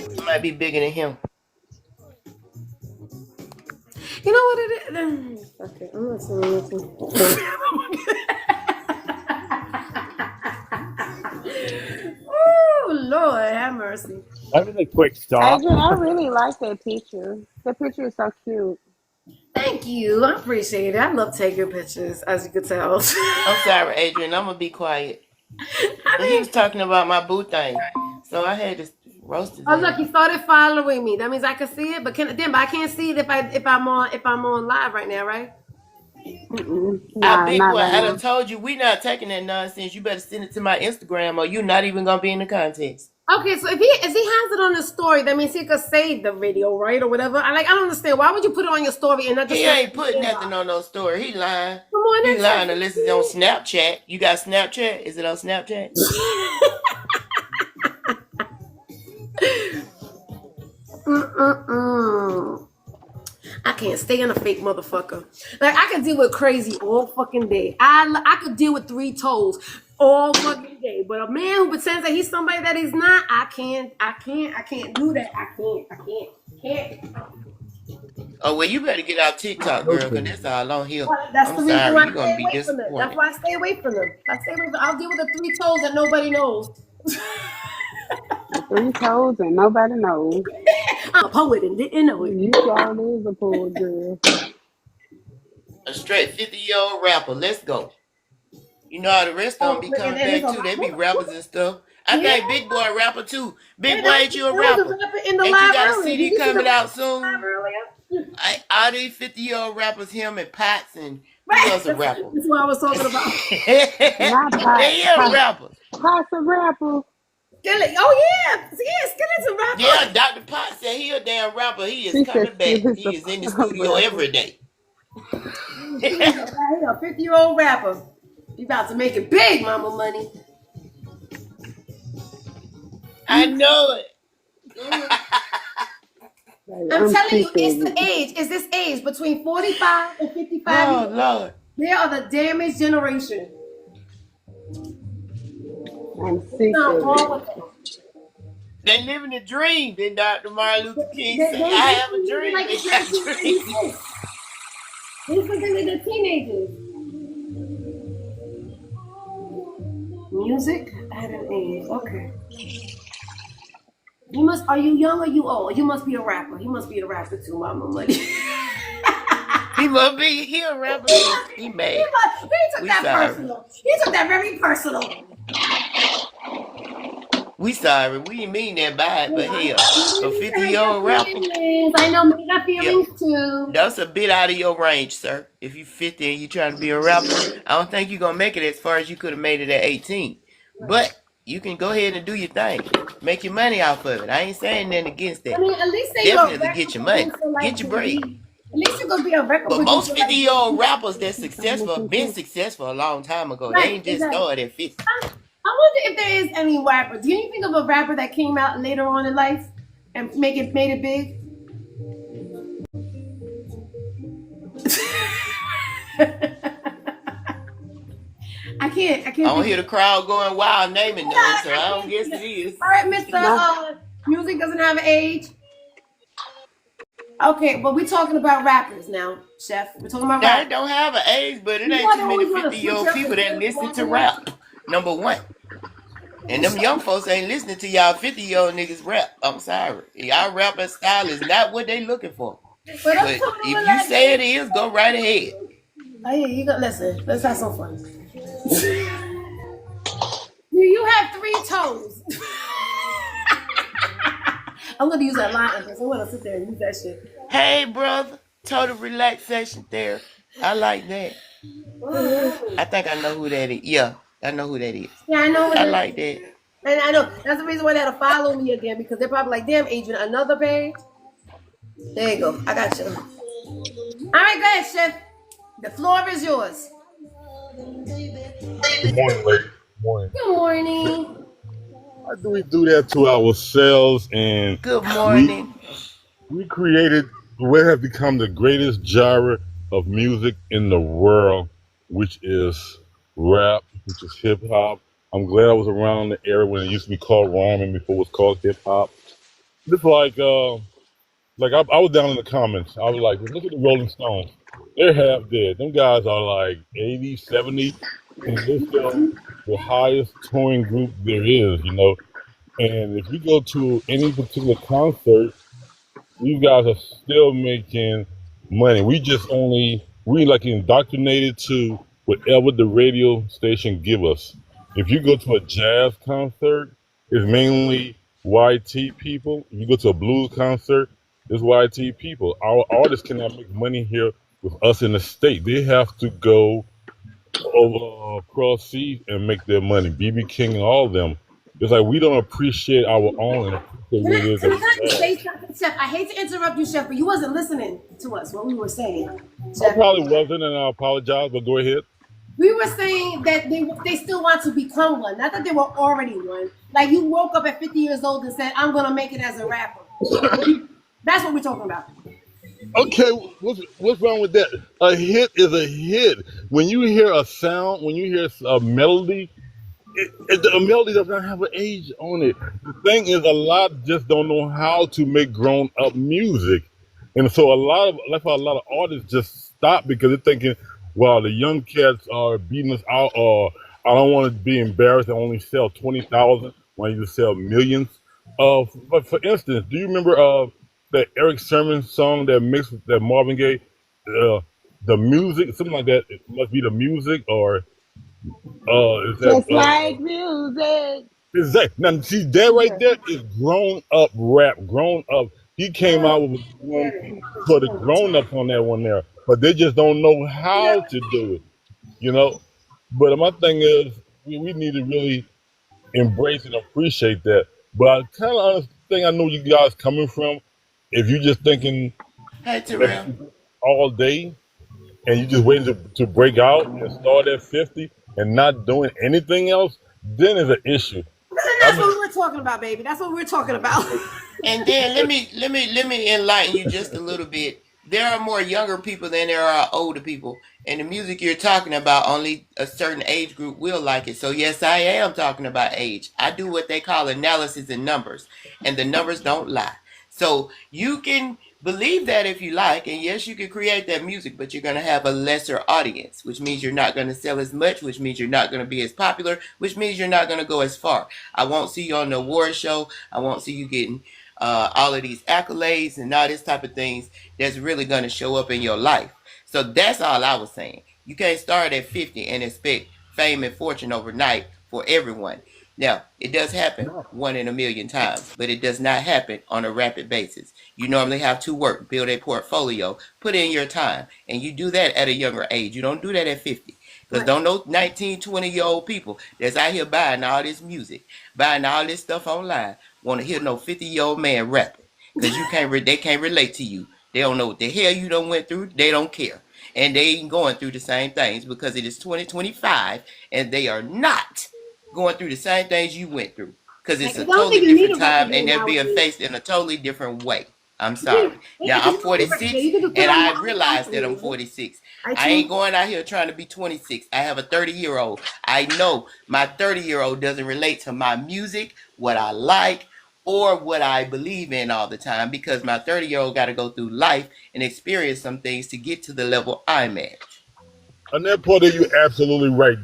It might be bigger than him. You know what it is? Okay, I'm not saying nothing. Lord, have mercy. Having a quick stop. Adrian, I really like that picture. The picture is so cute. Thank you. I appreciate it. I love taking pictures, as you could tell. I'm sorry, Adrian. I'm gonna be quiet. I But he mean, was talking about my boo thing, so I had to roast his oh look, ass. he started following me. That means I can see it, but I can't see it if I'm on live right now, right? Our Nah, big not boy, right I done now. told you we not taking that nonsense. You better send it to my Instagram, or you not even gonna be in the contest. Okay, so if he has it on his story, that means he could save the video, right, or whatever. I don't understand. Why would you put it on your story and not just He send it ain't to the put nothing inbox? on no story. He lying. Come on, He that's lying unless it's on Snapchat. You got Snapchat? Is it on Snapchat? Mm-mm-mm. I can't stand a fake motherfucker. Like I could deal with crazy all fucking day. I could deal with three toes all fucking day. But a man who pretends that he's somebody that he's not, I can't do that. I can't. Oh well, you better get out TikTok, girl, cause that's all on here. Well, that's I'm the reason why sorry, I you're gonna stay be away from them. That's disappointed. why I stay away from them. I'll deal with the three toes that nobody knows. The three toes and nobody knows. I'm a poet and didn't know it. You sure is a poor girl. A straight 50-year-old rapper. Let's go. You know how the rest of them Oh, be and coming there's back a too. They be rappers and stuff. I yeah. think Big Boy a rapper too. Big Yeah, Boy, ain't you a there was a rapper? rapper in the Ain't you live got a earlier. Did CD you see the coming rapper out in the live soon? earlier? All these 50-year-old rappers, him and Potts and who Right. else a rapper? That's what I was talking about. Not They are rappers. Pot's a rapper. Skillet. Oh yeah. Skillet's a Yeah, rapper. Dr. Potts said he a damn rapper. He is She said coming back. Skillet's He is in the a studio rapper. every day. Skillet's a 50-year-old rapper. He about to make it big, mama money. I know it. I'm I'm telling sick you, it's of the it. age. It's this age between 45 and 55 years Oh old. Lord. They are the damaged generation. I'm It's sick not of wrong it. with them. They living a dream. Then Dr. Martin Luther King say, They I have a living dream. like They it's got dreams. 1996. They think they're teenagers. Music at an age. Okay. Are you young or you old? You must be a rapper. You must be a rapper too, mama money. He must be here, rapper too. He mad. He took We that sorry. personal. He took that very personal. We sorry. We didn't mean that bad, but hell, You a didn't say hurt 50-year-old your rapper, feelings. I know men got yeah, feelings too. that's a bit out of your range, sir. If you 50 and you trying to be a rapper, I don't think you're gonna make it as far as you could have made it at 18. But you can go ahead and do your thing. Make your money off of it. I ain't saying nothing against I that. mean, at least say you're a Definitely record get your money. producer like Get your bread. Jay-Z. At least you could be a record But most producer like 50-year-old Jay-Z. rappers that's successful have been successful a long time ago. They Right, ain't just exactly. started at 50. I wonder if there is any rapper. Do you think of a rapper that came out later on in life and made it big? I I can't don't think. hear the crowd going wild naming none, so I I don't can't guess think it of. is. All right, Mister. My Music doesn't have an age. Okay, but we're talking about rappers now, Chef. We're talking about Now, it rappers. don't have an age, but it You ain't guys too many always want to switch 50-year-old up people the that things listen to rapping like. rap. Number one. And them young folks ain't listening to y'all 50-year-old niggas rap. I'm sorry. Y'all rapping style is not what they looking for. But I'm But talking if about you like. say it is, go right ahead. Oh yeah, you got listen. Let's have some fun. Do you have three toes? I'm gonna use that line because I'm gonna sit there and use that shit. Hey, brother. Total relaxation therapy. I like that. I think I know who that is. Yeah, I know who that is. Yeah, I know what I it like is. that. And I know that's the reason why they had to follow me again because they're probably like, damn, Adrian, another page. There you go. I got you. All right, go ahead, Chef. The floor is yours. Good morning, ladies. Good morning. Good morning. Why do we do that to ourselves? And Good we morning. we created what has become the greatest genre of music in the world, which is rap, which is hip hop. I'm glad I was around the era when it used to be called rhyming before it was called hip hop. It's like I was down in the comments. I was like, look at the Rolling Stones. They're half dead. Them guys are like 80, 70, and they're still the highest touring group there is, you know. And if you go to any particular concert, these guys are still making money. We like indoctrinated to whatever the radio station give us. If you go to a jazz concert, it's mainly YT people. If you go to a blues concert, it's YT people. Our artists cannot make money here with us in the state. They have to go over across seas and make their money. BB King and all of them. It's like we don't appreciate our own and appreciate what it is that Can we I have. say something, Chef? I hate to interrupt you, Chef, but you wasn't listening to us, what we were saying. I Chef, probably wasn't, and I apologize, but go ahead. we were saying that they still want to become one, not that they were already one. Like you woke up at 50 years old and said, I'm gonna make it as a rapper. That's what we're talking about. Okay, what's wrong with that? A hit is a hit. When you hear a sound, when you hear a melody, the melody does not have an age on it. The thing is, a lot just don't know how to make grown up music, and so that's why a lot of artists just stop because they're thinking, "Well, the young cats are beating us out," or "I don't want to be embarrassed. I only sell 20,000 when I used to sell millions." But for instance, do you remember that Eric Sermon song that mixed with that Marvin Gaye, the music, something like that? It must be the music, or is that Just like music. exactly. Now, see, that right Yeah. there is grown up rap. Grown up. He came out with one for the grown ups on that one there, but they just don't know how to do it, you know. But my thing is, we need to really embrace and appreciate that. But I kind of understand. I know you guys coming from. If you're just thinking Hey, that Terrell. all day and you just waiting to break out and start at 50 and not doing anything else, then it's an issue. And I that's what mean, we were talking about, baby. That's what we were talking about. And then let me enlighten you just a little bit. There are more younger people than there are older people, and the music you're talking about, only a certain age group will like it. So yes, I am talking about age. I do what they call analysis in numbers, and the numbers don't lie. So you can believe that if you like, and yes, you can create that music, but you're going to have a lesser audience, which means you're not going to sell as much, which means you're not going to be as popular, which means you're not going to go as far. I won't see you on the award show. I won't see you getting all of these accolades and all this type of things that's really going to show up in your life. So that's all I was saying. You can't start at 50 and expect fame and fortune overnight for everyone. Now, it does happen one in a million times, but it does not happen on a rapid basis. You normally have to work, build a portfolio, put in your time, and you do that at a younger age. You don't do that at 50. Because don't know 19, 20-year-old people that's out here buying all this music, buying all this stuff online, want to hear no 50-year-old man rapping. Because they can't relate to you. They don't know what the hell you done went through. They don't care. And they ain't going through the same things because it is 2025 and they are not going through the same things you went through. Because it's I a don't totally think you need different a time record and deal they're being nowadays. faced in a totally different way. I'm Yeah, sorry. Now I'm you don't need a record deal. 46 You can just put and on I your own realize that I'm iTunes. 46. I iTunes. ain't going out here trying to be 26. I have a 30-year-old. I know my 30-year-old doesn't relate to my music, what I like, or what I believe in all the time because my 30-year-old got to go through life and experience some things to get to the level I'm at. on that part, you're absolutely right.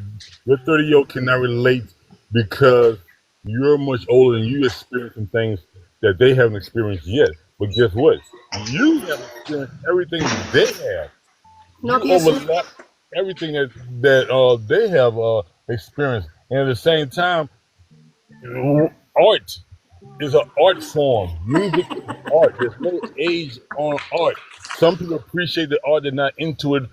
Your 30-year-old cannot relate because you're much older and you experiencing things that they haven't experienced yet. But guess what? You have experienced everything they have. No, You yes, overlap everything that they have experienced, and at the same time, art is an art form. Music is art. There's no age on art. Some people appreciate the art; they're not into it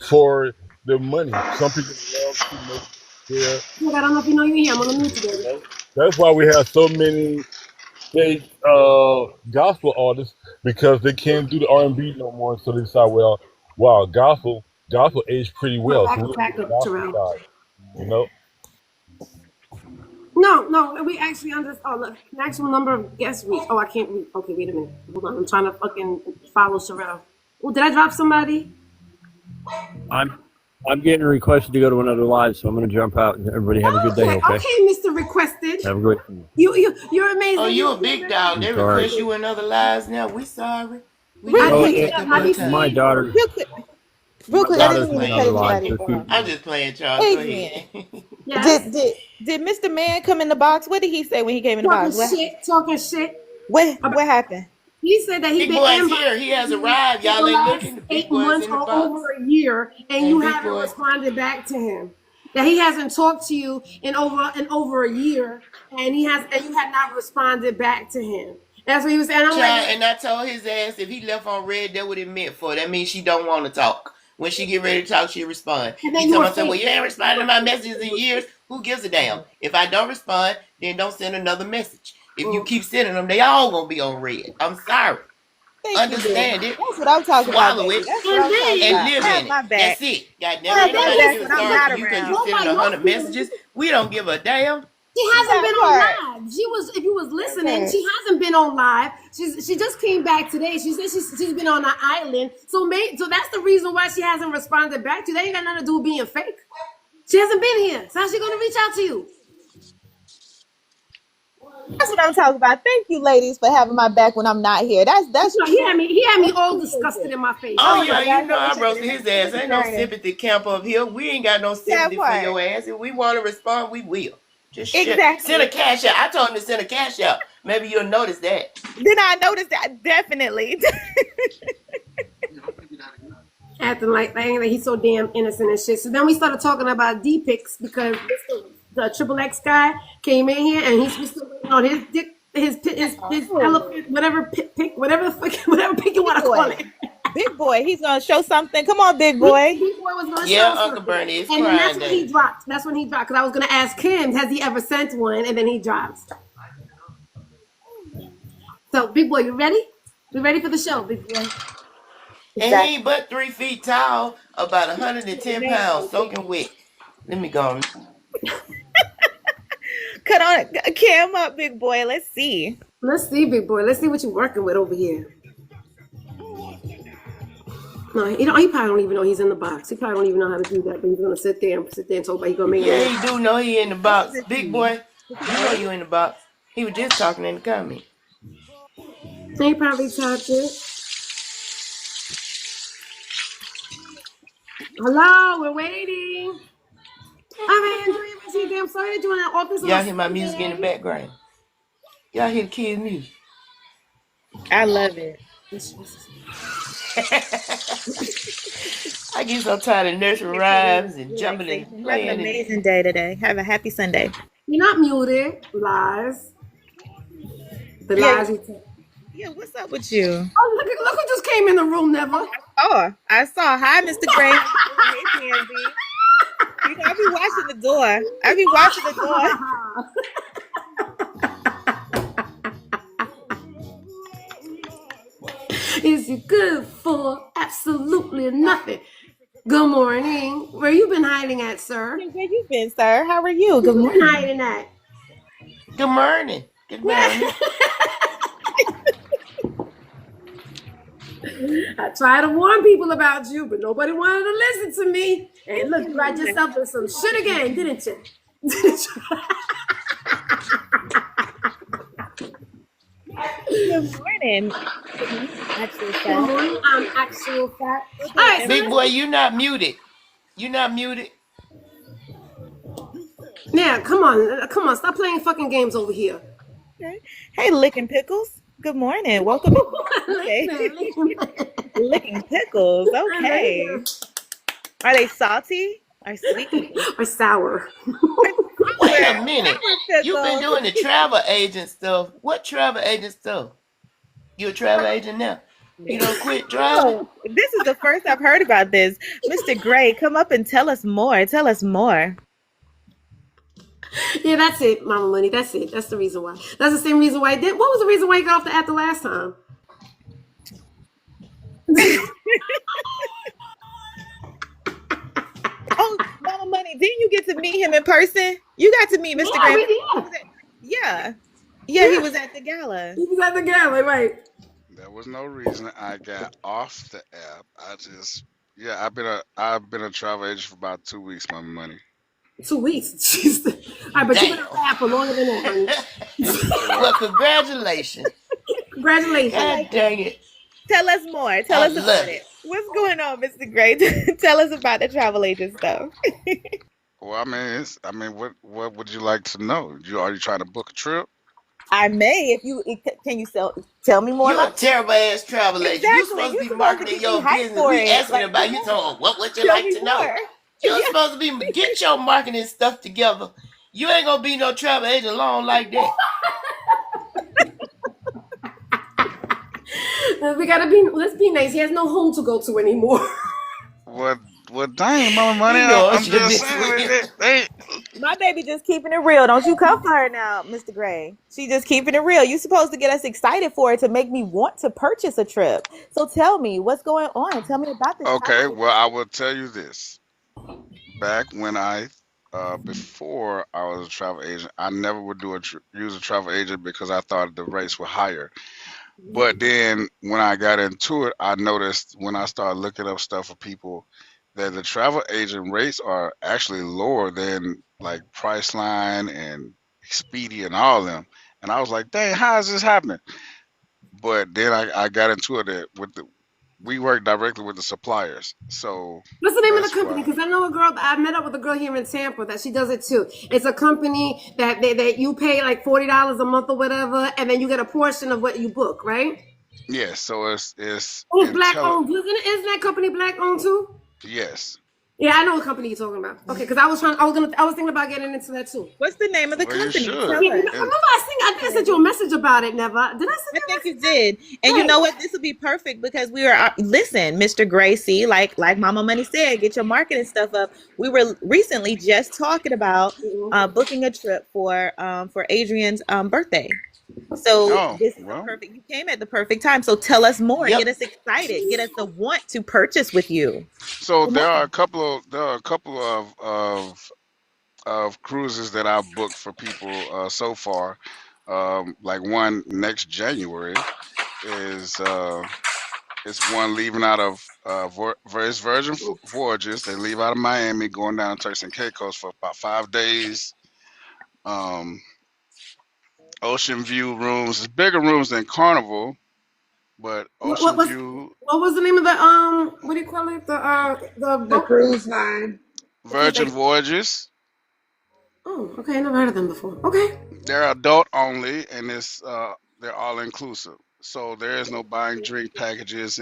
for the money. Some people love to make their, I don't know if you know you're here. I'm on the mute you today. know. That's why we have so many fake gospel artists because they can't do the R&B no more. So they decide, well, wow, gospel aged pretty No, well, so we're gonna do back the up, gospel Terrell. side. You know, No, we actually under. Oh, look, maximum number of guests reached. Oh, I can't read. Okay, wait a minute. Hold on. I'm trying to fucking follow Terrell. Oh, did I drop somebody? I'm getting requested to go to another live, so I'm going to jump out. And everybody have a good day. Okay. Okay, Mr. Requested. Have a great. You're amazing. Oh, you a big dog. They Sorry. request you in other lives now. We sorry. We Real didn't quick, take up your My time. daughter. Real quick. Real quick, I I'm Y'all didn't just see mean to playing, cut another line. anybody Adrian. Let's off. see. I'm just playing, Charles. Go Adrian, ahead. Yes. did Mr. Man come in the box? What did he say when he came in the Talking box? shit, talking shit. What happened? He said that he Big been boy's here. He inboxing has you arrived. for the Y'all ain't last looking. The big eight boy's months in the or box. over a year, and Hey, you big haven't boy. responded back to him. That he hasn't talked to you in over a year, and you had not responded back to him. That's what he was saying. I'm like, Child, and I told his ass if he left on red, that what it meant for. That means she don't want to talk. When she get ready to talk, she respond. and He then you told were myself, well, fake. you ain't You responded to were my fake. messages in years. Who gives a damn? If I don't respond, then don't send another message. If you keep sending them, they all gonna be on red. I'm sorry. Thank you, boo. Understand it. That's what I'm talking about, Swallow baby. it. That's what And I'm talking And then, about. live Have in it. my That's back. it. God damn it. Have Ain't my then nobody he back feeling when I'm sorry said, for not you because you around. go sending by your 100 feelings. messages. We don't give a damn. She hasn't That been on part. live. She was, if you was That listening, part. she hasn't been on live. She just came back today. She said she's been on the island. So that's the reason why she hasn't responded back to you. That ain't got nothing to do with being fake. She hasn't been here. So how's she gonna reach out to you? That's what I'm talking about. Thank you, ladies, for having my back when I'm not here. That's No, true. he had me Much all disgusted appreciated. in my face. Oh I Oh was my yeah, like, you gosh, know I I wish I could roasted have his had ass. tickets Ain't for no her. sympathy camp up here. We ain't got no That sympathy for part. your ass. If we want to respond, we will. Just shit. Send a Exactly. cash out. I told him to send a cash out. Maybe you'll notice that. Then I noticed that definitely. acting like he's so damn innocent and shit. So then we started talking about D pics because the triple X guy came in here and we still waiting on his dick, his Oh, elephant, whatever pic, whatever the fuck, whatever pic you big want to call boy. it. Big boy. He's gonna show something. Come on, big boy. Big boy was gonna Yeah, show Uncle something, Bernie is and then that's crying, when ain't he he? dropped. That's when he dropped because I was gonna ask him, has he ever sent one, and then he drops. So, big boy, you ready? We ready for the show, big boy? And he Exactly. ain't but 3 feet tall, about Put the 110 name pounds, on things. soaking wet. Let me go on. Cut on cam up, big boy. Let's see. Let's see, big boy. Let's see what you're working with over here. No, he probably don't even know he's in the box. He probably don't even know how to do that. But he's gonna sit there and talk about he's gonna make Yeah, another. he do know he in the How old box. is Big he? boy, Is he you know old? you in the box. He was just talking in the comment. He probably typed it. Hello, we're waiting. All right, enjoy your rest of your damn sorry. Doing an office on a Y'all hear my music in the Sunday. background. Y'all hear the kids' music. I love it. I get so tired of nursery Takes me to rhymes and jumping and relaxation. Have an playing and amazing day today. Have a happy Sunday. You're not muted. Lies. The Yeah, lies you tell. yeah. What's up with you? Oh, look who just came in the room, Never. Oh, I saw. Hi, Mr. Gray. How you doing? Hey, Pansy. You know, I be watching the door. I be watching the door. Is you good for absolutely nothing? Good morning. Where you been hiding at, sir? Hey, where you been, sir? How are you? Where Good you been morning. hiding at? good morning. Good morning. I try to warn people about you, but nobody wanted to listen to me. And look, you got yourself in some shit again, didn't you? Good morning. Good morning, actual Good fact. morning. I'm actual fact. Good All day, right, so Big Empress. boy, you not muted. You not muted. now come on, stop playing fucking games over here. Okay. Hey, Licking Pickles. Good morning. Welcome to Tuesday. Listen. Licking Pickles. I like Okay. Are they salty or sweet? it. Or sour. Wait Sour. a minute. Sour You've been pickles. doing the travel agent stuff. What travel agent stuff? You a travel agent now? You don't quit driving? Oh, this is the first I've heard about this. Mr. Gray, come up and tell us more. Tell us more. Yeah, that's it, Mama Money. That's it. That's the reason why. That's the same reason why I did. What was the reason why you got off the app the last time? Oh, Mama Money, didn't you get to meet him in person? You got to meet Mr. Yeah, Gray. yeah. Yeah. Yeah, he Yeah. was at the gala. He was at the gala, right? There was no reason I got off the app. Yeah, I've been a travel agent for about 2 weeks, my money. 2 weeks. Jeez. All right, but you've been Damn. on the app for longer than that, honey. Say Well, what? congratulations. Congratulations. God dang it. Tell us more. Tell I us about love it. it. What's going on, Mr. Gray? Tell us about the travel agent stuff. Well, I mean, what would you like to know? Are you trying to book a trip? I may, if you can, tell me more You're a about terrible ass travel agent. You exactly. supposed to You're be supposed to marketing get me your hyped business. for We it. asking Like, come about you on, talking, what would you show like me to know? more. You're Yeah. supposed to be get your marketing stuff together. You ain't gonna be no travel agent long like that. We gotta be. Let's be nice. He has no home to go to anymore. What? What? Dang, Mama Money. You know I I'm should be just saying friends. My baby just keeping it real. Don't you come for her now, Mr. Gray. She just keeping it real. You supposed to get us excited for it to make me want to purchase a trip. So tell me what's going on. Tell me about this travel Okay. agent. Well, I will tell you this. Back when before I was a travel agent, I never would use a travel agent because I thought the rates were higher. But then when I got into it, I noticed when I started looking up stuff for people that the travel agent rates are actually lower than like Priceline and Expedia and all of them. And I was like, dang, how is this happening? But then I got into it that we work directly with the suppliers. So What's the name of the that's company? why. Because I know a girl. I met up with a girl here in Tampa that she does it too. It's a company that you pay like $40 a month or whatever, and then you get a portion of what you book, right? Yes, so it's Oh, it's black intelligent. owned. Isn't that company black owned too? Yes. Yeah, I know what company you're talking about. Okay, because I was thinking about getting into that too. What's the name of the Well, you company? should. Tell Yeah, us. And remember I did send you a message about it. Never did I send I you a think you message? did. And you Right. know what? This will be perfect because we were listen, Mr. Gracie, like Mama Money said, get your marketing stuff up. We were recently just talking about booking a trip for Adrian's birthday. So oh this is a well. perfect you came at the perfect time. So tell us more. Get Yep. us excited. Get us the want to purchase with you. So there are a couple of cruises that I've booked for people so far. Like one next January is it's one leaving out of it's Voyages. They leave out of Miami, going down to Turks and Caicos for about 5 days. Um, Ocean View rooms. It's bigger rooms than Carnival, but What, Ocean what's View what was the name of the what do you call it? The The boat. cruise line. The cruise Virgin thing. Voyages. Oh, okay. I never heard of them before. Okay. They're adult only, and they're all inclusive. So there is no buying drink packages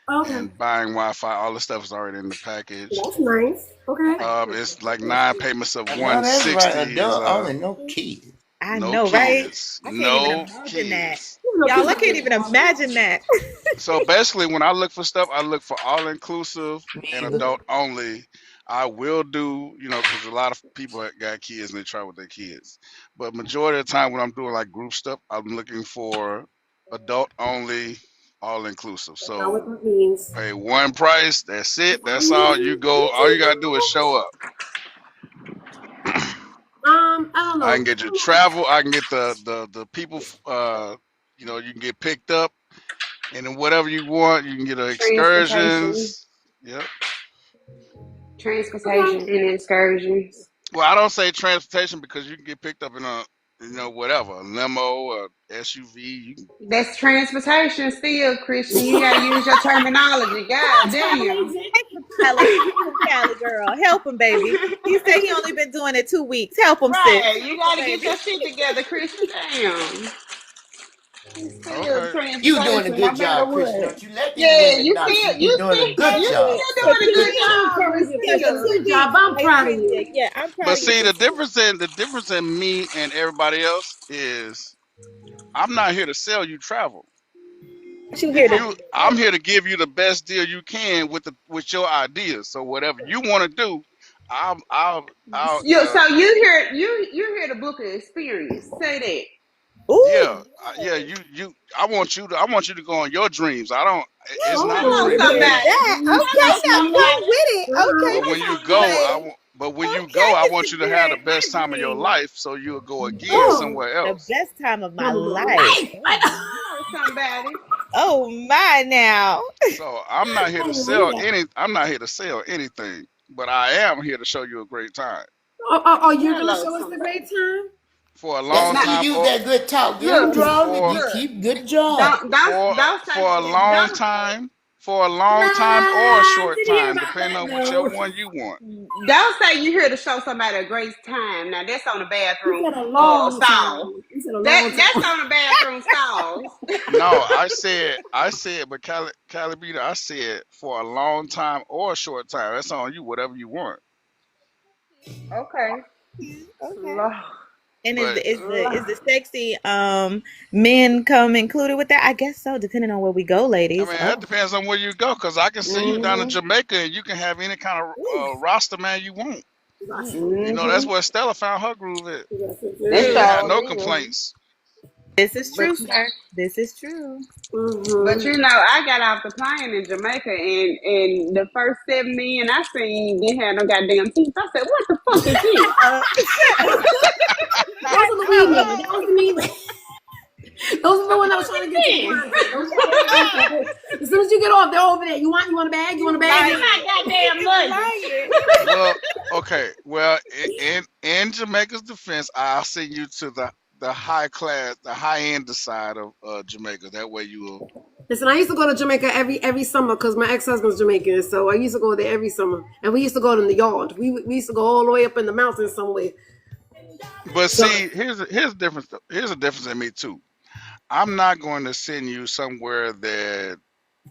Okay. and buying Wi-Fi. All the stuff is already in the package. That's nice. Okay. It's like 9 payments of I know that's right. 160 is Adult only, no kids. I no know, right? kids, I can't even no imagine that. kids. No Y'all, kids I out can't there. even imagine that. So basically, when I look for stuff, I look for all inclusive Me and either. adult only. I will do, because a lot of people that got kids and they travel with their kids. But majority of the time, when I'm doing like group stuff, I'm looking for adult only, all inclusive. That's not what So that means. pay one price. That's it. That's all. You go. All you gotta do is show up. I don't I can know. get your travel. I can get the people. You can get picked up, and then whatever you want, you can get Transportation. excursions. Yep. Transportation and excursions. Well, I don't say transportation because you can get picked up in whatever, a limo, a SUV. You can, That's transportation still, Christian. You gotta use your terminology. God Travel damn. agent. Help him, Cali girl. Help him, baby. He said he only been doing it 2 weeks. Help him, sis. Right. You Help him, gotta get baby. your shit together, Christian. Damn. It's still okay. You doing a transportation, no good matter job, Christian. what. Don't you let these Yeah, women knock you. You doing a good Thank job. you. you For doing a keeping good me job, but That's a still. good Thank job. you. I'm I proud of you. appreciate it. Yeah, I'm proud But of you see, too, sis. the difference in me and everybody else is I'm not here to sell you travel. What you here to do? I'm here to give you the best deal you can with your ideas. So whatever you want to do, I'll So you're here to book an experience. Say that. Ooh, yeah, yeah. I want you to go on your dreams. I don't. It's ooh, not a Hold on, dream look for at me. somebody. that. Hold Okay, on, now run somebody. with it. Okay, But when Mr. you Hold on, go, Gray. somebody. Okay, I want you Mr. to have the Gray. best My time of your dream. life, so you'll go again Oh, somewhere The else. best time of my time of my life. life. Oh my. Hold on, somebody. Oh my now. So I'm not here to sell any. I'm not here to sell anything, but I am here to show you a great time. Oh, you're gonna Hello, show us the somebody. great time? for a That's long when you time, use or that good talk. Get them Look, draws and for get look. keep good job. Don't say for a long don't time, for a long time or a Nah, short didn't hear time, about depending that on whichever though. one you want. don't say you here to show somebody a great time. Now that's on the He bathroom said a long stall. time. He said a long That's time. on the bathroom stalls. No, I said, but Calibita, I said for a long time or a short time. That's on you, whatever you want. Okay. Okay. Lord. And is But the sexy men come included with that? I guess so, depending on where we go, I ladies. mean, that Oh, depends on where you go, cause I can send you down to Mm-hmm. Jamaica and you can have any kind of ooh, roster man you want. You know, that's Mm-hmm. where Stella found her groove at. Yes, it And That's she ain't is. had all no then. complaints. this is But true, sir. This is true. but Mm-hmm. you know, I got off the plane in Jamaica and the first 7 million I seen didn't have no goddamn teeth. I said, what the fuck is this? Those are the weed men. That was the mean. Those are the ones that was What trying to is get you this? blinded. Don't you ever think that. As soon as you get off, they're over there. You want a bag? You want a Give bag? me my goddamn luggage. Well, okay. Well, in Jamaica's defense, I'll send you to the high class, the high end side of Jamaica. That way you will. Listen, I used to go to Jamaica every summer because my ex husband's Jamaican, so I used to go there every summer, and we used to go in the yard. We used to go all the way up in the mountains somewhere. But So see, here's a difference. Here's a difference in me too. I'm not going to send you somewhere that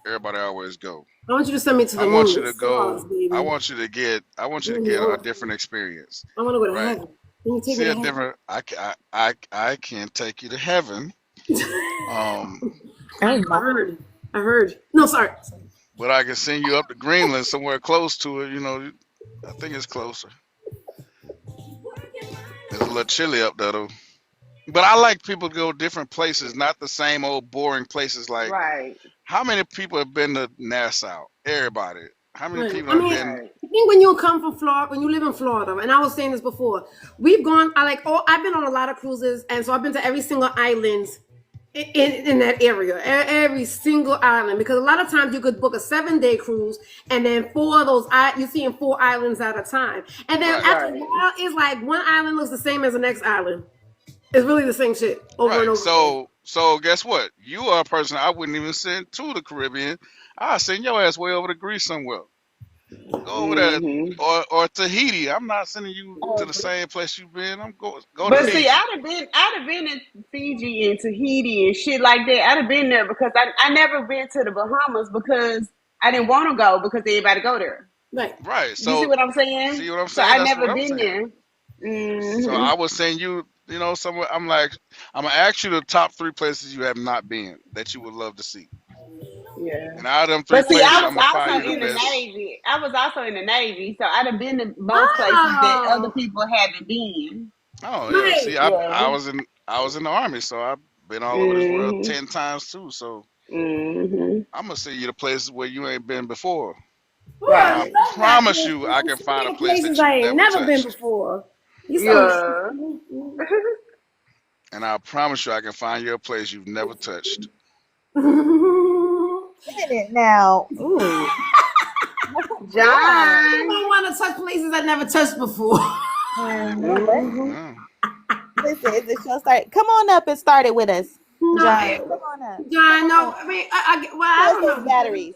everybody always go. I want you to send me to I the want moon, you the to stars, go. I baby. want you to get. I want you to get a Mhm. different experience, I want to go to right? heaven. Can you take me See to a heaven? different. I can take you to heaven. Um, Oh I my. heard. I heard. No, sorry. but I can send you up to Greenland, somewhere close to it. You know, I think it's closer. It's a little chilly up there though. But I like people to go different places, not the same old boring places. Like, Right, how many people have been to Nassau? Everybody. How many Right. people I have mean, been? right. I think when you come from Florida, when you live in Florida, and I was saying this before, we've gone. I've been on a lot of cruises, and so I've been to every single island in that area, every single island. Because a lot of times you could book a 7 day cruise, and then four of those you're seeing 4 islands at a time, and then Right, after a Right. while, it's like one island looks the same as the next island. It's really the same shit over and right. over again. So guess what? You are a person I wouldn't even send to the Caribbean. I'll send your ass way over to Greece somewhere. Go over there, Mm-hmm. or Tahiti. I'm not sending you to the same place you've been. I'm go to But see, Fiji. I'd have been in Fiji and Tahiti and shit like that. I'd have been there because I never been to the Bahamas because I didn't want to go because everybody go there. Right. Right. You see So what I'm saying? see what I'm So saying? I That's never what I'm been saying. there. So Hmm. I would send you, you know, somewhere. I'm like, I'm gonna ask you the top 3 places you have not been that you would love to see, Yeah. and out of them three But see, places, I I'm was gonna find you also the in the best. Navy. I was also in the Navy, so I'd have been to most places that other Oh, people haven't been. Oh yeah, right. see, Yeah. I was in the army, so I've been all over this world Mhm. 10 times too. So Mhm. I'm gonna send you the places where you ain't been before, Ooh, and I I Right. love that. promise you, I can Send me find a to place places that I you've ain't never never been touched, before. You so Yeah. and I promise you, I can find you a place you've never touched. Minute now. Ooh. Why? I John. want to touch places I never touched before. No, but Mhm. Yeah. listen, is the show start? Come on up and start it with us, No, John. Come on up. Come John. on No, up. I mean, well, Show I us don't those know. batteries.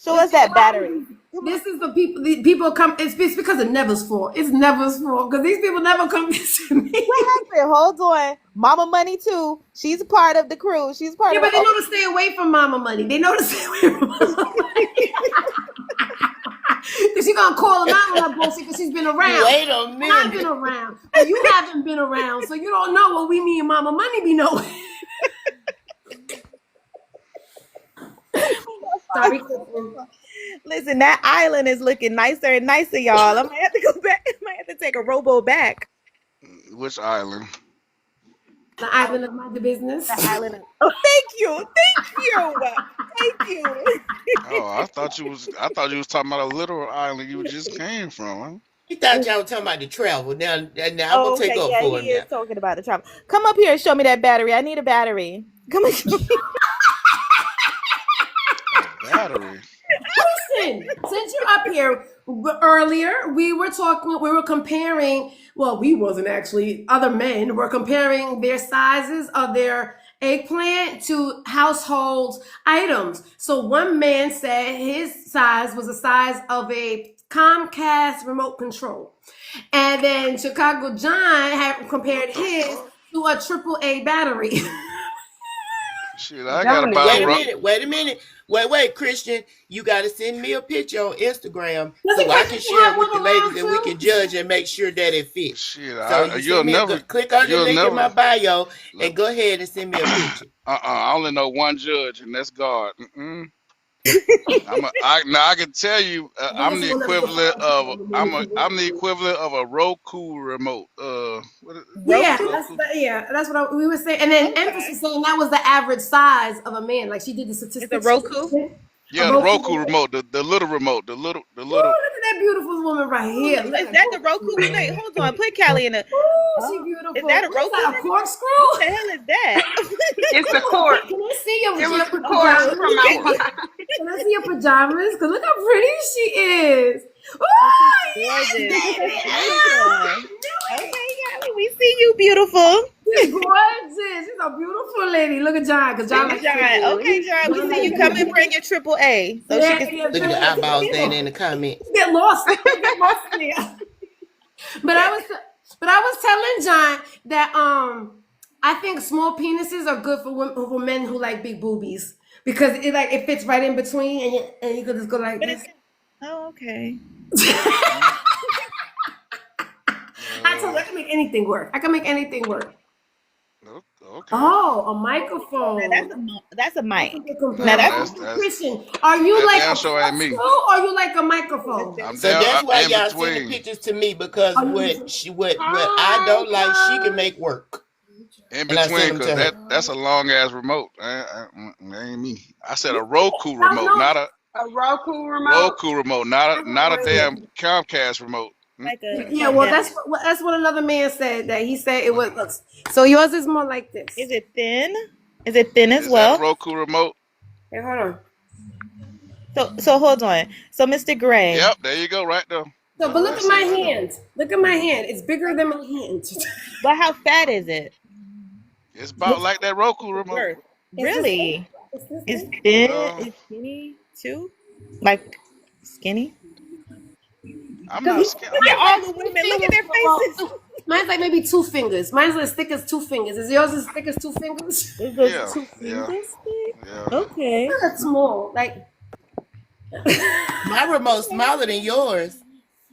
Show us that battery. Come on. This is the people. The people come. It's because of Never's fault. It's Never's fault because these people never come to me. What happened? Hold on. Mama Money too. She's a part of the crew. She's part Yeah, of the. but they know to stay away from Mama Money. They know to stay away from Mama Money. Because she's gonna call them out on that bullshit because she's been around. Wait a And I've been minute. around. But you haven't been around, so you don't know what we me and Mama Money be knowing. Sorry, Kristen. Listen, that island is looking nicer and nicer, y'all. I might have to go back. I might have to take a robo back. Which island? The island of my business. The island. Oh, thank you, thank you, thank you. Oh, I thought you was talking about a literal island you just came from. Huh? He thought y'all were talking about the travel. Now I'm gonna Oh, take okay, up yeah, for he him is now. talking about the travel. Come up here and show me that battery. I need a battery. Come on. A battery. listen. Since you're up here, earlier we were comparing. Well, we wasn't actually. Other men were comparing their sizes of their eggplant to household items. So one man said his size was the size of a Comcast remote control, and then Chicago John had compared What the his fuck? to a triple A battery. Shit, I got Johnny about Wait a said, minute. Wait a minute. Wait, Christian. You got to send me a picture on Instagram Doesn't so I Christian can share have it with one the ladies around and we too? can judge and make sure that it fits. shit. So you You'll send me never, click on the you'll link in my never. bio Let, and go ahead and send me a picture. I only know one judge, and that's God. Now I can tell you, I'm Vanessa the will never go equivalent find of people. I'm the equivalent of a Roku remote. What is Yeah, Roku. Roku? that's what we were saying. And then Okay. Emphasis saying that was the average size of a man. Like she did the It's a statistics. Roku. A Yeah, the Roku. Roku remote, the little remote, the Ooh, little. look at that beautiful woman right here. Look Is at that that. the Roku? Wait, hold on. Put Callie in a. Ooh, she Oh, is beautiful. that a What is Roku that? A remote? corkscrew? What the hell is that? it's the Come on, court. can I see It was the your court pajamas? from our Can I see your pajamas? Cause look how pretty she is. Ooh, Oh, she's yes, gorgeous. baby. She's Ah, beautiful. knew it. Okay, Callie, we see you, beautiful. She's gorgeous. She's a beautiful lady. Look at John, cause John Look at likes John. triple. Okay, John, we John see likes you. Come and triple. bring your triple A so she Yeah, can see yeah. Look at you. the eyeballs Get standing in the comments. lost. Get lost in there. But I was telling John that I think small penises are good for men who like big boobies because it fits right in between and you could just go like But this. it's oh, okay. Mm, I told her I can make anything work. I can make anything work. okay. Oh, a Now microphone. that's a That's a mic. good Now No, comparison. that's Okay, that's Christian, are you that like damn a show ain't me. corkscrew or are you like a microphone? I'm So down. that's why I'm in y'all send the between. pictures to me because Are you? what I Hi, don't like, she can John. make work. In And I between, send them cause to her. that's a long ass remote. That ain't me. I said a Roku No, remote, no. A Roku remote. Roku remote, not a damn Comcast remote. like a Yeah, well, yeah. that's what another man said. That he said it was. So yours is more like this. Is it thin? Is it thin as Is that a well? Roku remote? Hey, hold on. So hold on. So Mr. Gray, Yep, there you go, right there. So, but look That's at my it right there. hand. Look at my hand. It's bigger than my hand. but how fat is it? It's about like that Roku remote. Girth. It's this big. Really? It's this Is big. thin? Well, Is skinny too? Like skinny? I'm Cause not mine's scared. Look at all the like women. Look at their faces. mine's like maybe 2 fingers. Mine's as thick as 2 fingers. Is yours as thick as 2 fingers? Is those Yeah, two yeah, fingers thick? yeah. Okay. That's small. Like My remote's smaller than yours.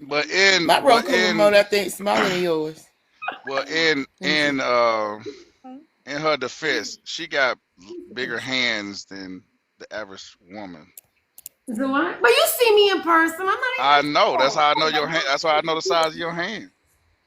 But My Roku remote, I think, smaller than yours. well Let me see. in her defense, she got bigger hands than the average woman. so what? But you see me in person. I'm not I even. know. That's how I know your hand. That's how I know the size of your hand.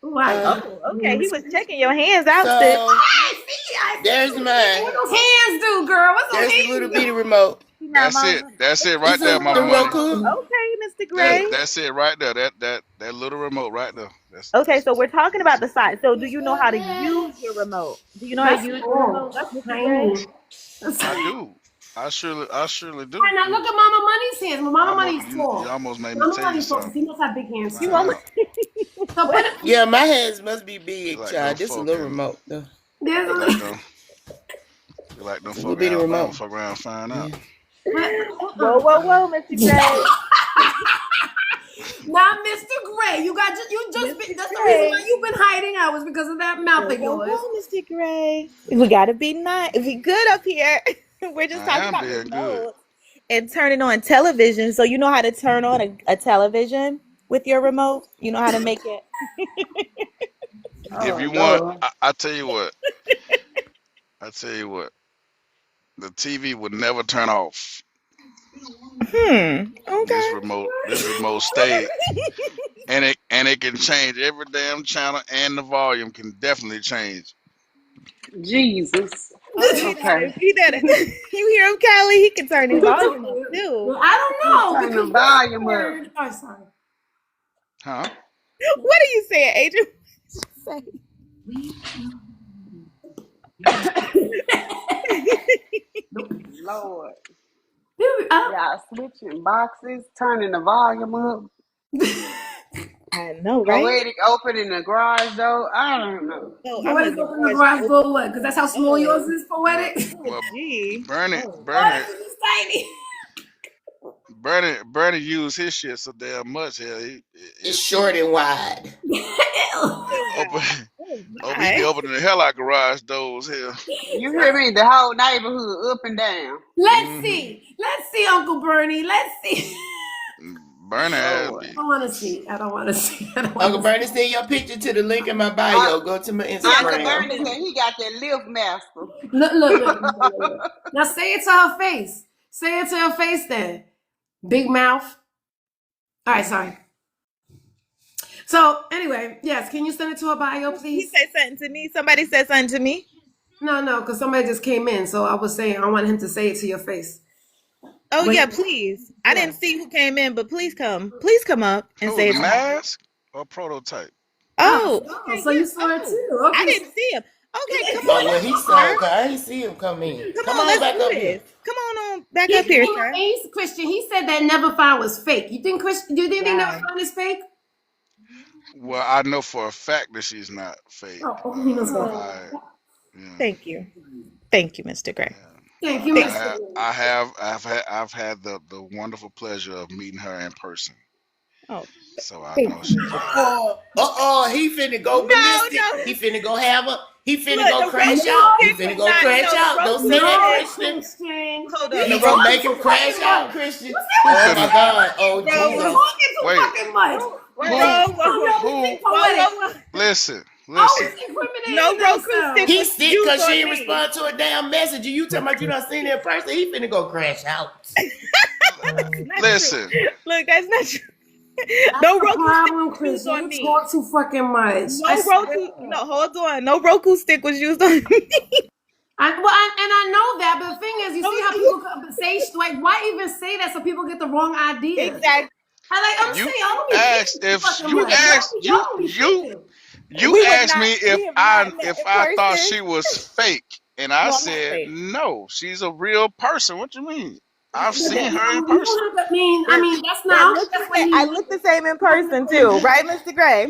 Right. Oh, okay. He was checking your hands out, sis. So I see. there's What mine. those hands do, girl? What's those There's the hands little do? bitty remote. That's it. That's it right This there, is Mama the Money. Roku. Okay, Mr. Gray. That's it right there. That little remote right there. Okay, so we're talking about the size. So do you know how to use your remote? Do you know how to That's use your small. remote, That's Mr. Gray? tiny. That's I tiny. do. I surely do. Now look at Mama Money's hands. Well, Mama Money's You small. almost made me Mama tell you Money's small. something. He must have big hands You too. Find want out. So put it. Yeah, my hands must be You big, like them child. This is a little fucking. remote though. There's You a like little. them. You like them A little fucking bitty Alabama. remote. Fuck around, and find out. Yeah. whoa, Mr. Gray. Now, Mr. Gray, that's the reason why you've been hiding out was because of that mouth of yours. Mr. Gray. We gotta be nice. Be good up here. We're just I talking am about being good. remote and turning on television. So you know how to turn on a television with your remote? You know how to make it. If Oh you want, Lord. I tell you what. I tell you what. The TV would never turn off. Okay. This remote stay, and it can change every damn channel, and the volume can definitely change. Jesus. Oh, Okay. you hear him, Callie? He can turn his volume up too. Well, I don't know Turn the because volume up. heard. Oh, sorry. Huh? What are you saying, Adrian? Lord. Y'all switching boxes, turning the volume up, I know, right? poetic opening the garage door. I don't know. Oh, I'm the Poetic open the garage garage open. door, what? Because that's how small yours Oh, is, Well, poetic? oh, well, gee. Bernie, Oh, Bernie, Yours is tiny. Bernie used his shit so damn much here. It's It's short and wide. Ew. open. oh He be my. opening the hell out garage doors here. You hear me? The whole neighborhood up and down. Let's Mm-hmm. see. Let's see, Uncle Bernie. Let's see. Bernie had Lord. be. I don't want to see. I don't want to see. I don't want Uncle to see. Bernie, send your picture to the link in my Un- bio. Go to my Yeah, Uncle Instagram. Bernie said he got that lift master. look. Now say it to her face. Say it to her face then. Big mouth. All right, sorry. So anyway, yes, can you send it to her bio, He please? said something to me. Somebody said something to me. No, because somebody just came in, so I was saying I want him to say it to your face. Oh But yeah, please. I yeah. didn't see who came in, but please come. Please come up and Who, say the it to me. mask or prototype? Oh, Oh, okay, so yeah. you saw it Oh, too. I Okay. didn't see him. Okay, come Oh, on well, up, he sir. saw, cause I ain't see him come in. Come Come on, on let's back do up here. this. Come on back He, up here, you know, sir. he's Christian. He said that never found was fake. You think Christian? Do you think never Wow. found is fake? Well, I know for a fact that she's not fake. He knows for a fact. I, yeah, Thank you. Thank you, Mr. Gray. yeah. Thank you, Thank Mr. I've had the wonderful pleasure of meeting her in person, Oh, so I thank know you. she's real. He finna go ballistic. No. He finna go have a. He finna Look, go the crash Roku out. He stick finna was go not. crash No, the out. Don't Roku say that, No, stick. Christian. Christian. Hold You on, the He talking gonna Roku. make him too crash fucking out, much. Christian. You say Who what? Oh You my finna? God. Oh Bro, you Jesus. talking too Wait, fucking much. who? Oh, whoa, no, we Who? think poetic. whoa. Listen, Always listen. No incriminating Roku stick themselves. He was sick used cause she on ain't me. respond to a damn message. You talking about you done seen it in person? He finna go crash out. That's not true. Listen. Look, that's not true. That's No the Roku stick problem, was used Christian. on You me. talk too fucking much. I No swear. Roku. No, hold on. No Roku stick was used on me. I know that, but the thing is, you No, see how people say like, why even say that so people get the wrong idea? exactly. I'm You saying, y'all don't be thinking asked too if fucking you much. asked Y'all you don't be you thinking. you We was asked not. me We have not met if in I thought person. she was fake, and I No, I'm not said fake. no, she's a real person. What you mean? I've But seen her in you person. don't have to mean. I That mean, that's not. I that don't think looked the that's what same. he I meant. look the same in person too, right, Mr. Gray?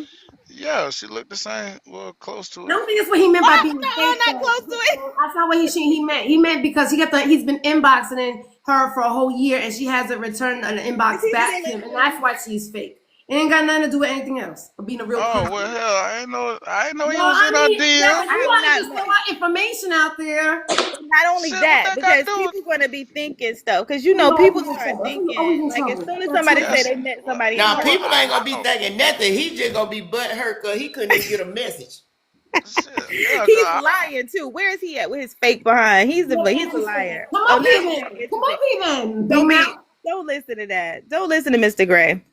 Yeah, she looked the same. Well, close I to it. don't think that's what he meant by being No, fake. not Though. close to it. That's not what he meant. He meant because he's been inboxing in her for a whole year, and she hasn't returned an Is inbox he back to still him, in and here? that's why she's fake. It ain't got nothing to do with anything else. Or being a real Oh person. well, hell, I ain't know he Well, was I in her mean, yeah, but DM. I you have want to not just throw met. out information out there. Not only Shit, what that, that got to because do with? people gonna be thinking stuff. Because You know, people always in start trouble. That's when you're thinking always in like as trouble. soon as That's somebody trouble. say Yes. they met Well, somebody in Now person. people ain't I gonna be know. thinking nothing. He just gonna be butt hurt cause he couldn't even get a message. Shit, yeah, He's lying too. Where is he at with his fake behind? He's a liar. Come So up now here you gotta then. get Come your up fake. here then, big mouth. Don't listen to that. Don't listen to Mr. Gray.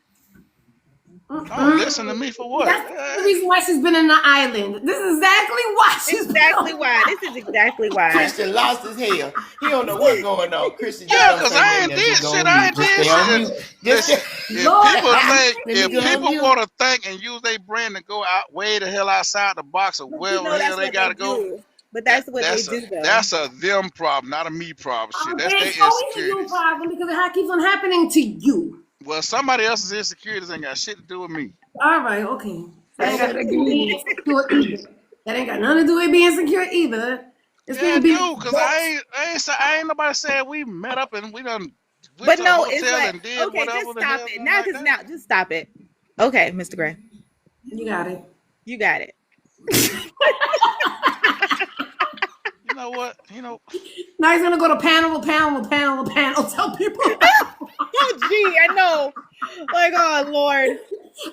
don't listen to me for what? That's the reason why she's been in the island. This is exactly why she's been Exactly on. why. This is exactly why. Christian lost his hell. He don't know what's going on. Christian just Yeah, don't cause say I nothing ain't else. did Just go shit. on I mute. ain't Just did stay on shit. mute. Just Listen, if Lord, people think, let me if go on people mute. want to think and use their brain to go out way the hell outside the box of But you wherever know the hell that's they what they gotta go, do. But that's what they do though. that's a them problem, not a me problem. Shit, that's their it's always a you insecurities. problem because it keeps on happening to you. Well, somebody else's insecurities ain't got shit to do with me. All right, okay. That Say ain't got that nothing to do with being again. insecure either. That ain't got nothing to do with being insecure either. It's Yeah, people being dude, cause adults. I ain't nobody said we met up and we done went But to the no, it's hotel like, and did okay, whatever just the stop hell, it. nothing like that. Just stop it. Okay, Mr. Gray. You got it. You got it. You know what? Now he's gonna go to panel to panel to panel to panel. Tell people Oh gee, I know. Like, oh Lord.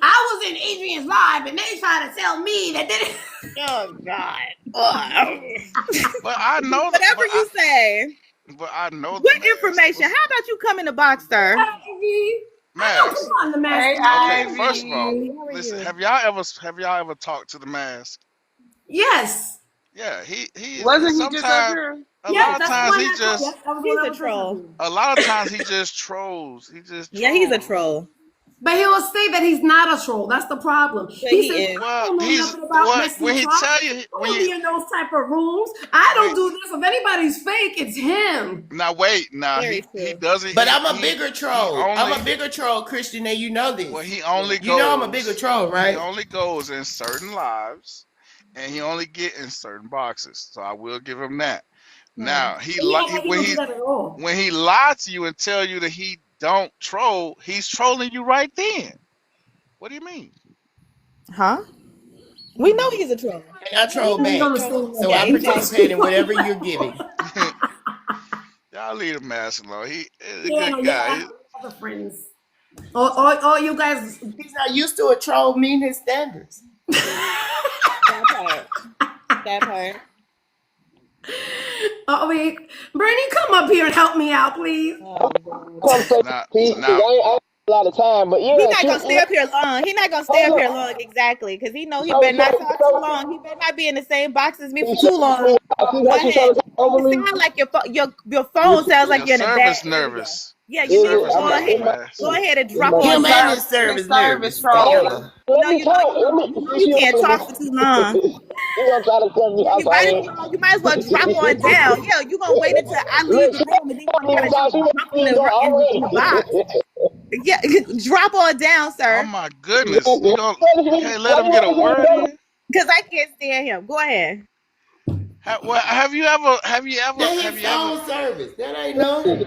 I was in Adrian's live and they tried to tell me that they didn't. Oh God. Ugh. But I know, Whatever you say. but I know the What mask. information? How about you come in the box, sir? Ivy. I know come Mask. on the mask. Hey, Come Okay, on. first of all, Ivy. How are listen. you? Have y'all ever talked to the mask? Yes. Yeah, he is. Wasn't he just up Sometimes, here? a Yep, lot of that's the times one he that told. just, Yep, that was the one He's I a was just troll. talking. a lot of times he just trolls. He just Yeah, he's a trolls. troll. But he will say that he's not a troll. That's the problem. But He he says, is. I Well, don't know he's nothing about what messy when he talk. tell you I when don't you be in those type of rooms. I when don't do this. If anybody's fake, it's him. now wait now Very he true. doesn't But I'm a bigger he troll. I'm a only bigger troll, Christian, and you know well this. he only You know I'm a bigger goes troll, he right? only goes in certain lives and he only get in certain boxes. So I will give him that. Hmm. Now he, He li- act he like he don't do that at all. when he lied to you and tell you that he don't troll, he's trolling you right then. What do you mean? Huh? We know he's a troll. And I We troll know He's he's on a the back. troll. same So level. Yeah, I exactly. participate in whatever you're giving. Y'all leave the mask alone. He is a Yeah, no, good yeah, guy. I have other friends. All you guys. He's not used to a troll meeting his standards. That part. That part. Oh wait, Bernie, come up here and help me out, please. Oh god. Come say Now, peace, 'cause now, I ain't a lot of time, but He's yeah, not she, gonna stay up here long. He's not gonna stay up hold here up. long exactly because he know he So, better not so, talk too so, long. He better not be in the same box as me for see, too long. see Go how she ahead. trying to talk over It me? sounds like your You phone see, sounds like your you're in a bad service area. nervous. Yeah, Your you is need to it? service I'm go not, nervous, it's ahead. my, man. Go ahead and it's drop my, on Him and down. his His service service nervous hold together. trolling. on. You Let know me you know talk. you know you know you See, can't talk for too long. you gonna try to cut me Yeah, off you might as already. well drop on down. Yeah, you gonna wait until I leave Look, the she room and then you want to ain't try even to talk. She jump ain't even go in the already. box. Yeah, drop on down, Oh sir. my Yeah, goodness, you can't let why him you get a want me to word brother? in. Because I can't stand him. Go ahead. Well, That have his you ever, phone service. That ain't no.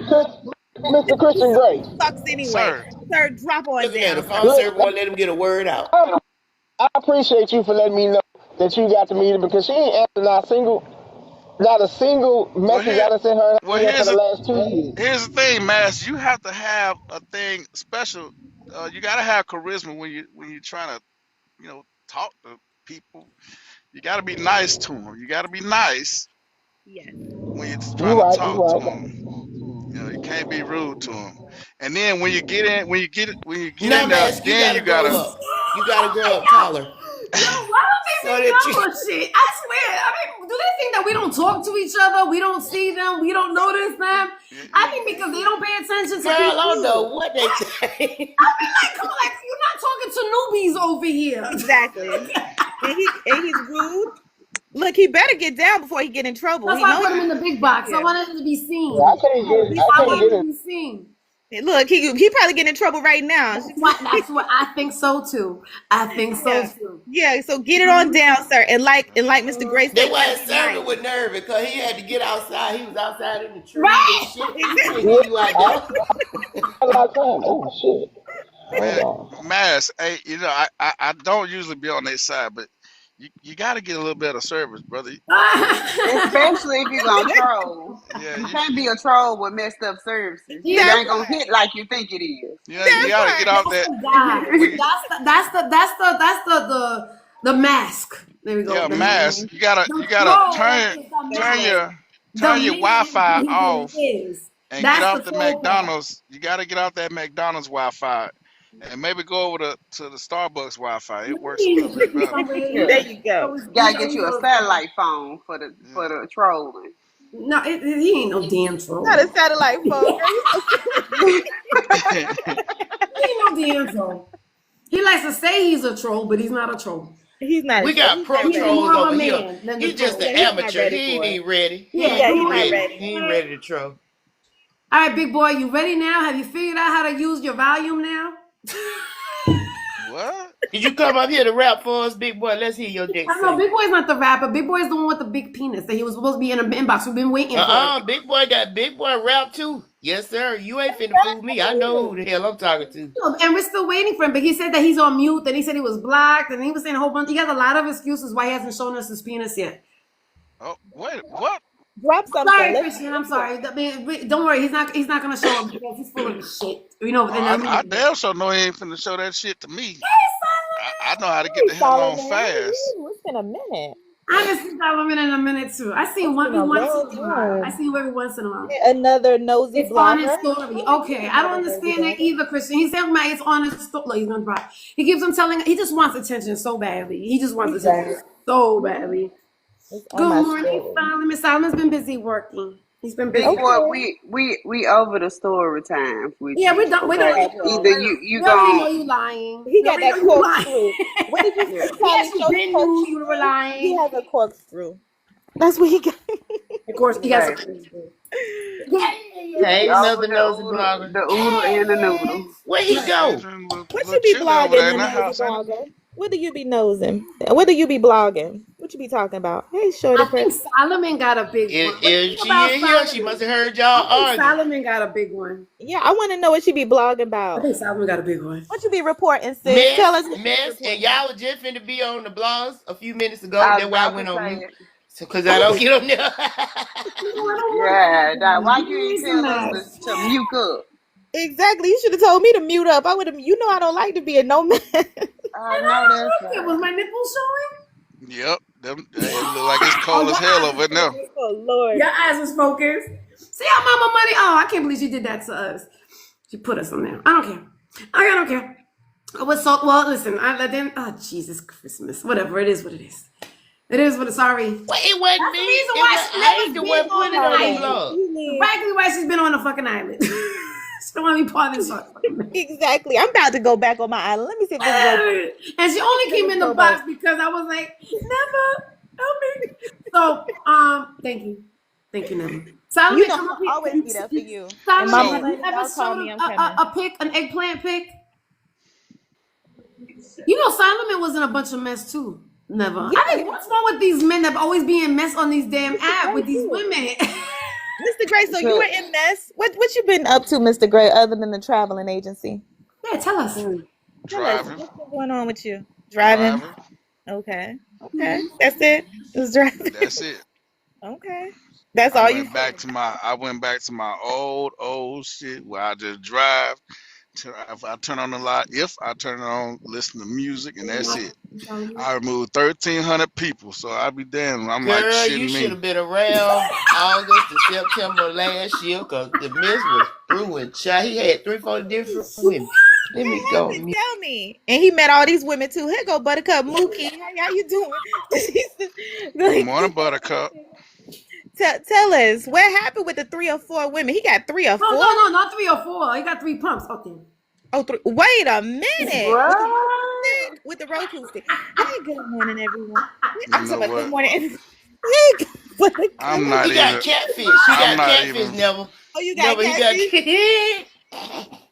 Mr. He Christian Gray. sucks anyway. sir? Sir, drop on Looking at the down, phone sir. Look, service won't let him get a word out. I appreciate you for letting me know that you got the meeting because she ain't answered not a single Well, message I done sent her well, for the last 2 years. here's the thing, Mass. You have to have a thing special. You gotta have charisma when you're trying to talk to people. You gotta be nice to them. You gotta be nice Yes. when you're You trying to right, you talk to right. them. You can't be rude to them. And then when you get in, when you get No, in there, Mask, you then gotta you grow gotta. up. You gotta grow up taller. Yo, why don't they So think that you y'all bullshit? I swear. I mean, do they think that we don't talk to each other? We don't see them? We don't notice them? You, I you, think because they don't pay attention to girl, I don't know people. what they think. I mean, like, come on, like, you're not talking to newbies over here. Exactly. And he's rude. Look, he better get down before he get in trouble. That's He why I know put he. him in the big box. I Yeah. wanted him to be Yeah, I seen. can't get He's I I can't want get him seen. to in. be seen. Look, he probably get in trouble right now. That's what I think so too. I think so Yeah. too. Yeah. So get it on down, sir. And like Mr. Gray That's said, why try to his be servant nice. was nervous because he had to get outside. He was outside in the trees and Right? shit. He can't Exactly. Yeah, hear you out I there. got a lot of time. Oh shit. Hold man, on. Mass. Hey, I don't usually be on their side, but you got to get a little bit of service, brother. Especially if you're gonna troll. Yeah, You can't be a troll with messed up services. It Yeah. That ain't gonna hit like you think it is. you that got to get part. off that. Also, guys, When you, that's the mask. There we go. yeah, The mask. Mass. Hmm. You The gotta troll is the That's turn mask. right. your The turn your man is Wi-Fi who he really off is. and get That's the off the troll part. McDonald's. You got to get off that McDonald's Wi-Fi and maybe go over to the Starbucks Wi-Fi. It works a He little needs to bit be better. somewhere. There you go. He's Gotta get always you a goes there. satellite phone for Yeah. the trolling. No, he ain't no damn Not troll. a satellite phone, girl. He ain't no damn troll. He likes to say he's a troll, but he's not a troll. He's not a We troll. got He's pro not He's ready. trolls more of over a here. man than the He's just troll. an Yeah, he's not amateur. ready He ain't for it. even ready. Yeah, Yeah, come he's on. not Ready. ready. He ain't ready to troll. All right, big boy, you ready now? Have you figured out how to use your volume now? What? Did you come up here to rap for us, big boy? Let's hear your dick I know say. Big Boy's not the rapper. Big Boy's the one with the big penis that he was supposed to be in the inbox. We've been waiting for it. Big boy got big boy rap too. Yes, sir. You ain't finna fool me. I know who the hell I'm talking to. And we're still waiting for him. But he said that he's on mute. Then he said he was blocked. And he was saying a whole bunch. He has a lot of excuses why he hasn't shown us his penis yet. Oh, wait, what? Drop something. Sorry, Let's Christian. I'm sorry. I mean, don't worry. He's not gonna show up because he's full of his shit. Oh, And I I mean, damn sure know he ain't finna show that shit to me. I know how to get Hey, the hell on Solomon. fast. It's been a minute. I just see Solomon in a minute too. I see him It's been a once in long a while. I time. see him every once in a while. Another nosy It's on his blogger. story. Okay, I don't Another nosy understand that blogger. either, Christian. He's saying my it's on his story. Look, he's gonna drop. He keeps on telling. He just wants attention so badly. He just wants He does. attention so badly. It's on Good my morning, story. Solomon. Solomon's been busy working. He's been Big busy. boy, Okay. we over the story time with Yeah, you. we don't. We don't. Okay, Okay. either you We already know gon' you lying. He We got already know that you lying. corkscrew. What did you yeah. say, He Callie? actually Show been knew you were corkscrew. He lying. has a corkscrew. That's what he got. Of course, he has a. Exactly. Yeah. We Hey, over another nosy blogger. the oodle and the noodle. Where he go? Adrian What you look be chilly over blogging, there in you the nosy house, ain't it? blogger? What do you be nosing? What do you be blogging? What you be talking about? Hey, Shorty I think Press. Solomon got a big one. What do you If think she about in here, she must Solomon? have heard I y'all think arguing. Solomon got a big one. Yeah, I want to know what you be blogging I about. think Solomon got a big one. What you be reporting, sis? Tell Mess, us what you be mess, and reporting. y'all was just finna be on the blogs a few minutes ago. I was That's why I about went to on say mute. it. So, cause I don't get on there. No, I don't want Yeah, that, to. why Give you ain't me some tell us mess. to mute up? Exactly. You should have told me to mute up. I would have. You know, I don't like to be a no man. I And know I that's looked at right. was my nipples Yep. Them, it look like it's showing? Oh, cold as your hell eyes over was there. focused. Oh Lord. Your eyes was focused. See how Mama Money? Oh, I can't believe she did that to us. She put us on there. I don't care. I don't care. I was so well. Listen, I didn't. Oh Jesus Christmas. Whatever. It is what it is. It is what it's. Sorry. That's Well, it wasn't the me. reason It why was she I ain't never the been one on putting the it on the Friday. island. blog. You need Practically why she's been on the fucking island. She don't want to be part of this fucking. exactly. I'm about to go back on my island. Let me see if this rope. And she only came in the Rowboat. box because I was like, never help me. So, thank you, Never. You Solomon, know come up I'll here. always be there for you. And Solomon, Mama have So, you Money, ever y'all call showed me. I'm a, coming. a pic, an eggplant pic? You know, Solomon was in a bunch of mess too. Never. I Yes, think what's wrong with these men that always be in mess on these damn Mr. app Gray with these too. women? Mr. Gray, so you were Cause, in mess. What you been up to, Mr. Gray, other than the traveling agency? Yeah, tell us. mm, Tell us driving, what's been going on with you. Driving. driving. Okay. Okay. That's it. Just driving. That's it. Okay. That's all you said. I went back to my old shit where I just drive. If I turn on the light, if I turn it on, listen to music, and that's it. I removed 1,300 people, so I be damned. I'm like Girl, you shitting should me. have been around August to September last year because the mess was through and child. He had 3, 4 different women. Let me What go. happened? Tell me. And he met all these women too. Here go Buttercup Mookie. How you doing? Good Like, morning, Buttercup. tell us what happened with the 3 or 4 women. He got 3 or 4. No, not 3 or 4. He got 3 pumps. Okay. Oh, three. Wait a minute. With the Roku what? stick? With the Roku stick. Hey, good morning, everyone. You I'm talking know about good what? morning, everyone. Hey, I'm Buttercup. not He got even. catfish. He I'm got not catfish, even. never. Oh, you got Never, he got catfish?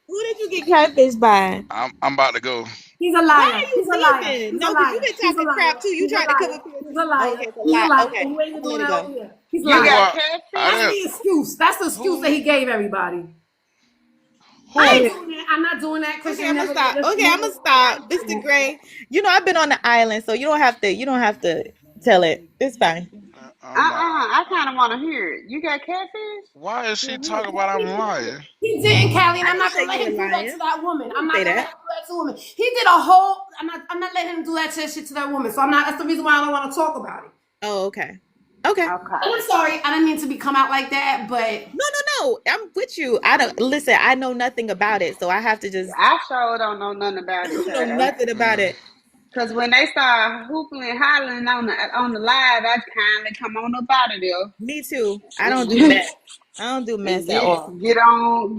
Who did you get catfish by? I'm about to go. He's a Why liar. are you He's a liar. leaving? He's a No, because you've liar. been He's a talking liar. crap too. You He's a tried to come liar. up here. He's a Oh, liar. okay, it's a He's a lie. liar. Okay, And you ain't even I'm doing gonna that go. over here. He's You Who lying. got are? I That's catfish? didn't. the excuse. That's the excuse that Who? he gave everybody. I ain't Who? Okay, doing that. I'm not doing that. okay, Christian I'm gonna never. stop. Okay, I'm gonna stop, Mr. Gray. You know I've been on the island, so you don't have to. You don't have to tell it. It's fine. I'm not. I kind of want to hear it. You got catfish? Why is she No, talking about I'm lying? He didn't, Callie, and I I'm didn't not gonna say let you were him do that to lying. that I woman. I'm didn't not say gonna let that. him do that to a woman. He did a whole. I'm not letting him do that shit to that woman. So I'm not. That's the reason why I don't want to talk about it. Oh, okay. Okay. And Okay. I'm sorry. I didn't mean to be come out like that, but No, no, no. I'm with you. I don't listen. I know nothing about it, so I have to just I sure don't know nothing about it, know child. nothing about Mm. it. Cause when they start hooping and hollering on the live, I kindly come on up out of Me too. I don't do there mess. I don't do and mess at all.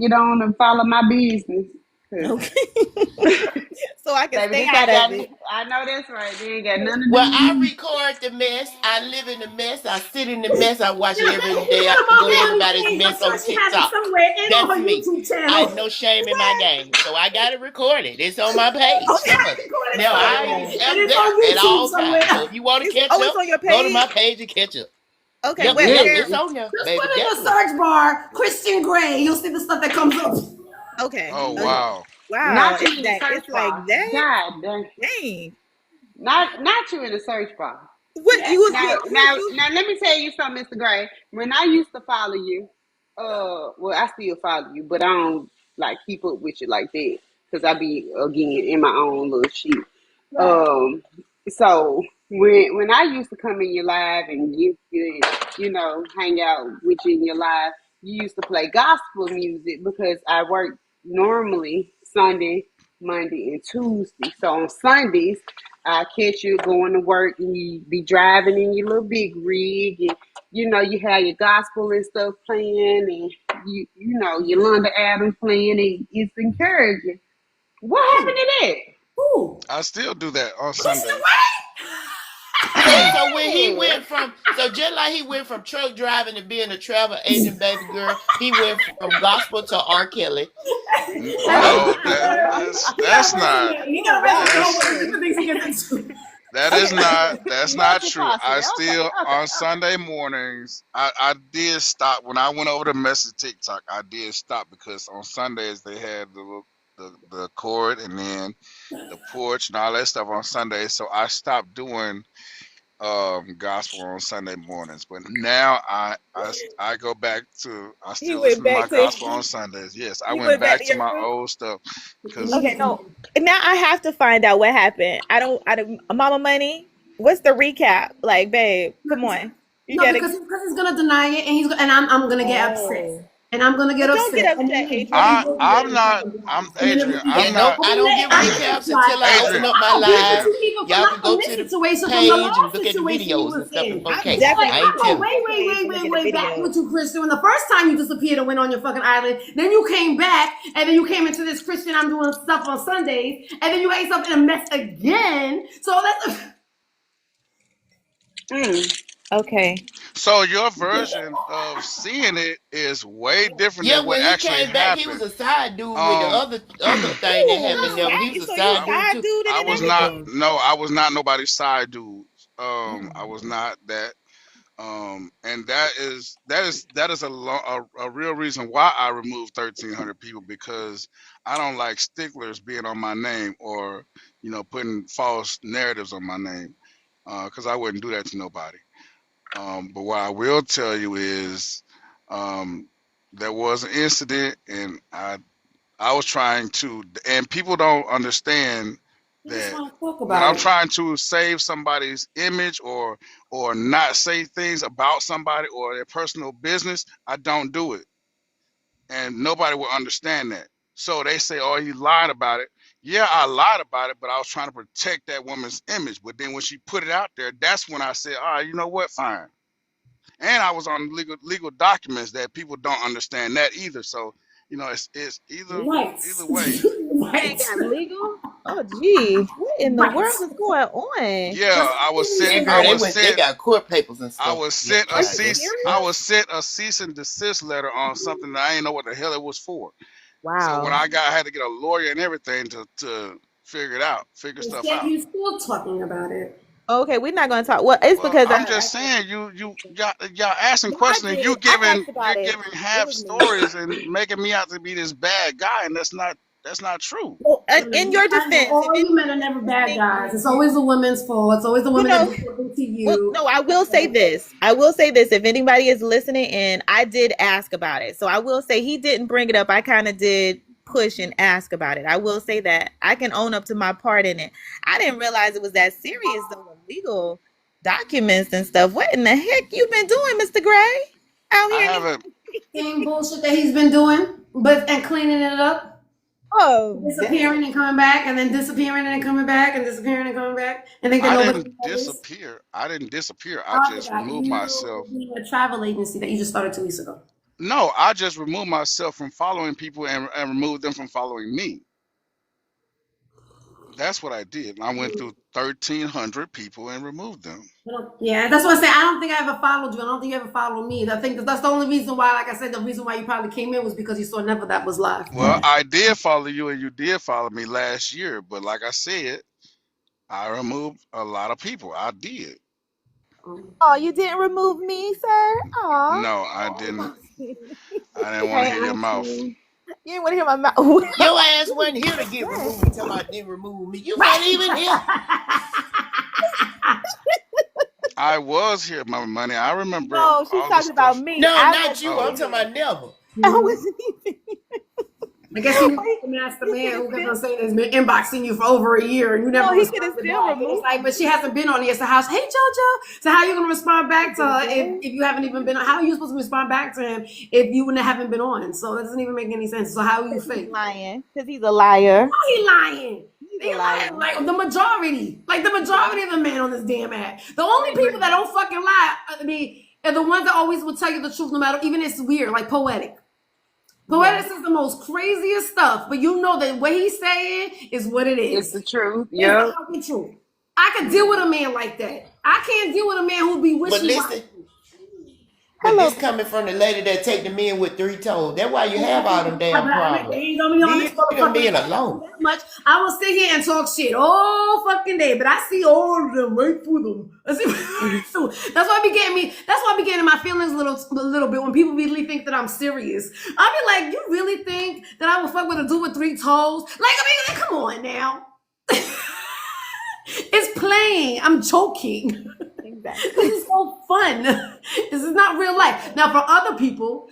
get on and follow my business. 'Cause Okay. So I can baby, stay this out ain't of got. it. I know that's right. They ain't got nothing to do Well, with I me. record the mess. I live in the mess. I sit in the mess. I watch you it know, every you day. put I him on go to here on his everybody's page. I'm mess sure on she has it TikTok. somewhere and on That's her me. YouTube I channel. no shame in my What? game. So I got it recorded. It's on my page. Okay, Some I of it. record it Now I somewhere, Okay. and am it's there on at YouTube all times. So somewhere. if you want to It's catch oh, it's up, on your go to page. my page and catch up. Okay, Yep, where yep, where? it's Really? on there, Just baby. put in the Definitely. search bar Christian Grey. You'll see the stuff that comes up. Okay, Oh okay. wow. Wow, Not you it's in the that. It's search like bar. that. God dang. Dang. Not you in the search bar. What you was Now, what? Who now, you? now, let me tell you something, Mr. Gray. When I used to follow you, well, I still follow you, but I don't like keep up with you like that because I be again in my own little shit. Um, so when I used to come in your live and you know, hang out with you in your live, you used to play gospel music because I work normally Sunday. Monday and Tuesday. So on Sundays, I catch you going to work and you be driving in your little big rig and you have your gospel and stuff playing and Yolanda Adams playing and it's encouraging. What happened to that? Ooh. I still do that on Listen Sundays. And so when he Hey. went from, so just like he went from truck driving to being a travel agent, baby girl, he went from gospel to R. Kelly. No, that's not. He got arrested for That's one of the different things he gets into. that's not true. I Reciprocity. still Okay. on Sunday mornings. I did stop when I went over to message TikTok. I did stop because on Sundays they had the court and then the porch and all that stuff on Sundays. So I stopped doing gospel on Sunday mornings. But now I go back to I He still went listen to my back to gospel on Sundays. Yes, I he went went back back to to your my roots. old stuff because Okay, no. Now I have to find out what happened. I don't Mama Money. What's the recap? Like, babe, come on. You No, gotta. because he's gonna deny it, and I'm gonna get upset, Oh. and I'm gonna get But don't get upset, and then upset, we Adrian. both I'm get not. I'm and then Adrian. it'll be I'm Yeah, good. not nope. I don't give I'm recaps until I open Adrian. up my these are live. two people Y'all not can from go this to the situation, from the page and last look at the situation he videos was and stuff in. before I'm case. So like, I definitely ain't I'm gonna going go telling. to the page and look at the way back with video. you, Christian. When the first time you disappeared and went on your fucking island, then you came back, and then you came into this Christian. I'm doing stuff on Sundays, and then you ate something a mess again. So that's Mm. Okay. So your version of seeing it is way different Yeah, than what when he actually came back, he was happened. a side dude with the Um, other thing that happened Ooh, there. When he was a so you side I, dude side too. dude I and was not. everything. No, I was not nobody's side dude. I was not that. And that is a real reason why I removed 1,300 people because I don't like sticklers being on my name or putting false narratives on my name because I wouldn't do that to nobody. But what I will tell you is um, there was an incident, and I was trying to, and people don't understand you just that want to talk when about I'm it. trying to save somebody's image or not say things about somebody or their personal business, I don't do it, and nobody will understand that. So they say, "Oh, he lied about it." Yeah, I lied about it, but I was trying to protect that woman's image. But then when she put it out there, that's when I said, "Ah, you know what? Fine." And I was on legal documents that people don't understand that either. So it's Right, either way. Man right, got legal. Oh gee, what in the right. world is going on? Yeah, But I was sent. Yeah, I girl, was they sent. got court papers and I stuff was sent a Are you behind cease. this. I serious? was sent a cease and desist letter on something that I didn't know what the hell it was for. So when Wow. I had to get a lawyer and everything to figure it out, figure it's stuff yet out. you still talking about it. Okay, we're not gonna talk. Well, it's Well, because I'm I just saying y'all asking no, I questions and did. I asked you're about it. giving It half was me. stories and making me out to be this bad guy, and that's not true. Well, in your I know defense, if all you men are anybody's never bad listening, guys. It's always the women's fault. It's always the well, women that no, do something to well, you. no, I will say this. I will say this. If anybody is listening, and I did ask about it, so I will say he didn't bring it up. I kind of did push and ask about it. I will say that I can own up to my part in it. I didn't realize it was that serious though. The legal documents and stuff. What in the heck you been doing, Mr. Gray? Out I here in haven't. these. Same bullshit that he's been doing, but and cleaning it up, Oh, dang. disappearing and coming back, and then disappearing and then coming back, and disappearing and coming back, and think that I nobody didn't knows. disappear. I didn't disappear. I Oh, I just forgot removed you myself. being a travel agency that you just started 2 weeks ago. No, I just removed myself from following people and removed them from following me. That's what I did. I went through 1,300 people and removed them. Yeah, that's what I say. I don't think I ever followed you. I don't think you ever followed me. I think that's the only reason why, like I said, the reason why you probably came in was because you saw Never That Was Live. Well, I did follow you and you did follow me last year, but like I said, I removed a lot of people. I did. Oh, you didn't remove me, sir? Aw. No, I didn't. You I didn't want to Hey, hear your mouth. Auntie. didn't want to hear my mouth. What Your ass wasn't here to was get that? removed. Talking about didn't remove me. You weren't even here. I was here, my money. I remember No, she's all the talking about stuff. me. No, I not wasn't you. Oh, I'm talking here. about never. I wasn't even. I guess he was the master man who kept on saying has been inboxing you for over a year and you never he could have responded still back. And it's removed. like, but she hasn't been on the house. Hey JoJo. So how are you gonna respond back to her if you haven't even been on? How are you supposed to respond back to him if you haven't been on? So that doesn't even make any sense. So how are you He's fake? lying because he's a liar. Why he lying? He's a They lying liar. like the majority of the men on this damn app. The only people that don't fucking lie, I mean, are the ones that always will tell you the truth, no matter even if it's weird, like Poetic. Poetic is the most craziest stuff, but you know that what he's saying is what it is. It's the truth. It's the Yep. fucking truth. I could deal with a man like that. I can't deal with a man who be But wishing. listen, but this coming from the lady that take the men with 3 toes. That's why you have all them damn problems. They ain't gonna be on this Leave them men motherfucker alone. that much. I will sit here and talk shit all fucking day, but I see all of them right through them. I see right through. That's why I be getting me. That's why I be getting my feelings a little bit when people really think that I'm serious. I be like, you really think that I would fuck with a dude with 3 toes? Like, I mean, come on now. It's playing. I'm joking. Exactly. This is so fun. This is not real life. Now, for other people,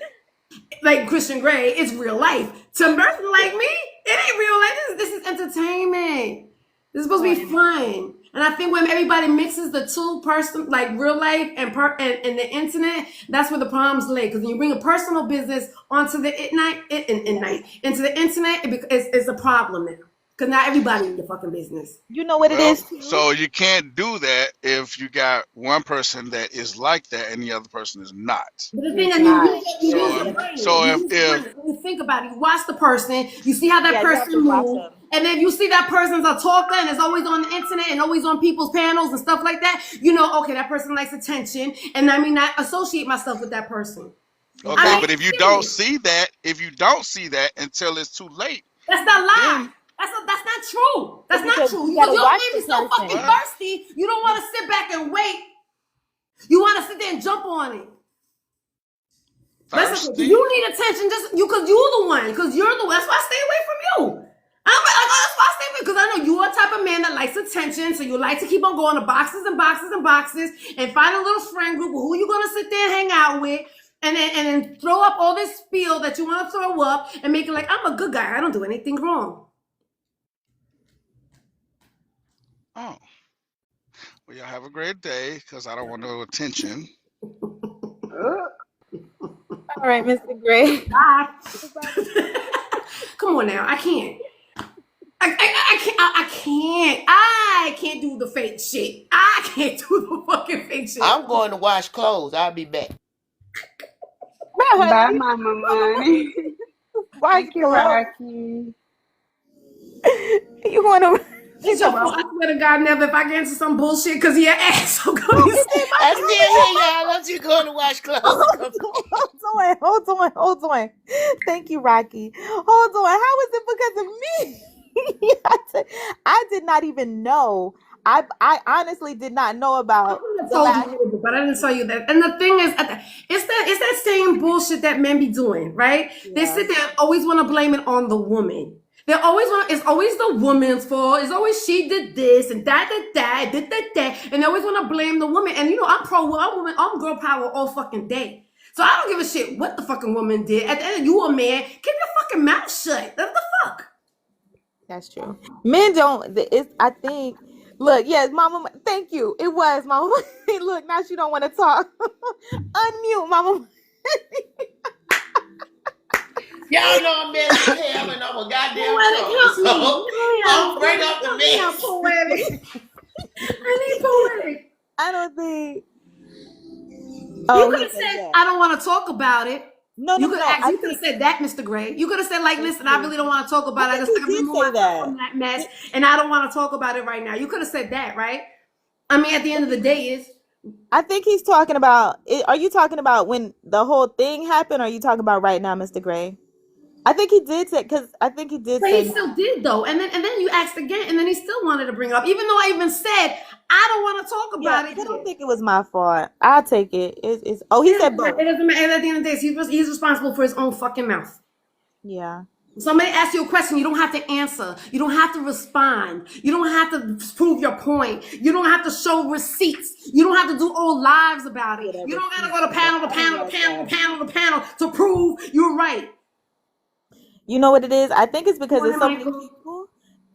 like Christian Grey, it's real life. To a person like me, it ain't real life. This is entertainment. This is supposed to be fun. And I think when everybody mixes the two person, like real life and the internet, that's where the problems lay. Because when you bring a personal business onto the into the internet, it's a problem now. Because not everybody in your fucking business. You know what it Well, is? so you can't do that if you got one person that is like that and the other person is not. But the thing It's is, not. you So use if your brain. so You if use your if brain. When you think about it, you watch the person, you see how that Yeah, you have person to watch moves, them. and then if you see that person's a talker and is always on the internet and always on people's panels and stuff like that, you know, okay, that person likes attention, and I mean, not associate myself with that person. okay, I but mean, if you don't see that until it's too late, that's not lie. then That's not true. That's not Because true. you Because gotta your watch man the be so person. fucking what? thirsty, you don't want to sit back and wait. You want to sit there and jump on it. That's okay. Thirsty? You need attention, just you, because you're the one. Because you're the one. That's why I stay away from you. That's why I stay away, because I know you're a type of man that likes attention. So you like to keep on going to boxes and boxes and boxes and find a little friend group of who you're gonna sit there and hang out with, and then throw up all this spiel that you want to throw up and make it like I'm a good guy. I don't do anything wrong. Oh, well, y'all have a great day because I don't want no attention. All right, Mr. Gray. Bye. Come on now, I can't. I can't do the fake shit. I can't do the fucking fake shit. I'm going to wash clothes. I'll be back. Bye, Mama Money. Thank you, Rocky. You want to? Hey, Joe, I swear to God, never if I get into some bullshit because he an ass, I'm gonna be I still hear y'all. I'm just going to wash clothes. Hold on. Thank you, Rocky. Hold on. How is it because of me? I did not even know. I honestly did not know about I told you a little bit, but I didn't tell you that. And the thing is, it's that same bullshit that men be doing, right? Yeah. They sit there and always want to blame it on the woman. They always want, it's always the woman's fault. It's always she did this and that, and they always want to blame the woman. And you know, I'm woman, I'm girl power all fucking day. So I don't give a shit what the fucking woman did. At the end, you a man, keep your fucking mouth shut. What the fuck? That's true. Men don't. I think. Look, yes, Mama. Thank you. It was Mama. Look, now she don't want to talk. Unmute, Mama. Y'all know I'm mad as hell and I'm a goddamn troll. So I'll bring up the mess. Poetic. I need poetic. I don't think. You could have said, I don't want to talk about it. No, you could have said that, Mr. Gray. You could have said, like, listen, I really don't want to talk about it. I just think I'm removing myself from that mess, and I don't want to talk about it right now. You could have said that, right? I mean, at the end of the day, I think he's talking about. Are you talking about when the whole thing happened? Or are you talking about right now, Mr. Gray? I think he did say, because I think he did. But he still did though, and then you asked again, and then he still wanted to bring it up, even though I even said I don't want to talk about it. I don't think it was my fault. I'll take it. It's he said both. It doesn't matter. At the end of the day, he's responsible for his own fucking mouth. Yeah. Somebody asks you a question, you don't have to answer. You don't have to respond. You don't have to prove your point. You don't have to show receipts. You don't have to do all lives about it. You don't got to go to panel to panel to prove you're right. You know what it is? I think it's because Morning, there's so many Michael. people.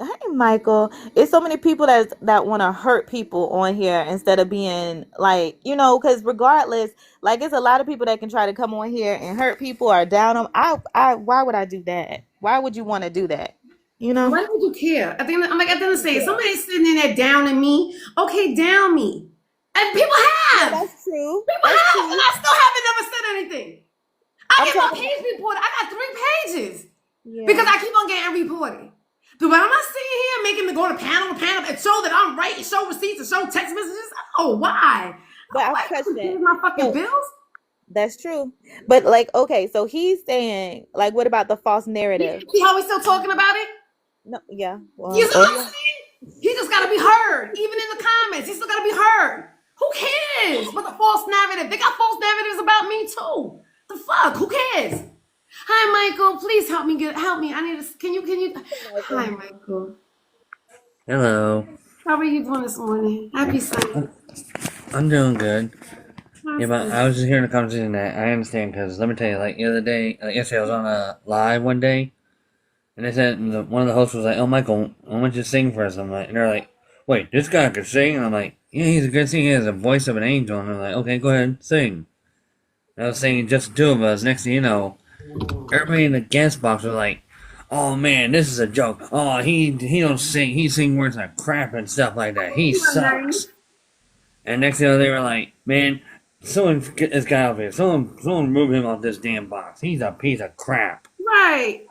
Hey, Michael. It's so many people that want to hurt people on here instead of being like, because regardless, like it's a lot of people that can try to come on here and hurt people or down them. Why would I do that? Why would you want to do that? You know? Why would you care? I'm like, at the end of the day, if somebody's sitting in there downing me, okay, down me. And people Yeah, have. that's true. People That's have, and true. I still haven't never said anything. I I'm get my talking about, page reported. I got 3 pages because yeah. I keep on getting reported. But when I'm not sitting here making me go to panel and show that I'm right and show receipts and show text messages. Oh, why? But Oh, I'll why? touch Pay that. my fucking So bills? that's true. But like, okay, so he's saying, like, what about the false narrative? See how we still talking about it? No, yeah. You Well, see what I'm saying? He just got to be heard. Even in the comments, he still got to be heard. Who cares? But the false narrative. They got false narratives about me too. The fuck? Who cares? Hi, Michael. Please help me. I need to. Can you? Hi, Michael. Hello. How are you doing this morning? Happy Sunday. I'm doing good. Yeah, That's but good. I was just hearing the conversation that I understand because let me tell you, like the other day, yesterday I was on a live one day, and they said one of the hosts was like, "Oh, Michael, why don't you sing for us?" I'm like, and they're like, "Wait, this guy could sing?" And I'm like, "Yeah, he's a good singer. He has a voice of an angel." And I'm like, "Okay, go ahead, sing." And I was singing just the two of us. Next thing you know, everybody in the guest box was like, "Oh man, this is a joke. Oh, he don't sing. He sing words like crap and stuff like that. He You are nice. sucks." And next thing you know, they were like, "Man, someone get this guy off here. Someone move him off this damn box. He's a piece of crap." Right.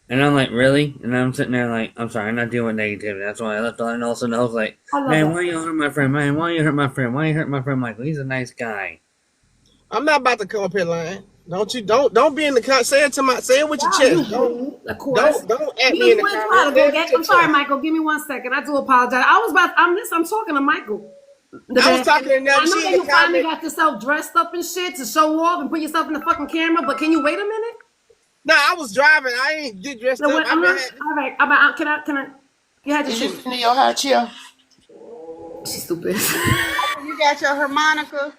And I'm like, "Really?" And I'm sitting there like, "I'm sorry, I'm not dealing with negativity." That's why I left. And all of a sudden, the host like, I love "Man, that. why you hurt my friend? Man, why you hurt my friend? Why you hurt my friend Michael? He's a nice guy." I'm not about to come up here lying. Don't be in the say it with your Wow, chest. you rude, of course. Don't at me You in the went try comments. to Say go it with get. your I'm sorry, chest. Michael. Give me 1 second. I do apologize. I'm talking to Michael. I was talking to them. I know She that in the you finally comments. got yourself dressed up and shit to show off and put yourself in the fucking camera, but can you wait a minute? Nah, I was driving. I ain't get dressed No, up. wait, I've been. all right. Can I? You had your Is you choose. sitting in your high chair? She's stupid. You got your harmonica?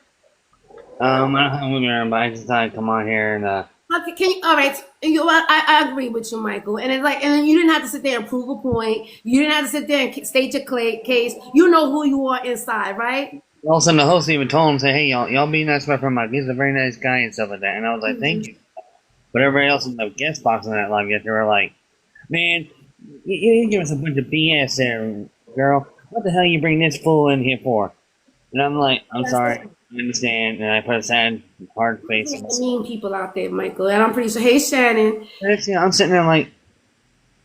I don't have a mirror, but I just thought I'd come on here and Okay, can you? All right, I agree with you, Michael. And it's like, and then you didn't have to sit there and prove a point. You didn't have to sit there and state your case. You know who you are inside, right? all of a sudden the host even told him, say, "Hey, y'all be nice to my friend Mike. He's a very nice guy and stuff like that." And I was like, "Thank you." But everybody else in the guest box on that live yesterday were like, "Man, you give us a bunch of BS there, girl. What the hell you bring this fool in here for?" And I'm like, "I'm sorry, I understand." And I put a sad, hard face on. There's mean people out there, Michael, and I'm pretty sure. Hey, Shannon. Next thing I'm sitting there like,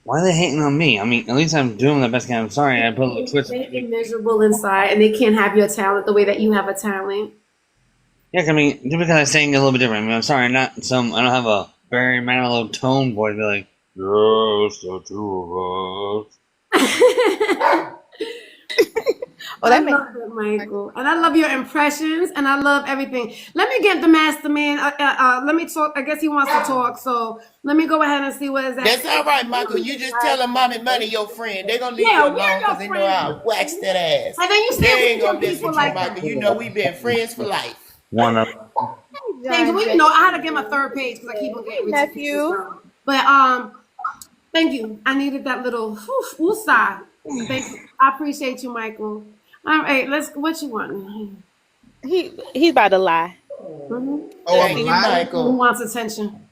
why are they hating on me? I mean, at least I'm doing the best I can. I'm sorry, I put a little twist. They're miserable inside, and they can't have your talent the way that you have a talent. Yeah, I mean, just because I sing a little bit different. I mean, I'm sorry, I don't have a very mellow tone voice. Be like, "Yes, the two of us." Oh, that I makes love it, Michael, and I love your impressions, and I love everything. Let me get the master man. Let me talk. I guess he wants to talk, so let me go ahead and see what is that. That's all right, Michael. You just tell them Mommy Money your friend. They're going to leave Yeah, you we're alone your because they know I'll wax that ass. And then you They say ain't going to mess people with you, like Michael. that. You know we've been friends for life. One of Thank you. Well, you know, I had to get my third page because I keep on getting nephew. But thank you. I needed that little woosah. Thank you. I appreciate you, Michael. All right, what you want? He's about to lie. Mm-hmm. Oh, Thank I'm you, lying. Who Michael. wants attention?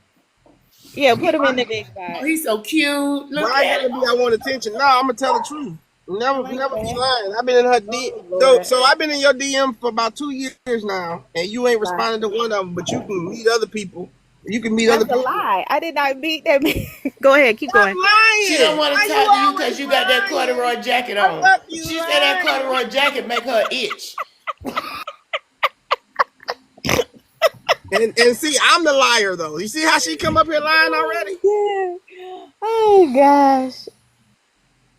Yeah, put him in the big Oh, box. he's so cute. Why Look I at gotta him. be? I want attention. No, I'm gonna tell the truth. Never be lying. I've been in her DM. Lord. So I've been in your DM for about 2 years now, and you ain't responded to one of them. But you can meet other people. You can meet other That's a people. lie. I did not meet that man. Go ahead, keep going. I'm lying. She don't want Why to talk to you always because you got that lying? corduroy jacket I on. love you She said that lying. corduroy jacket make her itch. And see, I'm the liar though. You see how she come up here lying already? Yeah. Oh gosh.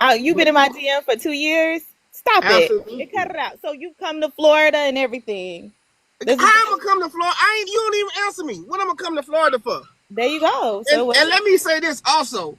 Oh, you've been in my DM for 2 years? Stop it. Absolutely. And cut it out. So you've come to Florida and everything. How I'm gonna come to Florida? You don't even answer me. What I'm gonna come to Florida for? There you go. And let me say this also.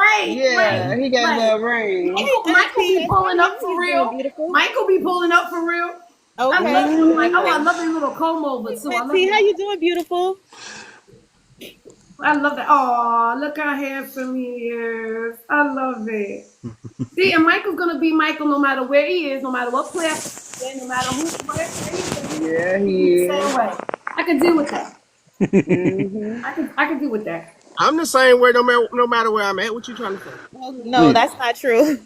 Yeah, he got a right. little ring. Hey, Michael be Auntie, that's pulling funny. up How for you doing, real. beautiful? Michael be pulling up for real. I love Okay. him. Like, oh, I Mhm. love his little comb over Hey, too. I love Auntie, his how you doing, beautiful? I love that. Oh, look how handsome he is. I love it. See, and Michael's gonna be Michael no matter where he is, no matter what player, no matter where he is. Yeah, He's gonna be he the is. same way. I can deal with that. Mm-hmm. I can deal with that. I'm the same way no matter where I'm at. What you trying to say? Well, no, Wait, that's not true. So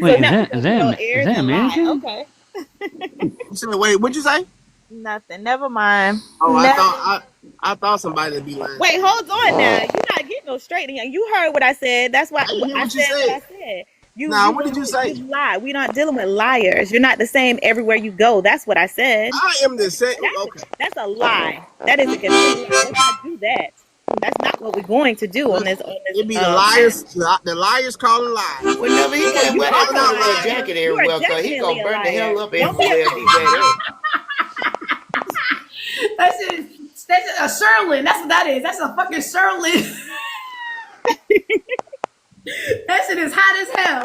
wait, now we're gonna put on is airs that a and lie. mannequin? Okay. You said, wait, what'd you say? Nothing. Never mind. Oh, Never. I thought somebody would be lying. Wait, hold on now. You're not getting no straight here. You heard what I said. That's why I didn't hear I what you said what said. I said. Nah, what did you say? You lie. We're not dealing with liars. You're not the same everywhere you go. That's what I said. I am the same. Okay. That's a lie. That is a complete lie. Let's not do that. That's not what we're going to do on this It be the liars, the liars calling lies. Whenever he can't You wear are that kind of little lying. jacket You are everywhere, cause he definitely gonna a burn the liar. hell up Don't be everywhere if he wear that. That's a Sherlin. That's what that is. That's a fucking Sherlin. That shit is hot as hell.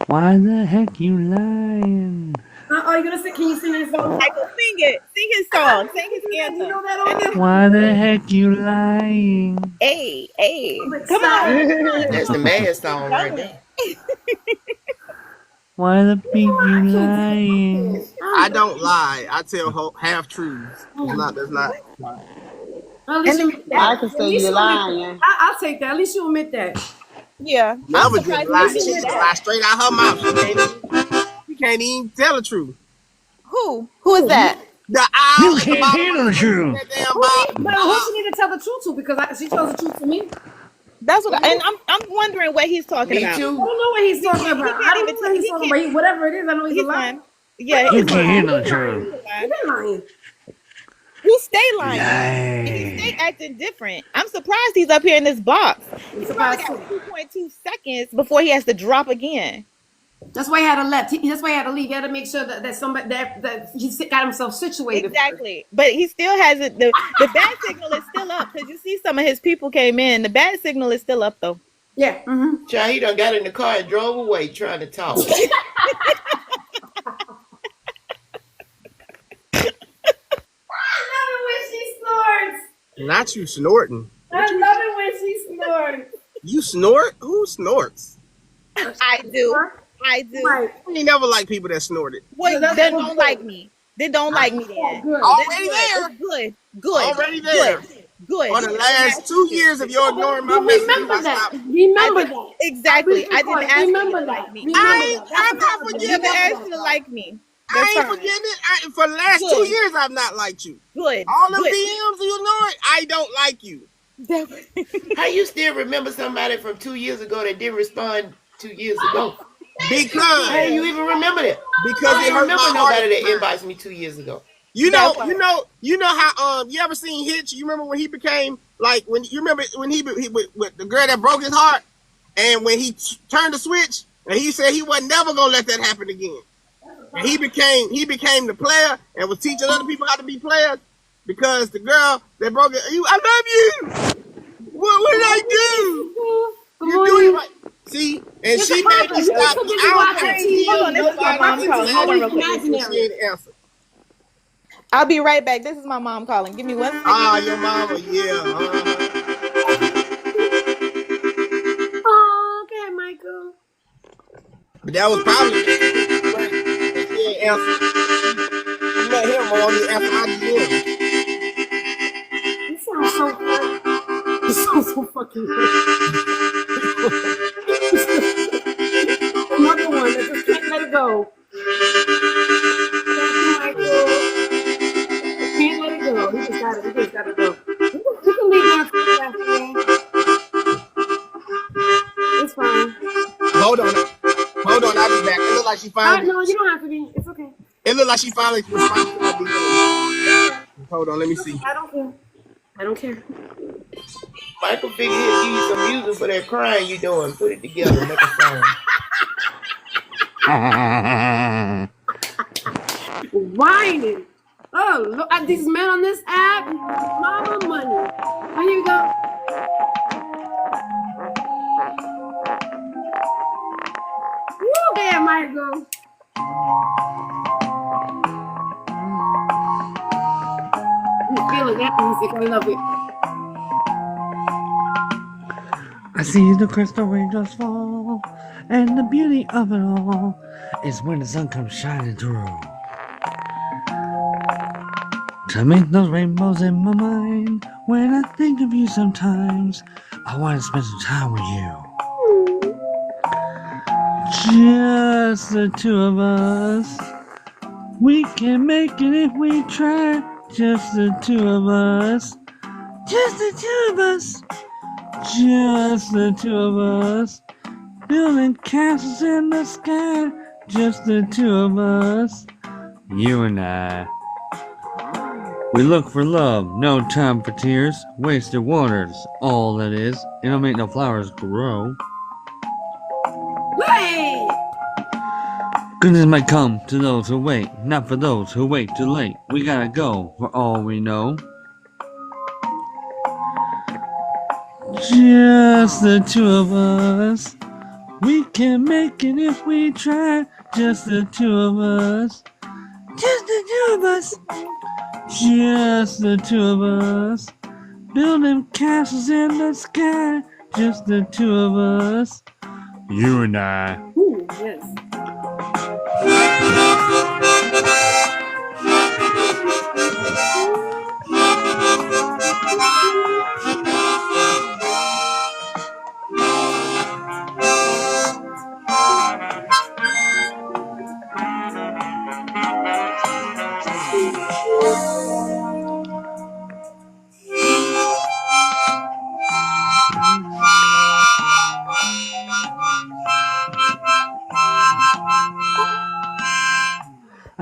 Why the heck you lying? Oh, you gonna sing? Can you sing this song? Michael, sing it. Sing his song. Sing his You anthem. know that on there? Why the heck you lying? Hey. But Come stop. on. That's the mad song right there. Why the beat I you can't take lying? it. I don't lie. I tell half truths. That's not. At least you admit I that. can At say least you're you admit that. lying. I'll take that. At least you admit that. Yeah. I'm Never just surprised you lie. didn't She do just lie that. straight out her mouth. She can't even tell the truth. Who? Who is that? The owl You at the can't bottom handle the of truth. that damn Who she need to tell the truth to? Because she tells the truth to me. That's what and I'm wondering what he's talking Me about. I too. don't know what he's talking about. I don't know what he's talking about. Whatever it is, I know he's a liar. lying. Yeah, I know You he's can't lying. handle the He's lying. truth. He's been lying. He stay lying. And he stay acting different. I'm surprised he's up here in this box. He probably got 2.2 seconds before he has to drop again. That's why he had to left. That's why he had to leave. He had to make sure that somebody that he got himself situated. Exactly. But he still has it. The bad signal is still up because you see some of his people came in. The bad signal is still up though. Yeah. Mm-hmm. Child, he done got in the car and drove away trying to talk. Not you snorting. I love it when she snorts. You snort? Who snorts? I do. Right. I ain't never like people that snorted. Well, then don't like me. Then don't like me then. Good. Already there. Good. Already there. Good. For the last 2 years of your ignoring my messages, Remember that. Remember that. Exactly. I didn't ask you to Remember like that. me. I'm not I forgetting never that. asked you to like me. I That's ain't fine. forgetting it. For the last 2 Good. years, I've not liked you. Good. All them Good. DMs, you know it. I don't like you. How you still remember somebody from 2 years ago that didn't respond 2 years ago? Because How do you even remember that? Because I it don't hurt remember my heart. nobody that inboxed me 2 years ago. You know how you ever seen Hitch? You remember when he became like when you remember when he with the girl that broke his heart, and when he turned the switch and he said he wasn't never gonna let that happen again. And he became the player and was teaching other people how to be players because the girl that broke it. I love you. What did I do? You're doing it right. See, and she made me stop. I don't care. Hold on, this is my mom calling. Hold on real quick. She ain't answer. I'll be right back. This is my mom calling. Give me 1 second. Ah, your mama, yeah. Oh, okay, Michael. But that was probably she ain't answer. She let him on the answer my DM. You sound so funny. You sound so fucking good. Another one that just can't let it go. Thank you, Michael. Can't let it go. He just gotta go. We can leave now till this afternoon. It's fine. Hold on, I'll be back. It look like she finally. No, you don't have to be. It's okay. It look like she finally responded to my DM. Hold on, let me see. I don't care. I don't care. Michael figured he'd give you some music for that crying you doing. Put it together, make a song. Whining. Oh, look at these men on this app. Mama money. Oh, here we go. Woo, there, Michael. I'm feeling that music. I love it. I see the crystal raindrops fall, and the beauty of it all is when the sun comes shining through to make those rainbows in my mind. When I think of you sometimes, I want to spend some time with you. Just the two of us. We can make it if we try. Just the two of us. Just the two of us. Just the two of us. Building castles in the sky. Just the two of us. You and I. We look for love, no time for tears. Wasted waters, all that is. It don't make no flowers grow. Hey! Goodness might come to those who wait, not for those who wait too late. We gotta go for all we know. Just the two of us. We can make it if we try. Just the two of us. Just the two of us. Just the two of us. Building castles in the sky. Just the two of us. You and I. Ooh, yes.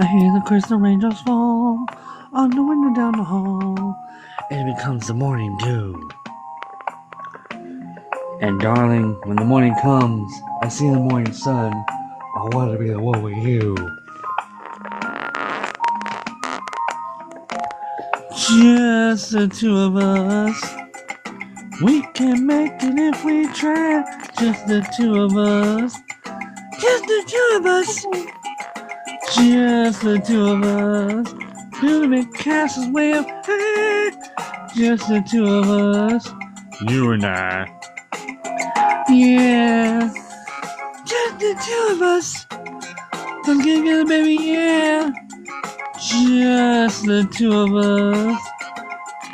I hear the crystal raindrops fall on the window down the hall. It becomes the morning dew. And darling, when the morning comes, I see the morning sun. I want to be the one with you. Just the two of us. We can make it if we try. Just the two of us. Just the two of us. Just the two of us. Building big castles way up high. Just the two of us. You and I. Yeah. Just the two of us. Come get together, baby, yeah. Just the two of us.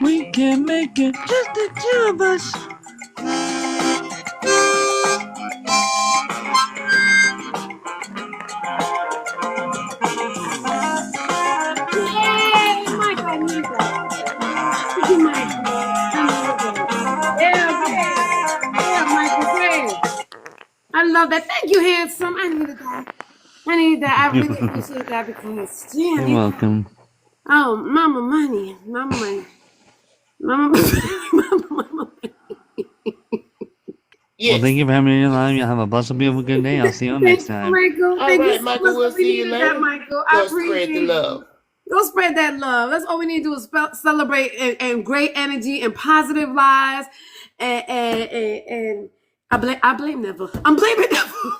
We can make it. Just the two of us. Yay! Mike, I need that. Thank you, Michael. Yeah, Michael, great. I love that. Thank you, handsome. I needed that. I need that. I really appreciate that because, damn, You're you. welcome. Oh, mama money. Mama money. Mama money. Mama money. Well, thank you for having me in line. You'll have a blessed, beautiful, good day. I'll see you next time. Michael. All Thank you right, so Michael, much we'll for see you needed that, later. Michael. I Go spread the appreciate love. you. Go spread that love. That's all we need to do is celebrate and great energy and positive lives. And I blame Neville. I'm blaming Neville.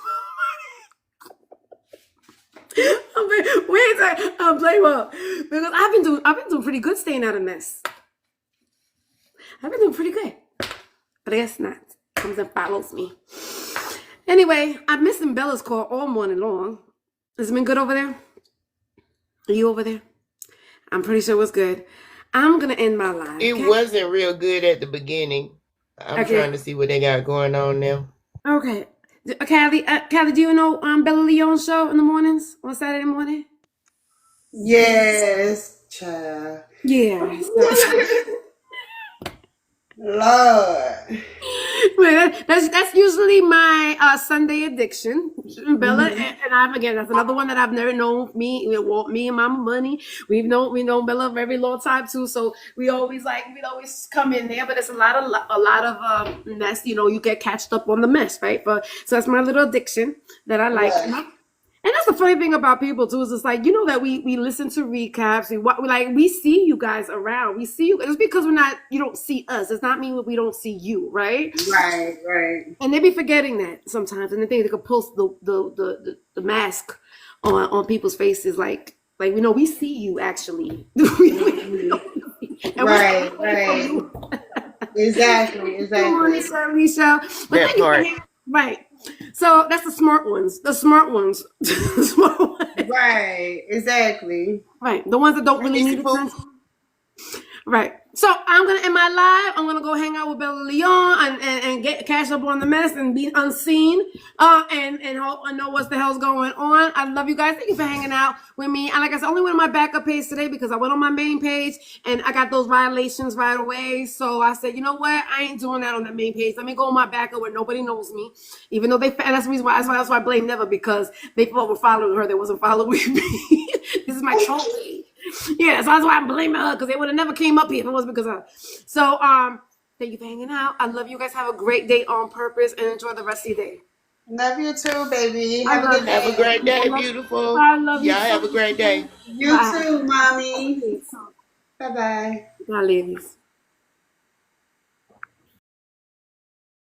Wait a second. I'm blaming her because I've been doing pretty good staying out of mess. I've been doing pretty good, but I guess not. Comes and follows me. Anyway, I'm missing Bella's call all morning long. Has it been good over there? Are you over there? I'm pretty sure it was good. I'm gonna end my live. It wasn't real good at the beginning. I'm trying to see what they got going on now. Okay. Callie, do you know Bella Leon's show in the mornings on Saturday morning? Yes, child. Yeah. Lord. Well, that's usually my Sunday addiction. Bella and I, again, that's another one that I've never known. Me and Mama Money. We've known Bella a very long time too. So we'd always come in there, but it's a lot of mess. You know, you get catched up on the mess, right? So that's my little addiction that I like. Right. And that's the funny thing about people too, is it's like, you know, that we listen to recaps, we see you guys around. We see you. It's because you don't see us. It's not mean we don't see you, right? Right. And they be forgetting that sometimes, and they think they could post the mask on people's faces, like we know we see you actually. Right. Exactly. Good morning, Exactly. Shirley Show. But That thank you for part. hanging. Right. So that's the smart ones. The smart ones. The smart ones. Right. Exactly. Right. The ones that don't Hey, really Missy need Pooh. attention. Right. So I'm gonna end my live. I'm gonna go hang out with Bella Leon and get cash up on the mess and be unseen. And know what the hell's going on. I love you guys. Thank you for hanging out with me. And like I said, I only went on my backup page today because I went on my main page and I got those violations right away. So I said, you know what? I ain't doing that on that main page. Let me go on my backup where nobody knows me. Even though and that's the reason why that's why I blame Never, because they were following her. They wasn't following me. This is my troll page. Yeah, so that's why I'm blaming her, because they would have never came up here if it wasn't because of her. So thank you for hanging out. I love you guys. Have a great day on purpose and enjoy the rest of your day. Love you too, baby. I Have a love good you. Have a day. great day, beautiful. I love you Y'all have a so great day. much. You Bye. too, mommy. Bye bye. Bye, ladies.